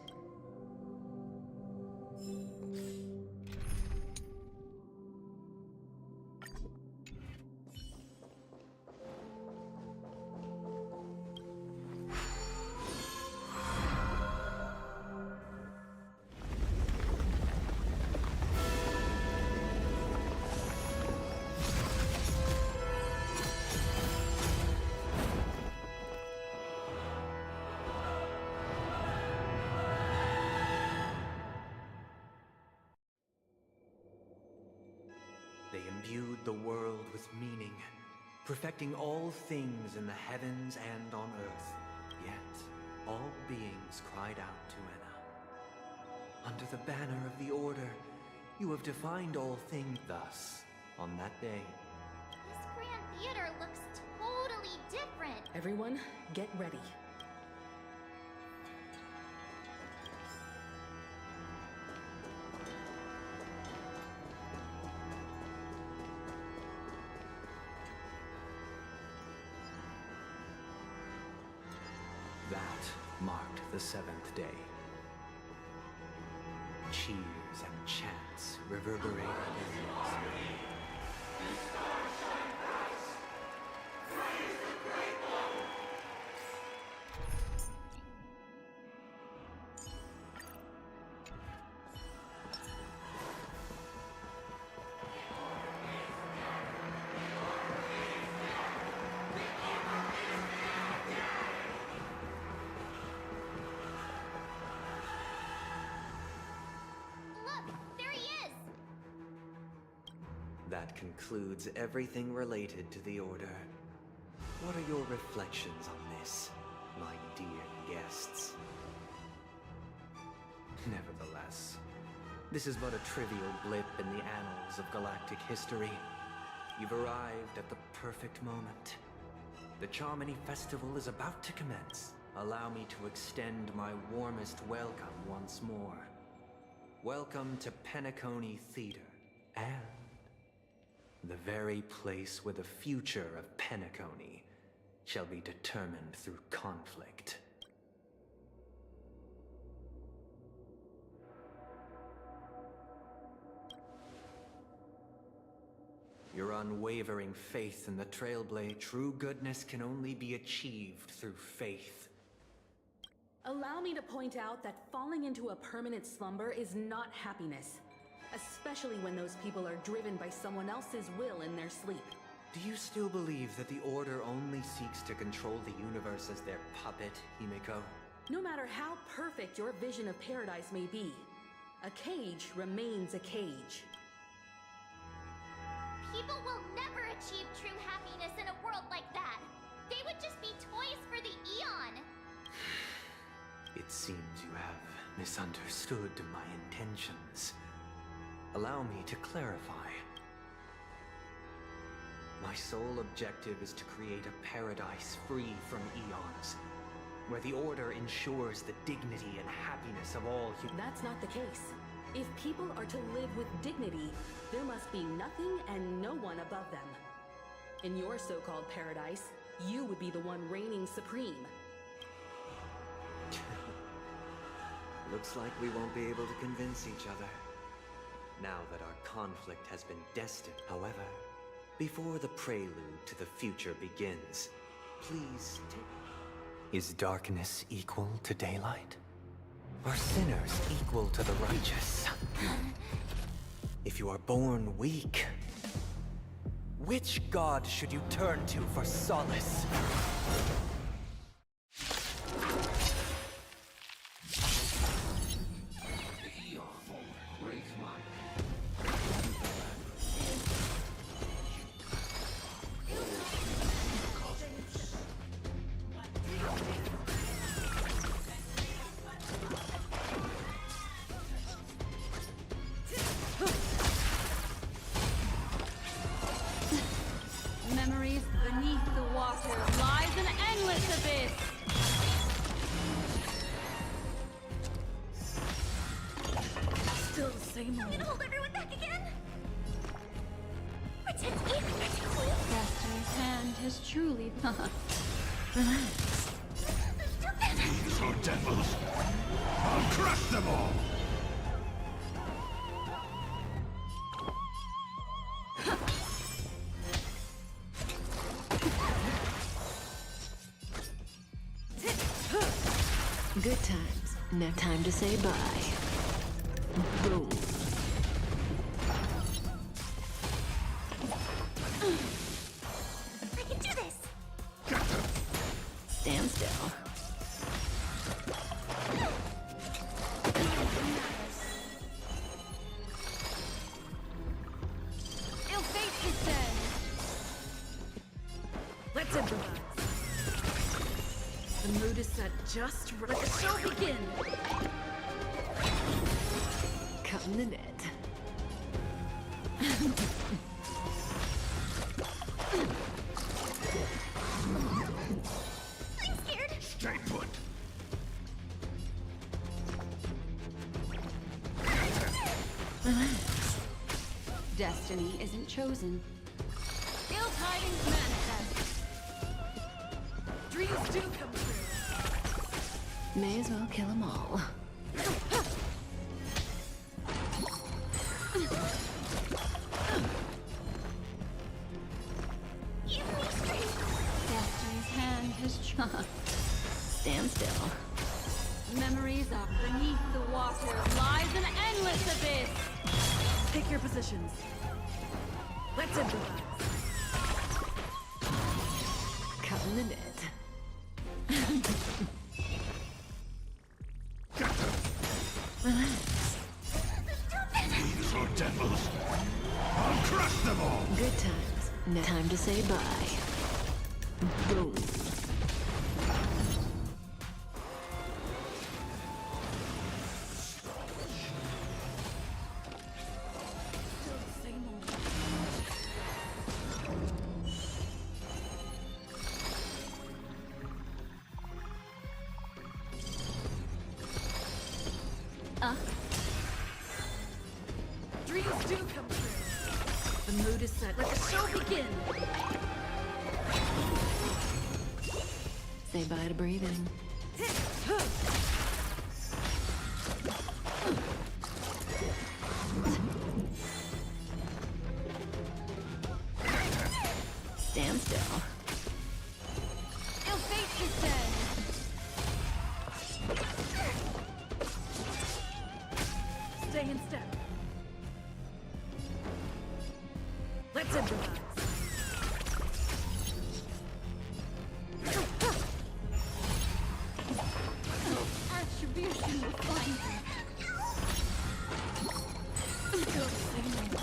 [SPEAKER 18] They imbued the world with meaning, perfecting all things in the heavens and on earth. Yet, all beings cried out to Enna. Under the banner of the Order, you have defined all things. Thus, on that day,
[SPEAKER 11] This Grand Theater looks totally different.
[SPEAKER 13] Everyone, get ready.
[SPEAKER 18] that marked the seventh day. Cheers and chants reverberated everywhere. That concludes everything related to the Order. What are your reflections on this, my dear guests? Nevertheless, this is but a trivial blip in the annals of galactic history. You've arrived at the perfect moment. The Charmony Festival is about to commence. Allow me to extend my warmest welcome once more. Welcome to Penacony Theater, and the very place where the future of Penacony shall be determined through conflict. Your unwavering faith in the Trailblade, true goodness can only be achieved through faith.
[SPEAKER 13] Allow me to point out that falling into a permanent slumber is not happiness. Especially when those people are driven by someone else's will in their sleep.
[SPEAKER 18] Do you still believe that the Order only seeks to control the universe as their puppet, Himiko?
[SPEAKER 13] No matter how perfect your vision of paradise may be, a cage remains a cage.
[SPEAKER 11] People will never achieve true happiness in a world like that. They would just be toys for the Eon.
[SPEAKER 18] It seems you have misunderstood my intentions. Allow me to clarify. My sole objective is to create a paradise free from eons, where the Order ensures the dignity and happiness of all humans.
[SPEAKER 13] That's not the case. If people are to live with dignity, there must be nothing and no one above them. In your so-called paradise, you would be the one reigning supreme.
[SPEAKER 18] Looks like we won't be able to convince each other. Now that our conflict has been destined, however, before the prelude to the future begins, please take... Is darkness equal to daylight? Are sinners equal to the righteous? If you are born weak, which god should you turn to for solace?
[SPEAKER 20] Beneath the water lies an endless abyss.
[SPEAKER 9] Still the same
[SPEAKER 11] I'm
[SPEAKER 9] old.
[SPEAKER 11] gonna hold everyone back again. Pretend equal.
[SPEAKER 20] Destiny's hand has truly
[SPEAKER 9] Relax.
[SPEAKER 2] These are devils. I'll crush them all.
[SPEAKER 15] Good times. Now time to say bye. Boom.
[SPEAKER 11] I can do this.
[SPEAKER 15] Stand still.
[SPEAKER 20] ill fate is dead.
[SPEAKER 9] Let's improvise. The mood is set just right. Let the show begin.
[SPEAKER 15] Cut in the net.
[SPEAKER 11] I'm scared.
[SPEAKER 2] Stay put.
[SPEAKER 9] Relax.
[SPEAKER 20] Destiny isn't chosen. Ill tidings manifest.
[SPEAKER 9] Dreams do come true.
[SPEAKER 15] May as well kill them all.
[SPEAKER 11] Give me strength.
[SPEAKER 20] Destiny's hand has charmed.
[SPEAKER 15] Stand still.
[SPEAKER 20] Memories are beneath the water lies an endless abyss.
[SPEAKER 9] Take your positions. Let's improvise.
[SPEAKER 15] Cut in the net.
[SPEAKER 9] Relax.
[SPEAKER 2] These are devils. I'll crush them all.
[SPEAKER 15] Good times. Now time to say bye. Boom.
[SPEAKER 9] Still the same old. Dreams do come true. The mood is set. Let the show begin.
[SPEAKER 15] Say bye to breathing. Stand still.
[SPEAKER 20] Ill fate is dead.
[SPEAKER 9] Stay in step. Let's improvise.
[SPEAKER 20] Attribution will find you.
[SPEAKER 9] Still the same old.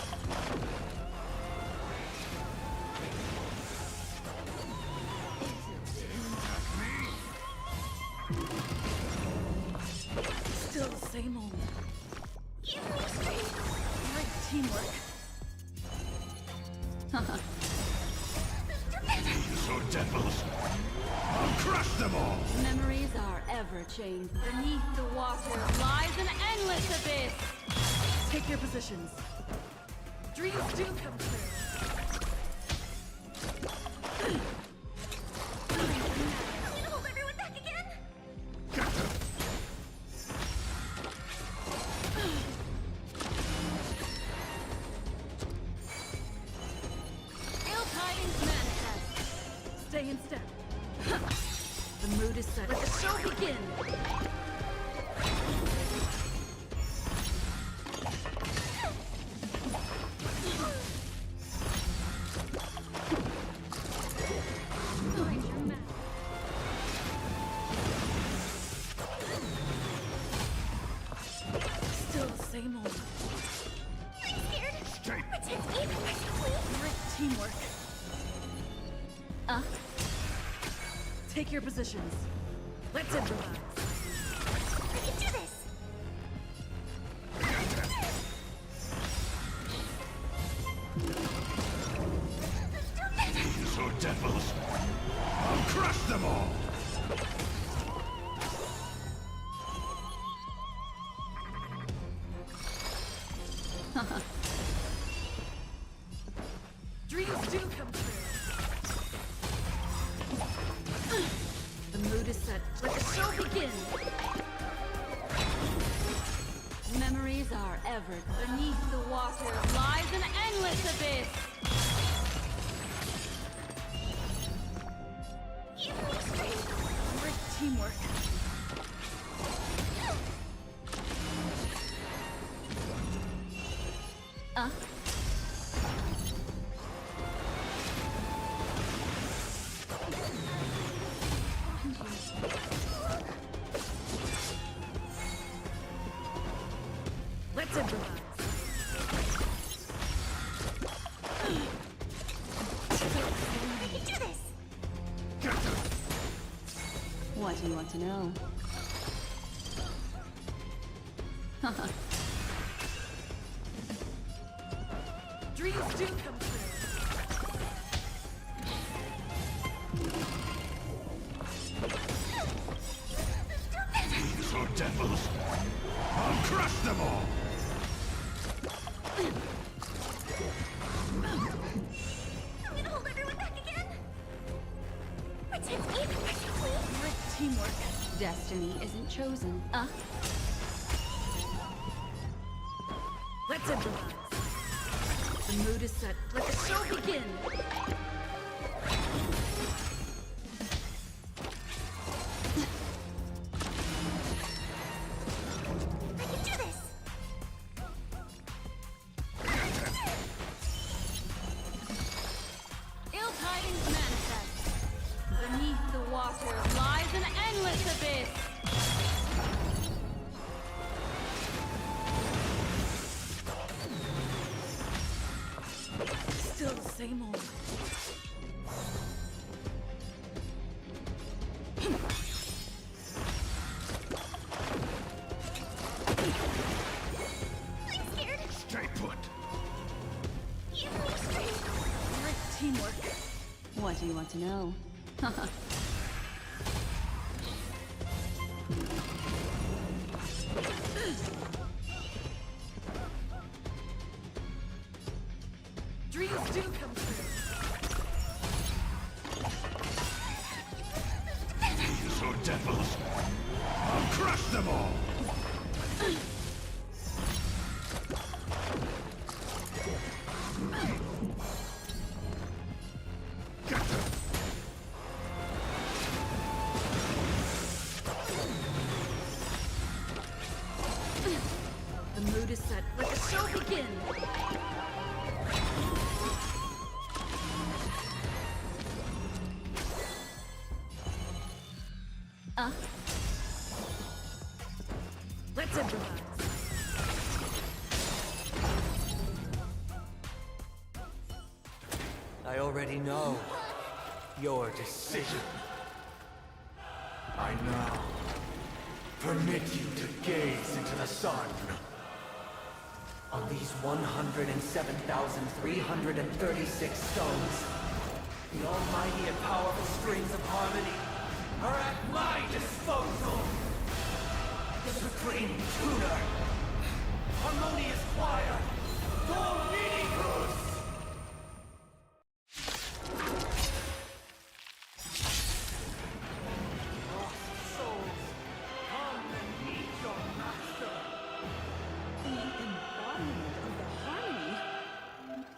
[SPEAKER 9] Still the same old.
[SPEAKER 11] Give me strength.
[SPEAKER 9] Great teamwork.
[SPEAKER 2] These are devils. I'll crush them all.
[SPEAKER 20] Memories are ever changed. Beneath the water lies an endless abyss.
[SPEAKER 9] Take your positions. Dreams do come true.
[SPEAKER 11] I'm gonna hold everyone back again.
[SPEAKER 20] Ill tidings manifest.
[SPEAKER 9] Stay in step. The mood is set. Let the show begin.
[SPEAKER 20] Find your match.
[SPEAKER 9] Still the same old.
[SPEAKER 11] I'm scared.
[SPEAKER 2] Stay.
[SPEAKER 11] Pretend equal.
[SPEAKER 9] Great teamwork. Take your positions. Let's improvise.
[SPEAKER 11] I can do this.
[SPEAKER 2] These are devils.
[SPEAKER 9] do come true. The mood is set. Let the show begin.
[SPEAKER 20] Memories are ever. Beneath the water lies an endless abyss.
[SPEAKER 9] Great teamwork. Let's improvise.
[SPEAKER 11] I can do this!
[SPEAKER 20] What do you want to know?
[SPEAKER 9] Dreams do come true.
[SPEAKER 2] These are devils. I'll crush them all.
[SPEAKER 11] I'm gonna hold everyone back again! Pretend even perfectly!
[SPEAKER 9] Great teamwork.
[SPEAKER 20] Destiny isn't chosen.
[SPEAKER 9] Let's improvise. The mood is set. Let the show begin.
[SPEAKER 11] I can do this!
[SPEAKER 20] Ill tidings manifest. Beneath the water lies an endless abyss.
[SPEAKER 9] Still the same old.
[SPEAKER 11] I'm scared!
[SPEAKER 2] Stay put.
[SPEAKER 11] Give me strength!
[SPEAKER 9] Great teamwork.
[SPEAKER 20] What do you want to know?
[SPEAKER 9] Dreams do come true.
[SPEAKER 2] These are devils. I'll crush them all.
[SPEAKER 9] The mood is set. Let the show begin. Let's improvise.
[SPEAKER 18] I already know your decision.
[SPEAKER 2] I now permit you to gaze into the sun.
[SPEAKER 18] On these 107,336 stones, the almighty and powerful strings of harmony are at my disposal. The supreme tuner, harmonious choir, Dominicus!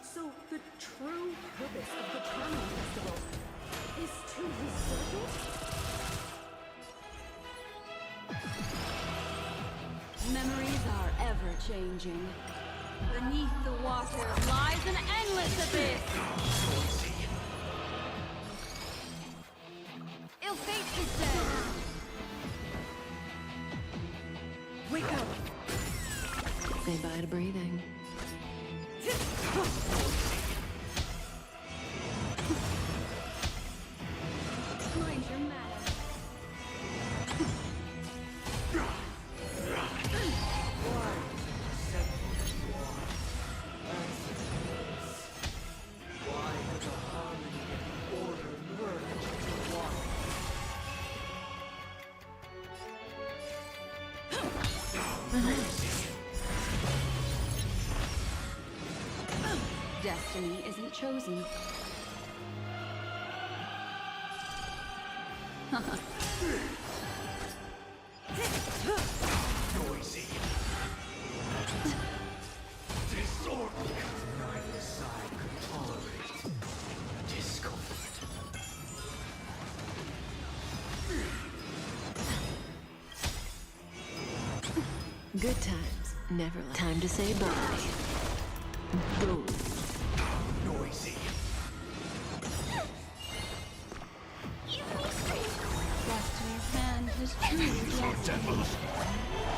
[SPEAKER 9] So the true purpose of the Charming Festival is to resurrect?
[SPEAKER 20] Memories are ever changing. Beneath the water lies an endless abyss. Ill fate is dead.
[SPEAKER 9] Wake up!
[SPEAKER 15] Say bye to breathing.
[SPEAKER 20] Mind your manners. Destiny isn't chosen.
[SPEAKER 2] Noisy. Disorderly. Neither side could tolerate discomfort.
[SPEAKER 15] Good times, never left. Time to say bye. Boom.
[SPEAKER 2] Noisy.
[SPEAKER 20] Destiny's hand has truly blessed me.
[SPEAKER 2] Devils!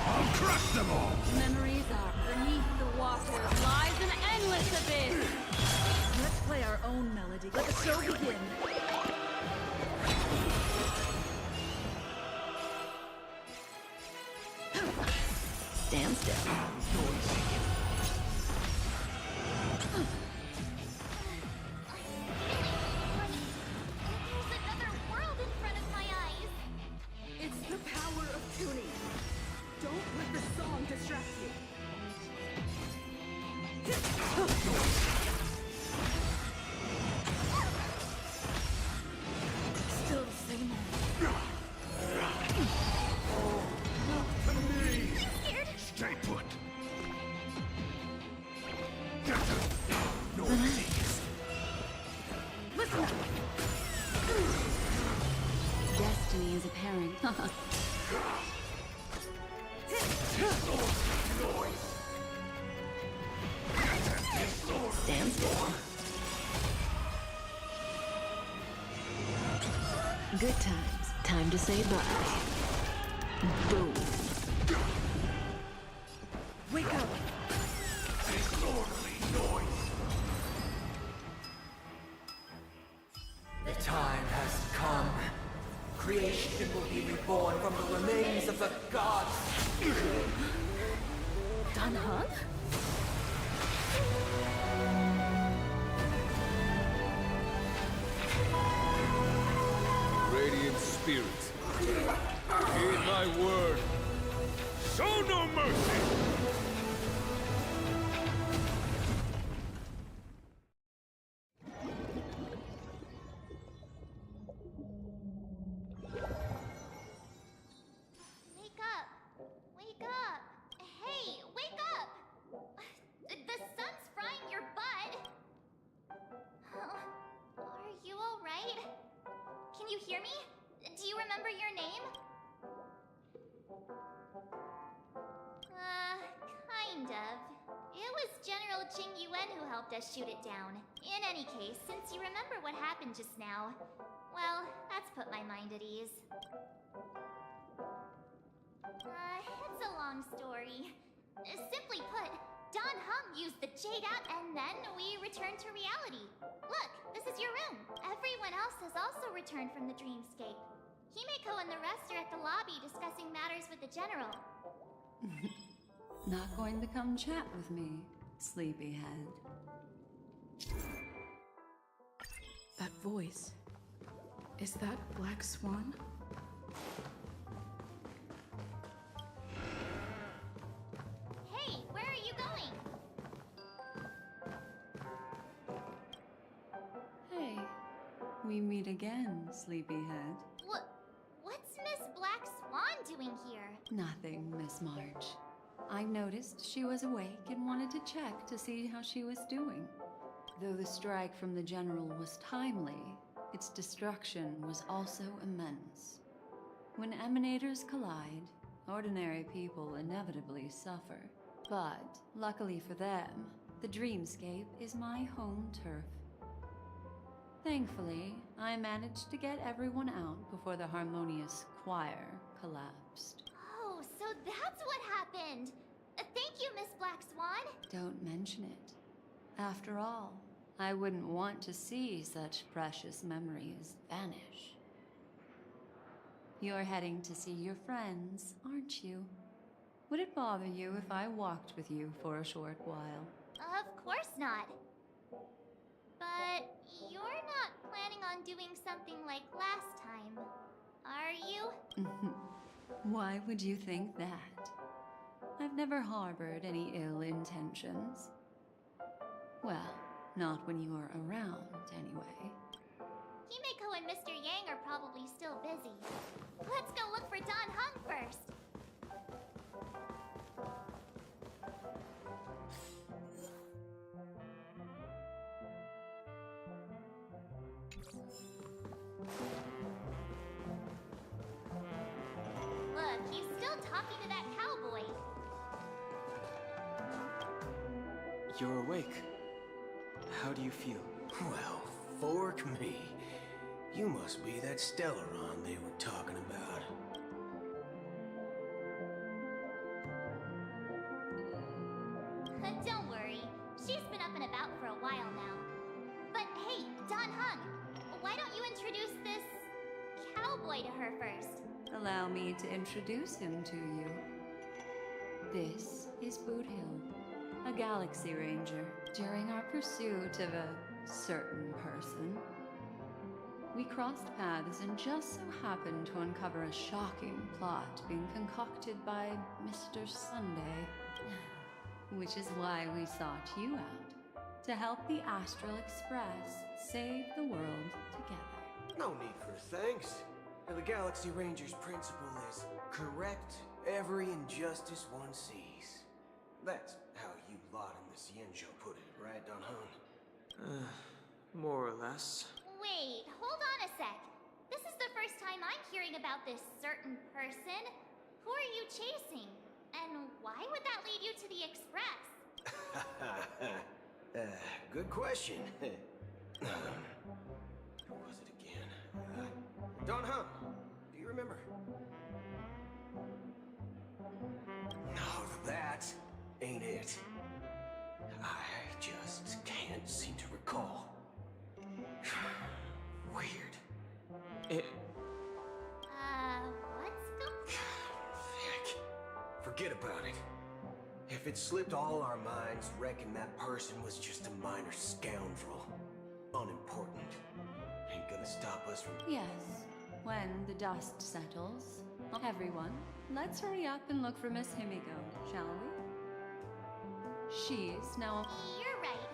[SPEAKER 2] I'll crush them all!
[SPEAKER 20] Memories are beneath the waters, lies an endless abyss.
[SPEAKER 9] Let's play our own melody. Let the show begin.
[SPEAKER 15] Stand still.
[SPEAKER 11] There's another world in front of my eyes.
[SPEAKER 9] It's the power of tuning. Don't let the song distract you. Still the same old.
[SPEAKER 2] To me! Stay put! Noisy!
[SPEAKER 9] Listen!
[SPEAKER 20] Destiny is apparent.
[SPEAKER 15] Stand still. Good times. Time to say bye. Boom.
[SPEAKER 9] Wake up!
[SPEAKER 2] Disorderly noise!
[SPEAKER 18] The time has come. Creation will be reborn from the remains of the gods.
[SPEAKER 9] Dan Heng?
[SPEAKER 8] Radiant spirits, heed my word. Show no mercy!
[SPEAKER 11] Wake up! Wake up! Hey, wake up! The sun's frying your butt! Are you alright? Can you hear me? Do you remember your name? Kind of. It was General Jing Yuan who helped us shoot it down. In any case, since you remember what happened just now, well, that's put my mind at ease. It's a long story. Simply put, Dan Heng used the Jade out and then we returned to reality. Look, this is your room. Everyone else has also returned from the dreamscape. Himeko and the rest are at the lobby discussing matters with the General.
[SPEAKER 20] Not going to come chat with me, sleepyhead.
[SPEAKER 13] That voice. Is that Black Swan?
[SPEAKER 11] Hey, where are you going?
[SPEAKER 20] Hey, we meet again, sleepyhead.
[SPEAKER 11] What's Miss Black Swan doing here?
[SPEAKER 20] Nothing, Miss March. I noticed she was awake and wanted to check to see how she was doing. Though the strike from the General was timely, its destruction was also immense. When emanators collide, ordinary people inevitably suffer. But, luckily for them, the dreamscape is my home turf. Thankfully, I managed to get everyone out before the Harmonious Choir collapsed.
[SPEAKER 11] Oh, so that's what happened! Thank you, Miss Black Swan!
[SPEAKER 20] Don't mention it. After all, I wouldn't want to see such precious memories vanish. You're heading to see your friends, aren't you? Would it bother you if I walked with you for a short while?
[SPEAKER 11] Of course not. But you're not planning on doing something like last time, are you?
[SPEAKER 20] Why would you think that? I've never harbored any ill intentions. Well, Not when you are around, anyway.
[SPEAKER 11] Himeko and Mr. Yang are probably still busy. Let's go look for Don Hung first. Look, he's still talking to that cowboy.
[SPEAKER 24] You're awake. How do you feel?
[SPEAKER 7] Well, fork me. You must be that Stellaron they were talking about.
[SPEAKER 11] Don't worry. She's been up and about for a while now. But hey, Don Hung, why don't you introduce this cowboy to her first?
[SPEAKER 20] Allow me to introduce him to you. This is Boot Hill, a Galaxy Ranger. During our pursuit of a certain person, we crossed paths and just so happened to uncover a shocking plot being concocted by Mr. Sunday. Which is why we sought you out, to help the Astral Express save the world together.
[SPEAKER 7] No need for thanks. The Galaxy Ranger's principle is correct every injustice one sees. That's how you lot in the Xianzhou put it, right, Don Hung?
[SPEAKER 24] More or less.
[SPEAKER 11] Wait, hold on a sec. This is the first time I'm hearing about this certain person. Who are you chasing? And why would that lead you to the Express?
[SPEAKER 7] Good question. Who was it again? Don Hung, do you remember? No, that ain't it. I just can't seem to recall. Weird.
[SPEAKER 11] What's going
[SPEAKER 7] Heck. Forget about it. If it slipped all our minds, reckon that person was just a minor scoundrel. Unimportant. Ain't gonna stop us from...
[SPEAKER 20] Yes, when the dust settles. Everyone, let's hurry up and look for Miss Himiko, shall we? She's now...
[SPEAKER 11] You're right.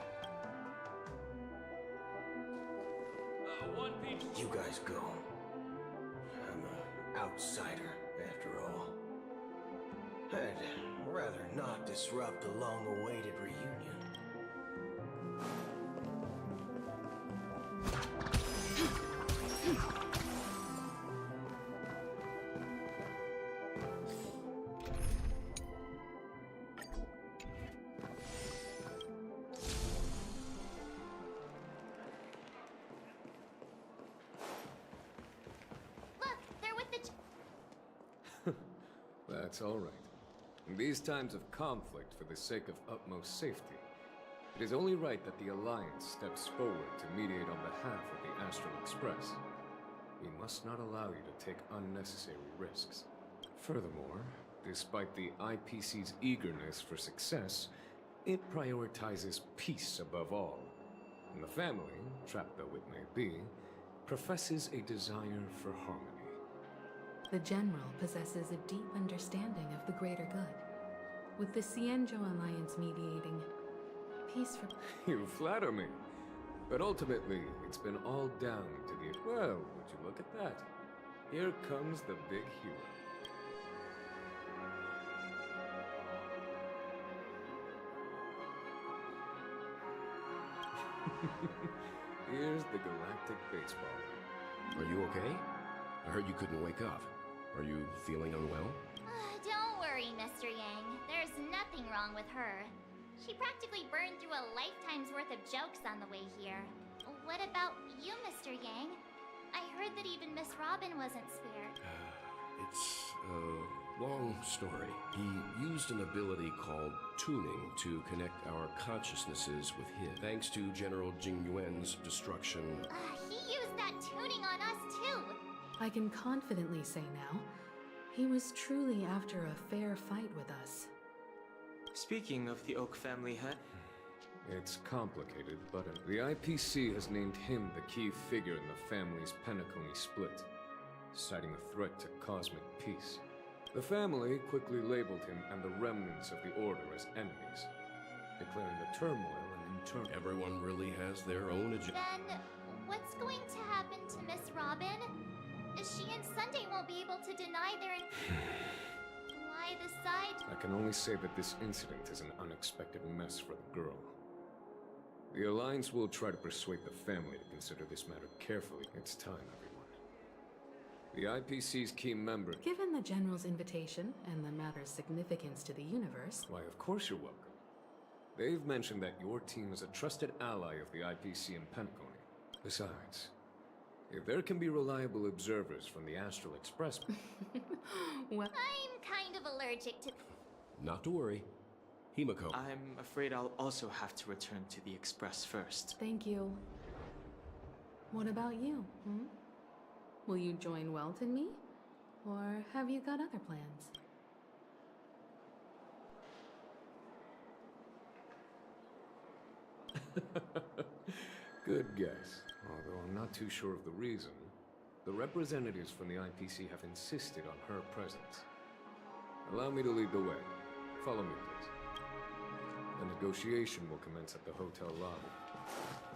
[SPEAKER 7] You guys go. I'm an outsider, after all. I'd rather not disrupt the long-awaited reunion.
[SPEAKER 11] Look, they're with the...
[SPEAKER 8] That's all right. In these times of conflict for the sake of utmost safety, it is only right that the Alliance steps forward to mediate on behalf of the Astral Express. We must not allow you to take unnecessary risks. Furthermore, despite the IPC's eagerness for success, it prioritizes peace above all. And the family, trapped though it may be, professes a desire for harmony.
[SPEAKER 13] The General possesses a deep understanding of the greater good. With the Xianzhou Alliance mediating, peace for...
[SPEAKER 8] You flatter me. But ultimately, it's been all down to the... Well, would you look at that? Here comes the big hero. Here's the Galactic Baseball.
[SPEAKER 14] Are you okay? I heard you couldn't wake up. Are you feeling unwell?
[SPEAKER 11] Don't worry, Mr. Yang. There's nothing wrong with her. She practically burned through a lifetime's worth of jokes on the way here. What about you, Mr. Yang? I heard that even Miss Robin wasn't spared.
[SPEAKER 14] It's a long story. He used an ability called tuning to connect our consciousnesses with his. Thanks to General Jing Yuan's destruction...
[SPEAKER 11] He used that tuning on us, too!
[SPEAKER 13] I can confidently say now, he was truly after a fair fight with us.
[SPEAKER 24] Speaking of the Oak family, huh?
[SPEAKER 8] It's complicated, but the IPC has named him the key figure in the family's Penacony split, citing a threat to cosmic peace. The family quickly labeled him and the remnants of the Order as enemies, declaring the turmoil an
[SPEAKER 14] internal. Everyone really has their own agenda.
[SPEAKER 11] Then, what's going to happen to Miss Robin? She and Sunday won't be able to deny their... Why the side...
[SPEAKER 8] I can only say that this incident is an unexpected mess for the girl. The Alliance will try to persuade the family to consider this matter carefully. It's time, everyone. The IPC's key member...
[SPEAKER 13] Given the General's invitation and the matter's significance to the universe...
[SPEAKER 8] Why, of course you're welcome. They've mentioned that your team is a trusted ally of the IPC in Penacony. Besides, if there can be reliable observers from the Astral Express...
[SPEAKER 13] Well...
[SPEAKER 11] I'm kind of allergic to...
[SPEAKER 14] Not to worry. Himiko.
[SPEAKER 24] I'm afraid I'll also have to return to the Express first.
[SPEAKER 13] Thank you. What about you, hmm? Will you join Welt and me? Or have you got other plans?
[SPEAKER 8] Good guess. Although I'm not too sure of the reason. The representatives from the IPC have insisted on her presence. Allow me to lead the way. Follow me, please. The negotiation will commence at the hotel lobby.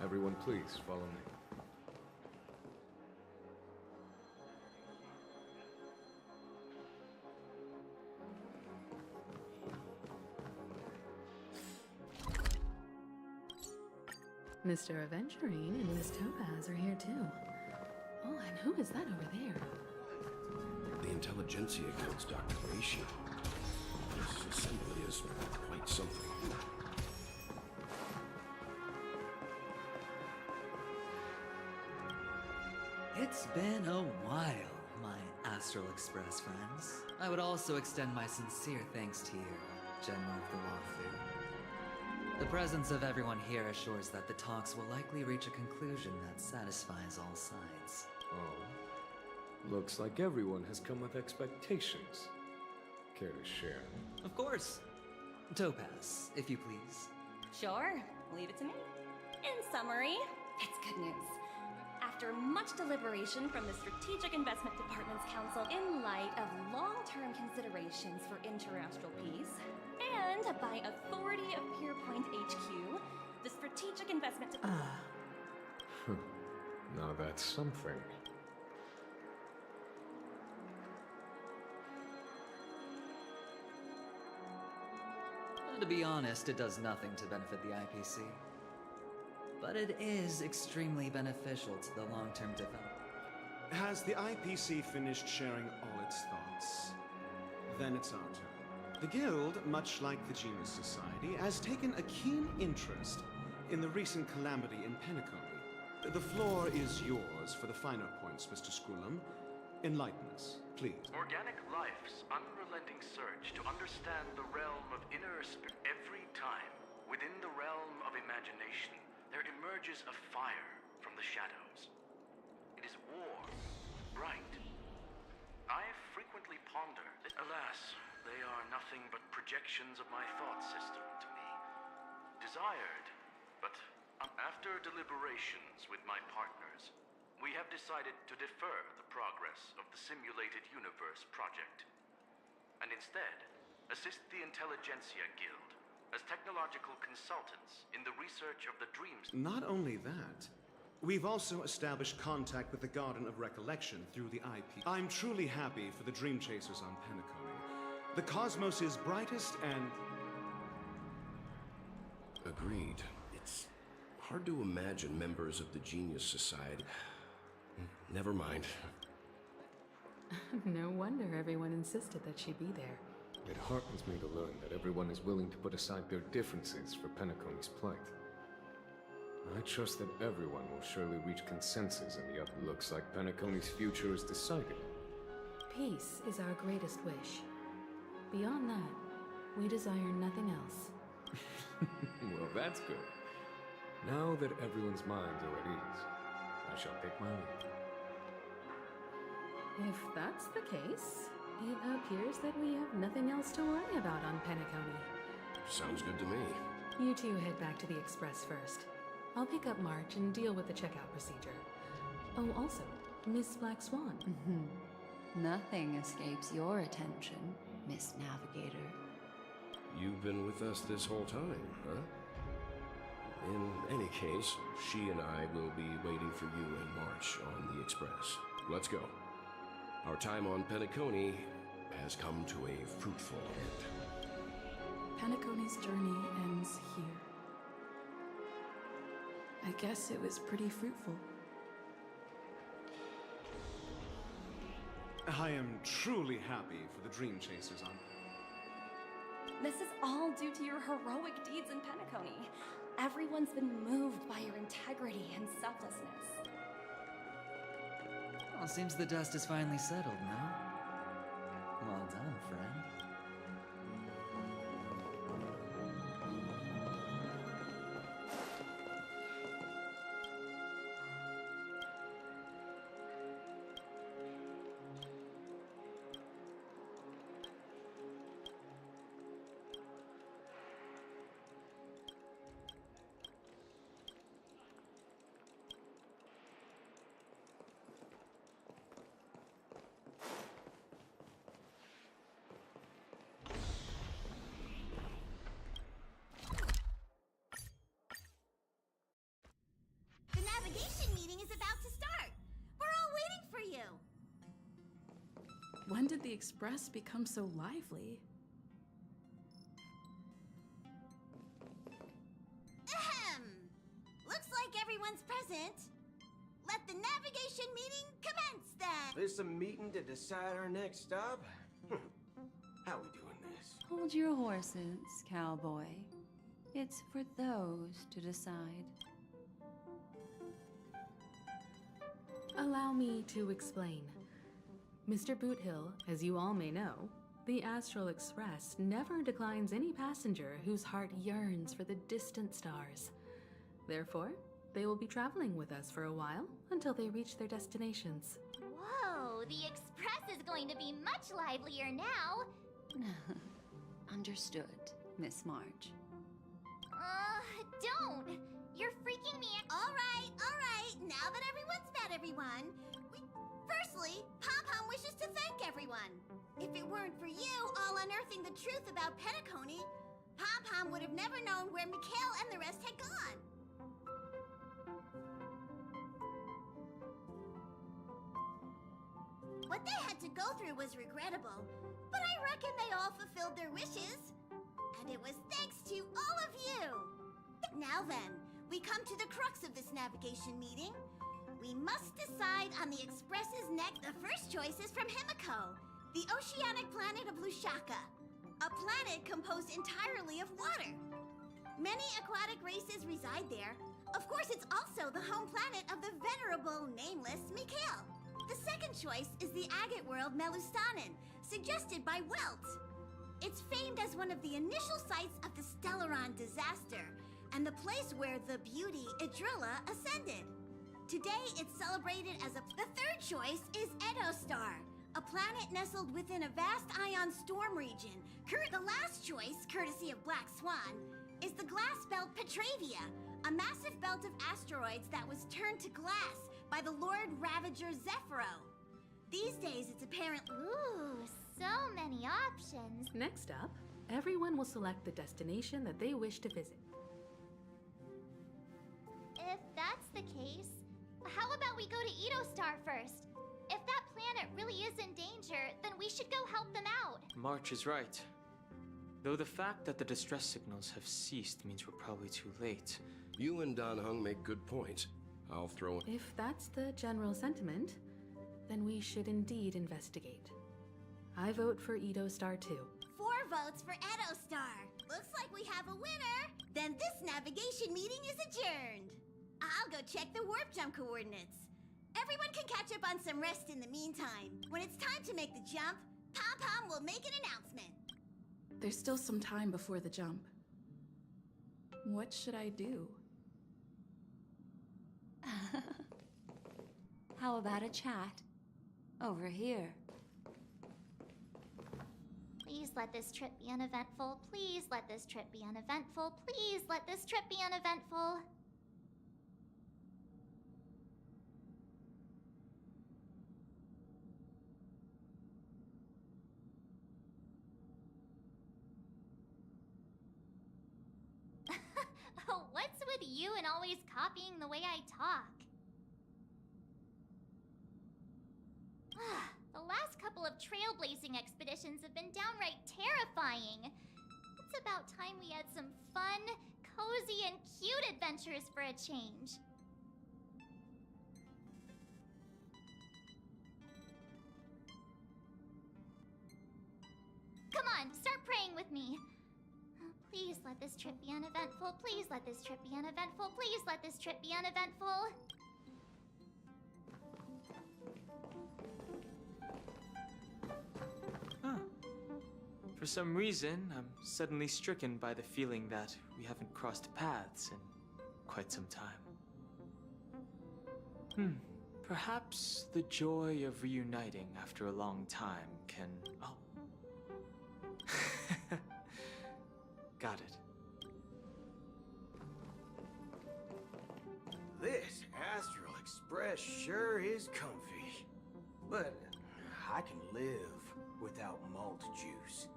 [SPEAKER 8] Everyone, please, follow me.
[SPEAKER 13] Mr. Aventurine and Miss Topaz are here too. Oh, and who is that over there?
[SPEAKER 14] The Intelligentsia Guild's Dr. Ratio. This assembly is quite something.
[SPEAKER 16] It's been a while, my Astral Express friends. I would also extend my sincere thanks to you, General of the Wafu. The presence of everyone here assures that the talks will likely reach a conclusion that satisfies all sides.
[SPEAKER 8] Oh. Looks like everyone has come with expectations. Care to share?
[SPEAKER 16] Of course. Topaz, if you please.
[SPEAKER 17] Sure, leave it to me. In summary, it's good news. After much deliberation from the Strategic Investment Department's Council in light of long-term considerations for interastral peace, and by authority of Pierpoint HQ, the Strategic Investment
[SPEAKER 8] Now that's something.
[SPEAKER 16] To be honest, it does nothing to benefit the IPC. But it is extremely beneficial to the long-term development.
[SPEAKER 7] Has the IPC finished sharing all its thoughts? Then it's our turn. The Guild, much like the Genius Society, has taken a keen interest in the recent calamity in Penacony. The floor is yours for the finer points, Mr. Scrulum. Enlighten us, please.
[SPEAKER 21] Organic life's unrelenting search to understand the realm of inner spirit. Every time, within the realm of imagination, there emerges a fire from the shadows. It is warm, bright. I frequently ponder that, alas, they are nothing but projections of my thought system to me. Desired, but after deliberations with my partners, we have decided to defer the progress of the Simulated Universe project, and instead assist the Intelligentsia Guild as technological consultants in the research of the dreams.
[SPEAKER 7] Not only that, we've also established contact with the Garden of Recollection through the IP. I'm truly happy for the Dream Chasers on Penacony. The cosmos is brightest and...
[SPEAKER 14] Agreed. It's hard to imagine members of the Genius Society. Never mind.
[SPEAKER 13] No wonder everyone insisted that she be there.
[SPEAKER 8] It heartens me to learn that everyone is willing to put aside their differences for Penacony's plight. I trust that everyone will surely reach consensus in the looks like Penacony's future is decided.
[SPEAKER 13] Peace is our greatest wish. Beyond that, we desire nothing else.
[SPEAKER 8] Well, that's good. Now that everyone's minds are at ease, I shall take my leave.
[SPEAKER 13] If that's the case, it appears that we have nothing else to worry about on Penacony.
[SPEAKER 14] Sounds good to me.
[SPEAKER 13] You two head back to the Express first. I'll pick up March and deal with the checkout procedure. Oh, also, Miss Black Swan.
[SPEAKER 20] Nothing escapes your attention, Miss Navigator.
[SPEAKER 14] You've been with us this whole time, huh? In any case, she and I will be waiting for you in March on the Express. Let's go. Our time on Penacony has come to a fruitful end.
[SPEAKER 13] Penacony's journey ends here. I guess it was pretty fruitful.
[SPEAKER 6] I am truly happy for the Dream Chasers on.
[SPEAKER 17] This is all due to your heroic deeds in Penacony. Everyone's been moved by your integrity and selflessness.
[SPEAKER 16] Well, seems the dust is finally settled now. Well done, friend.
[SPEAKER 11] The navigation meeting is about to start. We're all waiting for you.
[SPEAKER 13] When did the Express become so lively?
[SPEAKER 11] Ahem. Looks like everyone's present. Let the navigation meeting commence then.
[SPEAKER 7] This a meeting to decide our next stop? How we doing this?
[SPEAKER 20] Hold your horses, cowboy. It's for those to decide.
[SPEAKER 13] Allow me to explain. Mr. Boothill, as you all may know, the Astral Express never declines any passenger whose heart yearns for the distant stars. Therefore, they will be traveling with us for a while until they reach their destinations.
[SPEAKER 11] Whoa, the Express is going to be much livelier now.
[SPEAKER 20] Understood, Miss March.
[SPEAKER 11] Don't. You're freaking me out. All right. Now that everyone's met everyone, firstly, Pom-Pom wishes to thank everyone. If it weren't for you all unearthing the truth about Penacony, Pom-Pom would have never known where Mikhail and the rest had gone. What they had to go through was regrettable, but I reckon they all fulfilled their wishes. And it was thanks to all of you. Now then, we come to the crux of this navigation meeting. We must decide on the Express's next. The first choice is from Himiko, the oceanic planet of Lushaka, a planet composed entirely of water. Many aquatic races reside there. Of course, it's also the home planet of the venerable, nameless Mikhail. The second choice is the agate world Melustanin, suggested by Welt. It's famed as one of the initial sites of the Stellaron disaster, and the place where the beauty Idrilla ascended. Today, it's celebrated as The third choice is Edostar, a planet nestled within a vast ion storm region. The last choice, courtesy of Black Swan, is the glass belt Petravia, a massive belt of asteroids that was turned to glass by the Lord Ravager Zephyro. These days, it's apparent. Ooh, so many options.
[SPEAKER 13] Next up, everyone will select the destination that they wish to visit.
[SPEAKER 11] If that's the case, how about we go to Edostar first? If that planet really is in danger, then we should go help them out.
[SPEAKER 24] March is right. Though the fact that the distress signals have ceased means we're probably too late.
[SPEAKER 14] You and Dan Heng make good points. I'll throw in.
[SPEAKER 13] If that's the general sentiment, then we should indeed investigate. I vote for Edostar too.
[SPEAKER 11] 4 votes for Edostar. Looks like we have a winner. Then this navigation meeting is adjourned. I'll go check the warp jump coordinates. Everyone can catch up on some rest in the meantime. When it's time to make the jump, Pom-Pom will make an announcement.
[SPEAKER 13] There's still some time before the jump. What should I do?
[SPEAKER 20] How about a chat? Over here.
[SPEAKER 11] Please let this trip be uneventful. Please let this trip be uneventful. Please let this trip be uneventful. What's with you and always copying the way I talk? The last couple of trailblazing expeditions have been downright terrifying. It's about time we had some fun, cozy, and cute adventures for a change. Come on, start praying with me. Please let this trip be uneventful. Please let this trip be uneventful. Please let this trip be uneventful.
[SPEAKER 24] Huh. For some reason, I'm suddenly stricken by the feeling that we haven't crossed paths in quite some time. Perhaps the joy of reuniting after a long time can... Oh. Got it.
[SPEAKER 7] This Astral Express sure is comfy. But I can live without malt juice.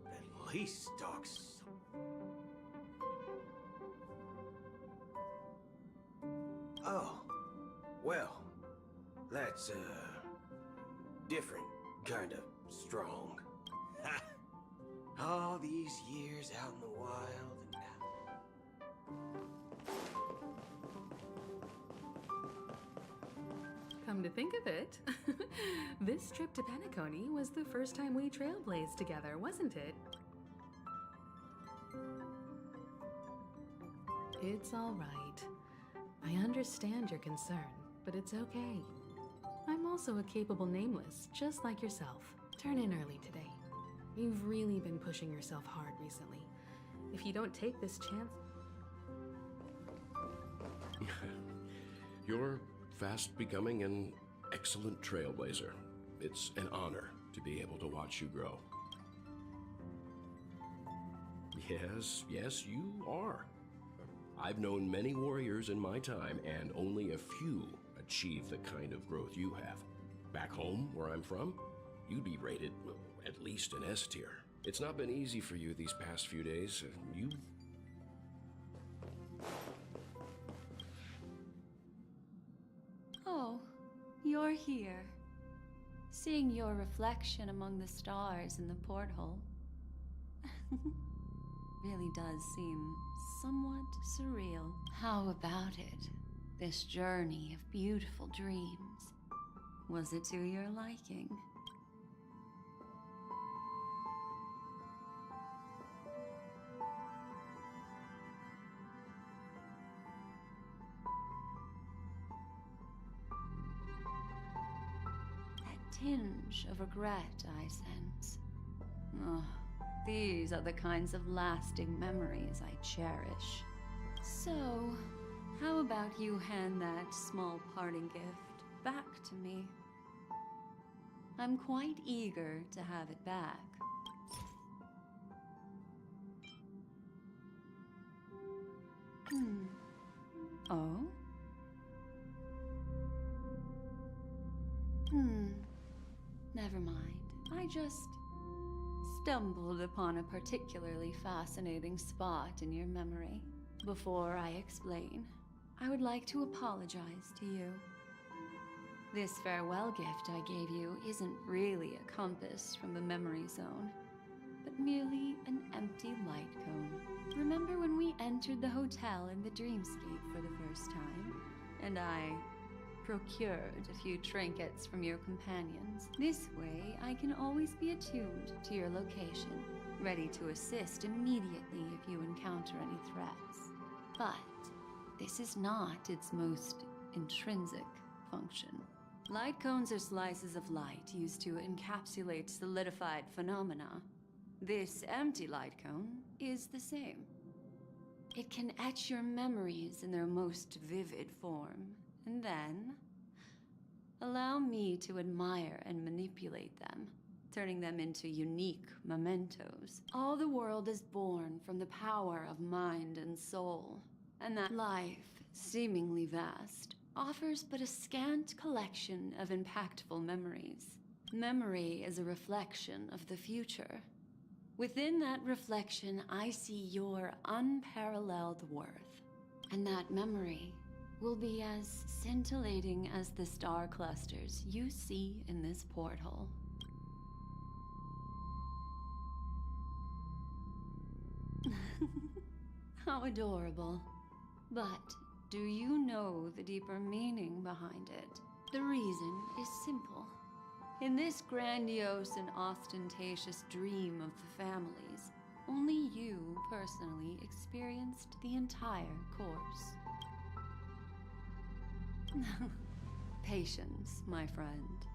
[SPEAKER 7] At least stocks. Oh, well, that's different kind of strong. All these years out in the wild and
[SPEAKER 13] Come to think of it, this trip to Penacony was the first time we trailblazed together, wasn't it? It's all right. I understand your concern, but it's okay. I'm also a capable Nameless, just like yourself. Turn in early today. You've really been pushing yourself hard recently. If you don't take this chance...
[SPEAKER 14] You're fast becoming an excellent trailblazer. It's an honor to be able to watch you grow. Yes, you are. I've known many warriors in my time, and only a few achieve the kind of growth you have. Back home, where I'm from, you'd be rated at least an S tier. It's not been easy for you these past few days.
[SPEAKER 20] Oh, you're here. Seeing your reflection among the stars in the porthole really does seem somewhat surreal. How about it? This journey of beautiful dreams. Was it to your liking? Tinge of regret I sense. Oh, these are the kinds of lasting memories I cherish. So, how about you hand that small parting gift back to me? I'm quite eager to have it back. Oh? Never mind. I just stumbled upon a particularly fascinating spot in your memory. Before I explain, I would like to apologize to you. This farewell gift I gave you isn't really a compass from the memory zone, but merely an empty light cone. Remember when we entered the hotel in the dreamscape for the first time, and I procured a few trinkets from your companions? This way, I can always be attuned to your location, ready to assist immediately if you encounter any threats. But this is not its most intrinsic function. Light cones are slices of light used to encapsulate solidified phenomena. This empty light cone is the same. It can etch your memories in their most vivid form, and then allow me to admire and manipulate them, turning them into unique mementos. All the world is born from the power of mind and soul, and that life, seemingly vast, offers but a scant collection of impactful memories. Memory is a reflection of the future. Within that reflection, I see your unparalleled worth. And that memory will be as scintillating as the star clusters you see in this porthole. How adorable. But do you know the deeper meaning behind it? The reason is simple. In this grandiose and ostentatious dream of the families, only you personally experienced the entire course. Patience, my friend.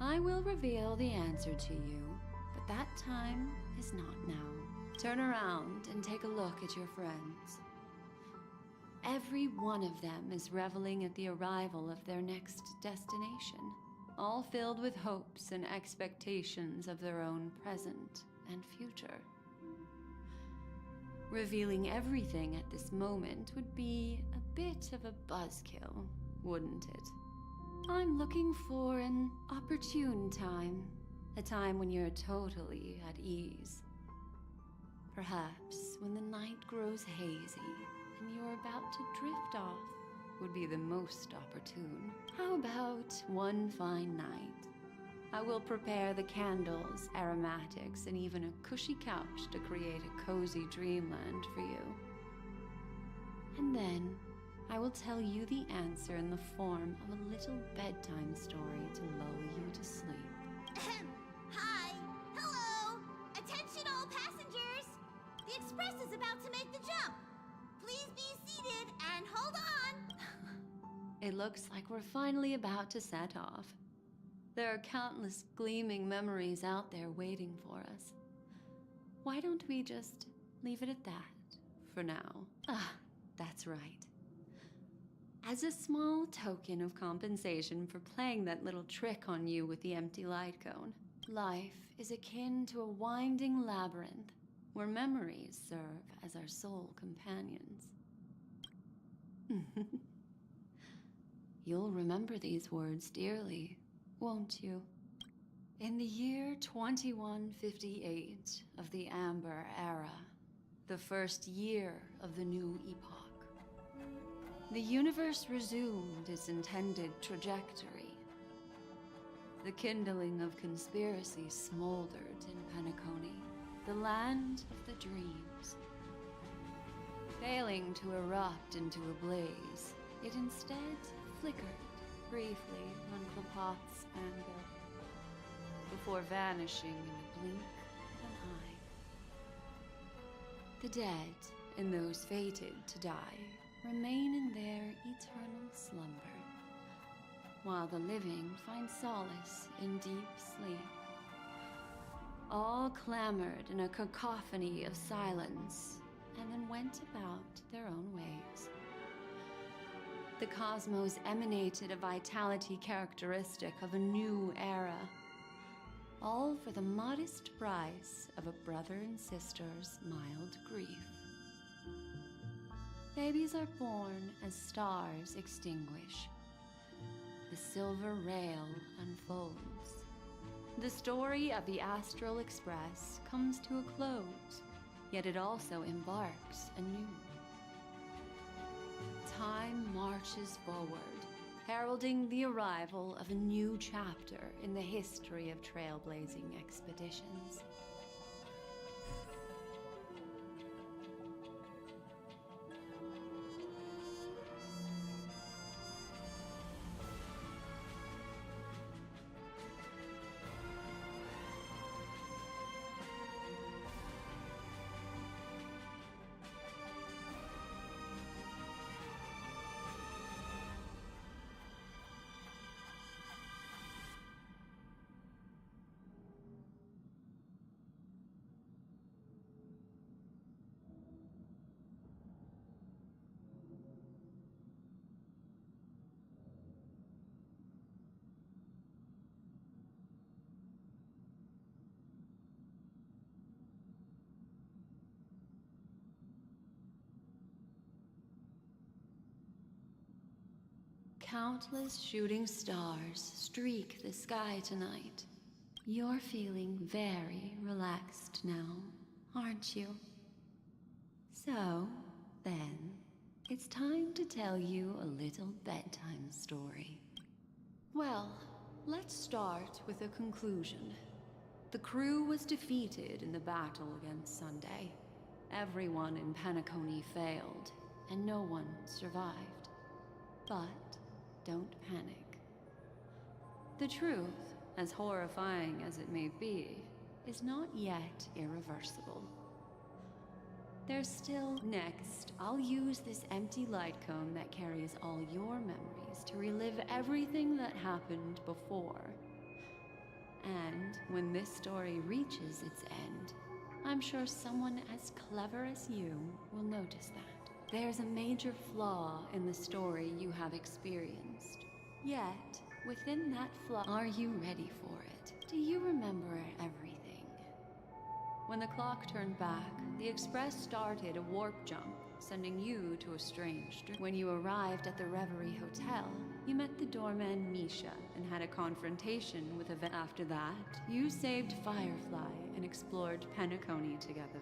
[SPEAKER 20] I will reveal the answer to you, but that time is not now. Turn around and take a look at your friends. Every one of them is reveling at the arrival of their next destination, all filled with hopes and expectations of their own present and future. Revealing everything at this moment would be a bit of a buzzkill, wouldn't it? I'm looking for an opportune time, a time when you're totally at ease. Perhaps when the night grows hazy and you're about to drift off would be the most opportune. How about one fine night? I will prepare the candles, aromatics, and even a cushy couch to create a cozy dreamland for you. And then I will tell you the answer in the form of a little bedtime story to lull you to sleep.
[SPEAKER 11] Hi! Hello! Attention all passengers! The express is about to make the jump. Please be seated and hold on!
[SPEAKER 20] It looks like we're finally about to set off. There are countless gleaming memories out there waiting for us. Why don't we just leave it at that for now? Ah, that's right. As a small token of compensation for playing that little trick on you with the empty light cone, life is akin to a winding labyrinth where memories serve as our sole companions. You'll remember these words dearly, won't you? In the year 2158 of the Amber Era, the first year of the new epoch, the universe resumed its intended trajectory. The kindling of conspiracy smoldered in Penacony, the land of the dreams. Failing to erupt into a blaze, it instead flickered briefly on Klapot's anvil, before vanishing in the blink of an eye. The dead, and those fated to die, remain in their eternal slumber, while the living find solace in deep sleep. All clamored in a cacophony of silence, and then went about their own ways. The cosmos emanated a vitality characteristic of a new era, all for the modest price of a brother and sister's mild grief. Babies are born as stars extinguish. The silver rail unfolds. The story of the Astral Express comes to a close, yet it also embarks anew. Time marches forward, heralding the arrival of a new chapter in the history of trailblazing expeditions. Countless shooting stars streak the sky tonight. You're feeling very relaxed now, aren't you? So, then, It's time to tell you a little bedtime story. Well, let's start with a conclusion. The crew was defeated in the battle against Sunday. Everyone in Penacony failed, and no one survived. But don't panic. The truth, as horrifying as it may be, is not yet irreversible. There's still... Next, I'll use this empty light cone that carries all your memories to relive everything that happened before. And when this story reaches its end, I'm sure someone as clever as you will notice that. There's a major flaw in the story you have experienced. Yet, within that flaw, are you ready for it? Do you remember everything? When the clock turned back, the Express started a warp jump, sending you to a strange dream. When you arrived at the Reverie Hotel, you met the doorman Misha and had a confrontation with Event. After that, you saved Firefly and explored Penacony together.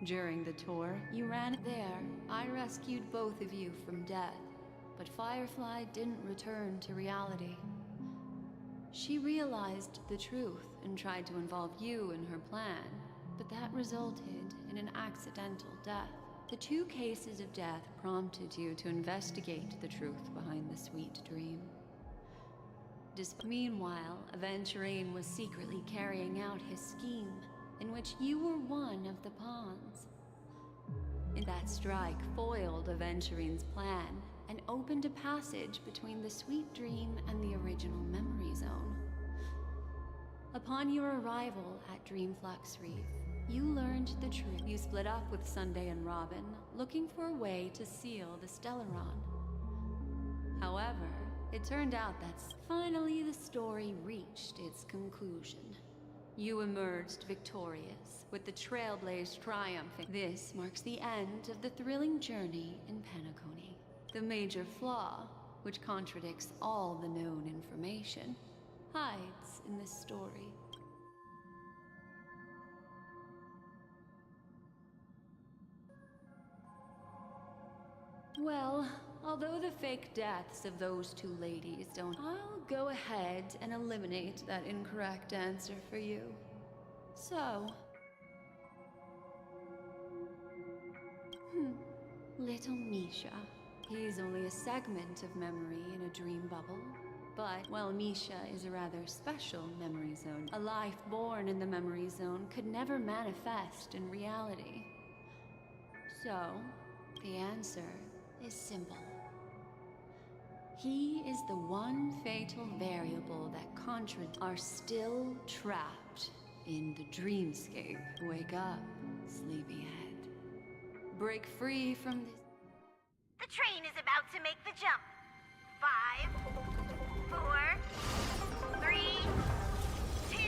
[SPEAKER 20] During the tour, you ran there. I rescued both of you from death, but Firefly didn't return to reality. She realized the truth and tried to involve you in her plan, but that resulted in an accidental death. The two cases of death prompted you to investigate the truth behind the sweet dream. Meanwhile, Aventurine was secretly carrying out his scheme, in which you were one of the pawns. And that strike foiled Aventurine's plan and opened a passage between the sweet dream and the original memory zone. Upon your arrival at Dreamflux Reef, you learned the truth. You split up with Sunday and Robin, looking for a way to seal the Stellaron. However, it turned out that finally the story reached its conclusion. You emerged victorious, with the Trailblaze triumphing. This marks the end of the thrilling journey in Penacony. The major flaw, which contradicts all the known information, hides in this story. Well, although the fake deaths of those two ladies don't... I'll go ahead and eliminate that incorrect answer for you. So... Little Misha. He's only a segment of memory in a dream bubble. But while Misha is a rather special memory zone, a life born in the memory zone could never manifest in reality. So, the answer is simple. He is the one fatal variable that are still trapped in the dreamscape. Wake up, sleepyhead. Break free from this.
[SPEAKER 10] The train is about to make the jump. 5, 4, 3, 2...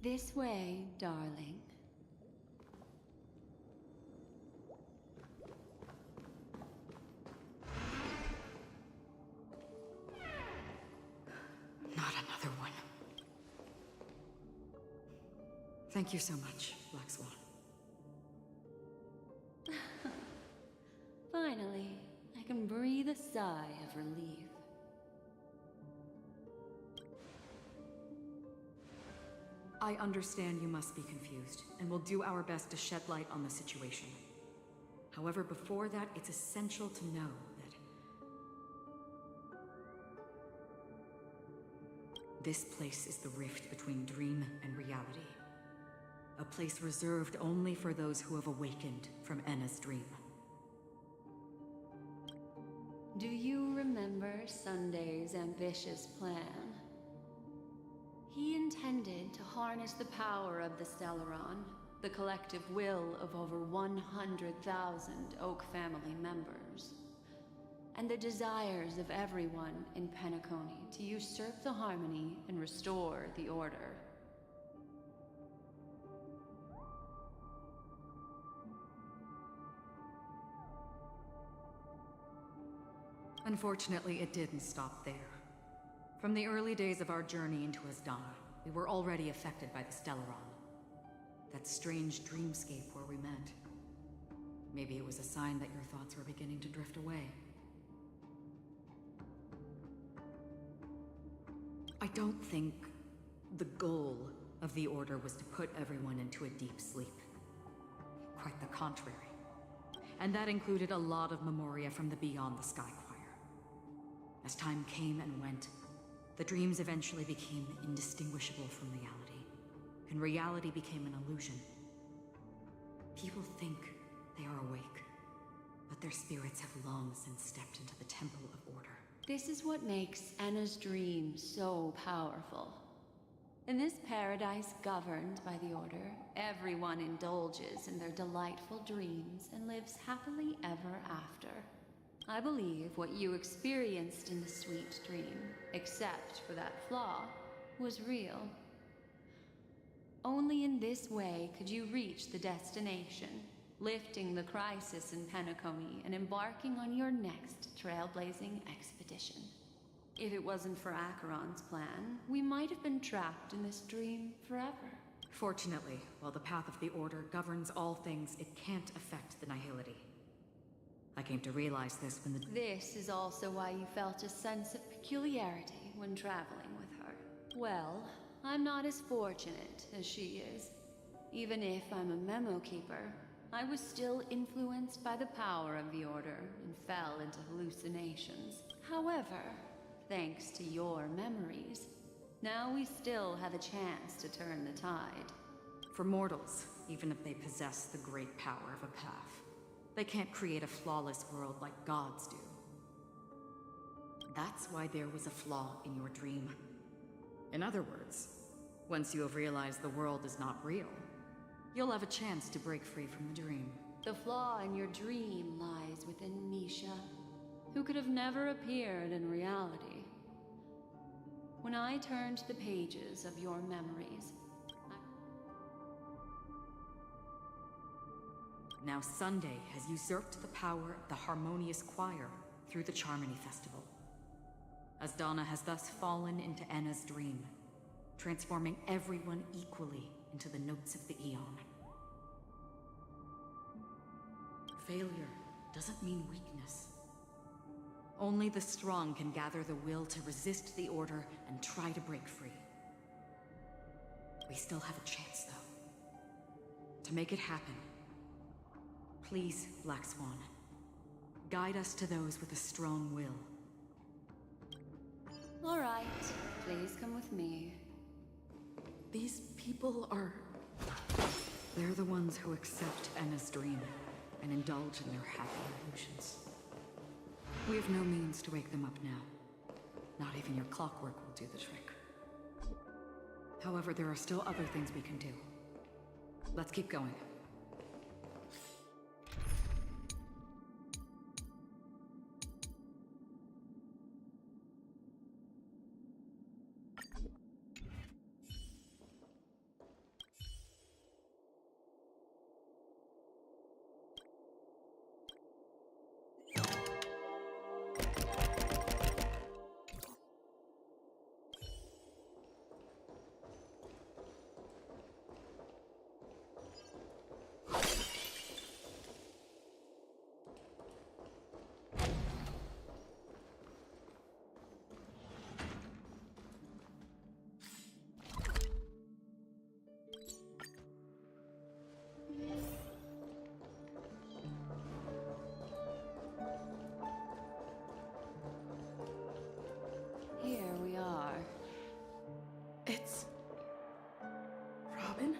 [SPEAKER 20] This way, darling.
[SPEAKER 4] Not another one. Thank you so much, Black Swan.
[SPEAKER 20] Finally, I can breathe a sigh of relief.
[SPEAKER 4] I understand you must be confused, and will do our best to shed light on the situation. However, before that, it's essential to know that this place is the rift between dream and reality. A place reserved only for those who have awakened from Enna's dream.
[SPEAKER 20] Do you remember Sunday's ambitious plan? He intended to harness the power of the Stellaron, the collective will of over 100,000 Oak family members, and the desires of everyone in Penacony to usurp the harmony and restore the order.
[SPEAKER 4] Unfortunately, it didn't stop there. From the early days of our journey into Asdana, we were already affected by the Stellaron. That strange dreamscape where we met. Maybe it was a sign that your thoughts were beginning to drift away. I don't think the goal of the Order was to put everyone into a deep sleep. Quite the contrary. And that included a lot of memoria from the Beyond the Sky Choir. As time came and went, the dreams eventually became indistinguishable from reality, and reality became an illusion. People think they are awake, but their spirits have long since stepped into the Temple of Order.
[SPEAKER 20] This is what makes Anna's dream so powerful. In this paradise governed by the Order, everyone indulges in their delightful dreams and lives happily ever after. I believe what you experienced in the sweet dream, except for that flaw, was real. Only in this way could you reach the destination, lifting the crisis in Penacony and embarking on your next trailblazing expedition. If it wasn't for Acheron's plan, we might have been trapped in this dream forever.
[SPEAKER 4] Fortunately, while the path of the Order governs all things, it can't affect the Nihility. I came to realize this when
[SPEAKER 20] This is also why you felt a sense of peculiarity when traveling with her. Well, I'm not as fortunate as she is. Even if I'm a memo keeper, I was still influenced by the power of the Order and fell into hallucinations. However, thanks to your memories, now we still have a chance to turn the tide.
[SPEAKER 4] For mortals, even if they possess the great power of a path, they can't create a flawless world like gods do. That's why there was a flaw in your dream. In other words, once you have realized the world is not real, you'll have a chance to break free from the dream.
[SPEAKER 20] The flaw in your dream lies within Misha, who could have never appeared in reality. When I turned the pages of your memories,
[SPEAKER 4] Now Sunday has usurped the power of the Harmonious Choir through the Charmony Festival. Asdana has thus fallen into Enna's dream, transforming everyone equally into the notes of the Aeon. Failure doesn't mean weakness. Only the strong can gather the will to resist the Order and try to break free. We still have a chance, though. To make it happen, please, Black Swan, guide us to those with a strong will.
[SPEAKER 20] all right, please come with me.
[SPEAKER 4] These people are... They're the ones who accept Enna's dream and indulge in their happy illusions. We have no means to wake them up now. Not even your clockwork will do the trick. However, there are still other things we can do. Let's keep going.
[SPEAKER 20] Here we are.
[SPEAKER 13] It's... Robin?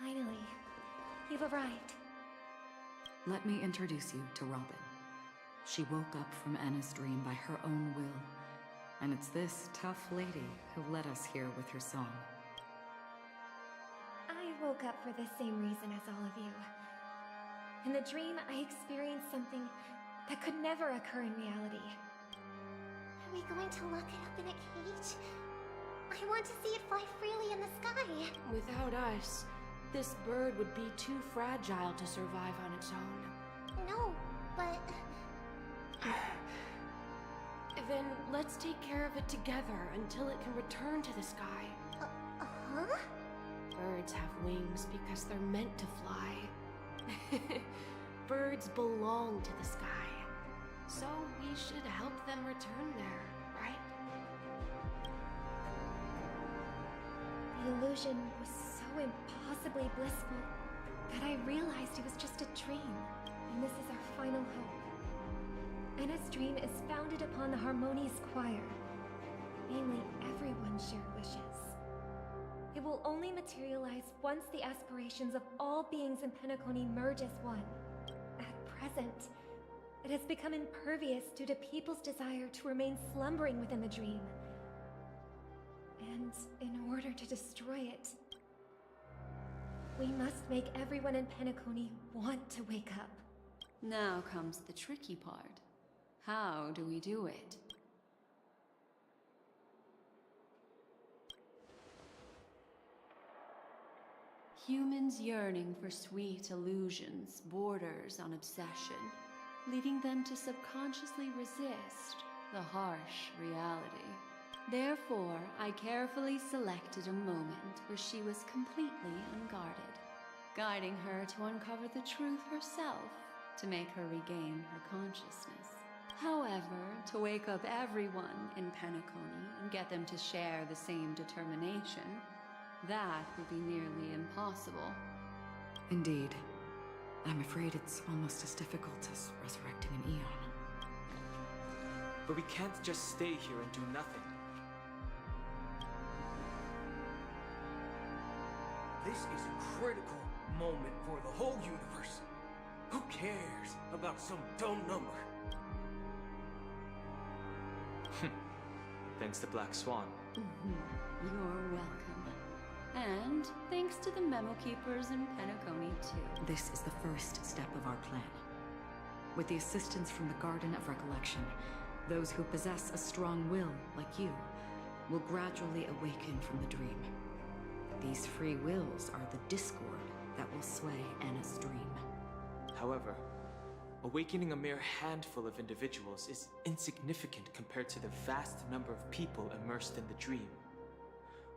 [SPEAKER 1] Finally, you've arrived.
[SPEAKER 4] Let me introduce you to Robin. She woke up from Enna's dream by her own will, and it's this tough lady who led us here with her song.
[SPEAKER 1] I woke up for the same reason as all of you. In the dream, I experienced something that could never occur in reality.
[SPEAKER 11] Are we going to lock it up in a cage? I want to see it fly freely in the sky.
[SPEAKER 9] Without us,
[SPEAKER 13] This bird would be too fragile to survive on its own.
[SPEAKER 11] No, but...
[SPEAKER 13] Then let's take care of it together until it can return to the sky.
[SPEAKER 11] Huh?
[SPEAKER 13] Birds have wings because they're meant to fly. Birds belong to the sky. So we should help them return there, right?
[SPEAKER 1] The illusion was so impossibly blissful that I realized it was just a dream, and this is our final hope. Enna's dream is founded upon the Harmonious Choir, mainly everyone's shared wishes. It will only materialize once the aspirations of all beings in Penacony merge as one. At present, it has become impervious due to people's desire to remain slumbering within the dream. And in order to destroy it, we must make everyone in Penacony want to wake up.
[SPEAKER 20] Now comes the tricky part. How do we do it? Humans yearning for sweet illusions borders on obsession, leading them to subconsciously resist the harsh reality. Therefore, I carefully selected a moment where she was completely unguarded, guiding her to uncover the truth herself to make her regain her consciousness. However, to wake up everyone in Penacony and get them to share the same determination, that would be nearly impossible.
[SPEAKER 4] Indeed. I'm afraid it's almost as difficult as resurrecting an Eon.
[SPEAKER 24] But we can't just stay here and do nothing.
[SPEAKER 7] This is a critical moment for the whole universe. Who cares about some dumb number?
[SPEAKER 24] Thanks to Black Swan.
[SPEAKER 20] You're welcome. And thanks to the Memo Keepers in Penacony, too.
[SPEAKER 4] This is the first step of our plan. With the assistance from the Garden of Recollection, those who possess a strong will, like you, will gradually awaken from the dream. These free wills are the discord that will sway Enna's dream.
[SPEAKER 24] However, awakening a mere handful of individuals is insignificant compared to the vast number of people immersed in the dream.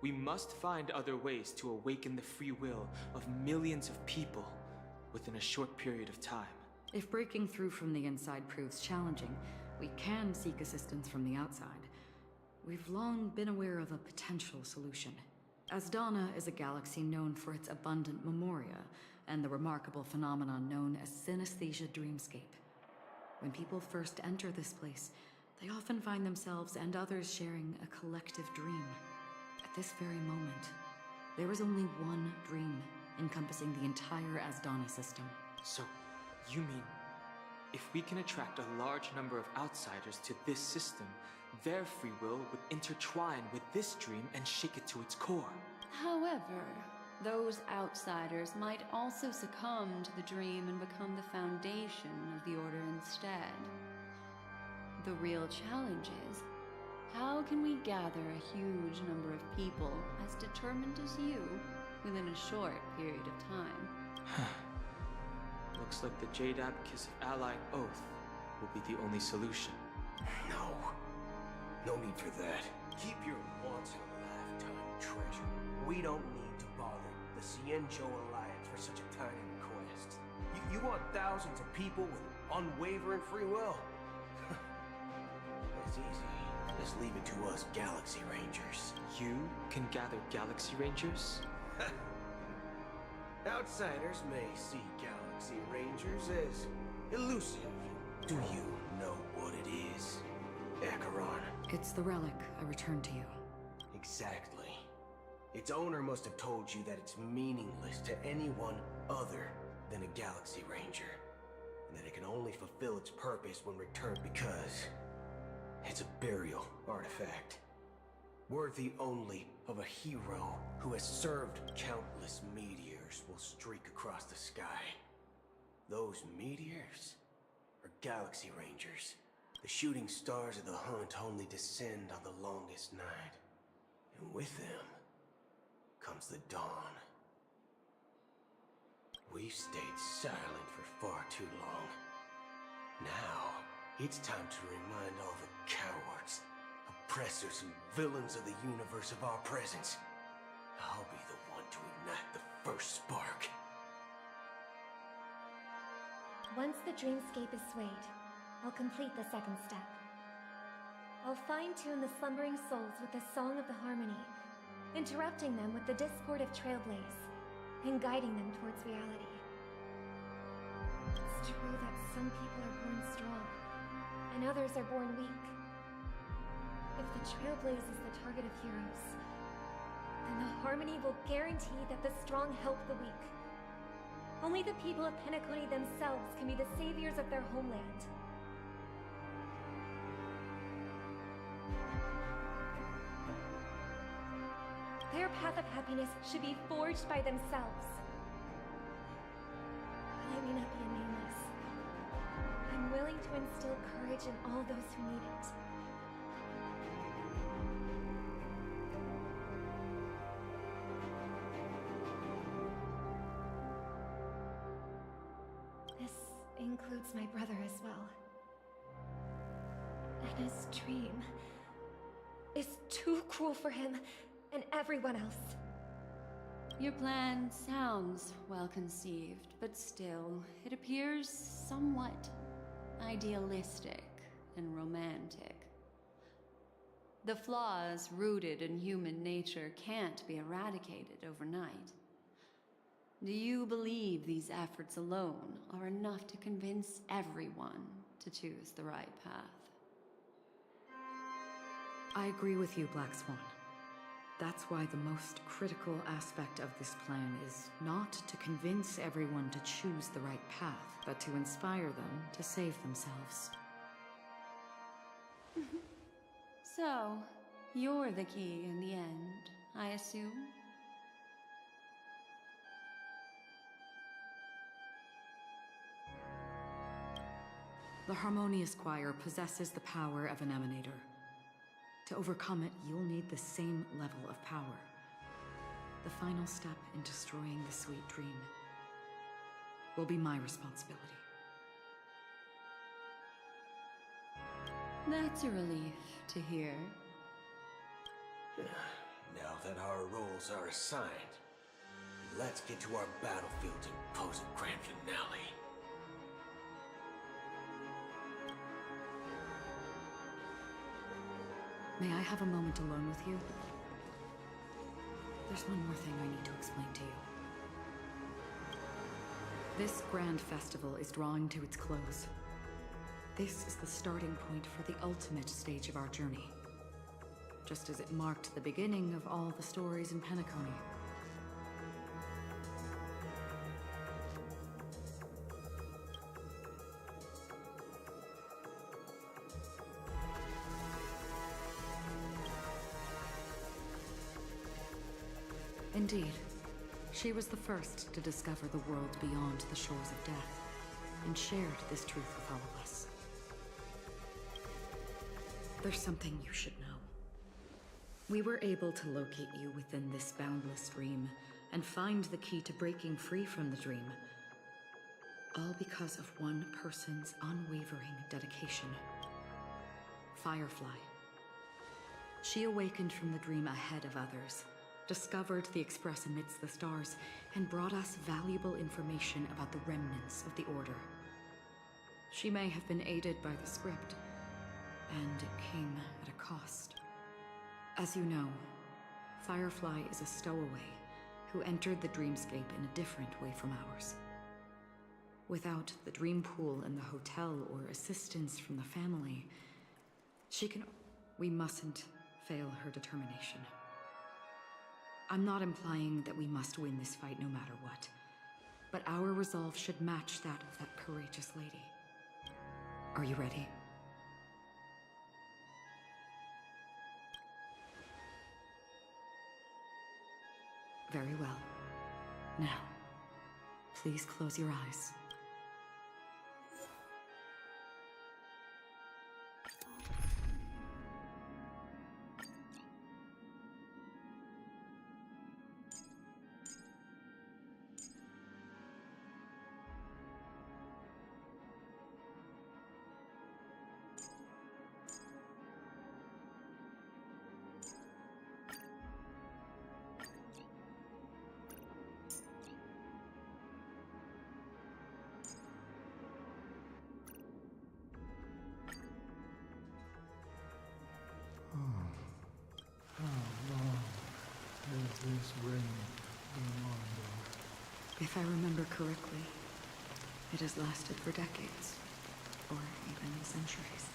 [SPEAKER 24] We must find other ways to awaken the free will of millions of people within a short period of time.
[SPEAKER 4] If breaking through from the inside proves challenging, we can seek assistance from the outside. We've long been aware of a potential solution. Asdana is a galaxy known for its abundant memoria and the remarkable phenomenon known as synesthesia dreamscape. When people first enter this place, they often find themselves and others sharing a collective dream. At this very moment, there is only one dream encompassing the entire Asdana system.
[SPEAKER 24] So, you mean, if we can attract a large number of outsiders to this system, their free will would intertwine with this dream and shake it to its core?
[SPEAKER 20] However, those outsiders might also succumb to the dream and become the foundation of the Order instead. The real challenge is, how can we gather a huge number of people as determined as you within a short period of time?
[SPEAKER 24] Looks like the Jade Abacus of Allied Oath will be the only solution.
[SPEAKER 7] No. No need for that. Keep your once-in-a-lifetime treasure. We don't need to bother the Cienjo Alliance for such a tiny request. You want thousands of people with unwavering free will? It's easy. Just leave it to us Galaxy Rangers.
[SPEAKER 24] You can gather Galaxy Rangers?
[SPEAKER 7] Outsiders may see Galaxy Rangers as elusive. Do you know what it is, Acheron?
[SPEAKER 4] It's the relic I returned to you.
[SPEAKER 7] Exactly. Its owner must have told you that it's meaningless to anyone other than a Galaxy Ranger, and that it can only fulfill its purpose when returned because it's a burial artifact, worthy only of a hero who has served countless meteors will streak across the sky. Those meteors are Galaxy Rangers. The shooting stars of the hunt only descend on the longest night, and with them comes the dawn. We've stayed silent for far too long. Now, it's time to remind all the cowards, oppressors, and villains of the universe of our presence. I'll be the one to ignite the first spark.
[SPEAKER 1] Once the dreamscape is swayed, I'll complete the second step. I'll fine-tune the slumbering souls with the Song of the Harmony, interrupting them with the discord of Trailblaze, and guiding them towards reality. It's true that some people are born strong, and others are born weak. If the Trailblaze is the target of heroes, then the Harmony will guarantee that the strong help the weak. Only the people of Penacony themselves can be the saviors of their homeland. Their path of happiness should be forged by themselves. I may not be a nameless. I'm willing to instill courage in all those who need it. This includes my brother as well. And his dream is too cruel for him and everyone else.
[SPEAKER 20] Your plan sounds well conceived, but still, it appears somewhat idealistic and romantic. The flaws rooted in human nature can't be eradicated overnight. Do you believe these efforts alone are enough to convince everyone to choose the right path?
[SPEAKER 4] I agree with you, Black Swan. That's why the most critical aspect of this plan is not to convince everyone to choose the right path, but to inspire them to save themselves.
[SPEAKER 20] So, you're the key in the end, I assume?
[SPEAKER 4] The Harmonious Choir possesses the power of an emanator. To overcome it, you'll need the same level of power. The final step in destroying the sweet dream will be my responsibility.
[SPEAKER 20] That's a relief to hear.
[SPEAKER 7] Now that our roles are assigned, let's get to our battlefield and pose a grand finale.
[SPEAKER 4] May I have a moment alone with you? There's one more thing I need to explain to you. This grand festival is drawing to its close. This is the starting point for the ultimate stage of our journey. Just as it marked the beginning of all the stories in Penacony. Indeed, she was the first to discover the world beyond the shores of death, and shared this truth with all of us. There's something you should know. We were able to locate you within this boundless dream, and find the key to breaking free from the dream. All because of one person's unwavering dedication. Firefly. She awakened from the dream ahead of others, discovered the Express amidst the stars, and brought us valuable information about the remnants of the Order. She may have been aided by the script, and it came at a cost. As you know, Firefly is a stowaway who entered the dreamscape in a different way from ours. Without the dream pool in the hotel or assistance from the family, we mustn't fail her determination. I'm not implying that we must win this fight no matter what, but our resolve should match that of that courageous lady. Are you ready? Very well. Now, please close your eyes.
[SPEAKER 3] reign beyond our...
[SPEAKER 4] If I remember correctly, it has lasted for decades, or even centuries.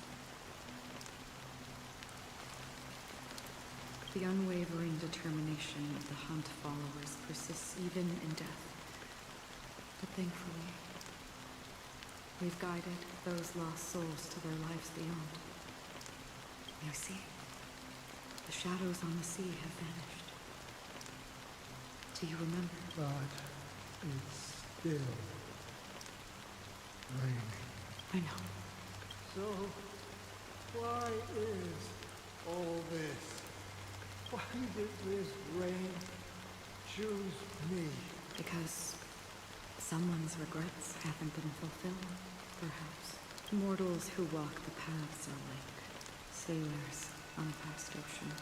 [SPEAKER 4] The unwavering determination of the Hunt followers persists even in death. But thankfully, we've guided those lost souls to their lives beyond. You see, the shadows on the sea have vanished. Do you remember?
[SPEAKER 3] But it's still raining.
[SPEAKER 4] I know.
[SPEAKER 3] So, why is all this? Why did this rain choose me?
[SPEAKER 4] Because someone's regrets haven't been fulfilled, perhaps. Mortals who walk the paths are like sailors on a vast ocean,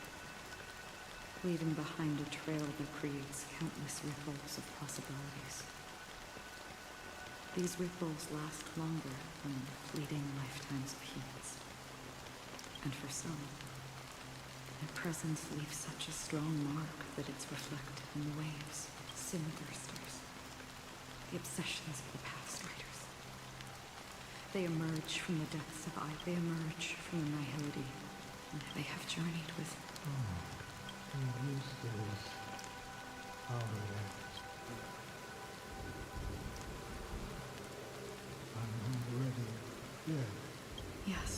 [SPEAKER 4] leaving behind a trail that creates countless ripples of possibilities. These ripples last longer than fleeting lifetimes of humans. And for some, their presence leaves such a strong mark that it's reflected in the waves, sin-thirsters, the obsessions of the past riders. They emerge from the depths of They emerge from the nihility, and they have journeyed with...
[SPEAKER 3] And this is our end. I'm already dead.
[SPEAKER 4] Yes.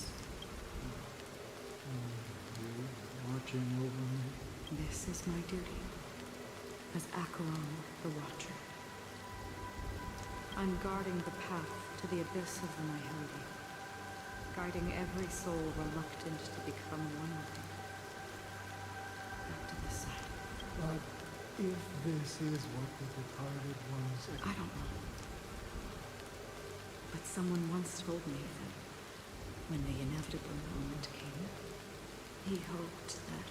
[SPEAKER 3] And you watching over me?
[SPEAKER 4] This is my duty, as Acheron the Watcher. I'm guarding the path to the abyss of the nihility, guiding every soul reluctant to become one with it. Back to this side.
[SPEAKER 3] But if this is what the departed ones...
[SPEAKER 4] I don't know. But someone once told me that when the inevitable moment came, he hoped that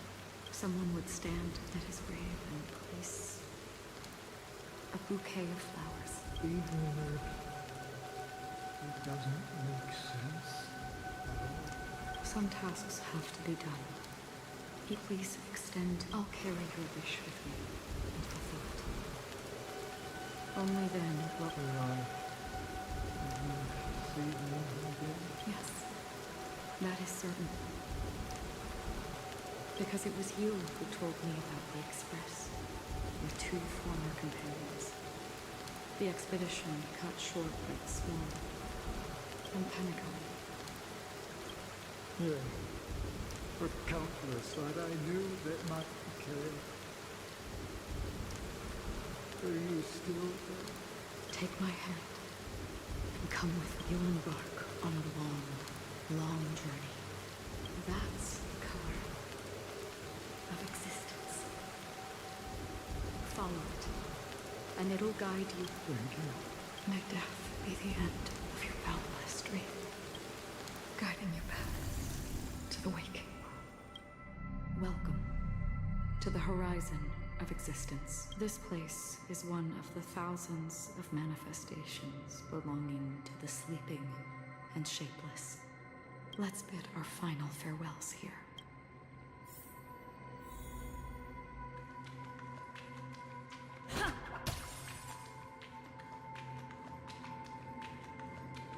[SPEAKER 4] someone would stand at his grave and place a bouquet of flowers.
[SPEAKER 3] Even if it doesn't make sense at all.
[SPEAKER 4] Some tasks have to be done. Please extend. I'll carry your wish with me and fulfill it. Only then will
[SPEAKER 3] I see them again?
[SPEAKER 4] Yes, that is certain. Because it was you who told me about the Express, with 2 former companions. The expedition cut short by the Swarm and Pentagon.
[SPEAKER 3] Yeah. For countless that I knew that might be carried. Are you still there?
[SPEAKER 4] Take my hand and come with me. You'll embark on a long, long journey. That's the color of existence. Follow it, and it'll guide you.
[SPEAKER 3] Thank you.
[SPEAKER 4] May death be the end of your boundless dream, guiding you back to the waking. Welcome to the horizon of existence. This place is one of the thousands of manifestations belonging to the sleeping and shapeless. Let's bid our final farewells here.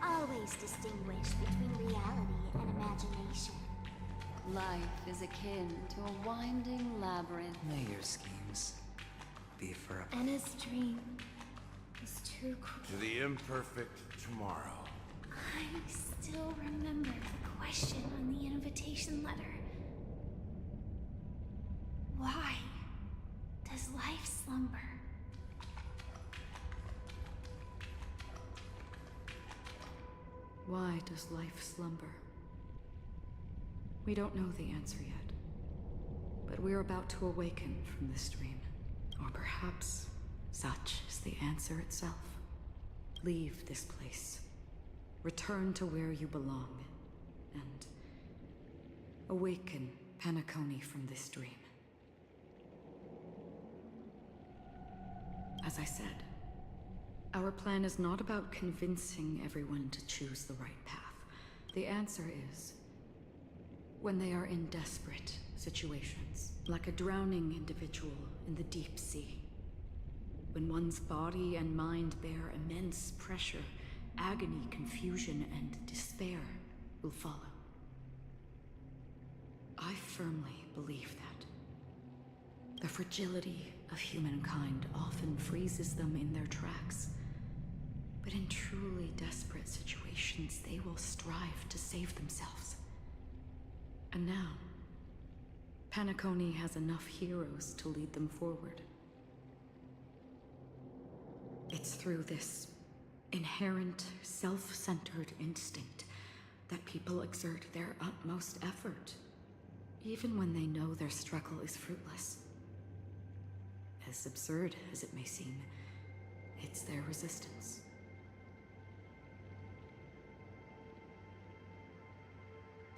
[SPEAKER 11] Always distinguish between reality and imagination.
[SPEAKER 20] Life is akin to a winding labyrinth.
[SPEAKER 16] May your schemes be for a...
[SPEAKER 1] Anna's dream is too cruel.
[SPEAKER 5] To the imperfect tomorrow.
[SPEAKER 1] I still remember the question on the invitation letter. Why does life slumber?
[SPEAKER 4] Why does life slumber? We don't know the answer yet, but we're about to awaken from this dream. Or perhaps such is the answer itself. Leave this place. Return to where you belong, and awaken Penacony from this dream. As I said, our plan is not about convincing everyone to choose the right path. The answer is when they are in desperate situations, like a drowning individual in the deep sea. when one's body and mind bear immense pressure, agony, confusion, and despair will follow. I firmly believe that. The fragility of humankind often freezes them in their tracks. But in truly desperate situations, they will strive to save themselves. And now, Penacony has enough heroes to lead them forward. It's through this inherent, self-centered instinct that people exert their utmost effort, even when they know their struggle is fruitless. As absurd as it may seem, it's their resistance.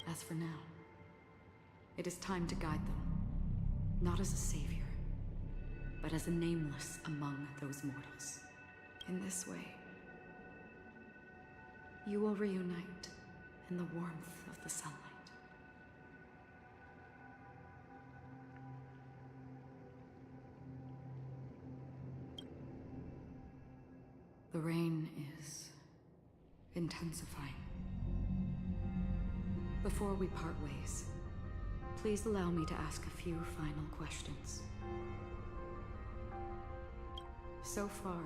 [SPEAKER 4] As for now, it is time to guide them, not as a savior, but as a nameless among those mortals. In this way, you will reunite in the warmth of the sunlight. The rain is intensifying. Before we part ways, please allow me to ask a few final questions. So far,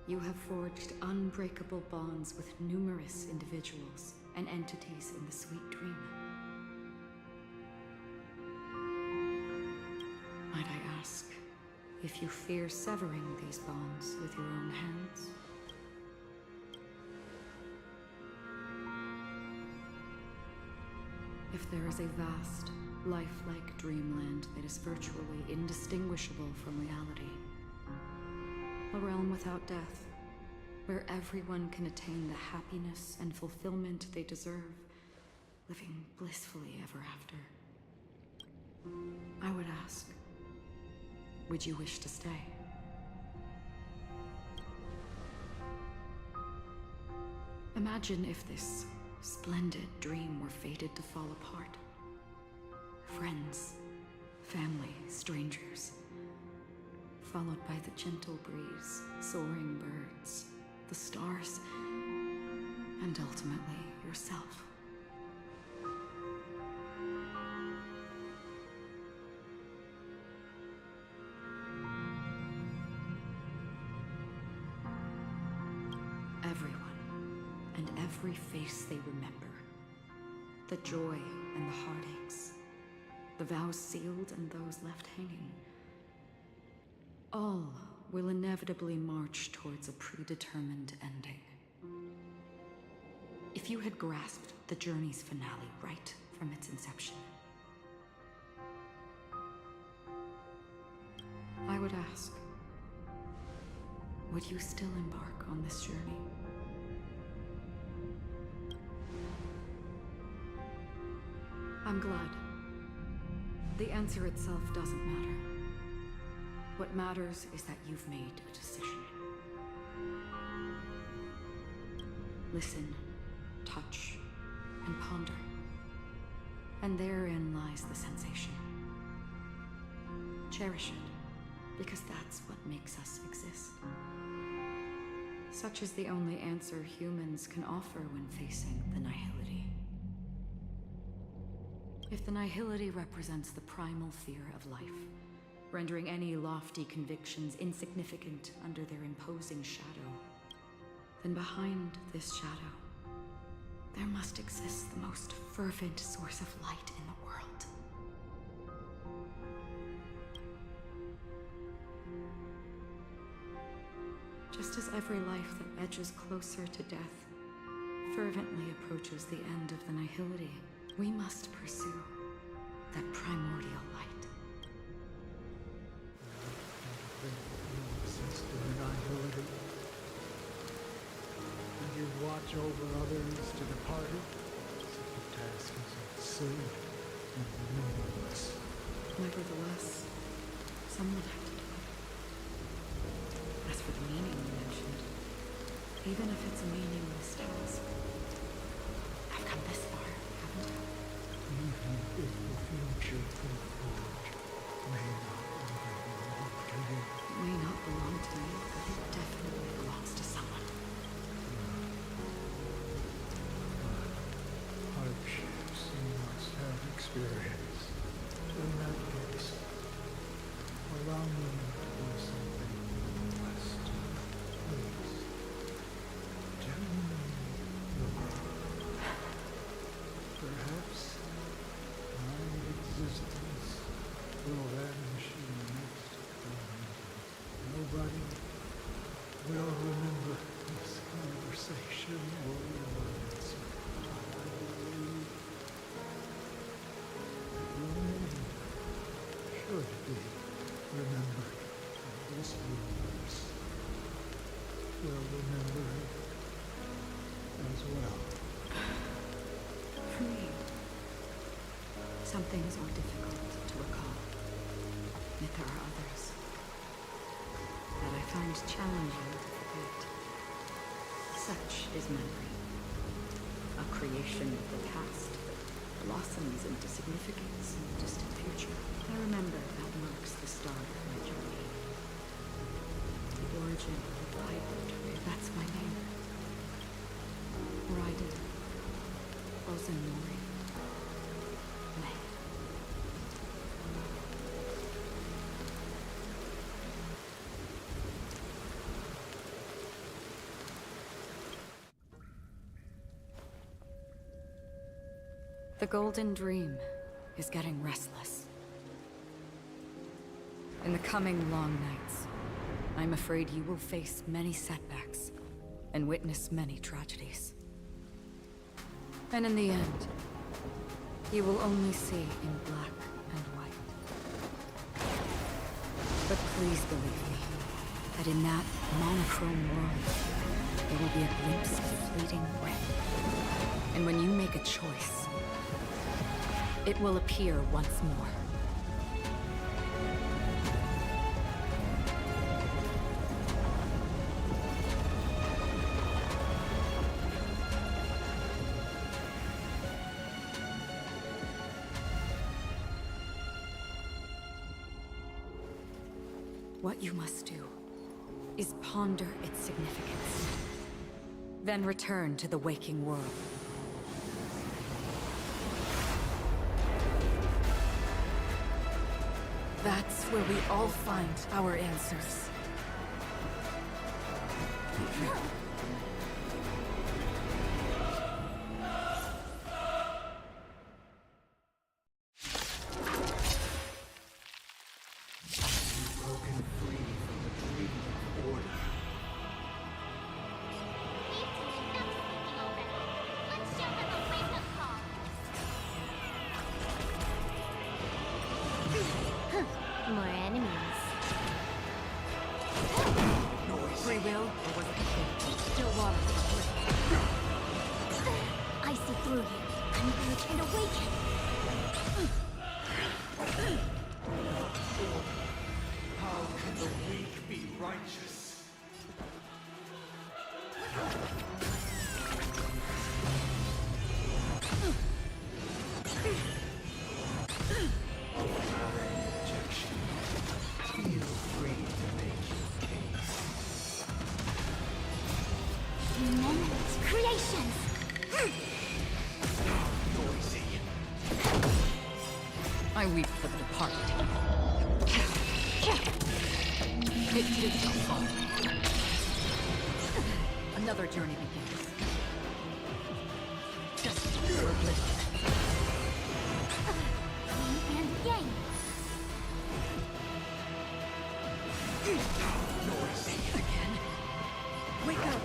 [SPEAKER 4] you have forged unbreakable bonds with numerous individuals and entities in the Sweet Dream. Might I ask if you fear severing these bonds with your own hands? If there is a vast, lifelike dreamland that is virtually indistinguishable from reality, a realm without death, where everyone can attain the happiness and fulfillment they deserve, living blissfully ever after, I would ask, would you wish to stay? Imagine if this splendid dream were fated to fall apart. Friends, family, strangers, followed by the gentle breeze, soaring birds, the stars, and ultimately yourself. Everyone, and every face they remember. The joy and the heartaches, the vows sealed and those left hanging. All will inevitably march towards a predetermined ending. If you had grasped the journey's finale right from its inception, I would ask, would you still embark on this journey? I'm glad. The answer itself doesn't matter. What matters is that you've made a decision. Listen, touch, and ponder. And therein lies the sensation. Cherish it, because that's what makes us exist. Such is the only answer humans can offer when facing the nihility. If the nihility represents the primal fear of life, rendering any lofty convictions insignificant under their imposing shadow, then behind this shadow, there must exist the most fervent source of light in the world. Just as every life that edges closer to death fervently approaches the end of the nihility, we must pursue that primordial light.
[SPEAKER 3] Since the nihility, and you watch over others to depart it, so the task is absurd and meaningless.
[SPEAKER 4] Nevertheless, someone had to do it. As for the meaning you mentioned, even if it's a meaningless task, I've come this far, haven't I?
[SPEAKER 3] Even if the future we forge may not even belong to you.
[SPEAKER 4] It may not belong to
[SPEAKER 3] will remember this conversation, warriors. Your name should be remembered in this universe. Will remember it as well.
[SPEAKER 4] For me, some things are difficult to recall. Yet there are others that I find challenging to forget. Such is memory, a creation of the past that blossoms into significance in the distant future. I remember that marks the start of my journey. The origin of the Vibrant, that's my name. Raiden, Ozanori, May. The Golden Dream is getting restless. In the coming long nights, I'm afraid you will face many setbacks and witness many tragedies. And in the end, you will only see in black and white. But please believe me, that in that monochrome world, there will be a glimpse of fleeting red. And when you make a choice, it will appear once more. What you must do is ponder its significance, then return to the waking world. That's where we all find our answers.
[SPEAKER 2] Broken free from the dream of order.
[SPEAKER 11] Let's jump at the wake-up call.
[SPEAKER 1] More enemies.
[SPEAKER 4] Free will, or was it still water?
[SPEAKER 11] I see through you. I'm weak and awaken.
[SPEAKER 2] How can the weak be righteous? Feel free to make your case.
[SPEAKER 11] Human creations.
[SPEAKER 2] Noisy.
[SPEAKER 4] I weep for the departed. It did not fall. Another journey begins. Just for oblivion.
[SPEAKER 11] Yin and yang.
[SPEAKER 2] Noisy.
[SPEAKER 4] Again. Wake up!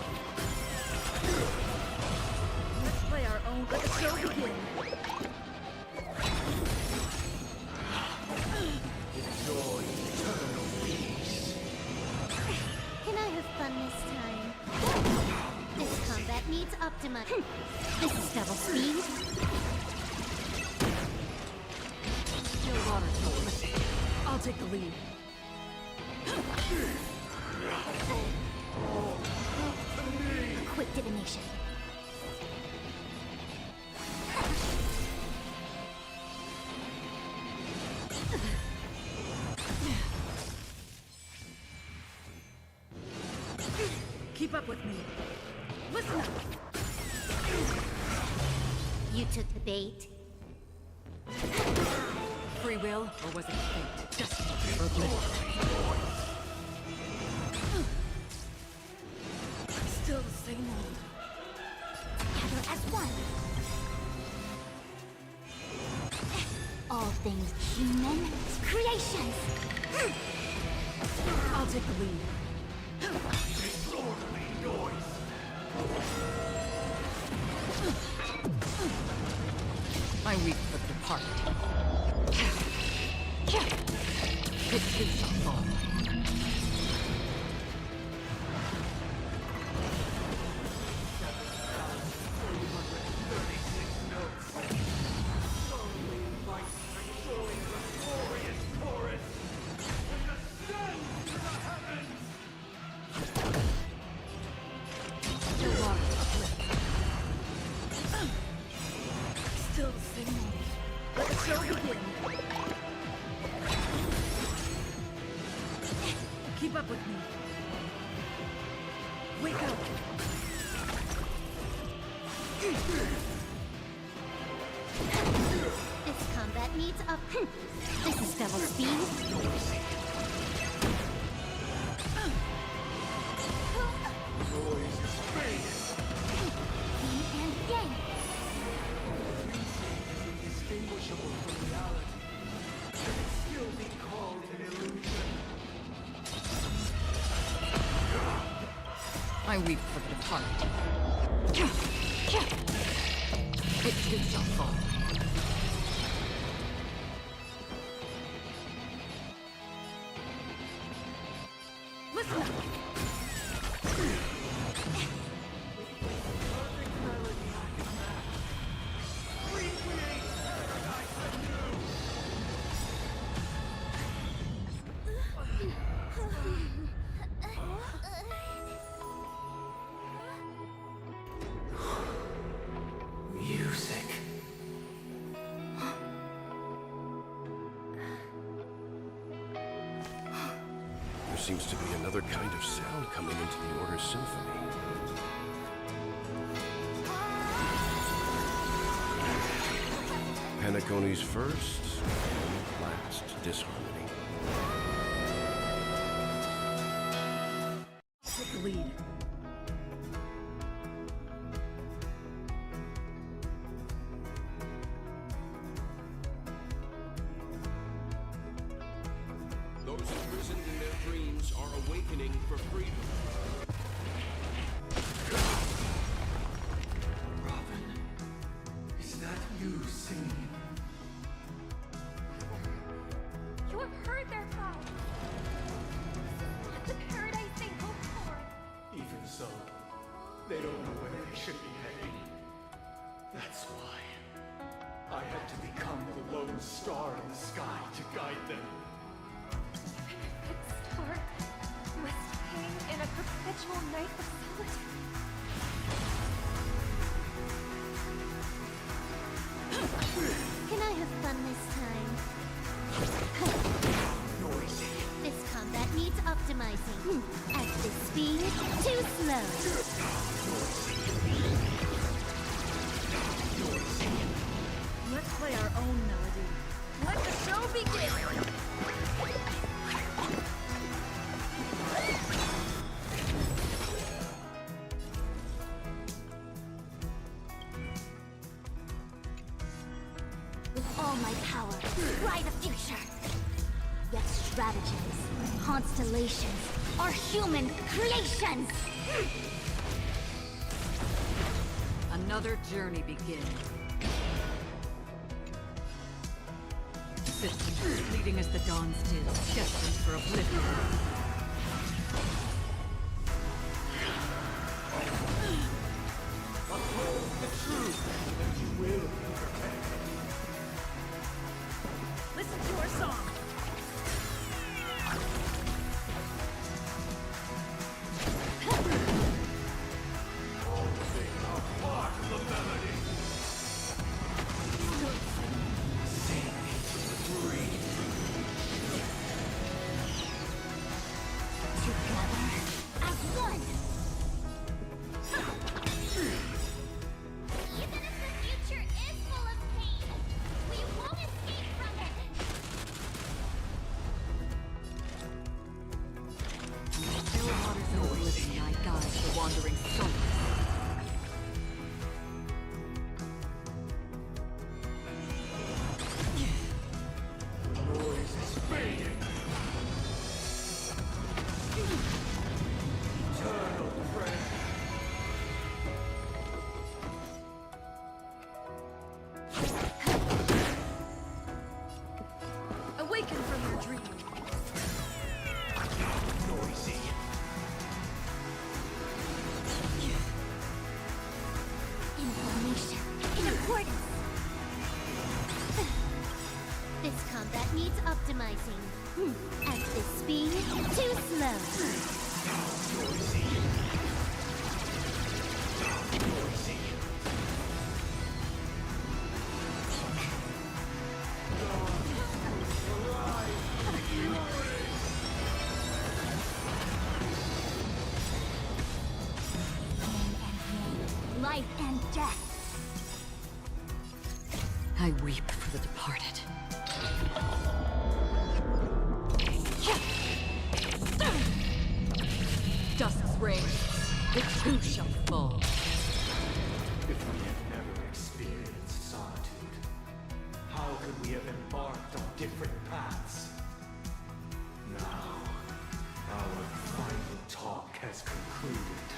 [SPEAKER 4] Let's play our own. Let the show begin.
[SPEAKER 2] Enjoy eternal peace.
[SPEAKER 11] Can I have fun this time? This combat needs Optima. This is double speed.
[SPEAKER 4] Still water, Toad. I'll take the lead.
[SPEAKER 11] Quick divination.
[SPEAKER 4] Keep up with me. Listen up.
[SPEAKER 11] You took the bait.
[SPEAKER 4] Free will, or was it fate? Just for oblivion. Still the same old.
[SPEAKER 11] Together as one. All things human creations.
[SPEAKER 4] I'll take the lead. I weep for the departed. It too shall fall.
[SPEAKER 9] Still the same moment. Let the show begin. Keep up with me. Wake up.
[SPEAKER 11] This combat needs up. This is double speed. Yin and yang.
[SPEAKER 3] Indistinguishable from reality. Can it still be called an illusion?
[SPEAKER 4] I weep for the departed. It too shall fall.
[SPEAKER 9] Listen up.
[SPEAKER 18] Music.
[SPEAKER 14] There seems to be another kind of sound coming into the Order's symphony. Penacony's first and last disharmony.
[SPEAKER 9] Take the lead.
[SPEAKER 14] Those imprisoned in their dreams are awakening for freedom.
[SPEAKER 3] Robin, is that you singing?
[SPEAKER 1] You have heard their cry. The paradise they hoped for.
[SPEAKER 3] Even so, they don't know where they should be heading. That's why I had to become the lone star in the sky to guide them.
[SPEAKER 1] Star must hang in a perpetual night of solitude.
[SPEAKER 11] Can I have fun this time?
[SPEAKER 3] Noisy.
[SPEAKER 11] This combat needs optimizing. At this speed, too slow.
[SPEAKER 9] Let's play our own melody. Let the show begin!
[SPEAKER 11] With all my power, write a future. Yet stratagems, constellations, are human creations!
[SPEAKER 4] Another journey begins. Systems fleeting as the dawn still, destined for oblivion.
[SPEAKER 3] Uphold the truth, and you will be perfected.
[SPEAKER 9] Listen to our song.
[SPEAKER 3] Sing a part of the melody. Sing, breathe.
[SPEAKER 11] death.
[SPEAKER 4] I weep for the departed. Dusk's reign, the two shall fall.
[SPEAKER 7] If we had never experienced solitude, how could we have embarked on different paths? Now, our final talk has concluded.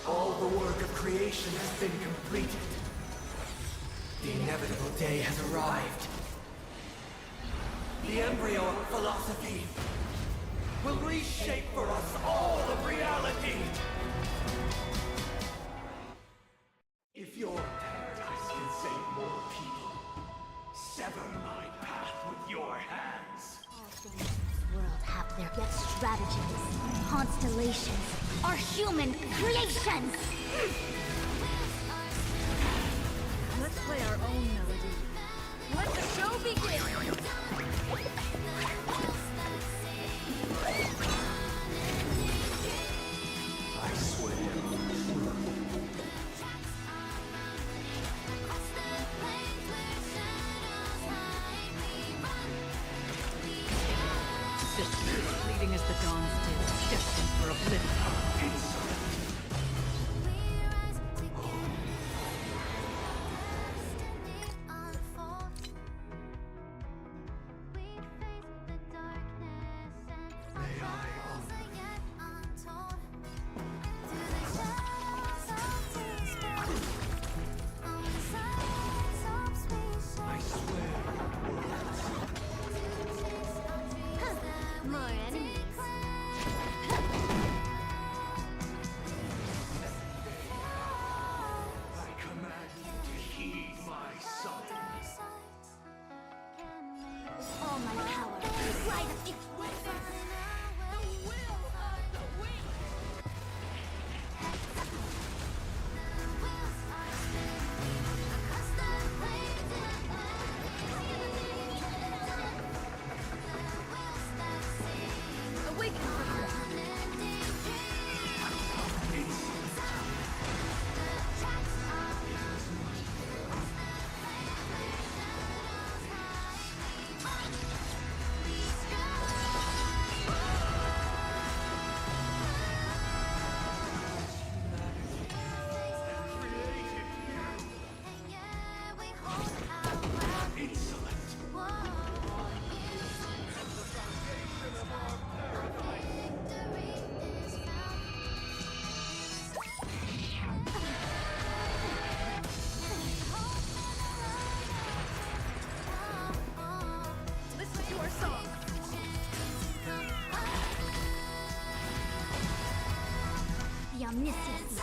[SPEAKER 7] All the work of creation has been completed. The inevitable day has arrived. The embryo of philosophy will reshape for us all of reality. If your paradise can save more people, sever my path with your hands.
[SPEAKER 11] All things in this world have their yet stratagems. Constellations are human creations!
[SPEAKER 9] Let's play our own melody. Let the show begin!
[SPEAKER 7] I swear.
[SPEAKER 4] Fleeting as the dawns did, destined for oblivion.
[SPEAKER 11] More enemies.
[SPEAKER 7] I command you to heed my summons.
[SPEAKER 11] All my power resides in the omniscience.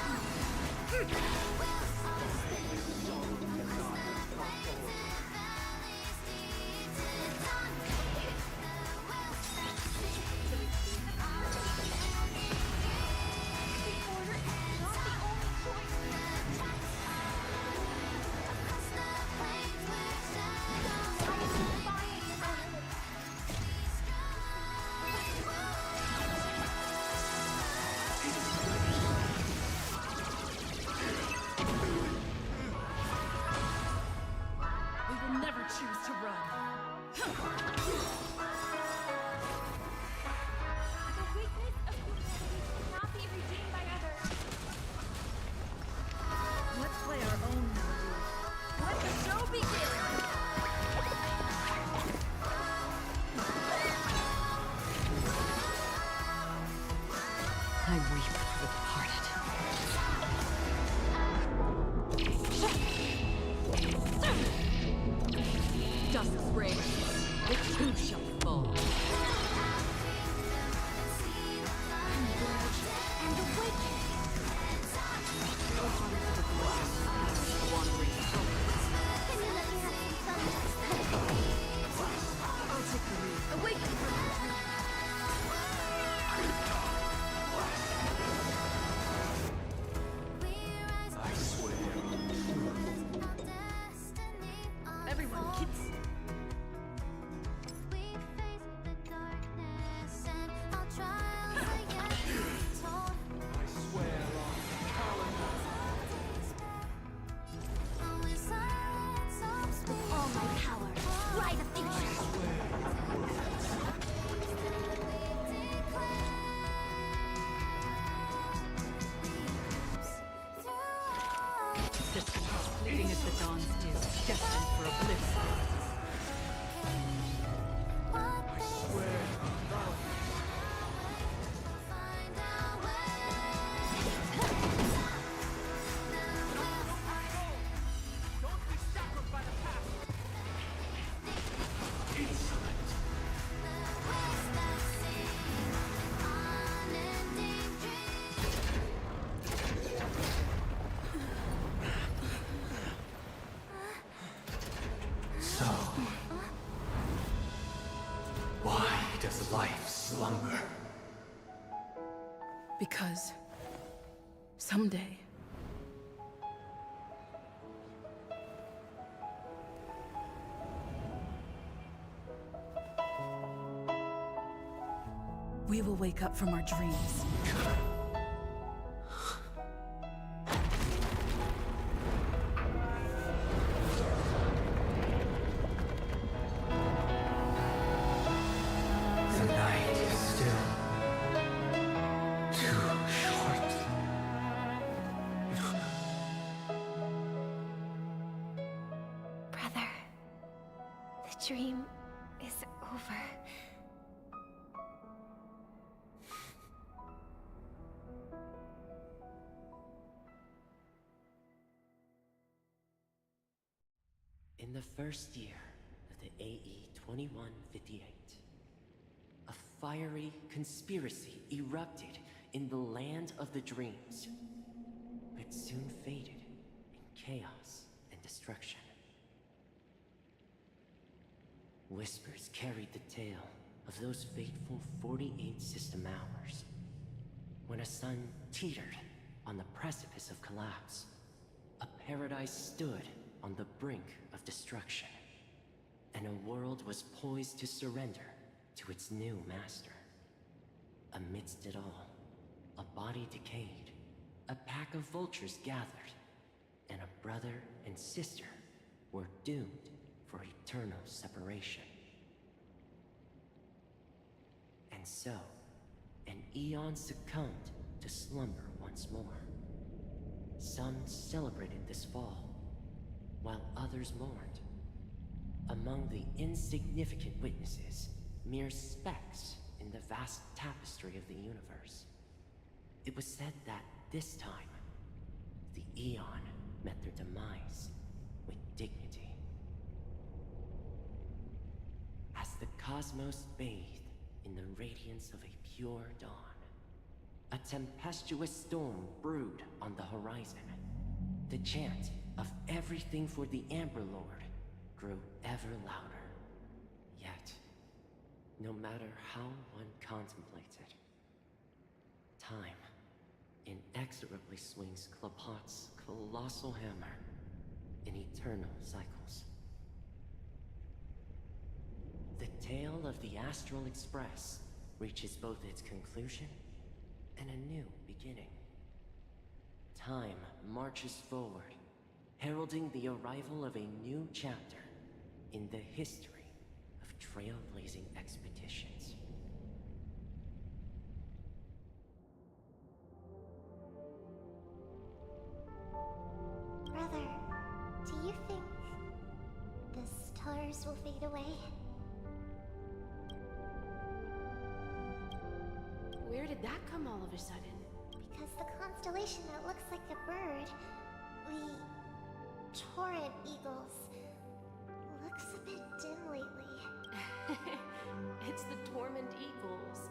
[SPEAKER 9] choose to run.
[SPEAKER 11] The weakness of humanity cannot be redeemed by others.
[SPEAKER 9] Let's play our own melody. Let the show begin!
[SPEAKER 4] I weep for the departed. Dusk's reign, the two shall fall.
[SPEAKER 11] Converge and awaken.
[SPEAKER 4] Wandering souls.
[SPEAKER 11] Can you let me have some fun?
[SPEAKER 9] I'll take the lead. Awaken from the dream.
[SPEAKER 7] I swear.
[SPEAKER 9] Everyone keeps...
[SPEAKER 13] the Dawn's due, destined for oblivion.
[SPEAKER 3] I swear,
[SPEAKER 2] So, why does life slumber?
[SPEAKER 13] Because someday, we will wake up from our dreams.
[SPEAKER 2] The night is still too short.
[SPEAKER 1] Brother, the dream is over.
[SPEAKER 12] In the first year of the AE 2158, a fiery conspiracy erupted in the land of the dreams, but soon faded in chaos and destruction. Whispers carried the tale of those fateful 48 system hours, when a sun teetered on the precipice of collapse. A paradise stood on the brink of destruction, and a world was poised to surrender to its new master. Amidst it all, a body decayed, a pack of vultures gathered, and a brother and sister were doomed for eternal separation. And so, an eon succumbed to slumber once more. Some celebrated this fall, while others mourned. Among the insignificant witnesses, mere specks in the vast tapestry of the universe. It was said that this time, the Eon met their demise with dignity. As the cosmos bathed in the radiance of a pure dawn, a tempestuous storm brewed on the horizon. The chant of everything for the Amber Lord grew ever louder. Yet, no matter how one contemplated, time inexorably swings Klapot's colossal hammer in eternal cycles. The tale of the Astral Express reaches both its conclusion and a new beginning. Time marches forward, heralding the arrival of a new chapter in the history of trailblazing expeditions.
[SPEAKER 11] Brother, do you think the stars will fade away?
[SPEAKER 13] Where did that come all of a sudden?
[SPEAKER 11] Because the constellation that looks like a bird, the Torrid Eagles, looks a bit dim lately.
[SPEAKER 19] It's the Tormund Eagles.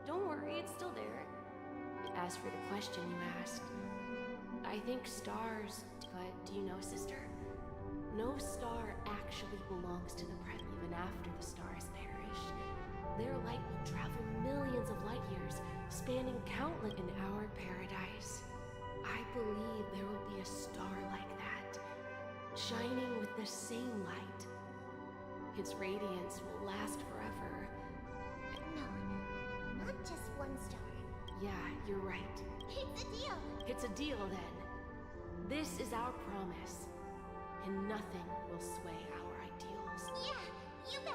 [SPEAKER 19] Don't worry, it's still there. As for the question you asked, I think stars, but do you know, sister? No star actually belongs to the present even after the stars perish. Their light will travel millions of light years, spanning countless in our paradise. I believe there will be a star like that, shining with the same light. Its radiance will last forever.
[SPEAKER 11] No, not just one star.
[SPEAKER 19] Yeah, you're right.
[SPEAKER 11] It's a deal!
[SPEAKER 19] It's a deal then. This is our promise, and nothing will sway our ideals.
[SPEAKER 11] Yeah, you bet!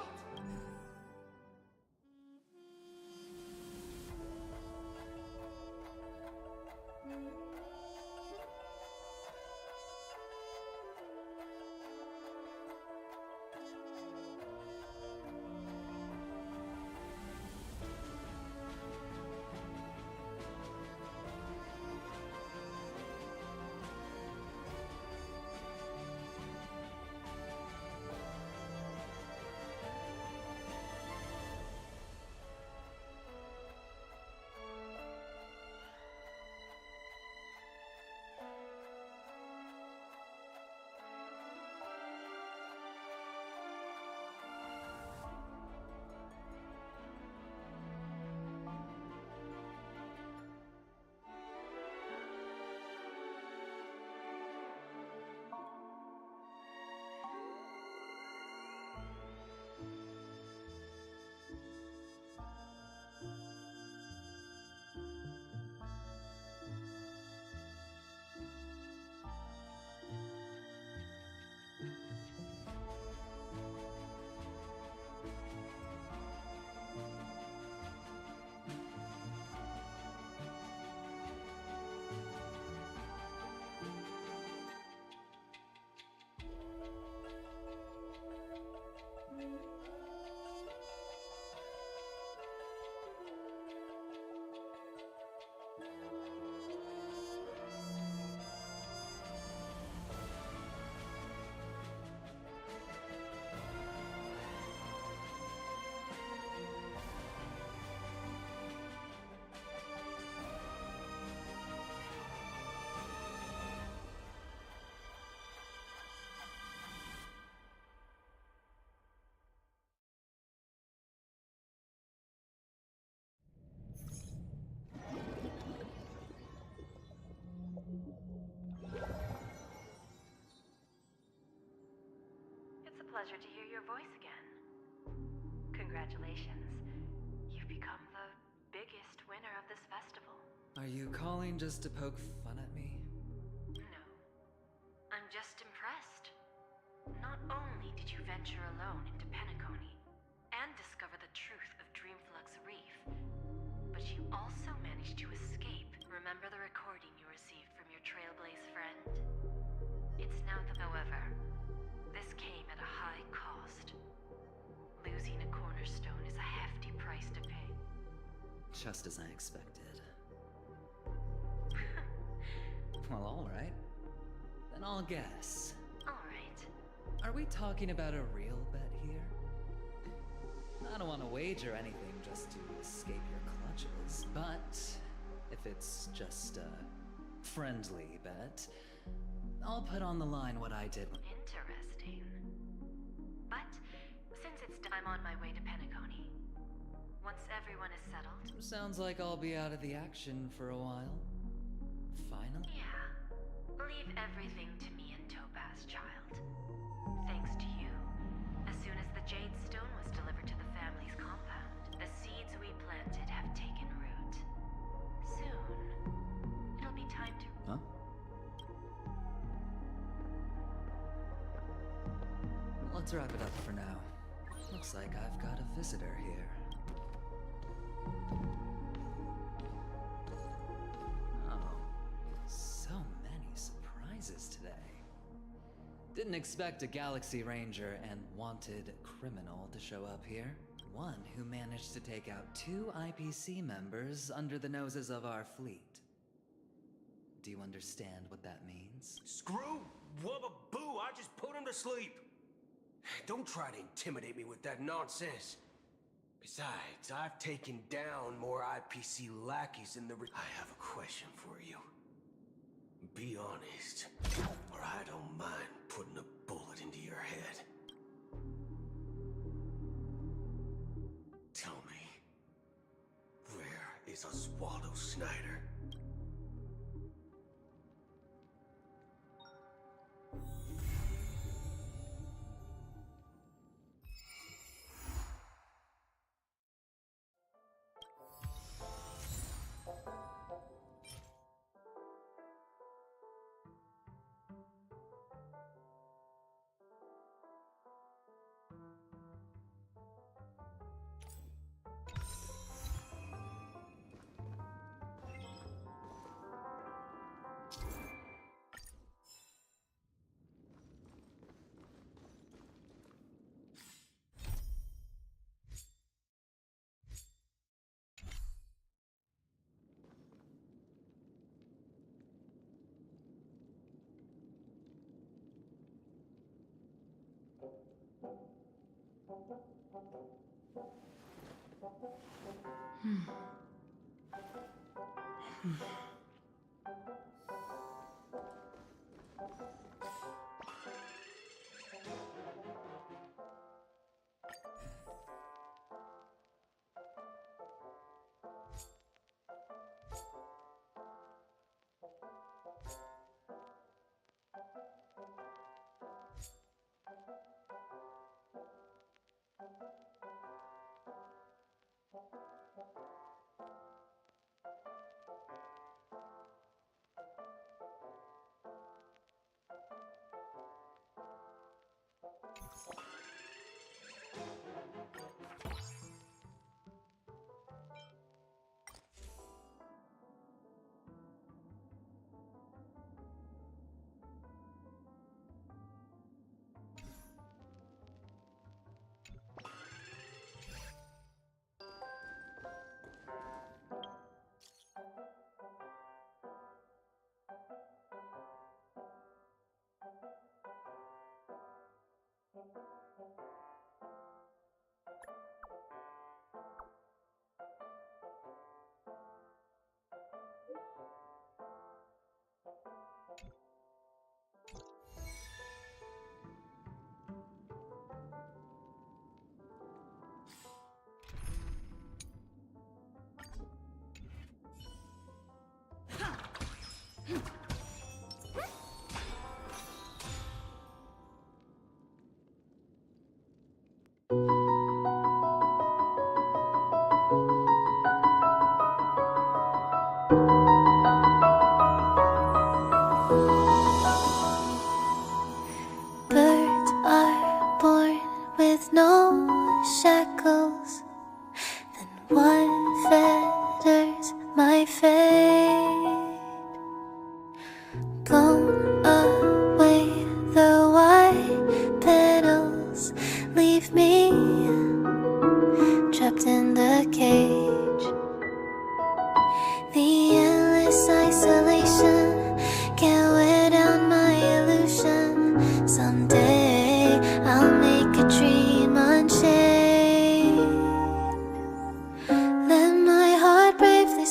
[SPEAKER 15] pleasure to hear your voice again. Congratulations. You've become the biggest winner of this festival.
[SPEAKER 16] Are you calling just to poke fun at me?
[SPEAKER 15] No. I'm just impressed. Not only did you venture alone into Penacony and discover the truth of Dreamflux Reef, but you also managed to escape. Remember the recording you received from your Trailblaze friend? It's now however, this came at a high cost. Losing a cornerstone is a hefty price to pay.
[SPEAKER 16] Just as I expected. Well, alright. Then I'll guess.
[SPEAKER 15] Alright.
[SPEAKER 16] Are we talking about a real bet here? I don't want to wager anything just to escape your clutches, but if it's just a friendly bet, I'll put on the line what I did.
[SPEAKER 15] Interesting. But since I'm on my way to Penacony. Once everyone is settled.
[SPEAKER 16] Sounds like I'll be out of the action for a while. Finally?
[SPEAKER 15] Yeah. Leave everything to me and Topaz, child. Thanks to you, as soon as the Jade Stone was delivered to the family's compound, the seeds we planted have taken root. Soon, it'll be time to...
[SPEAKER 16] Huh? Let's wrap it up for now. Looks like I've got a visitor here. Oh, so many surprises today. Didn't expect a Galaxy Ranger and wanted criminal to show up here. One who managed to take out 2 IPC members under the noses of our fleet. Do you understand what that means?
[SPEAKER 5] Screw Wubba Boo, I just put him to sleep. Don't try to intimidate me with that nonsense. Besides, I've taken down more IPC lackeys in the I have a question for you. Be honest, or I don't mind putting a bullet into your head. Tell me, where is Oswaldo Snyder?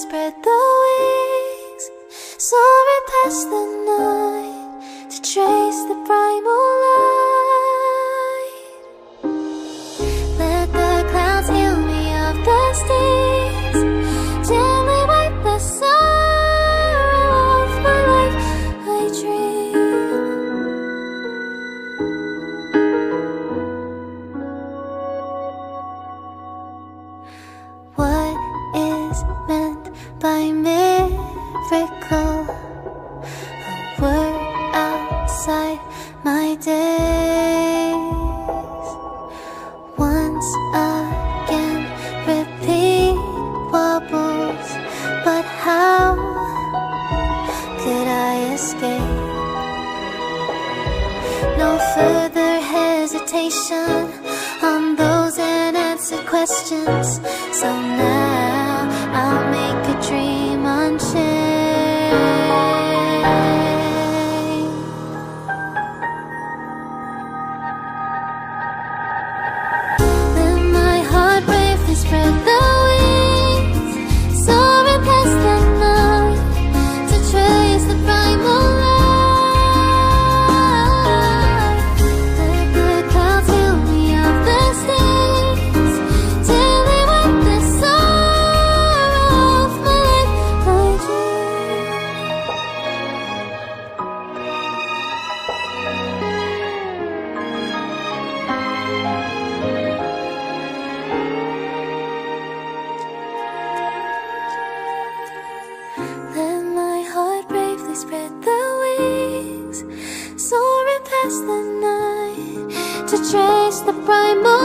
[SPEAKER 8] spread the wings, soaring past the night to trace the primal light. Let the clouds heal me of the stains, gently wipe the sorrow off my life. I dream. What is meant by miracle? A word outside my days. Once again, repeat wobbles. But how could I escape? No further hesitation on those unanswered questions. So now I'll make a dream unchained. Let my heart bravely spread the wings, soaring past the night to trace the primal light. Let the clouds heal me of the stains, till they wipe the sorrow off my life. I dream. Let my heart bravely spread the wings, soaring past the night to trace the primal